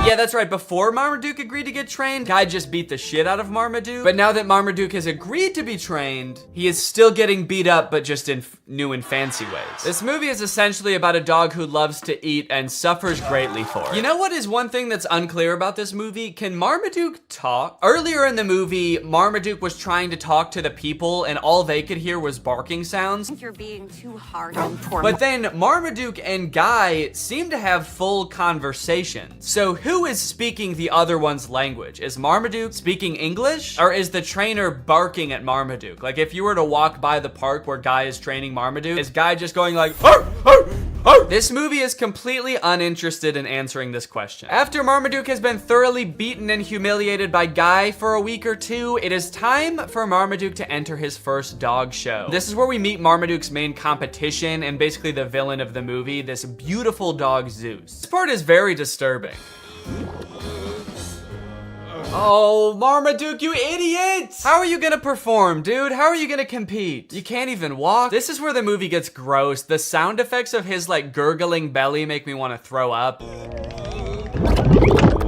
Yeah, that's right. Before Marmaduke agreed to get trained, Guy just beat the shit out of Marmaduke. But now that Marmaduke has agreed to be trained, he is still getting beat up, but just in new and fancy ways. This movie is essentially about a dog who loves to eat and suffers greatly for it. You know what is one thing that's unclear about this movie? Can Marmaduke talk? Earlier in the movie, Marmaduke was trying to talk to the people and all they could hear was barking sounds. You're being too hard on poor. But then Marmaduke and Guy seem to have full conversations. So who is speaking the other one's language? Is Marmaduke speaking English? Or is the trainer barking at Marmaduke? Like if you were to walk by the park where Guy is training Marmaduke, is Guy just going like, arr, arr, arr? This movie is completely uninterested in answering this question. After Marmaduke has been thoroughly beaten and humiliated by Guy for a week or two, it is time for Marmaduke to enter his first dog show. This is where we meet Marmaduke's main competition and basically the villain of the movie, this beautiful dog Zeus. This part is very disturbing. Oh, Marmaduke, you idiot! How are you gonna perform, dude? How are you gonna compete? You can't even walk. This is where the movie gets gross. The sound effects of his like gurgling belly make me want to throw up.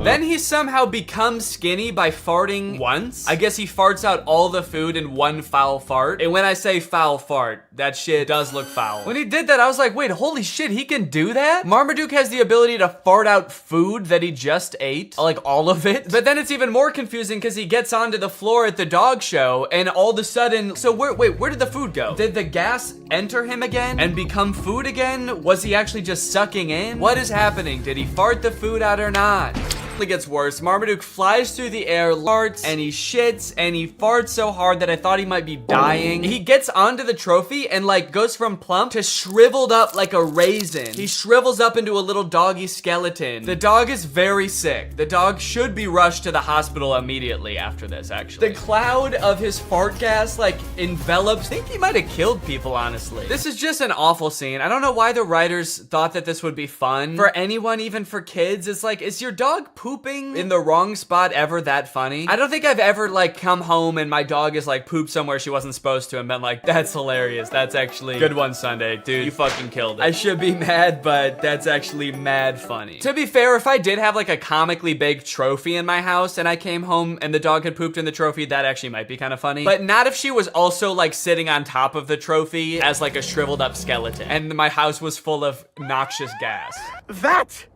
Then he somehow becomes skinny by farting once. I guess he farts out all the food in one foul fart. And when I say foul fart, that shit does look foul. When he did that, I was like, wait, holy shit, he can do that? Marmaduke has the ability to fart out food that he just ate, like all of it. But then it's even more confusing because he gets onto the floor at the dog show and all of a sudden, so where did the food go? Did the gas enter him again and become food again? Was he actually just sucking in? What is happening? Did he fart the food out or not? It gets worse. Marmaduke flies through the air, farts, and he shits, and he farts so hard that I thought he might be dying. He gets onto the trophy and like goes from plump to shriveled up like a raisin. He shrivels up into a little doggy skeleton. The dog is very sick. The dog should be rushed to the hospital immediately after this, actually. The cloud of his fart gas like envelops. I think he might have killed people, honestly. This is just an awful scene. I don't know why the writers thought that this would be fun. For anyone, even for kids, it's like, is your dog pooping in the wrong spot ever that funny? I don't think I've ever like come home and my dog is like pooped somewhere she wasn't supposed to and been like, that's hilarious. That's actually good one, Sunday. Dude, you fucking killed it. I should be mad, but that's actually mad funny. To be fair, if I did have like a comically big trophy in my house and I came home and the dog had pooped in the trophy, that actually might be kind of funny. But not if she was also like sitting on top of the trophy as like a shriveled up skeleton and my house was full of noxious gas. That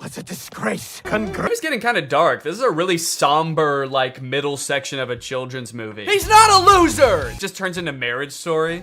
was a disgrace. It's getting kind of dark. This is a really somber, like, middle section of a children's movie. He's not a loser! It just turns into Marriage Story.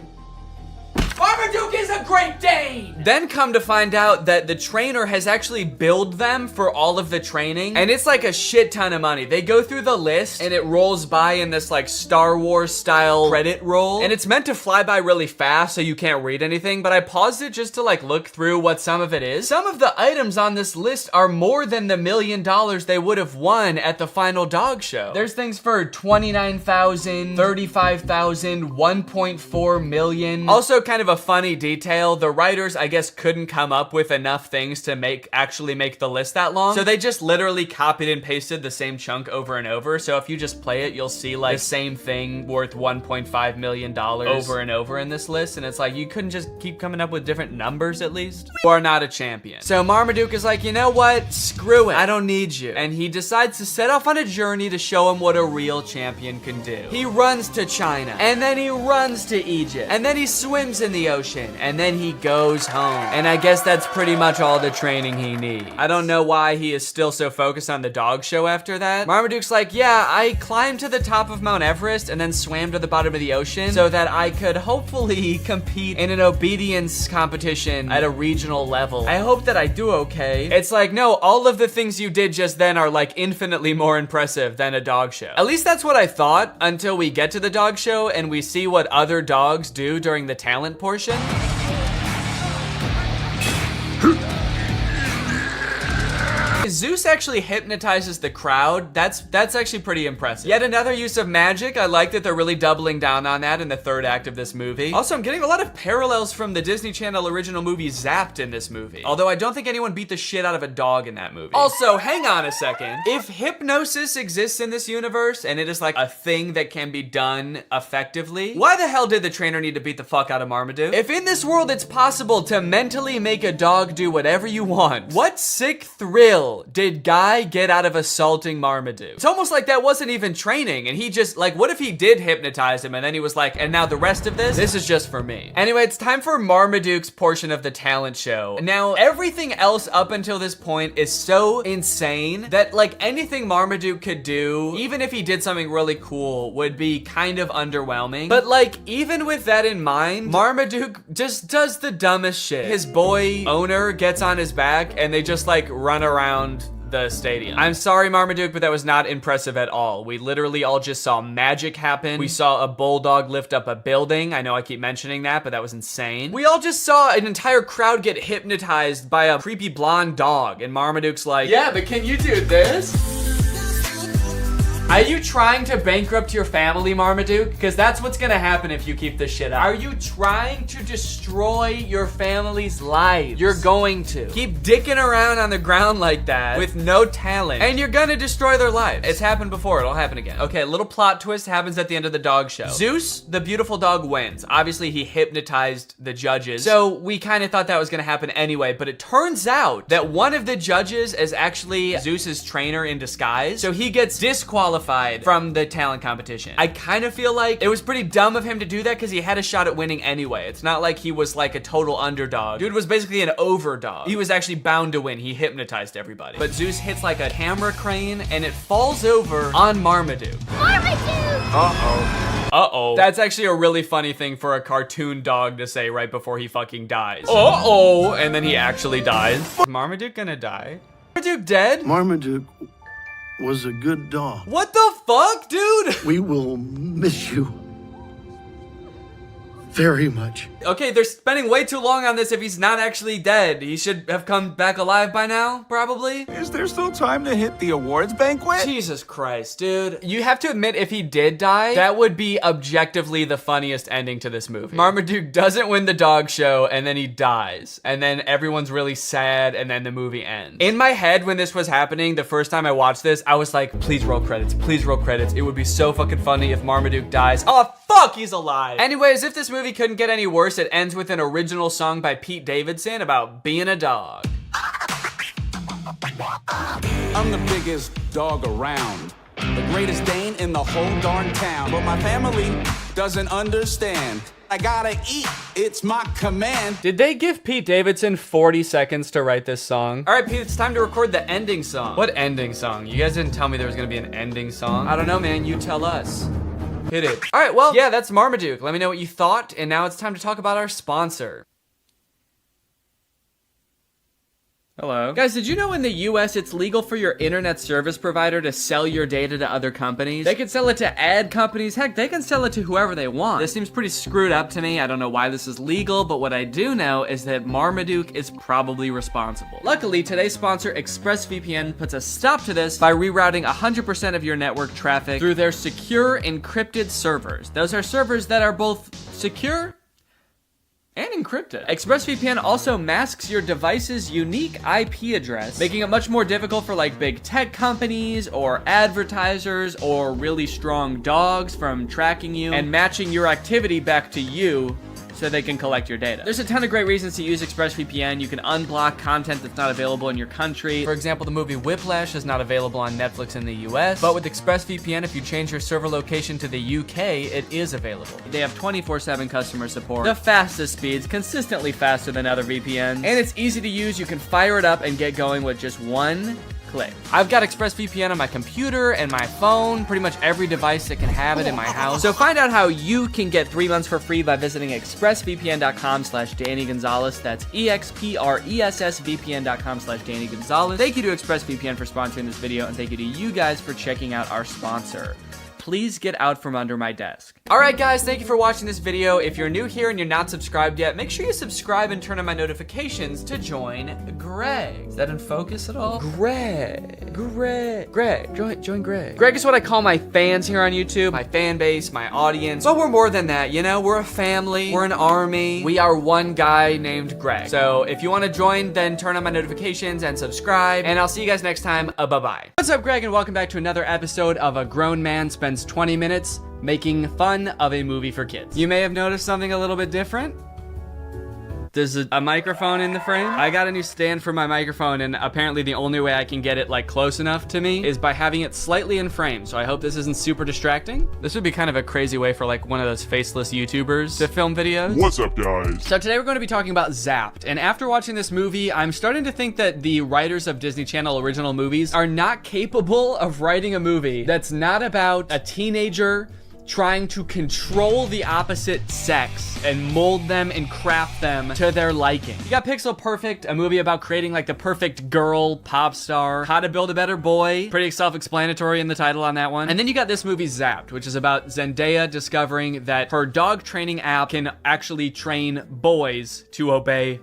Marmaduke is a Great Dane! Then come to find out that the trainer has actually billed them for all of the training, and it's like a shit ton of money. They go through the list, and it rolls by in this like Star Wars style credit roll, and it's meant to fly by really fast so you can't read anything, but I paused it just to like look through what some of it is. Some of the items on this list are more than the $1 million they would have won at the final dog show. There's things for $29,000, $35,000, $1.4 million. Also kind of a funny detail detail. The writers, I guess, couldn't come up with enough things to actually make the list that long. So they just literally copied and pasted the same chunk over and over. So if you just play it, you'll see like the same thing worth $1.5 million over and over in this list. And it's like, you couldn't just keep coming up with different numbers at least? You are not a champion. So Marmaduke is like, you know what? Screw it. I don't need you. And he decides to set off on a journey to show him what a real champion can do. He runs to China, and then he runs to Egypt, and then he swims in the ocean, and then he goes home. And I guess that's pretty much all the training he needs. I don't know why he is still so focused on the dog show after that. Marmaduke's like, yeah, I climbed to the top of Mount Everest and then swam to the bottom of the ocean so that I could hopefully compete in an obedience competition at a regional level. I hope that I do okay. It's like, no, all of the things you did just then are like infinitely more impressive than a dog show. At least that's what I thought until we get to the dog show and we see what other dogs do during the talent portion. Zeus actually hypnotizes the crowd. That's actually pretty impressive. Yet another use of magic. I like that they're really doubling down on that in the third act of this movie. Also, I'm getting a lot of parallels from the Disney Channel original movie Zapped in this movie. Although I don't think anyone beat the shit out of a dog in that movie. Also, hang on a second. If hypnosis exists in this universe and it is like a thing that can be done effectively, why the hell did the trainer need to beat the fuck out of Marmaduke? If in this world it's possible to mentally make a dog do whatever you want, what sick thrill did Guy get out of assaulting Marmaduke? It's almost like that wasn't even training, and he just, like, what if he did hypnotize him and then he was like, and now the rest of this is just for me. Anyway, it's time for Marmaduke's portion of the talent show. Now, everything else up until this point is so insane that, like, anything Marmaduke could do, even if he did something really cool, would be kind of underwhelming. But, like, even with that in mind, Marmaduke just does the dumbest shit. His boy owner gets on his back and they just, like, run around the stadium. I'm sorry, Marmaduke, but that was not impressive at all. We literally all just saw magic happen. We saw a bulldog lift up a building. I know I keep mentioning that, but that was insane. We all just saw an entire crowd get hypnotized by a creepy blonde dog, and Marmaduke's like, yeah, but can you do this? Are you trying to bankrupt your family, Marmaduke? Because that's what's gonna happen if you keep this shit up. Are you trying to destroy your family's lives? You're going to. Keep dicking around on the ground like that with no talent, and you're gonna destroy their lives. It's happened before, it'll happen again. Okay, a little plot twist happens at the end of the dog show. Zeus, the beautiful dog, wins. Obviously, he hypnotized the judges, so we kind of thought that was gonna happen anyway, but it turns out that one of the judges is actually Zeus's trainer in disguise, so he gets disqualified from the talent competition. I kind of feel like it was pretty dumb of him to do that because he had a shot at winning anyway. It's not like he was like a total underdog. Dude was basically an overdog. He was actually bound to win. He hypnotized everybody. But Zeus hits like a camera crane and it falls over on Marmaduke. Marmaduke! Uh-oh. Uh-oh. That's actually a really funny thing for a cartoon dog to say right before he fucking dies. Uh-oh. And then he actually dies. Is Marmaduke gonna die? Marmaduke dead? Marmaduke was a good dog. What the fuck, dude? We will miss you very much. Okay, they're spending way too long on this if he's not actually dead. He should have come back alive by now, probably. Is there still time to hit the awards banquet? Jesus Christ, dude. You have to admit, if he did die, that would be objectively the funniest ending to this movie. Marmaduke doesn't win the dog show, and then he dies. And then everyone's really sad, and then the movie ends. In my head, when this was happening, the first time I watched this, I was like, please roll credits, please roll credits. It would be so fucking funny if Marmaduke dies. Oh, fuck, he's alive. Anyways, if this movie couldn't get any worse, it ends with an original song by Pete Davidson about being a dog. I'm the biggest dog around, the greatest Dane in the whole darn town, but my family doesn't understand. I gotta eat, it's my command. Did they give Pete Davidson 40 seconds to write this song? All right, Pete, it's time to record the ending song. What ending song? You guys didn't tell me there was gonna be an ending song. I don't know, man, you tell us. Hit it. All right, well, yeah, that's Marmaduke. Let me know what you thought, and now it's time to talk about our sponsor. Hello. Guys, did you know in the US it's legal for your internet service provider to sell your data to other companies? They can sell it to ad companies. Heck, they can sell it to whoever they want. This seems pretty screwed up to me. I don't know why this is legal, but what I do know is that Marmaduke is probably responsible. Luckily, today's sponsor, ExpressVPN, puts a stop to this by rerouting 100% of your network traffic through their secure encrypted servers. Those are servers that are both secure and encrypted. ExpressVPN also masks your device's unique IP address, making it much more difficult for like big tech companies or advertisers or really strong dogs from tracking you and matching your activity back to you so they can collect your data. There's a ton of great reasons to use ExpressVPN. You can unblock content that's not available in your country. For example, the movie Whiplash is not available on Netflix in the US, but with ExpressVPN, if you change your server location to the UK, it is available. They have 24/7 customer support, the fastest speeds, consistently faster than other VPNs, and it's easy to use. You can fire it up and get going with just one click. I've got ExpressVPN on my computer and my phone, pretty much every device that can have it in my house. So find out how you can get 3 months for free by visiting expressvpn.com/Danny Gonzalez. That's expressvpn.com/Danny Gonzalez. Thank you to ExpressVPN for sponsoring this video, and thank you to you guys for checking out our sponsor. Please get out from under my desk. All right, guys, thank you for watching this video. If you're new here and you're not subscribed yet, make sure you subscribe and turn on my notifications to join Greg. Is that in focus at all? Greg, join Greg. Greg is what I call my fans here on YouTube, my fan base, my audience. But we're more than that, you know? We're a family, we're an army. We are one guy named Greg. So if you wanna join, then turn on my notifications and subscribe, and I'll see you guys next time. Bye-bye. What's up, Greg, and welcome back to another episode of A Grown Man Spends 20 minutes making fun of a movie for kids. You may have noticed something a little bit different. There's a microphone in the frame. I got a new stand for my microphone, and apparently the only way I can get it like close enough to me is by having it slightly in frame. So I hope this isn't super distracting. This would be kind of a crazy way for like one of those faceless YouTubers to film videos. What's up, guys? So today we're going to be talking about Zapped. And after watching this movie, I'm starting to think that the writers of Disney Channel original movies are not capable of writing a movie that's not about a teenager trying to control the opposite sex and mold them and craft them to their liking. You got Pixel Perfect, a movie about creating like the perfect girl pop star. How to Build a Better Boy, pretty self-explanatory in the title on that one. And then you got this movie Zapped, which is about Zendaya discovering that her dog training app can actually train boys to obey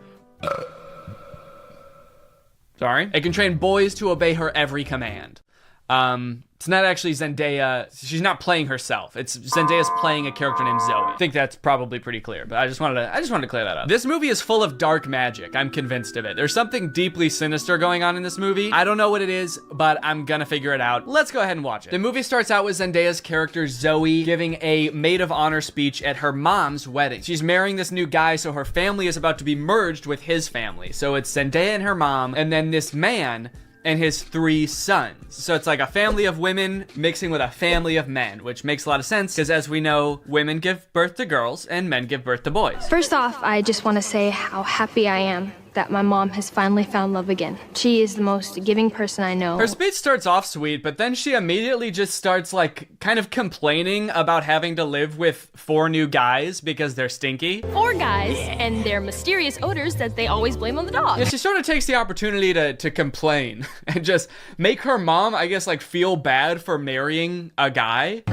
it can train boys to obey her every command. It's not actually Zendaya. She's not playing herself. It's Zendaya's playing a character named Zoe. I think that's probably pretty clear, but I just wanted to clear that up. This movie is full of dark magic. I'm convinced of it. There's something deeply sinister going on in this movie. I don't know what it is, but I'm gonna figure it out. Let's go ahead and watch it. The movie starts out with Zendaya's character Zoe giving a maid of honor speech at her mom's wedding. She's marrying this new guy, so her family is about to be merged with his family. So it's Zendaya and her mom, and then this man and his 3 sons. So it's like a family of women mixing with a family of men, which makes a lot of sense because, as we know, women give birth to girls and men give birth to boys. First off, I just want to say how happy I am that my mom has finally found love again. She is the most giving person I know. Her speech starts off sweet, but then she immediately just starts like kind of complaining about having to live with 4 new guys because they're stinky. 4 guys and their mysterious odors that they always blame on the dog. Yeah, she sort of takes the opportunity to complain and just make her mom, I guess, like feel bad for marrying a guy.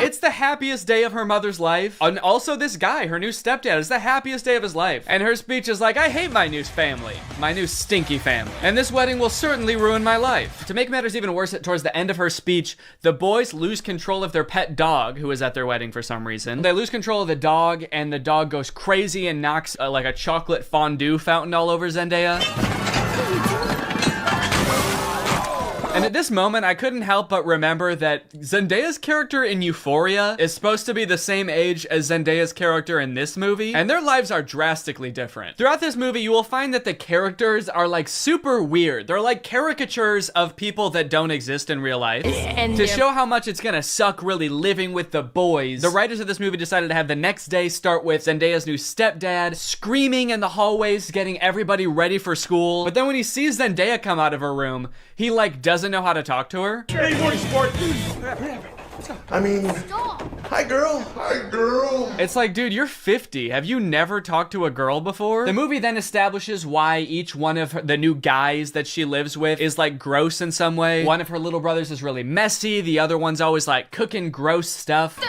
It's the happiest day of her mother's life. And also this guy, her new stepdad, is the happiest day of his life. And her speech is like, I hate my new family, my new stinky family. And this wedding will certainly ruin my life. To make matters even worse, towards the end of her speech, the boys lose control of their pet dog, who is at their wedding for some reason. They lose control of the dog, and the dog goes crazy and knocks like a chocolate fondue fountain all over Zendaya. And at this moment, I couldn't help but remember that Zendaya's character in Euphoria is supposed to be the same age as Zendaya's character in this movie, and their lives are drastically different. Throughout this movie, you will find that the characters are like super weird. They're like caricatures of people that don't exist in real life. And to show how much it's gonna suck really living with the boys, the writers of this movie decided to have the next day start with Zendaya's new stepdad screaming in the hallways, getting everybody ready for school. But then when he sees Zendaya come out of her room, he like doesn't know how to talk to her. Hey, morning sport. I mean, hi girl. Hi girl. It's like, dude, you're 50. Have you never talked to a girl before? The movie then establishes why each one of the new guys that she lives with is like gross in some way. One of her little brothers is really messy. The other one's always like cooking gross stuff.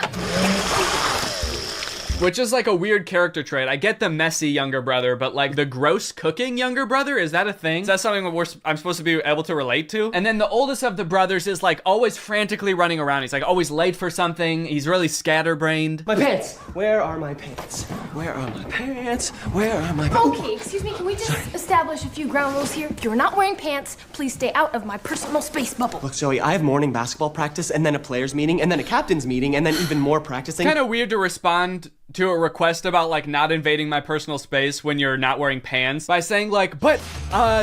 Which is like a weird character trait. I get the messy younger brother, but like the gross cooking younger brother, is that a thing? Is that something I'm supposed to be able to relate to? And then the oldest of the brothers is like always frantically running around. He's like always late for something. He's really scatterbrained. My pants. Where are my pants? Where are my pants? Where are my pants? Okay, excuse me, can we just establish a few ground rules here? If you're not wearing pants, please stay out of my personal space bubble. Look, Zoe, I have morning basketball practice, and then a players meeting, and then a captain's meeting, and then even more practicing. Kind of weird to respond to a request about like not invading my personal space when you're not wearing pants by saying like, but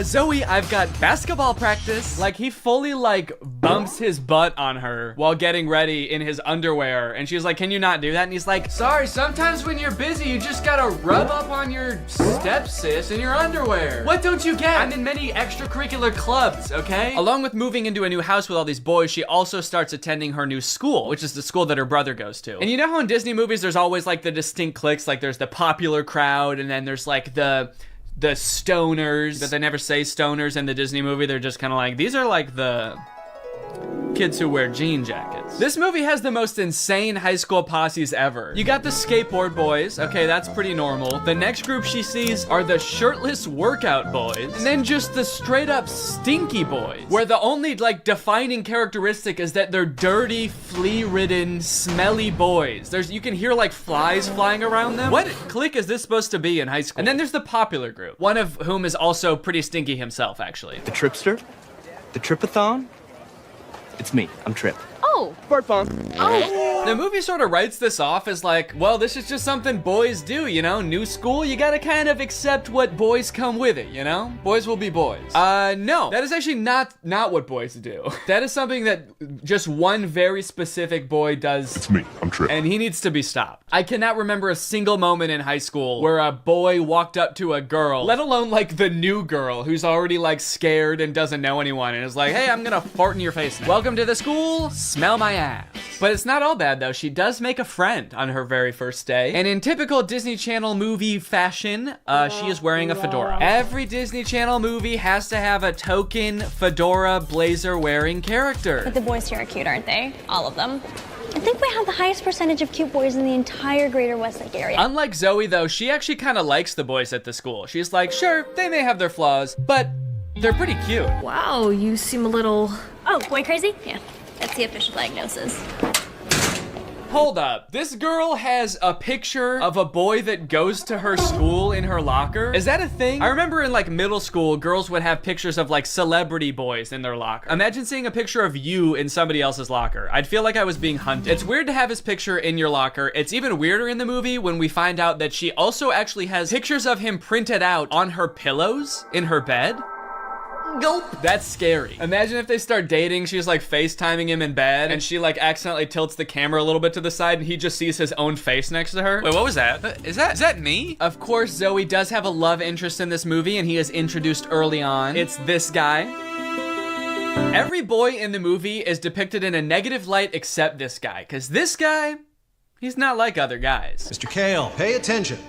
Zoe, I've got basketball practice. Like he fully like bumps his butt on her while getting ready in his underwear, and she's like, can you not do that? And he's like, sorry, sometimes when you're busy you just gotta rub up on your stepsis in your underwear. What don't you get? I'm in many extracurricular clubs, okay? Along with moving into a new house with all these boys, she also starts attending her new school, which is the school that her brother goes to. And you know how in Disney movies there's always like the distinct cliques, like there's the popular crowd and then there's like the stoners, but they never say stoners in the Disney movie. They're just kind of like, these are like the kids who wear jean jackets. This movie has the most insane high school posses ever. You got the skateboard boys. Okay, that's pretty normal. The next group she sees are the shirtless workout boys. And then just the straight up stinky boys, where the only like defining characteristic is that they're dirty, flea-ridden, smelly boys. You can hear like flies flying around them. What clique is this supposed to be in high school? And then there's the popular group, one of whom is also pretty stinky himself, actually. The Tripster? The Tripathon? It's me. I'm Trip. Oh. Bart Funk. Oh. The movie sort of writes this off as like, well, this is just something boys do, you know? New school, you gotta kind of accept what boys come with it, you know? Boys will be boys. No, that is actually not what boys do. That is something that just one very specific boy does. It's me. I'm Trip. And he needs to be stopped. I cannot remember a single moment in high school where a boy walked up to a girl, let alone like the new girl who's already like scared and doesn't know anyone and is like, hey, I'm gonna fart in your face now. Welcome to the school, smell my ass. But it's not all bad though. She does make a friend on her very first day. And in typical Disney Channel movie fashion, she is wearing a fedora. Every Disney Channel movie has to have a token fedora blazer wearing character. But the boys here are cute, aren't they? All of them. I think we have the highest percentage of cute boys in the entire greater Westlake area. Unlike Zoe though, she actually kind of likes the boys at the school. She's like, sure, they may have their flaws, but they're pretty cute. Wow, you seem a little... Oh, boy crazy? Yeah, that's the official diagnosis. Hold up, this girl has a picture of a boy that goes to her school in her locker? Is that a thing? I remember in like middle school, girls would have pictures of like celebrity boys in their locker. Imagine seeing a picture of you in somebody else's locker. I'd feel like I was being hunted. It's weird to have his picture in your locker. It's even weirder in the movie when we find out that she also actually has pictures of him printed out on her pillows in her bed. Gulp. That's scary. Imagine if they start dating, she's like FaceTiming him in bed, and she like accidentally tilts the camera a little bit to the side, and he just sees his own face next to her. Wait, what was that? Is that me? Of course, Zoe does have a love interest in this movie, and he is introduced early on. It's this guy. Every boy in the movie is depicted in a negative light except this guy, because this guy, he's not like other guys. Mr. Kale, pay attention.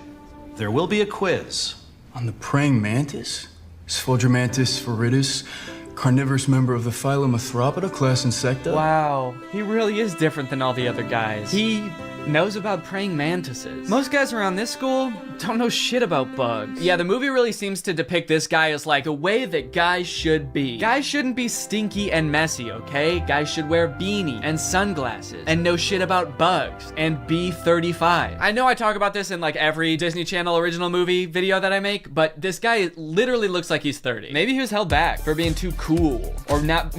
There will be a quiz on the praying mantis. Sphodromantis viridis, carnivorous member of the phylum Arthropoda, class Insecta. Wow, he really is different than all the other guys. He knows about praying mantises. Most guys around this school don't know shit about bugs. Yeah, the movie really seems to depict this guy as like the way that guys should be. Guys shouldn't be stinky and messy, okay? Guys should wear beanie and sunglasses and know shit about bugs and be 35. I know I talk about this in like every Disney Channel original movie video that I make, but this guy literally looks like he's 30. Maybe he was held back for being too cool or not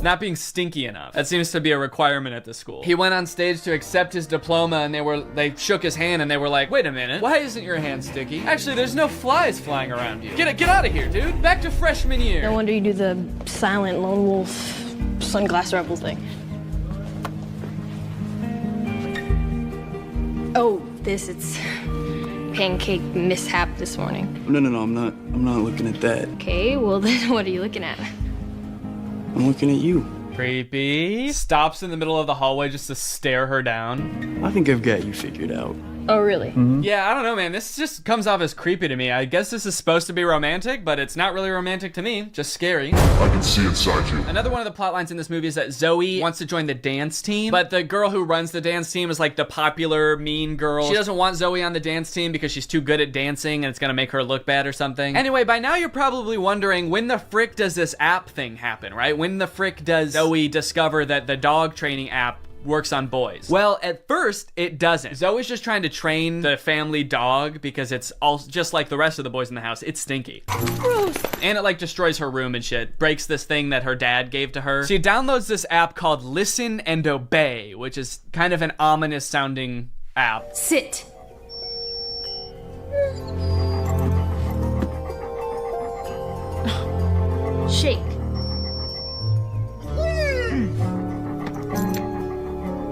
not being stinky enough. That seems to be a requirement at the school. He went on stage to accept his diploma, and they shook his hand and they were like, wait a minute, why isn't your hand sticky? Actually, there's no flies flying around you. Get out of here, dude. Back to freshman year. No wonder you do the silent lone wolf sunglass rebel thing. Oh, it's pancake mishap this morning. No, I'm not looking at that. Okay, well then what are you looking at? I'm looking at you. Creepy. Stops in the middle of the hallway just to stare her down. I think I've got you figured out. Oh, really? Yeah, I don't know, man. This just comes off as creepy to me. I guess this is supposed to be romantic, but it's not really romantic to me. Just scary. I can see inside you. Another one of the plot lines in this movie is that Zoe wants to join the dance team, but the girl who runs the dance team is like the popular mean girl. She doesn't want Zoe on the dance team because she's too good at dancing and it's gonna make her look bad or something. Anyway, by now you're probably wondering, when the frick does this app thing happen, right? When the frick does Zoe discover that the dog training app works on boys? Well, at first, it doesn't. Zoe's just trying to train the family dog because it's all just like the rest of the boys in the house. It's stinky. Gross. And it like destroys her room and shit. Breaks this thing that her dad gave to her. She downloads this app called Listen and Obey, which is kind of an ominous sounding app. Sit. Shake.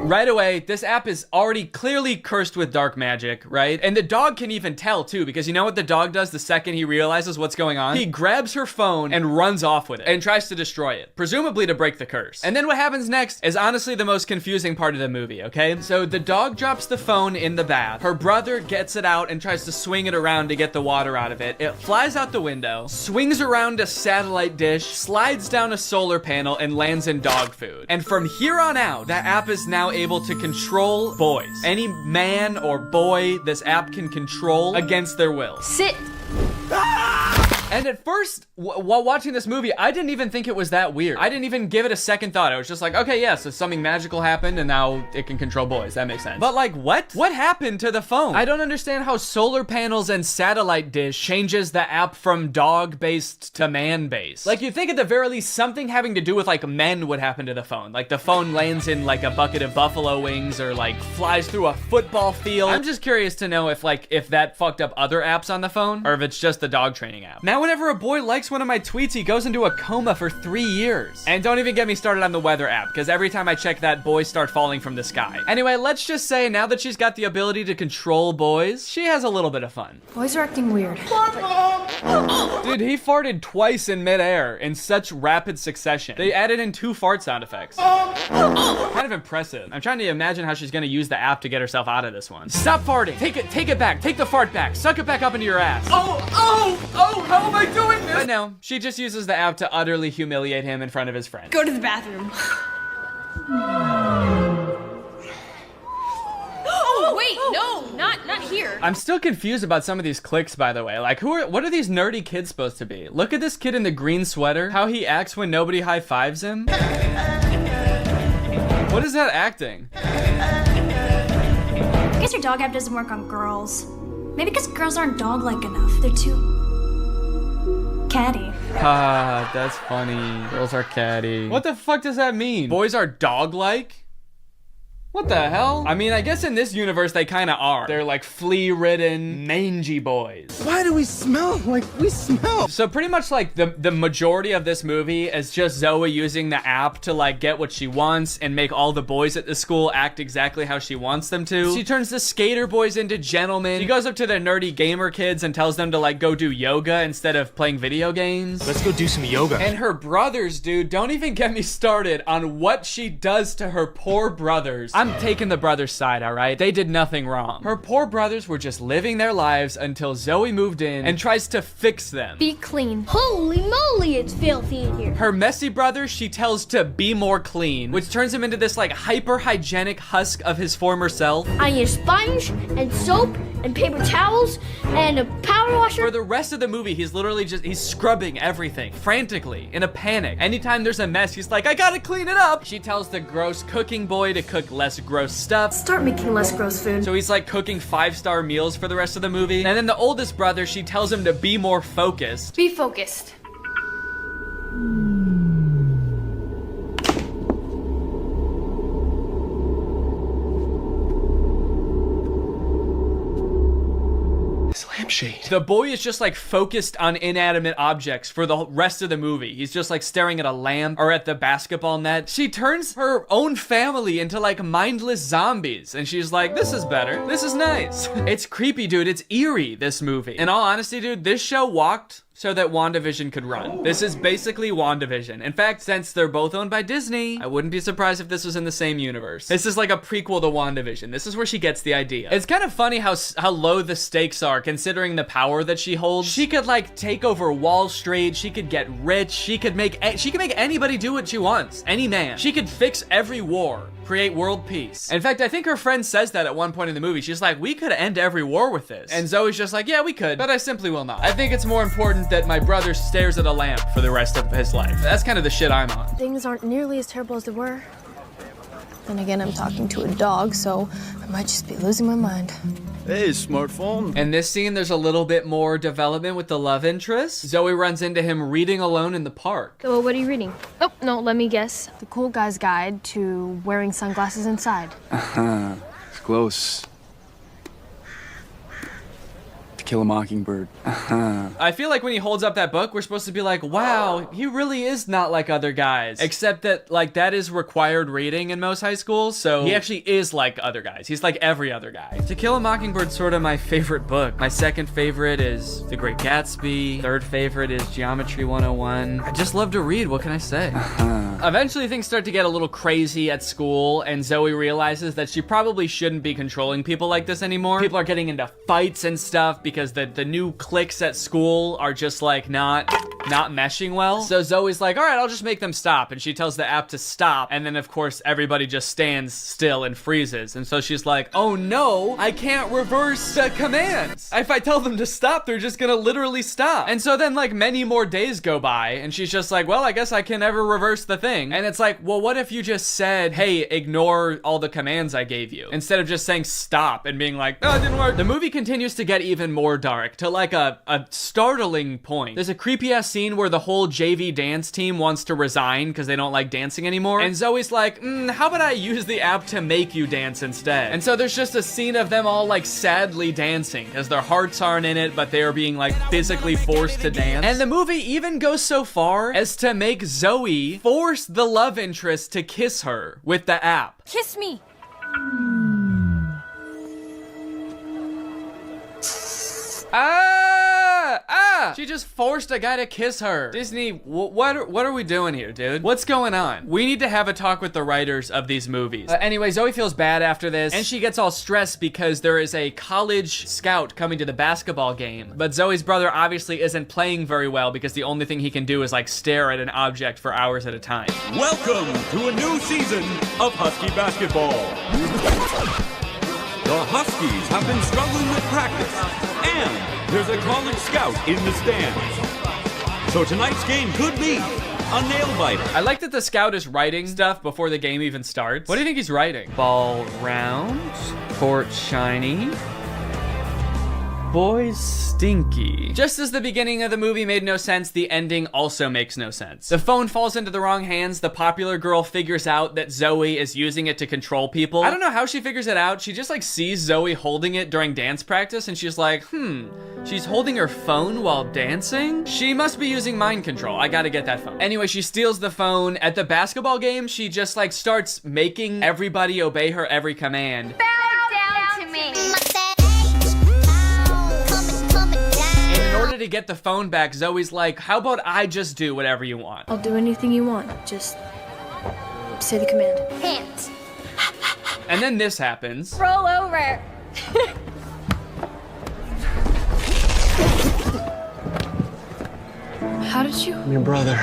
Right away, this app is already clearly cursed with dark magic, right? And the dog can even tell too, because you know what the dog does the second he realizes what's going on? He grabs her phone and runs off with it and tries to destroy it, presumably to break the curse. And then what happens next is honestly the most confusing part of the movie, okay? So the dog drops the phone in the bath. Her brother gets it out and tries to swing it around to get the water out of it. It flies out the window, swings around a satellite dish, slides down a solar panel, and lands in dog food. And from here on out, that app is now able to control boys. Any man or boy this app can control against their will. Sit. And at first, while watching this movie, I didn't even think it was that weird. I didn't even give it a second thought. I was just like, okay, yeah, so something magical happened and now it can control boys. That makes sense. But like, what? What happened to the phone? I don't understand how solar panels and satellite dish changes the app from dog-based to man-based. Like, you'd think at the very least something having to do with like men would happen to the phone. Like the phone lands in like a bucket of buffalo wings or like flies through a football field. I'm just curious to know if that fucked up other apps on the phone or if it's just the dog training app. Now, whenever a boy likes one of my tweets, he goes into a coma for 3 years. And don't even get me started on the weather app, because every time I check that, boys start falling from the sky. Anyway, let's just say now that she's got the ability to control boys, she has a little bit of fun. Boys are acting weird. Dude, he farted twice in midair in such rapid succession. They added in 2 fart sound effects. Kind of impressive. I'm trying to imagine how she's gonna use the app to get herself out of this one. Stop farting. Take it back. Take the fart back. Suck it back up into your ass. Oh, how am I doing this? But no, she just uses the app to utterly humiliate him in front of his friends. Go to the bathroom. Oh, wait, no, not here. I'm still confused about some of these clicks, by the way. Like, what are these nerdy kids supposed to be? Look at this kid in the green sweater. How he acts when nobody high-fives him. What is that acting? I guess your dog app doesn't work on girls. Maybe because girls aren't dog-like enough. They're too catty. Ah, that's funny. Girls are catty. What the fuck does that mean? Boys are dog-like? What the hell? I mean, I guess in this universe they kind of are. They're like flea-ridden, mangy boys. Why do we smell like we smell? So pretty much like the majority of this movie is just Zoe using the app to like get what she wants and make all the boys at the school act exactly how she wants them to. She turns the skater boys into gentlemen. She goes up to the nerdy gamer kids and tells them to like go do yoga instead of playing video games. Let's go do some yoga. And her brothers, dude, don't even get me started on what she does to her poor brothers. I'm taking the brothers' side, all right? They did nothing wrong. Her poor brothers were just living their lives until Zoe moved in and tries to fix them. Be clean. Holy moly, it's filthy in here. Her messy brother, she tells to be more clean, which turns him into this like hyper-hygienic husk of his former self. I need a sponge and soap and paper towels and a power washer. For the rest of the movie, he's literally he's scrubbing everything frantically in a panic. Anytime there's a mess, he's like, I gotta clean it up. She tells the gross cooking boy to cook less gross stuff. Start making less gross food. So he's like cooking 5-star meals for the rest of the movie. And then the oldest brother, she tells him to be more focused. Be focused. Lampshade. The boy is just like focused on inanimate objects for the rest of the movie. He's just like staring at a lamp or at the basketball net. She turns her own family into like mindless zombies and she's like, this is better. This is nice. It's creepy, dude. It's eerie, this movie. In all honesty, dude, this show walked so that WandaVision could run. This is basically WandaVision. In fact, since they're both owned by Disney, I wouldn't be surprised if this was in the same universe. This is like a prequel to WandaVision. This is where she gets the idea. It's kind of funny how low the stakes are considering the power that she holds. She could like take over Wall Street. She could get rich. She could make anybody do what she wants. Any man. She could fix every war. Create world peace. In fact, I think her friend says that at one point in the movie. She's like, we could end every war with this. And Zoe's just like, yeah, we could, but I simply will not. I think it's more important that my brother stares at a lamp for the rest of his life. That's kind of the shit I'm on. Things aren't nearly as terrible as they were. Then again, I'm talking to a dog, so I might just be losing my mind. Hey, smartphone. In this scene, there's a little bit more development with the love interest. Zoe runs into him reading alone in the park. So what are you reading? Oh, no, let me guess. The Cool Guy's Guide to Wearing Sunglasses Inside. It's close. To Kill a Mockingbird. I feel like when he holds up that book, we're supposed to be like, wow, he really is not like other guys. Except that, like, that is required reading in most high schools, so he actually is like other guys. He's like every other guy. To Kill a Mockingbird's sort of my favorite book. My second favorite is The Great Gatsby. Third favorite is Geometry 101. I just love to read, what can I say? Eventually things start to get a little crazy at school, and Zoe realizes that she probably shouldn't be controlling people like this anymore. People are getting into fights and stuff because the new cliques at school are just like not meshing well. So Zoe's like, all right, I'll just make them stop. And she tells the app to stop. And then of course, everybody just stands still and freezes. And so she's like, oh no, I can't reverse commands. If I tell them to stop, they're just gonna literally stop. And so then like many more days go by and she's just like, well, I guess I can never reverse the thing. And it's like, well, what if you just said, hey, ignore all the commands I gave you, instead of just saying stop and being like, oh, it didn't work. The movie continues to get even more dark to like a startling point. There's a creepy ass scene where the whole JV dance team wants to resign because they don't like dancing anymore. And Zoe's like, how about I use the app to make you dance instead? And so there's just a scene of them all like sadly dancing because their hearts aren't in it, but they're being like physically forced to dance. And the movie even goes so far as to make Zoe force the love interest to kiss her with the app. Kiss me. She just forced a guy to kiss her. Disney, what are we doing here, dude? What's going on? We need to have a talk with the writers of these movies. Anyway, Zoe feels bad after this, and she gets all stressed because there is a college scout coming to the basketball game. But Zoe's brother obviously isn't playing very well because the only thing he can do is like stare at an object for hours at a time. Welcome to a new season of Husky basketball. The Huskies have been struggling with practice, and there's a college scout in the stands. So tonight's game could be a nail-biter. I like that the scout is writing stuff before the game even starts. What do you think he's writing? Ball round, court shiny, boys stinky. Just as the beginning of the movie made no sense, the ending also makes no sense. The phone falls into the wrong hands. The popular girl figures out that Zoe is using it to control people. I don't know how she figures it out. She just like sees Zoe holding it during dance practice and she's like, she's holding her phone while dancing? She must be using mind control. I gotta get that phone. Anyway, she steals the phone. At the basketball game, she just like starts making everybody obey her every command. Bow down to me. In order to get the phone back, Zoe's like, how about I just do whatever you want? I'll do anything you want. Just say the command. Hands. And then this happens. Roll over. How did you? I'm your brother.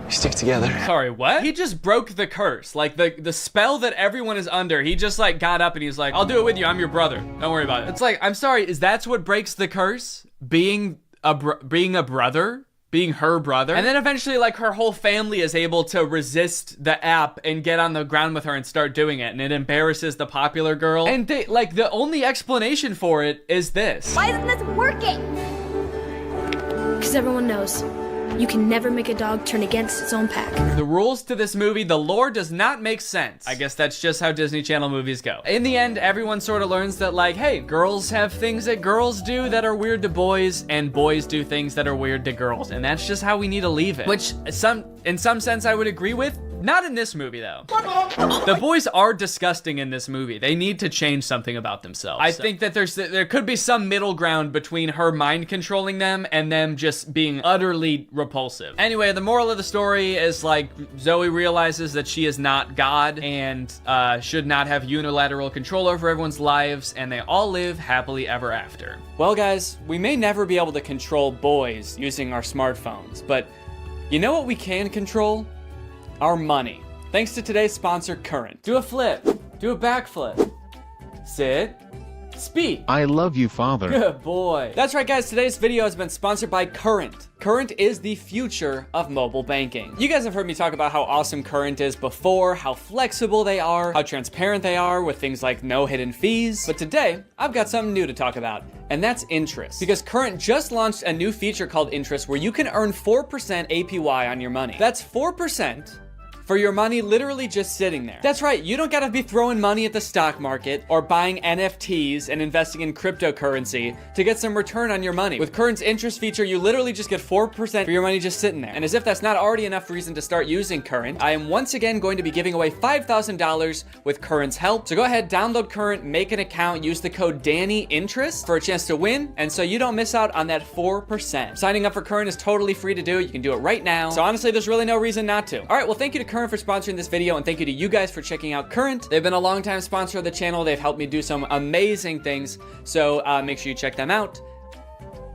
We stick together. Sorry, what? He just broke the curse. Like the spell that everyone is under. He just like got up and he's like, I'll do it with you. I'm your brother. Don't worry about it. It's like, I'm sorry, is that what breaks the curse? Being a brother? Being her brother? And then eventually like her whole family is able to resist the app and get on the ground with her and start doing it. And it embarrasses the popular girl. And they like the only explanation for it is this. Why isn't this working? Because everyone knows. You can never make a dog turn against its own pack. The rules to this movie, the lore does not make sense. I guess that's just how Disney Channel movies go. In the end, everyone sort of learns that like, hey, girls have things that girls do that are weird to boys, and boys do things that are weird to girls. And that's just how we need to leave it. Which in some sense I would agree with. Not in this movie, though. The boys are disgusting in this movie. They need to change something about themselves. I think that there could be some middle ground between her mind controlling them and them just being utterly repulsive. Anyway, the moral of the story is like Zoe realizes that she is not God and should not have unilateral control over everyone's lives, and they all live happily ever after. Well, guys, we may never be able to control boys using our smartphones, but you know what we can control? Our money. Thanks to today's sponsor, Current. Do a flip. Do a backflip. Sit. Speed. I love you, Father. Good boy. That's right, guys. Today's video has been sponsored by Current. Current is the future of mobile banking. You guys have heard me talk about how awesome Current is before, how flexible they are, how transparent they are with things like no hidden fees. But today, I've got something new to talk about, and that's interest. Because Current just launched a new feature called Interest where you can earn 4% APY on your money. That's 4% for your money literally just sitting there. That's right, you don't gotta be throwing money at the stock market or buying NFTs and investing in cryptocurrency to get some return on your money. With Current's interest feature, you literally just get 4% for your money just sitting there. And as if that's not already enough reason to start using Current, I am once again going to be giving away $5,000 with Current's help. So go ahead, download Current, make an account, use the code DANNYINTEREST for a chance to win, and so you don't miss out on that 4%. Signing up for Current is totally free to do. You can do it right now. So honestly, there's really no reason not to. All right, well, thank you to Current for sponsoring this video, and thank you to you guys for checking out Current. They've been a long-time sponsor of the channel. They've helped me do some amazing things, so make sure you check them out,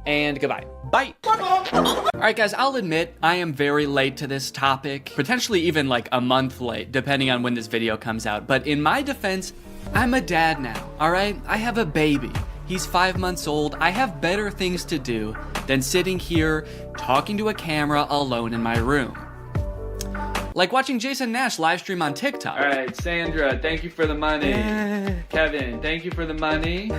and goodbye. Bye. All right, guys, I'll admit I am very late to this topic, potentially even like a month late, depending on when this video comes out, but in my defense, I'm a dad now, all right? I have a baby. He's 5 months old. I have better things to do than sitting here talking to a camera alone in my room. Like watching Jason Nash live stream on TikTok. All right, Sandra, thank you for the money. Kevin, thank you for the money.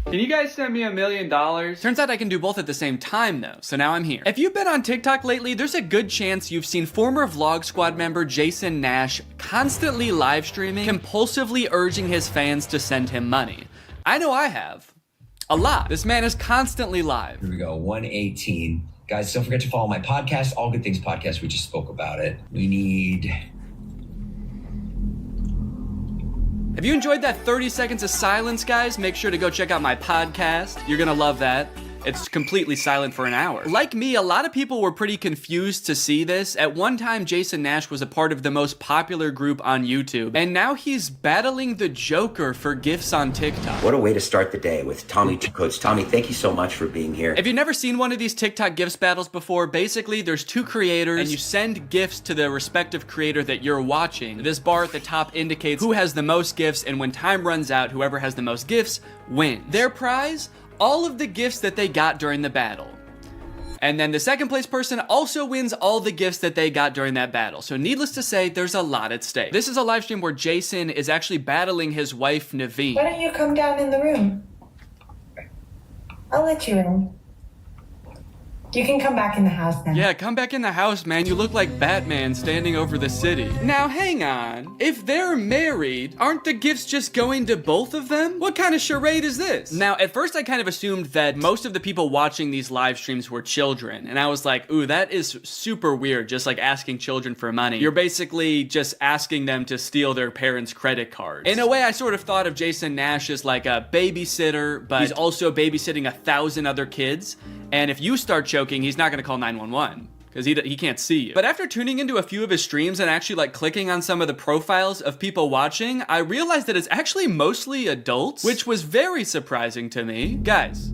Can you guys send me $1 million? Turns out I can do both at the same time though, so now I'm here. If you've been on TikTok lately, there's a good chance you've seen former Vlog Squad member Jason Nash constantly live streaming, compulsively urging his fans to send him money. I know I have. A lot. This man is constantly live. Here we go, 118. Guys, don't forget to follow my podcast, All Good Things Podcast. We just spoke about it. We need... If you enjoyed that 30 seconds of silence, guys, make sure to go check out my podcast. You're gonna love that. It's completely silent for an hour. Like me, a lot of people were pretty confused to see this. At one time, Jason Nash was a part of the most popular group on YouTube, and now he's battling the Joker for gifts on TikTok. What a way to start the day with Tommy Coach. Tommy, thank you so much for being here. If you've never seen one of these TikTok gifts battles before, basically there's two creators, and you send gifts to the respective creator that you're watching. This bar at the top indicates who has the most gifts, and when time runs out, whoever has the most gifts wins. Their prize? All of the gifts that they got during the battle. And then the second place person also wins all the gifts that they got during that battle. So needless to say, there's a lot at stake. This is a live stream where Jason is actually battling his wife, Naveen. Why don't you come down in the room? I'll let you in. You can come back in the house now. Yeah, come back in the house, man. You look like Batman standing over the city. Now, hang on. If they're married, aren't the gifts just going to both of them? What kind of charade is this? Now, at first, I kind of assumed that most of the people watching these live streams were children. And I was like, ooh, that is super weird, just like asking children for money. You're basically just asking them to steal their parents' credit cards. In a way, I sort of thought of Jason Nash as like a babysitter, but he's also babysitting 1,000 other kids. And if you start choking, he's not gonna call 911 because he can't see you. But after tuning into a few of his streams and actually like clicking on some of the profiles of people watching, I realized that it's actually mostly adults, which was very surprising to me. Guys,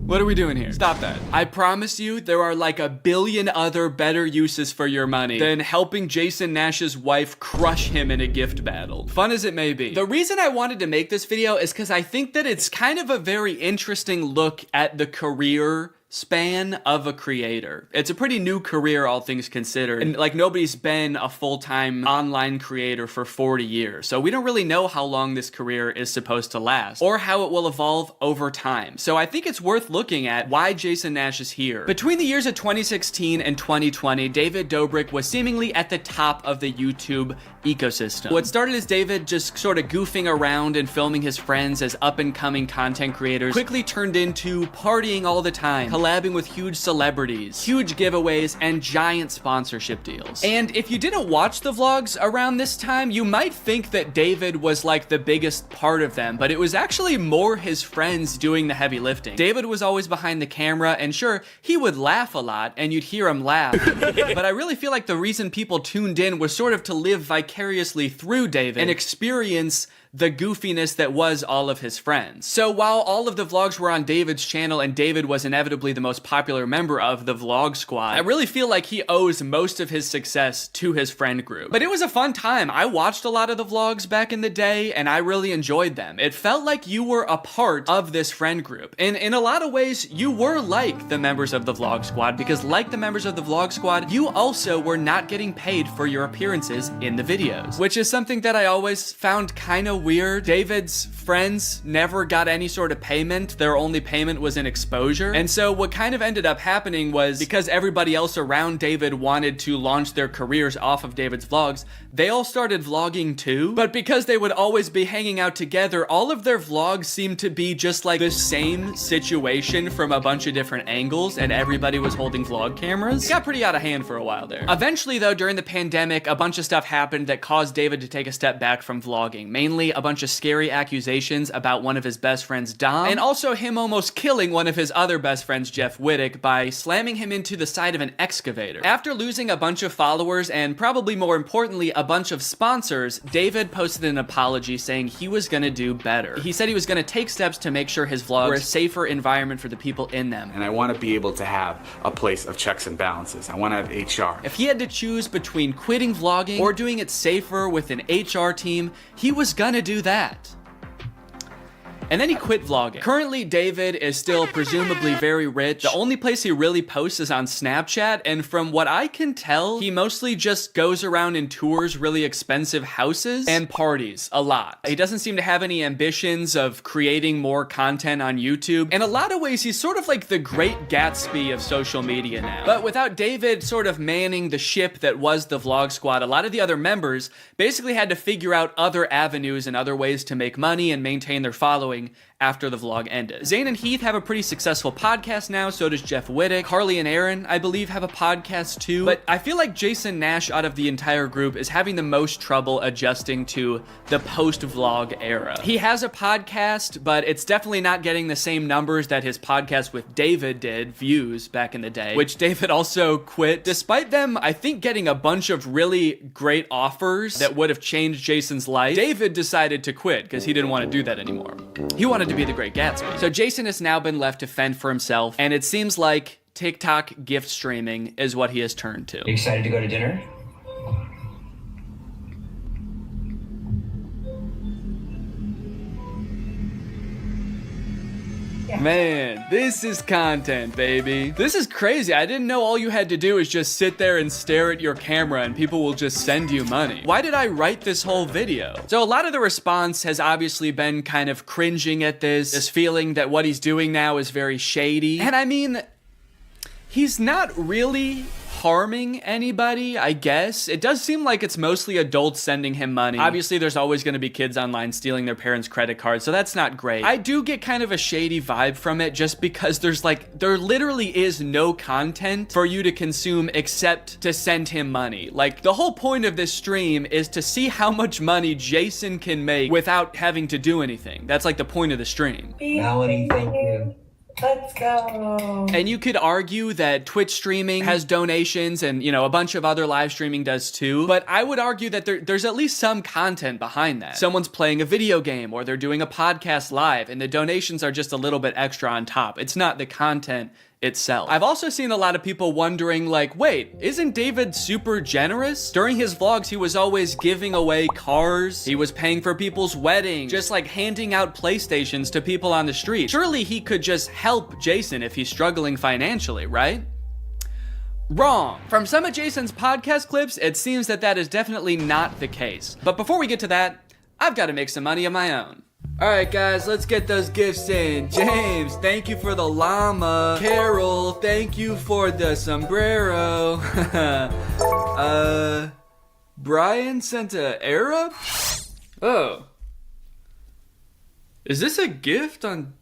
what are we doing here? Stop that. I promise you there are like 1 billion other better uses for your money than helping Jason Nash's wife crush him in a gift battle. Fun as it may be. The reason I wanted to make this video is because I think that it's kind of a very interesting look at the career span of a creator. It's a pretty new career, all things considered, and like nobody's been a full-time online creator for 40 years, so we don't really know how long this career is supposed to last or how it will evolve over time. So I think it's worth looking at why Jason Nash is here. Between the years of 2016 and 2020, David Dobrik was seemingly at the top of the YouTube ecosystem. What started as David just sort of goofing around and filming his friends as up-and-coming content creators quickly turned into partying all the time, collabing with huge celebrities, huge giveaways, and giant sponsorship deals. And if you didn't watch the vlogs around this time, you might think that David was like the biggest part of them, but it was actually more his friends doing the heavy lifting. David was always behind the camera, and sure, he would laugh a lot, and you'd hear him laugh. But I really feel like the reason people tuned in was sort of to live vicariously through David and experience the goofiness that was all of his friends. So while all of the vlogs were on David's channel and David was inevitably the most popular member of the vlog squad, I really feel like he owes most of his success to his friend group. But it was a fun time. I watched a lot of the vlogs back in the day and I really enjoyed them. It felt like you were a part of this friend group. And in a lot of ways, you were like the members of the vlog squad, because like the members of the vlog squad, you also were not getting paid for your appearances in the videos, which is something that I always found kind of weird. David's friends never got any sort of payment. Their only payment was in exposure. And so what kind of ended up happening was, because everybody else around David wanted to launch their careers off of David's vlogs, they all started vlogging too. But because they would always be hanging out together, all of their vlogs seemed to be just like the same situation from a bunch of different angles, and everybody was holding vlog cameras. It got pretty out of hand for a while there. Eventually though, during the pandemic, a bunch of stuff happened that caused David to take a step back from vlogging. Mainly a bunch of scary accusations about one of his best friends, Dom, and also him almost killing one of his other best friends, Jeff Wittick, by slamming him into the side of an excavator. After losing a bunch of followers and probably more importantly a bunch of sponsors, David posted an apology saying he was gonna do better. He said he was gonna take steps to make sure his vlogs were a safer environment for the people in them. And I want to be able to have a place of checks and balances. I want to have HR. If he had to choose between quitting vlogging or doing it safer with an HR team, he was gonna do that. And then he quit vlogging. Currently, David is still presumably very rich. The only place he really posts is on Snapchat, and from what I can tell, he mostly just goes around and tours really expensive houses and parties a lot. He doesn't seem to have any ambitions of creating more content on YouTube. In a lot of ways, he's sort of like the Great Gatsby of social media now. But without David sort of manning the ship that was the vlog squad, a lot of the other members basically had to figure out other avenues and other ways to make money and maintain their following after the vlog ended. Zane and Heath have a pretty successful podcast now, so does Jeff Wittick. Carly and Aaron, I believe, have a podcast too. But I feel like Jason Nash out of the entire group is having the most trouble adjusting to the post-vlog era. He has a podcast, but it's definitely not getting the same numbers that his podcast with David did, views, back in the day, which David also quit. Despite them, I think, getting a bunch of really great offers that would have changed Jason's life, David decided to quit because he didn't want to do that anymore. He wanted to be the Great Gatsby. So Jason has now been left to fend for himself, and it seems like TikTok gift streaming is what he has turned to. You excited to go to dinner? Man, this is content, baby. This is crazy. I didn't know all you had to do is just sit there and stare at your camera and people will just send you money. Why did I write this whole video? So a lot of the response has obviously been kind of cringing at this feeling that what he's doing now is very shady. And I mean, he's not really harming anybody, I guess. It does seem like it's mostly adults sending him money. Obviously, there's always going to be kids online stealing their parents' credit cards, so that's not great. I do get kind of a shady vibe from it just because there literally is no content for you to consume except to send him money. Like, the whole point of this stream is to see how much money Jason can make without having to do anything. That's like the point of the stream. Melanie, thank you. Let's go. And you could argue that Twitch streaming has donations and, you know, a bunch of other live streaming does too. But I would argue that there's at least some content behind that. Someone's playing a video game or they're doing a podcast live and the donations are just a little bit extra on top. It's not the content itself. I've also seen a lot of people wondering, like, wait, isn't David super generous? During his vlogs, he was always giving away cars. He was paying for people's weddings, just like handing out PlayStations to people on the street. Surely he could just help Jason if he's struggling financially, right? Wrong. From some of Jason's podcast clips, it seems that that is definitely not the case. But before we get to that, I've got to make some money of my own. Alright guys, let's get those gifts in. James, thank you for the llama. Carol, thank you for the sombrero. Brian sent a Arab? Oh. Is this a gift on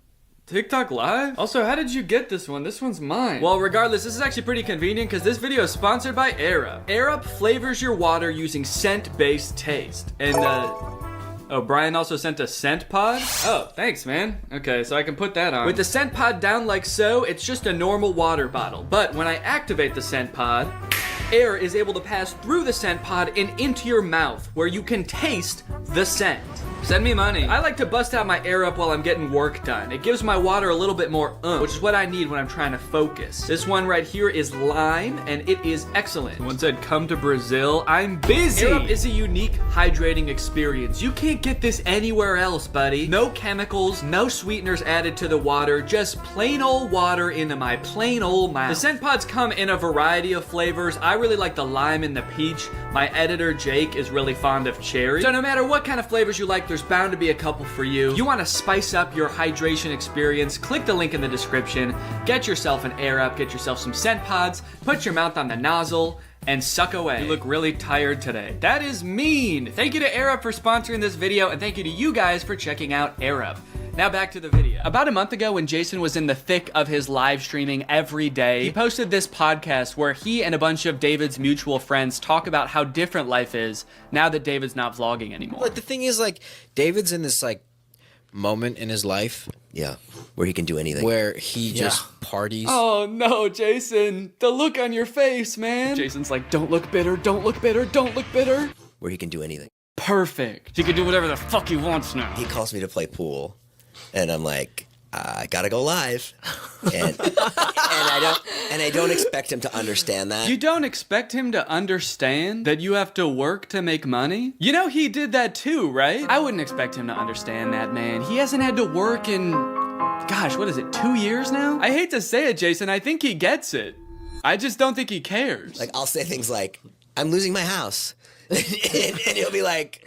TikTok Live? Also, how did you get this one? This one's mine. Well, regardless, this is actually pretty convenient because this video is sponsored by AirUp. AirUp flavors your water using scent-based taste. And, oh, Brian also sent a scent pod? Oh, thanks, man. Okay, so I can put that on. With the scent pod down like so, it's just a normal water bottle. But when I activate the scent pod, air is able to pass through the scent pod and into your mouth, where you can taste the scent. Send me money. I like to bust out my AirUp while I'm getting work done. It gives my water a little bit more which is what I need when I'm trying to focus. This one right here is lime, and it is excellent. Someone said, come to Brazil. I'm busy. AirUp is a unique hydrating experience. You can't get this anywhere else, buddy. No chemicals, no sweeteners added to the water, just plain old water into my plain old mouth. The scent pods come in a variety of flavors. I really like the lime and the peach. My editor, Jake, is really fond of cherry. So no matter what kind of flavors you like, there's bound to be a couple for you. You want to spice up your hydration experience, click the link in the description, get yourself an AirUp, get yourself some scent pods, put your mouth on the nozzle, and suck away. You look really tired today. That is mean. Thank you to AirUp for sponsoring this video, and thank you to you guys for checking out AirUp. Now back to the video. About a month ago, when Jason was in the thick of his live streaming every day, he posted this podcast where he and a bunch of David's mutual friends talk about how different life is now that David's not vlogging anymore. But the thing is, like, David's in this, like, moment in his life. Yeah, where he can do anything. Where he just parties. Oh no, Jason. The look on your face, man. Jason's like, don't look bitter, don't look bitter, don't look bitter. Where he can do anything. Perfect. He can do whatever the fuck he wants now. He calls me to play pool. And I'm like, I gotta go live, and I don't expect him to understand that. You don't expect him to understand that you have to work to make money? You know he did that too, right? I wouldn't expect him to understand that, man. He hasn't had to work in, gosh, what is it, 2 years now? I hate to say it, Jason. I think he gets it. I just don't think he cares. Like, I'll say things like, I'm losing my house, and he'll be like,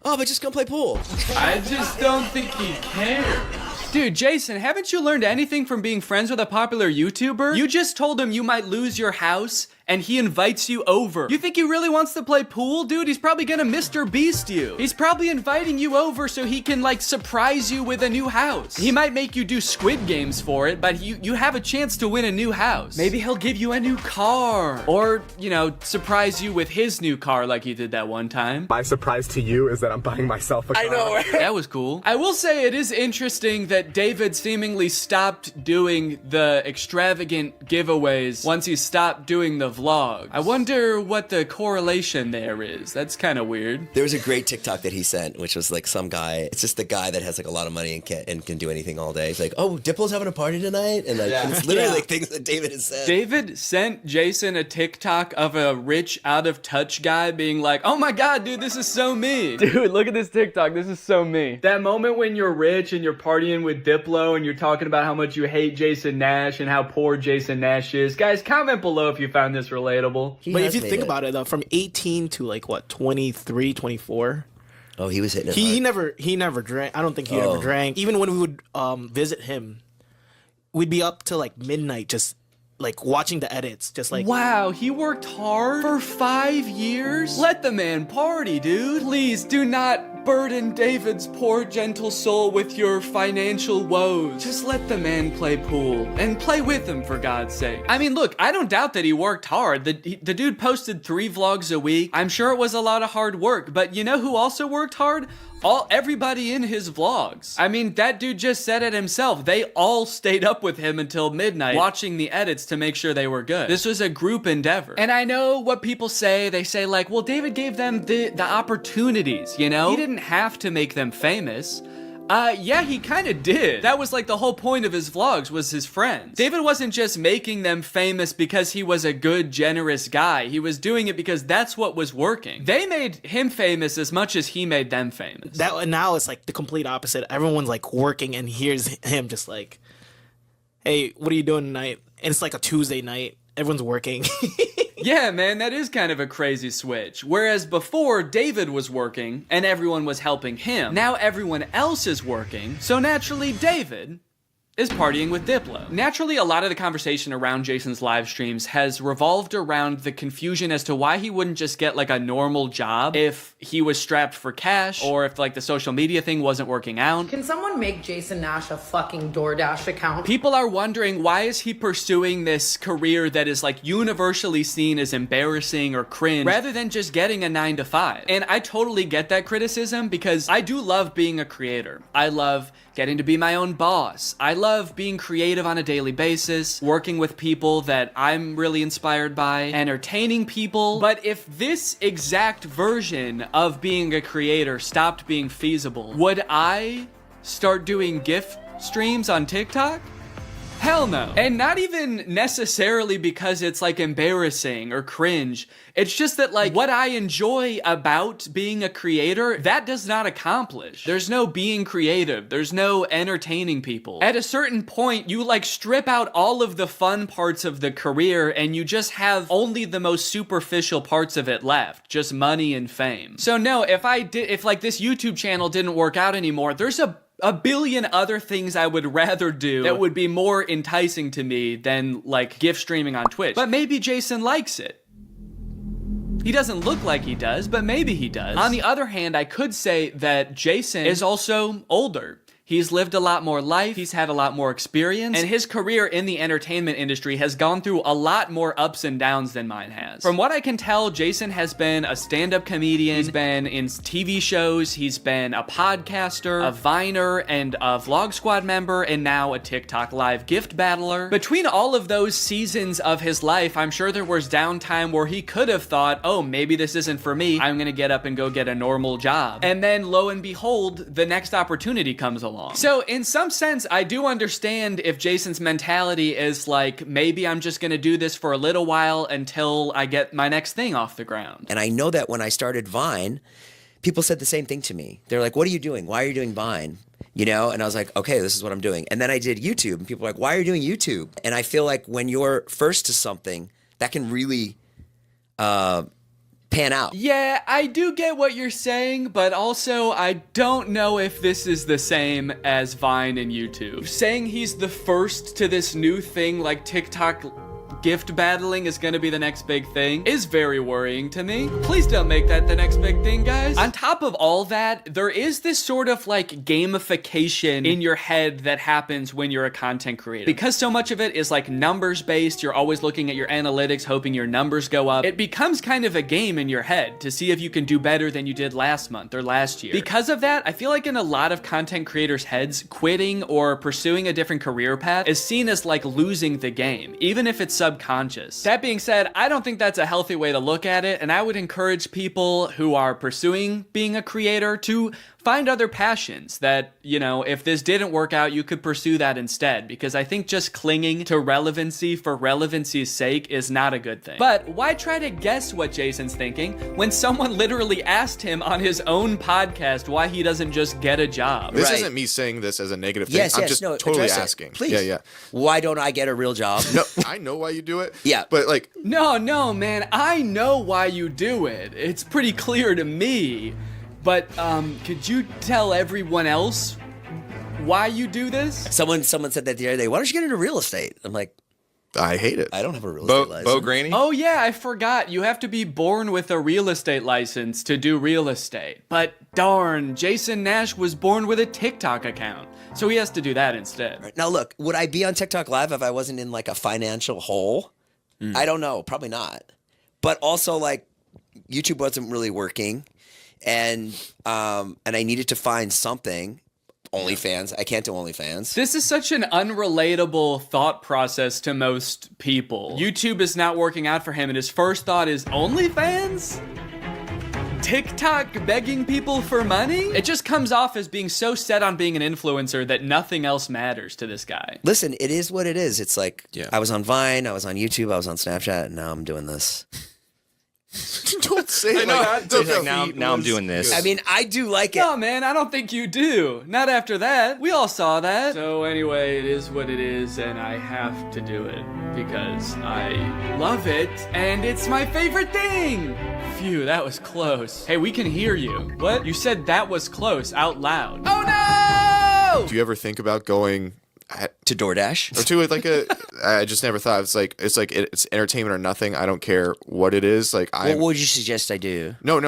oh, but just go play pool. I just don't think he cares. Dude, Jason, haven't you learned anything from being friends with a popular YouTuber? You just told him you might lose your house, and he invites you over. You think he really wants to play pool? Dude, he's probably gonna Mr. Beast you. He's probably inviting you over so he can, like, surprise you with a new house. He might make you do Squid Games for it, but you have a chance to win a new house. Maybe he'll give you a new car. Or, you know, surprise you with his new car like he did that one time. My surprise to you is that I'm buying myself a car. I know, right? That was cool. I will say it is interesting that David seemingly stopped doing the extravagant giveaways once he stopped doing the vlog. I wonder what the correlation there is. That's kind of weird. There was a great TikTok that he sent, which was like some guy. It's just the guy that has like a lot of money and can do anything all day. He's like, oh, Diplo's having a party tonight, and like it's literally like things that David has said. David sent Jason a TikTok of a rich, out of touch guy being like, oh my god, dude, this is so me. Dude, look at this TikTok. This is so me. That moment when you're rich and you're partying with Diplo and you're talking about how much you hate Jason Nash and how poor Jason Nash is. Guys, comment below if you found this relatable. But if you think about it, from 18 to like what, 23, 24. Oh, he was hitting it. He never drank. I don't think he ever drank. Even when we would visit him, we'd be up till like midnight, just like watching the edits, just like. Wow, he worked hard for 5 years? Let the man party, dude. Please do not burden David's poor, gentle soul with your financial woes. Just let the man play pool and play with him, for God's sake. I mean, look, I don't doubt that he worked hard. The dude posted 3 vlogs a week. I'm sure it was a lot of hard work, but you know who also worked hard? Everybody in his vlogs. I mean, that dude just said it himself. They all stayed up with him until midnight watching the edits to make sure they were good. This was a group endeavor. And I know what people say. They say like, well, David gave them the opportunities, you know? He didn't have to make them famous. Yeah, he kind of did. That was like the whole point of his vlogs, was his friends. David wasn't just making them famous because he was a good, generous guy. He was doing it because that's what was working. They made him famous as much as he made them famous. Now it's like the complete opposite. Everyone's like working, and here's him just like, hey, what are you doing tonight? And it's like a Tuesday night. Everyone's working. Yeah, man, that is kind of a crazy switch. Whereas before, David was working and everyone was helping him. Now everyone else is working, so naturally David is partying with Diplo. Naturally, a lot of the conversation around Jason's live streams has revolved around the confusion as to why he wouldn't just get like a normal job if he was strapped for cash, or if like the social media thing wasn't working out. Can someone make Jason Nash a fucking DoorDash account? People are wondering, why is he pursuing this career that is like universally seen as embarrassing or cringe, rather than just getting a 9-to-5? And I totally get that criticism, because I do love being a creator. I love getting to be my own boss. I love being creative on a daily basis, working with people that I'm really inspired by, entertaining people. But if this exact version of being a creator stopped being feasible, would I start doing gift streams on TikTok? Hell no. And not even necessarily because it's like embarrassing or cringe. It's just that like what I enjoy about being a creator, that does not accomplish. There's no being creative. There's no entertaining people. At a certain point, you like strip out all of the fun parts of the career and you just have only the most superficial parts of it left. Just money and fame. So no, if like this YouTube channel didn't work out anymore, there's a billion other things I would rather do that would be more enticing to me than like gift streaming on Twitch. But maybe Jason likes it. He doesn't look like he does, but maybe he does. On the other hand, I could say that Jason is also older. He's lived a lot more life, he's had a lot more experience, and his career in the entertainment industry has gone through a lot more ups and downs than mine has. From what I can tell, Jason has been a stand-up comedian, he's been in TV shows, he's been a podcaster, a Viner, and a Vlog Squad member, and now a TikTok live gift battler. Between all of those seasons of his life, I'm sure there was downtime where he could have thought, oh, maybe this isn't for me, I'm gonna get up and go get a normal job. And then, lo and behold, the next opportunity comes along. So in some sense, I do understand if Jason's mentality is like, maybe I'm just gonna do this for a little while until I get my next thing off the ground. And I know that when I started Vine, people said the same thing to me. They're like, what are you doing? Why are you doing Vine? You know? And I was like, okay, this is what I'm doing. And then I did YouTube, and people are like, why are you doing YouTube? And I feel like when you're first to something, that can really pan out. Yeah, I do get what you're saying, but also I don't know if this is the same as Vine and YouTube. Saying he's the first to this new thing like TikTok gift battling is gonna be the next big thing is very worrying to me. Please don't make that the next big thing, guys. On top of all that, there is this sort of like gamification in your head that happens when you're a content creator. Because so much of it is like numbers based, you're always looking at your analytics, hoping your numbers go up. It becomes kind of a game in your head to see if you can do better than you did last month or last year. Because of that, I feel like in a lot of content creators' heads, quitting or pursuing a different career path is seen as like losing the game, even if it's subconscious. That being said, I don't think that's a healthy way to look at it, and I would encourage people who are pursuing being a creator to find other passions that, you know, if this didn't work out, you could pursue that instead, because I think just clinging to relevancy for relevancy's sake is not a good thing. But why try to guess what Jason's thinking when someone literally asked him on his own podcast why he doesn't just get a job? This isn't me saying this as a negative thing. I'm just totally asking. Please. Yeah. Why don't I get a real job? No, I know why you do it. Yeah. But like... No, man, I know why you do it. It's pretty clear to me. But, could you tell everyone else why you do this? Someone said that the other day, why don't you get into real estate? I'm like, I hate it. I don't have a real estate license. Bo Granny? Oh yeah, I forgot. You have to be born with a real estate license to do real estate. But darn, Jason Nash was born with a TikTok account. So he has to do that instead. Right. Now look, would I be on TikTok Live if I wasn't in like a financial hole? I don't know. Probably not. But also like YouTube wasn't really working. And I needed to find something. OnlyFans. I can't do OnlyFans. This is such an unrelatable thought process to most people. YouTube is not working out for him, and his first thought is OnlyFans? TikTok begging people for money? It just comes off as being so set on being an influencer that nothing else matters to this guy. Listen, it is what it is. It's like, I was on Vine, I was on YouTube, I was on Snapchat, and now I'm doing this. Don't say it like that. Now I'm doing this. I mean, I do like it. No, man, I don't think you do. Not after that. We all saw that. So anyway, it is what it is, and I have to do it because I love it, and it's my favorite thing. Phew, that was close. Hey, we can hear you. What? You said that was close out loud. Oh no! Do you ever think about going To DoorDash? Or to like I just never thought it's it's entertainment or nothing. I don't care what it is. Like what would you suggest I do? No,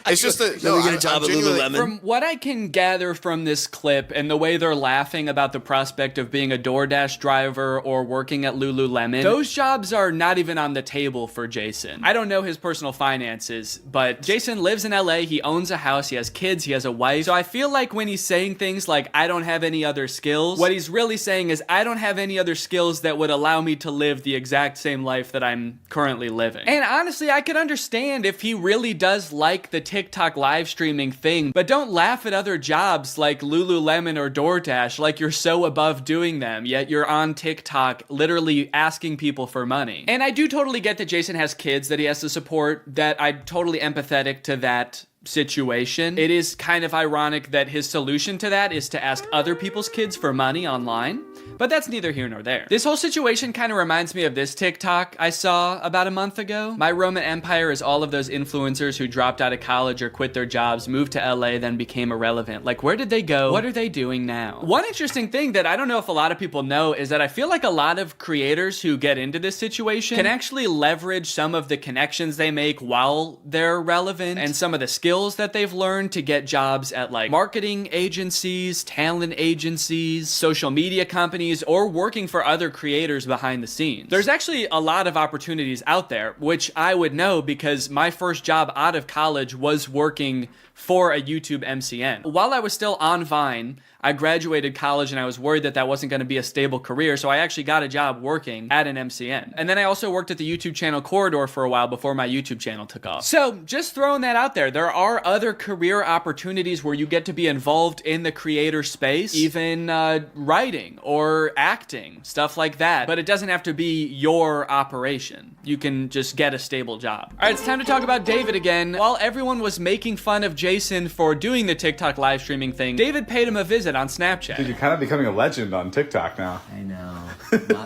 it's just that get a job at Lululemon. From what I can gather from this clip and the way they're laughing about the prospect of being a DoorDash driver or working at Lululemon, those jobs are not even on the table for Jason. I don't know his personal finances, but Jason lives in LA, he owns a house, he has kids, he has a wife. So I feel like when he's saying things like, I don't have any other skills, what he's really saying is, I don't have any other skills that would allow me to live the exact same life that I'm currently living. And honestly, I could understand if he really does like the TikTok live streaming thing, but don't laugh at other jobs like Lululemon or DoorDash like you're so above doing them, yet you're on TikTok literally asking people for money. And I do totally get that Jason has kids that he has to support, that I'm totally empathetic to that situation. It is kind of ironic that his solution to that is to ask other people's kids for money online, but that's neither here nor there. This whole situation kind of reminds me of this TikTok I saw about a month ago. My Roman Empire is all of those influencers who dropped out of college or quit their jobs, moved to LA, then became irrelevant. Like, where did they go? What are they doing now? One interesting thing that I don't know if a lot of people know is that I feel like a lot of creators who get into this situation can actually leverage some of the connections they make while they're relevant and some of the skills that they've learned to get jobs at like marketing agencies, talent agencies, social media companies, or working for other creators behind the scenes. There's actually a lot of opportunities out there, which I would know because my first job out of college was working for a YouTube MCN. While I was still on Vine, I graduated college and I was worried that that wasn't going to be a stable career, so I actually got a job working at an MCN. And then I also worked at the YouTube channel Corridor for a while before my YouTube channel took off. So just throwing that out there, there are other career opportunities where you get to be involved in the creator space, even writing or acting, stuff like that. But it doesn't have to be your operation. You can just get a stable job. All right, it's time to talk about David again. While everyone was making fun of Jason for doing the TikTok live streaming thing, David paid him a visit on Snapchat. Dude, you're kind of becoming a legend on TikTok now. I know.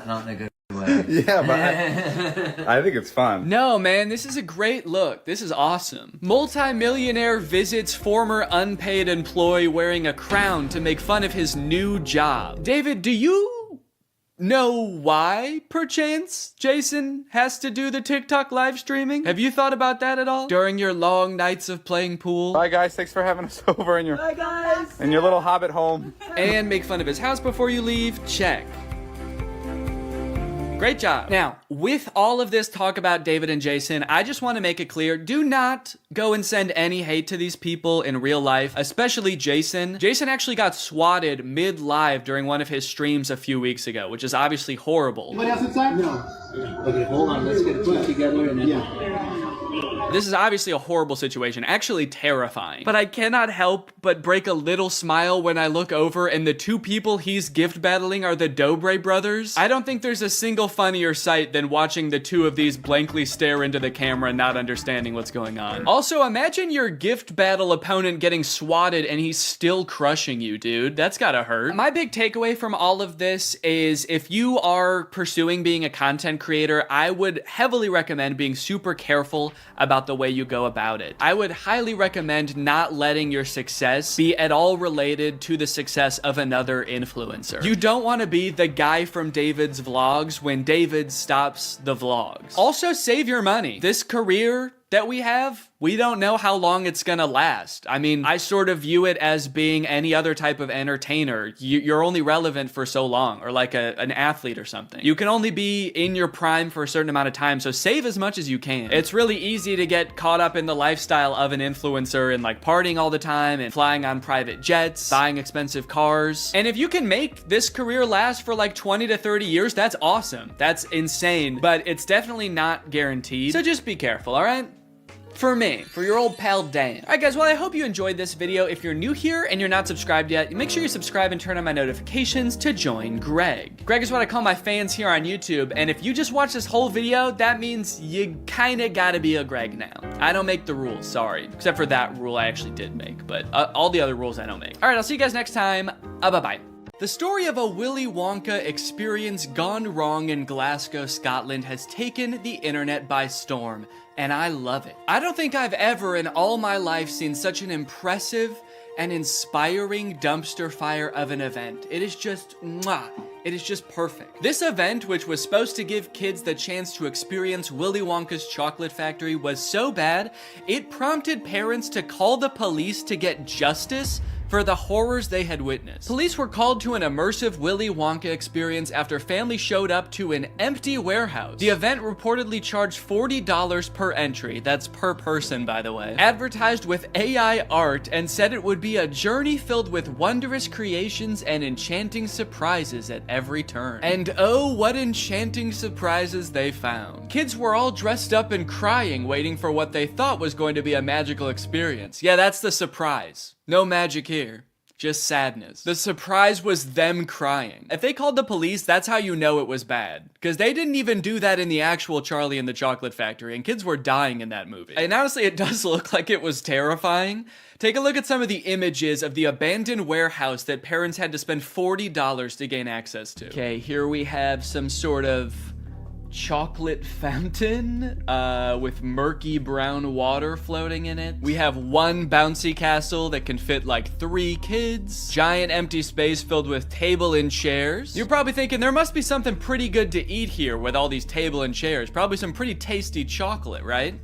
Not in a good way. Yeah, but I think it's fun. No, man, this is a great look. This is awesome. Multi-millionaire visits former unpaid employee wearing a crown to make fun of his new job. David, do you know why, perchance, Jason has to do the TikTok live streaming? Have you thought about that at all? During your long nights of playing pool? Bye, guys. Thanks for having us over in your little hobbit home. And make fun of his house before you leave? Check. Great job. Now, with all of this talk about David and Jason, I just want to make it clear, do not go and send any hate to these people in real life, especially Jason. Jason actually got swatted mid-live during one of his streams a few weeks ago, which is obviously horrible. Anybody else inside? No. Okay, hold on. Let's get put together and then... This is obviously a horrible situation, actually terrifying. But I cannot help but break a little smile when I look over and the two people he's gift battling are the Dobre brothers. I don't think there's a single funnier sight than watching the two of these blankly stare into the camera and not understanding what's going on. Also, imagine your gift battle opponent getting swatted and he's still crushing you, dude. That's gotta hurt. My big takeaway from all of this is if you are pursuing being a content creator, I would heavily recommend being super careful about the way you go about it. I would highly recommend not letting your success be at all related to the success of another influencer. You don't want to be the guy from David's vlogs when David stops the vlogs. Also, save your money. This career that we have, we don't know how long it's gonna last. I mean, I sort of view it as being any other type of entertainer. You're only relevant for so long, or like an athlete or something. You can only be in your prime for a certain amount of time, so save as much as you can. It's really easy to get caught up in the lifestyle of an influencer and like partying all the time and flying on private jets, buying expensive cars. And if you can make this career last for like 20 to 30 years, that's awesome. That's insane, but it's definitely not guaranteed. So just be careful, all right? For me, for your old pal Dan. All right, guys, well, I hope you enjoyed this video. If you're new here and you're not subscribed yet, make sure you subscribe and turn on my notifications to join Greg. Greg is what I call my fans here on YouTube, and if you just watch this whole video, that means you kinda gotta be a Greg now. I don't make the rules, sorry. Except for that rule I actually did make, but all the other rules I don't make. All right, I'll see you guys next time. Bye-bye. The story of a Willy Wonka experience gone wrong in Glasgow, Scotland has taken the internet by storm, and I love it. I don't think I've ever in all my life seen such an impressive an inspiring dumpster fire of an event. It is just mwah. It is just perfect. This event, which was supposed to give kids the chance to experience Willy Wonka's chocolate factory, was so bad, it prompted parents to call the police to get justice for the horrors they had witnessed. Police were called to an immersive Willy Wonka experience after families showed up to an empty warehouse. The event reportedly charged $40 per entry, that's per person by the way, advertised with AI art, and said it would be a journey filled with wondrous creations and enchanting surprises at every turn. And oh, what enchanting surprises they found. Kids were all dressed up and crying, waiting for what they thought was going to be a magical experience. Yeah, that's the surprise. No magic here, just sadness. The surprise was them crying. If they called the police, that's how you know it was bad. Because they didn't even do that in the actual Charlie and the Chocolate Factory, and kids were dying in that movie. And honestly, it does look like it was terrifying. Take a look at some of the images of the abandoned warehouse that parents had to spend $40 to gain access to. Okay, here we have some sort of chocolate fountain with murky brown water floating in it. We have one bouncy castle that can fit like 3 kids. Giant empty space filled with table and chairs. You're probably thinking there must be something pretty good to eat here with all these table and chairs. Probably some pretty tasty chocolate, right?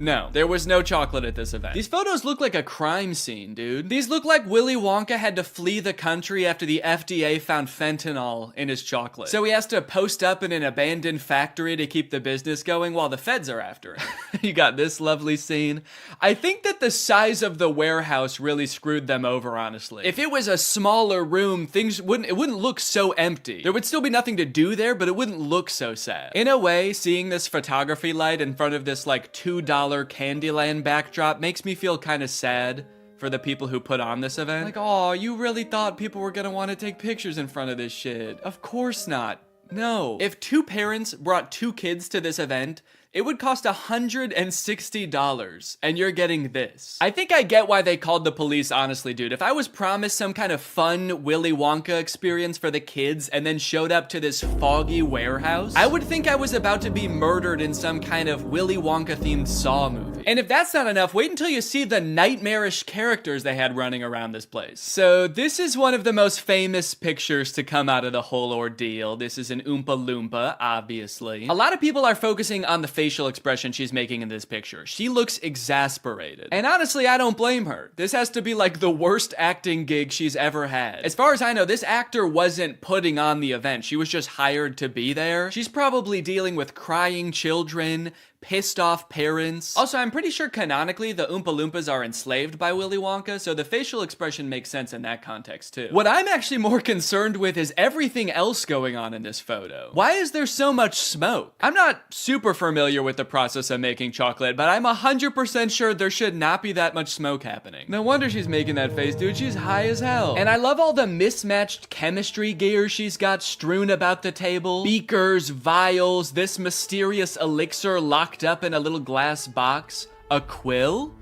No, there was no chocolate at this event. These photos look like a crime scene, dude. These look like Willy Wonka had to flee the country after the FDA found fentanyl in his chocolate. So he has to post up in an abandoned factory to keep the business going while the feds are after him. You got this lovely scene. I think that the size of the warehouse really screwed them over, honestly. If it was a smaller room, it wouldn't look so empty. There would still be nothing to do there, but it wouldn't look so sad. In a way, seeing this photography light in front of this like $2 Candyland backdrop makes me feel kind of sad for the people who put on this event. Like, oh, you really thought people were gonna want to take pictures in front of this shit. Of course not. No. If 2 parents brought 2 kids to this event, it would cost $160, and you're getting this. I think I get why they called the police, honestly, dude. If I was promised some kind of fun Willy Wonka experience for the kids and then showed up to this foggy warehouse, I would think I was about to be murdered in some kind of Willy Wonka-themed Saw movie. And if that's not enough, wait until you see the nightmarish characters they had running around this place. So this is one of the most famous pictures to come out of the whole ordeal. This is an Oompa Loompa, obviously. A lot of people are focusing on the facial expression she's making in this picture. She looks exasperated. And honestly, I don't blame her. This has to be like the worst acting gig she's ever had. As far as I know, this actor wasn't putting on the event. She was just hired to be there. She's probably dealing with crying children, pissed off parents. Also, I'm pretty sure canonically the Oompa Loompas are enslaved by Willy Wonka, so the facial expression makes sense in that context too. What I'm actually more concerned with is everything else going on in this photo. Why is there so much smoke? I'm not super familiar with the process of making chocolate, but I'm 100% sure there should not be that much smoke happening. No wonder she's making that face, dude. She's high as hell. And I love all the mismatched chemistry gear she's got strewn about the table. Beakers, vials, this mysterious elixir locked up in a little glass box. A quill?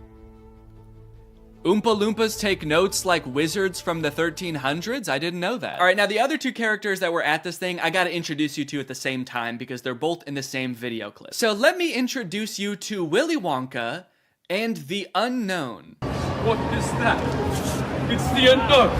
Oompa Loompas take notes like wizards from the 1300s? I didn't know that. All right, now the other 2 characters that were at this thing, I gotta introduce you to at the same time because they're both in the same video clip. So let me introduce you to Willy Wonka and the Unknown. What is that? It's the unknown.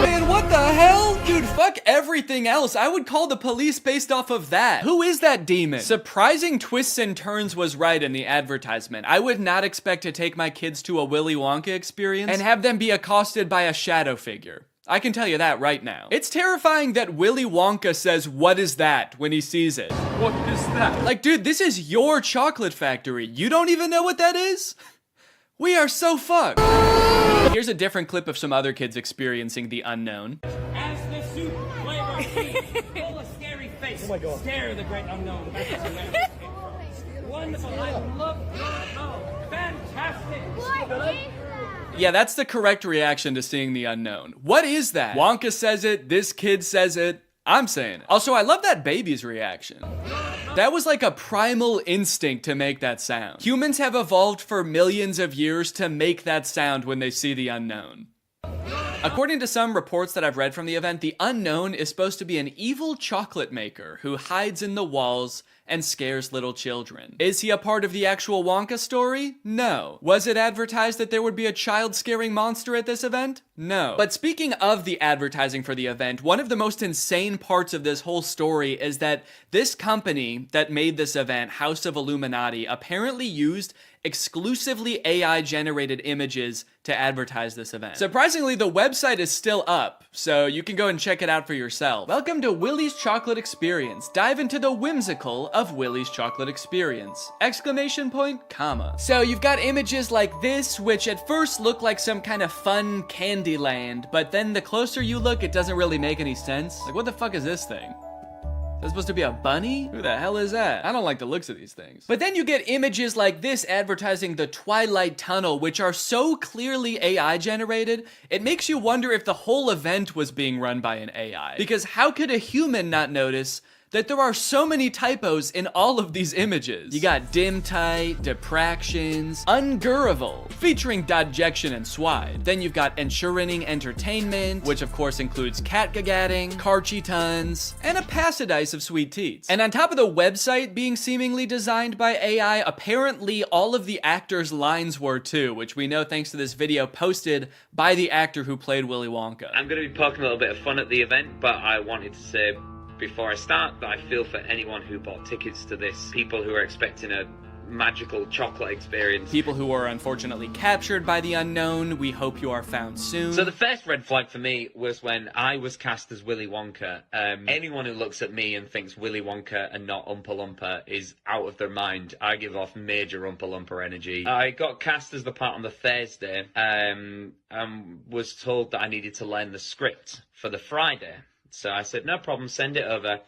Man, what the hell? Dude, fuck everything else. I would call the police based off of that. Who is that demon? Surprising twists and turns was right in the advertisement. I would not expect to take my kids to a Willy Wonka experience and have them be accosted by a shadow figure. I can tell you that right now. It's terrifying that Willy Wonka says, "What is that?" when he sees it. What is that? Like, dude, this is your chocolate factory. You don't even know what that is? We are so fucked. Here's a different clip of some other kids experiencing the unknown. As the soup flavor full of scary face. Oh my God. Scare the great unknown. Wonderful. I love fantastic. Yeah, that's the correct reaction to seeing the unknown. What is that? Wonka says it, this kid says it, I'm saying it. Also, I love that baby's reaction. That was like a primal instinct to make that sound. Humans have evolved for millions of years to make that sound when they see the unknown. According to some reports that I've read from the event, the unknown is supposed to be an evil chocolate maker who hides in the walls and scares little children. Is he a part of the actual Wonka story? No. Was it advertised that there would be a child-scaring monster at this event? No. But speaking of the advertising for the event, one of the most insane parts of this whole story is that this company that made this event, House of Illuminati, apparently used exclusively AI-generated images to advertise this event. Surprisingly, the website is still up, so you can go and check it out for yourself. Welcome to Willy's Chocolate Experience. Dive into the whimsical of Willy's Chocolate Experience! Exclamation point, comma. So you've got images like this, which at first look like some kind of fun candy land, but then the closer you look, it doesn't really make any sense. Like, what the fuck is this thing? Is that supposed to be a bunny? Who the hell is that? I don't like the looks of these things. But then you get images like this advertising the Twilight Tunnel, which are so clearly AI generated, it makes you wonder if the whole event was being run by an AI. Because how could a human not notice that there are so many typos in all of these images? You got dim tight, depractions, ungurrival, featuring dodjection and swide. Then you've got ensuring entertainment, which of course includes catgagatting, carchy tons, and a passidice of sweet teats. And on top of the website being seemingly designed by AI, apparently all of the actors' lines were too, which we know thanks to this video posted by the actor who played Willy Wonka. I'm going to be poking a little bit of fun at the event, but I wanted to say before I start that I feel for anyone who bought tickets to this, people who are expecting a magical chocolate experience. People who are unfortunately captured by the unknown, we hope you are found soon. So the first red flag for me was when I was cast as Willy Wonka. Anyone who looks at me and thinks Willy Wonka and not Oompa Loompa is out of their mind. I give off major Oompa Loompa energy. I got cast as the part on the Thursday, and was told that I needed to learn the script for the Friday. So I said, no problem, send it over.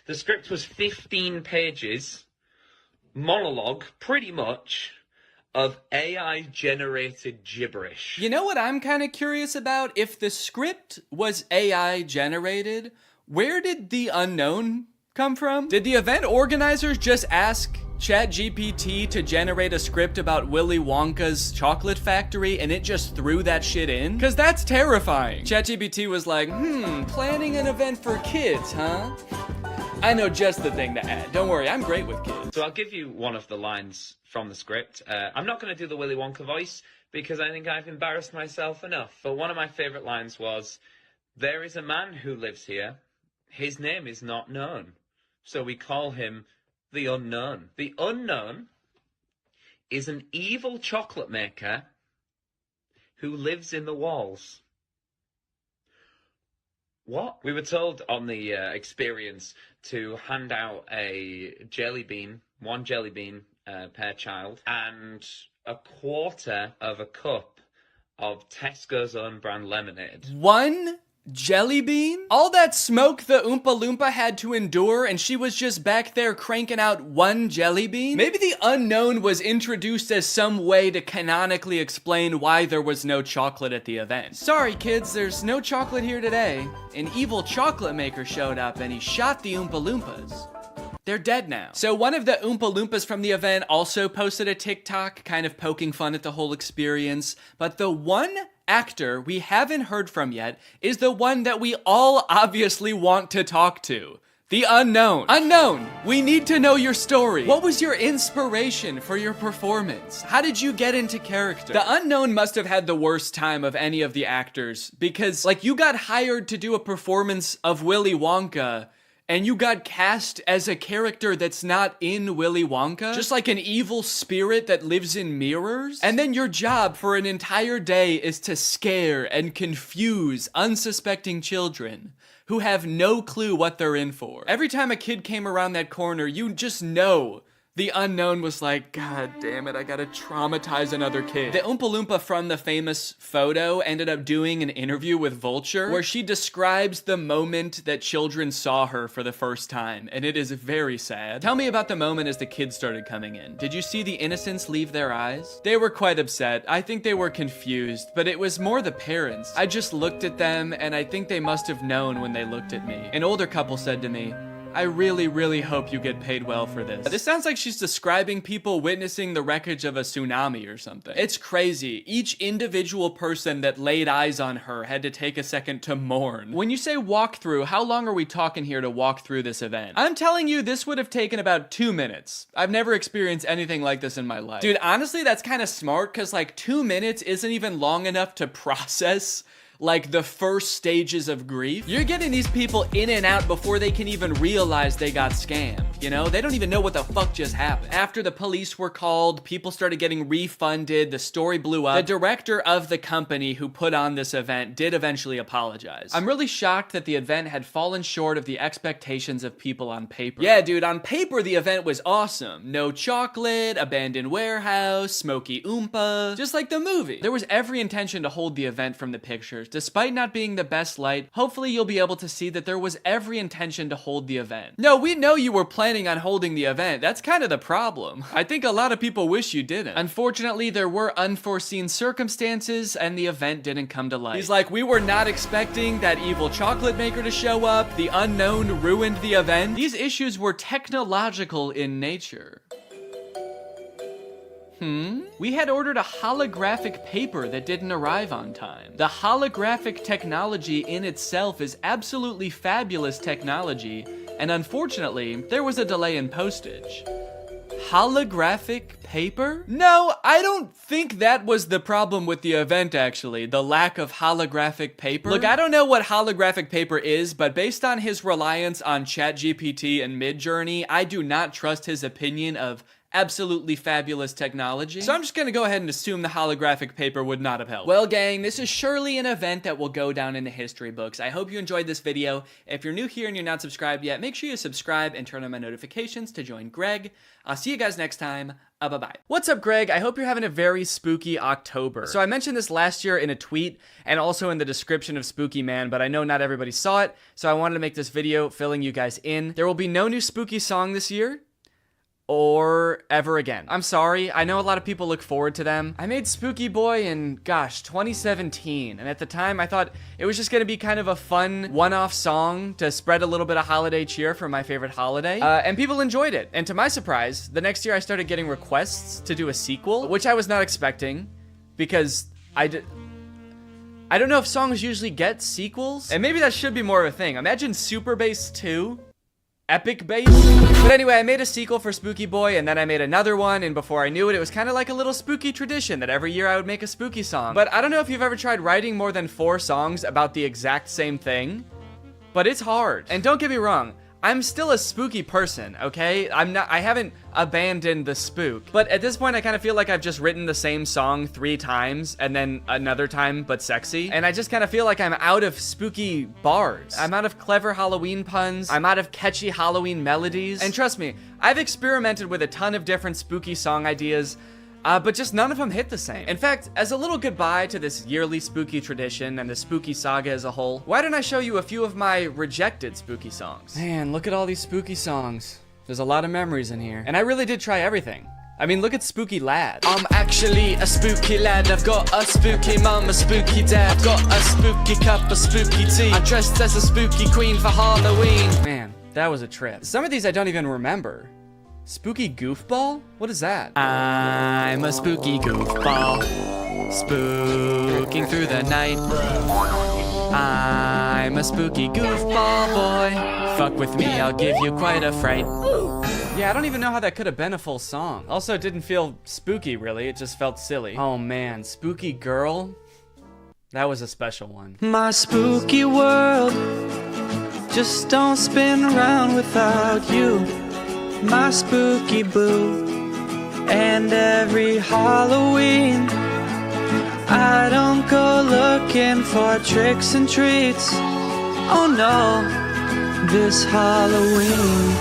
The script was 15 pages, monologue, pretty much, of AI-generated gibberish. You know what I'm kind of curious about? If the script was AI-generated, where did the unknown come from? Did the event organizers just ask ChatGPT to generate a script about Willy Wonka's chocolate factory and it just threw that shit in? Cause that's terrifying. ChatGPT was like, planning an event for kids, huh? I know just the thing to add. Don't worry, I'm great with kids. So I'll give you one of the lines from the script. I'm not going to do the Willy Wonka voice because I think I've embarrassed myself enough. But one of my favorite lines was, there is a man who lives here. His name is not known. So we call him the Unknown. The Unknown is an evil chocolate maker who lives in the walls. What? We were told on the experience to hand out a jelly bean, one jelly bean per child, and a quarter of a cup of Tesco's own brand lemonade. One jelly bean? All that smoke the Oompa Loompa had to endure and she was just back there cranking out one jelly bean? Maybe the unknown was introduced as some way to canonically explain why there was no chocolate at the event. Sorry kids, there's no chocolate here today. An evil chocolate maker showed up and he shot the Oompa Loompas. They're dead now. So one of the Oompa Loompas from the event also posted a TikTok kind of poking fun at the whole experience, but the one actor we haven't heard from yet is the one that we all obviously want to talk to. The unknown. Unknown, we need to know your story. What was your inspiration for your performance? How did you get into character? The unknown must have had the worst time of any of the actors because, like, you got hired to do a performance of Willy Wonka and you got cast as a character that's not in Willy Wonka? Just like an evil spirit that lives in mirrors? And then your job for an entire day is to scare and confuse unsuspecting children who have no clue what they're in for. Every time a kid came around that corner, you just know the unknown was like, God damn it, I gotta traumatize another kid. The Oompa Loompa from the famous photo ended up doing an interview with Vulture where she describes the moment that children saw her for the first time, and it is very sad. Tell me about the moment as the kids started coming in. Did you see the innocence leave their eyes? They were quite upset. I think they were confused, but it was more the parents. I just looked at them, and I think they must have known when they looked at me. An older couple said to me, I really, really hope you get paid well for this. This sounds like she's describing people witnessing the wreckage of a tsunami or something. It's crazy. Each individual person that laid eyes on her had to take a second to mourn. When you say walk through, how long are we talking here to walk through this event? I'm telling you, this would have taken about 2 minutes. I've never experienced anything like this in my life. Dude, honestly, that's kind of smart, because like 2 minutes isn't even long enough to process like the first stages of grief. You're getting these people in and out before they can even realize they got scammed, you know? They don't even know what the fuck just happened. After the police were called, people started getting refunded, the story blew up. The director of the company who put on this event did eventually apologize. I'm really shocked that the event had fallen short of the expectations of people on paper. Yeah, dude, on paper the event was awesome. No chocolate, abandoned warehouse, smoky oompa, just like the movie. There was every intention to hold the event from the pictures. Despite not being the best light, hopefully you'll be able to see that there was every intention to hold the event. No, we know you were planning on holding the event. That's kind of the problem. I think a lot of people wish you didn't. Unfortunately, there were unforeseen circumstances and the event didn't come to light. He's like, we were not expecting that evil chocolate maker to show up. The unknown ruined the event. These issues were technological in nature. We had ordered a holographic paper that didn't arrive on time. The holographic technology in itself is absolutely fabulous technology, and unfortunately, there was a delay in postage. Holographic paper? No, I don't think that was the problem with the event, actually. The lack of holographic paper. Look, I don't know what holographic paper is, but based on his reliance on ChatGPT and Midjourney, I do not trust his opinion of absolutely fabulous technology. So I'm just gonna go ahead and assume the holographic paper would not have helped. Well, gang, this is surely an event that will go down in the history books. I hope you enjoyed this video. If you're new here and you're not subscribed yet, make sure you subscribe and turn on my notifications to join Greg. I'll see you guys next time. Bye-bye. What's up, Greg? I hope you're having a very spooky October. So I mentioned this last year in a tweet and also in the description of Spooky Man, but I know not everybody saw it, so I wanted to make this video filling you guys in. There will be no new spooky song this year, or ever again. I'm sorry, I know a lot of people look forward to them. I made Spooky Boy in, gosh, 2017, and at the time I thought it was just gonna be kind of a fun one-off song to spread a little bit of holiday cheer for my favorite holiday, and people enjoyed it. And to my surprise, the next year I started getting requests to do a sequel, which I was not expecting, because I don't know if songs usually get sequels, and maybe that should be more of a thing. Imagine Super Bass 2, Epic Bass. But anyway, I made a sequel for Spooky Boy, and then I made another one, and before I knew it, it was kind of like a little spooky tradition that every year I would make a spooky song. But I don't know if you've ever tried writing more than 4 songs about the exact same thing, but it's hard. And don't get me wrong, I'm still a spooky person, okay? I haven't abandoned the spook. But at this point, I kind of feel like I've just written the same song 3 times and then another time, but sexy. And I just kind of feel like I'm out of spooky bars. I'm out of clever Halloween puns. I'm out of catchy Halloween melodies. And trust me, I've experimented with a ton of different spooky song ideas, but just none of them hit the same. In fact, as a little goodbye to this yearly spooky tradition and the spooky saga as a whole, why don't I show you a few of my rejected spooky songs? Man, look at all these spooky songs. There's a lot of memories in here. And I really did try everything. I mean, look at Spooky Lad. I'm actually a spooky lad. I've got a spooky mum, a spooky dad. I've got a spooky cup, a spooky tea. I'm dressed as a spooky queen for Halloween. Man, that was a trip. Some of these I don't even remember. Spooky goofball? What is that? I'm a spooky goofball, spooking through the night. I'm a spooky goofball boy. Fuck with me, I'll give you quite a fright. Yeah, I don't even know how that could have been a full song. Also, it didn't feel spooky, really. It just felt silly. Oh man, Spooky Girl? That was a special one. My spooky world just don't spin around without you. My spooky boo. And every Halloween I don't go looking for tricks and treats. Oh no, this Halloween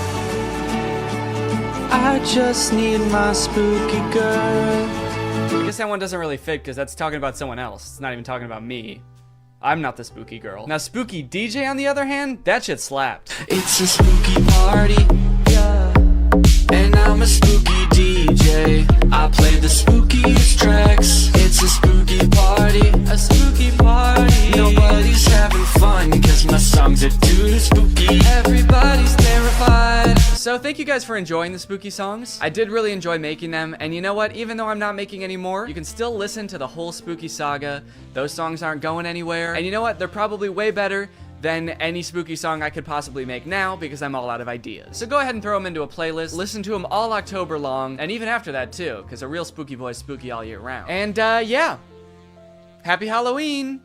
I just need my spooky girl. I guess that one doesn't really fit because that's talking about someone else. It's not even talking about me. I'm not the spooky girl. Now Spooky DJ on the other hand, that shit slapped. It's a spooky party, yeah, and I'm a spooky DJ. I play the spookiest tracks. It's a spooky party, a spooky party. Nobody's having fun cause my songs are too spooky. Everybody's terrified. So thank you guys for enjoying the spooky songs. I did really enjoy making them, and you know what? Even though I'm not making any more, you can still listen to the whole spooky saga. Those songs aren't going anywhere, and you know what? They're probably way better than any spooky song I could possibly make now because I'm all out of ideas. So go ahead and throw them into a playlist, listen to them all October long, and even after that too, because a real spooky boy is spooky all year round. And yeah, happy Halloween!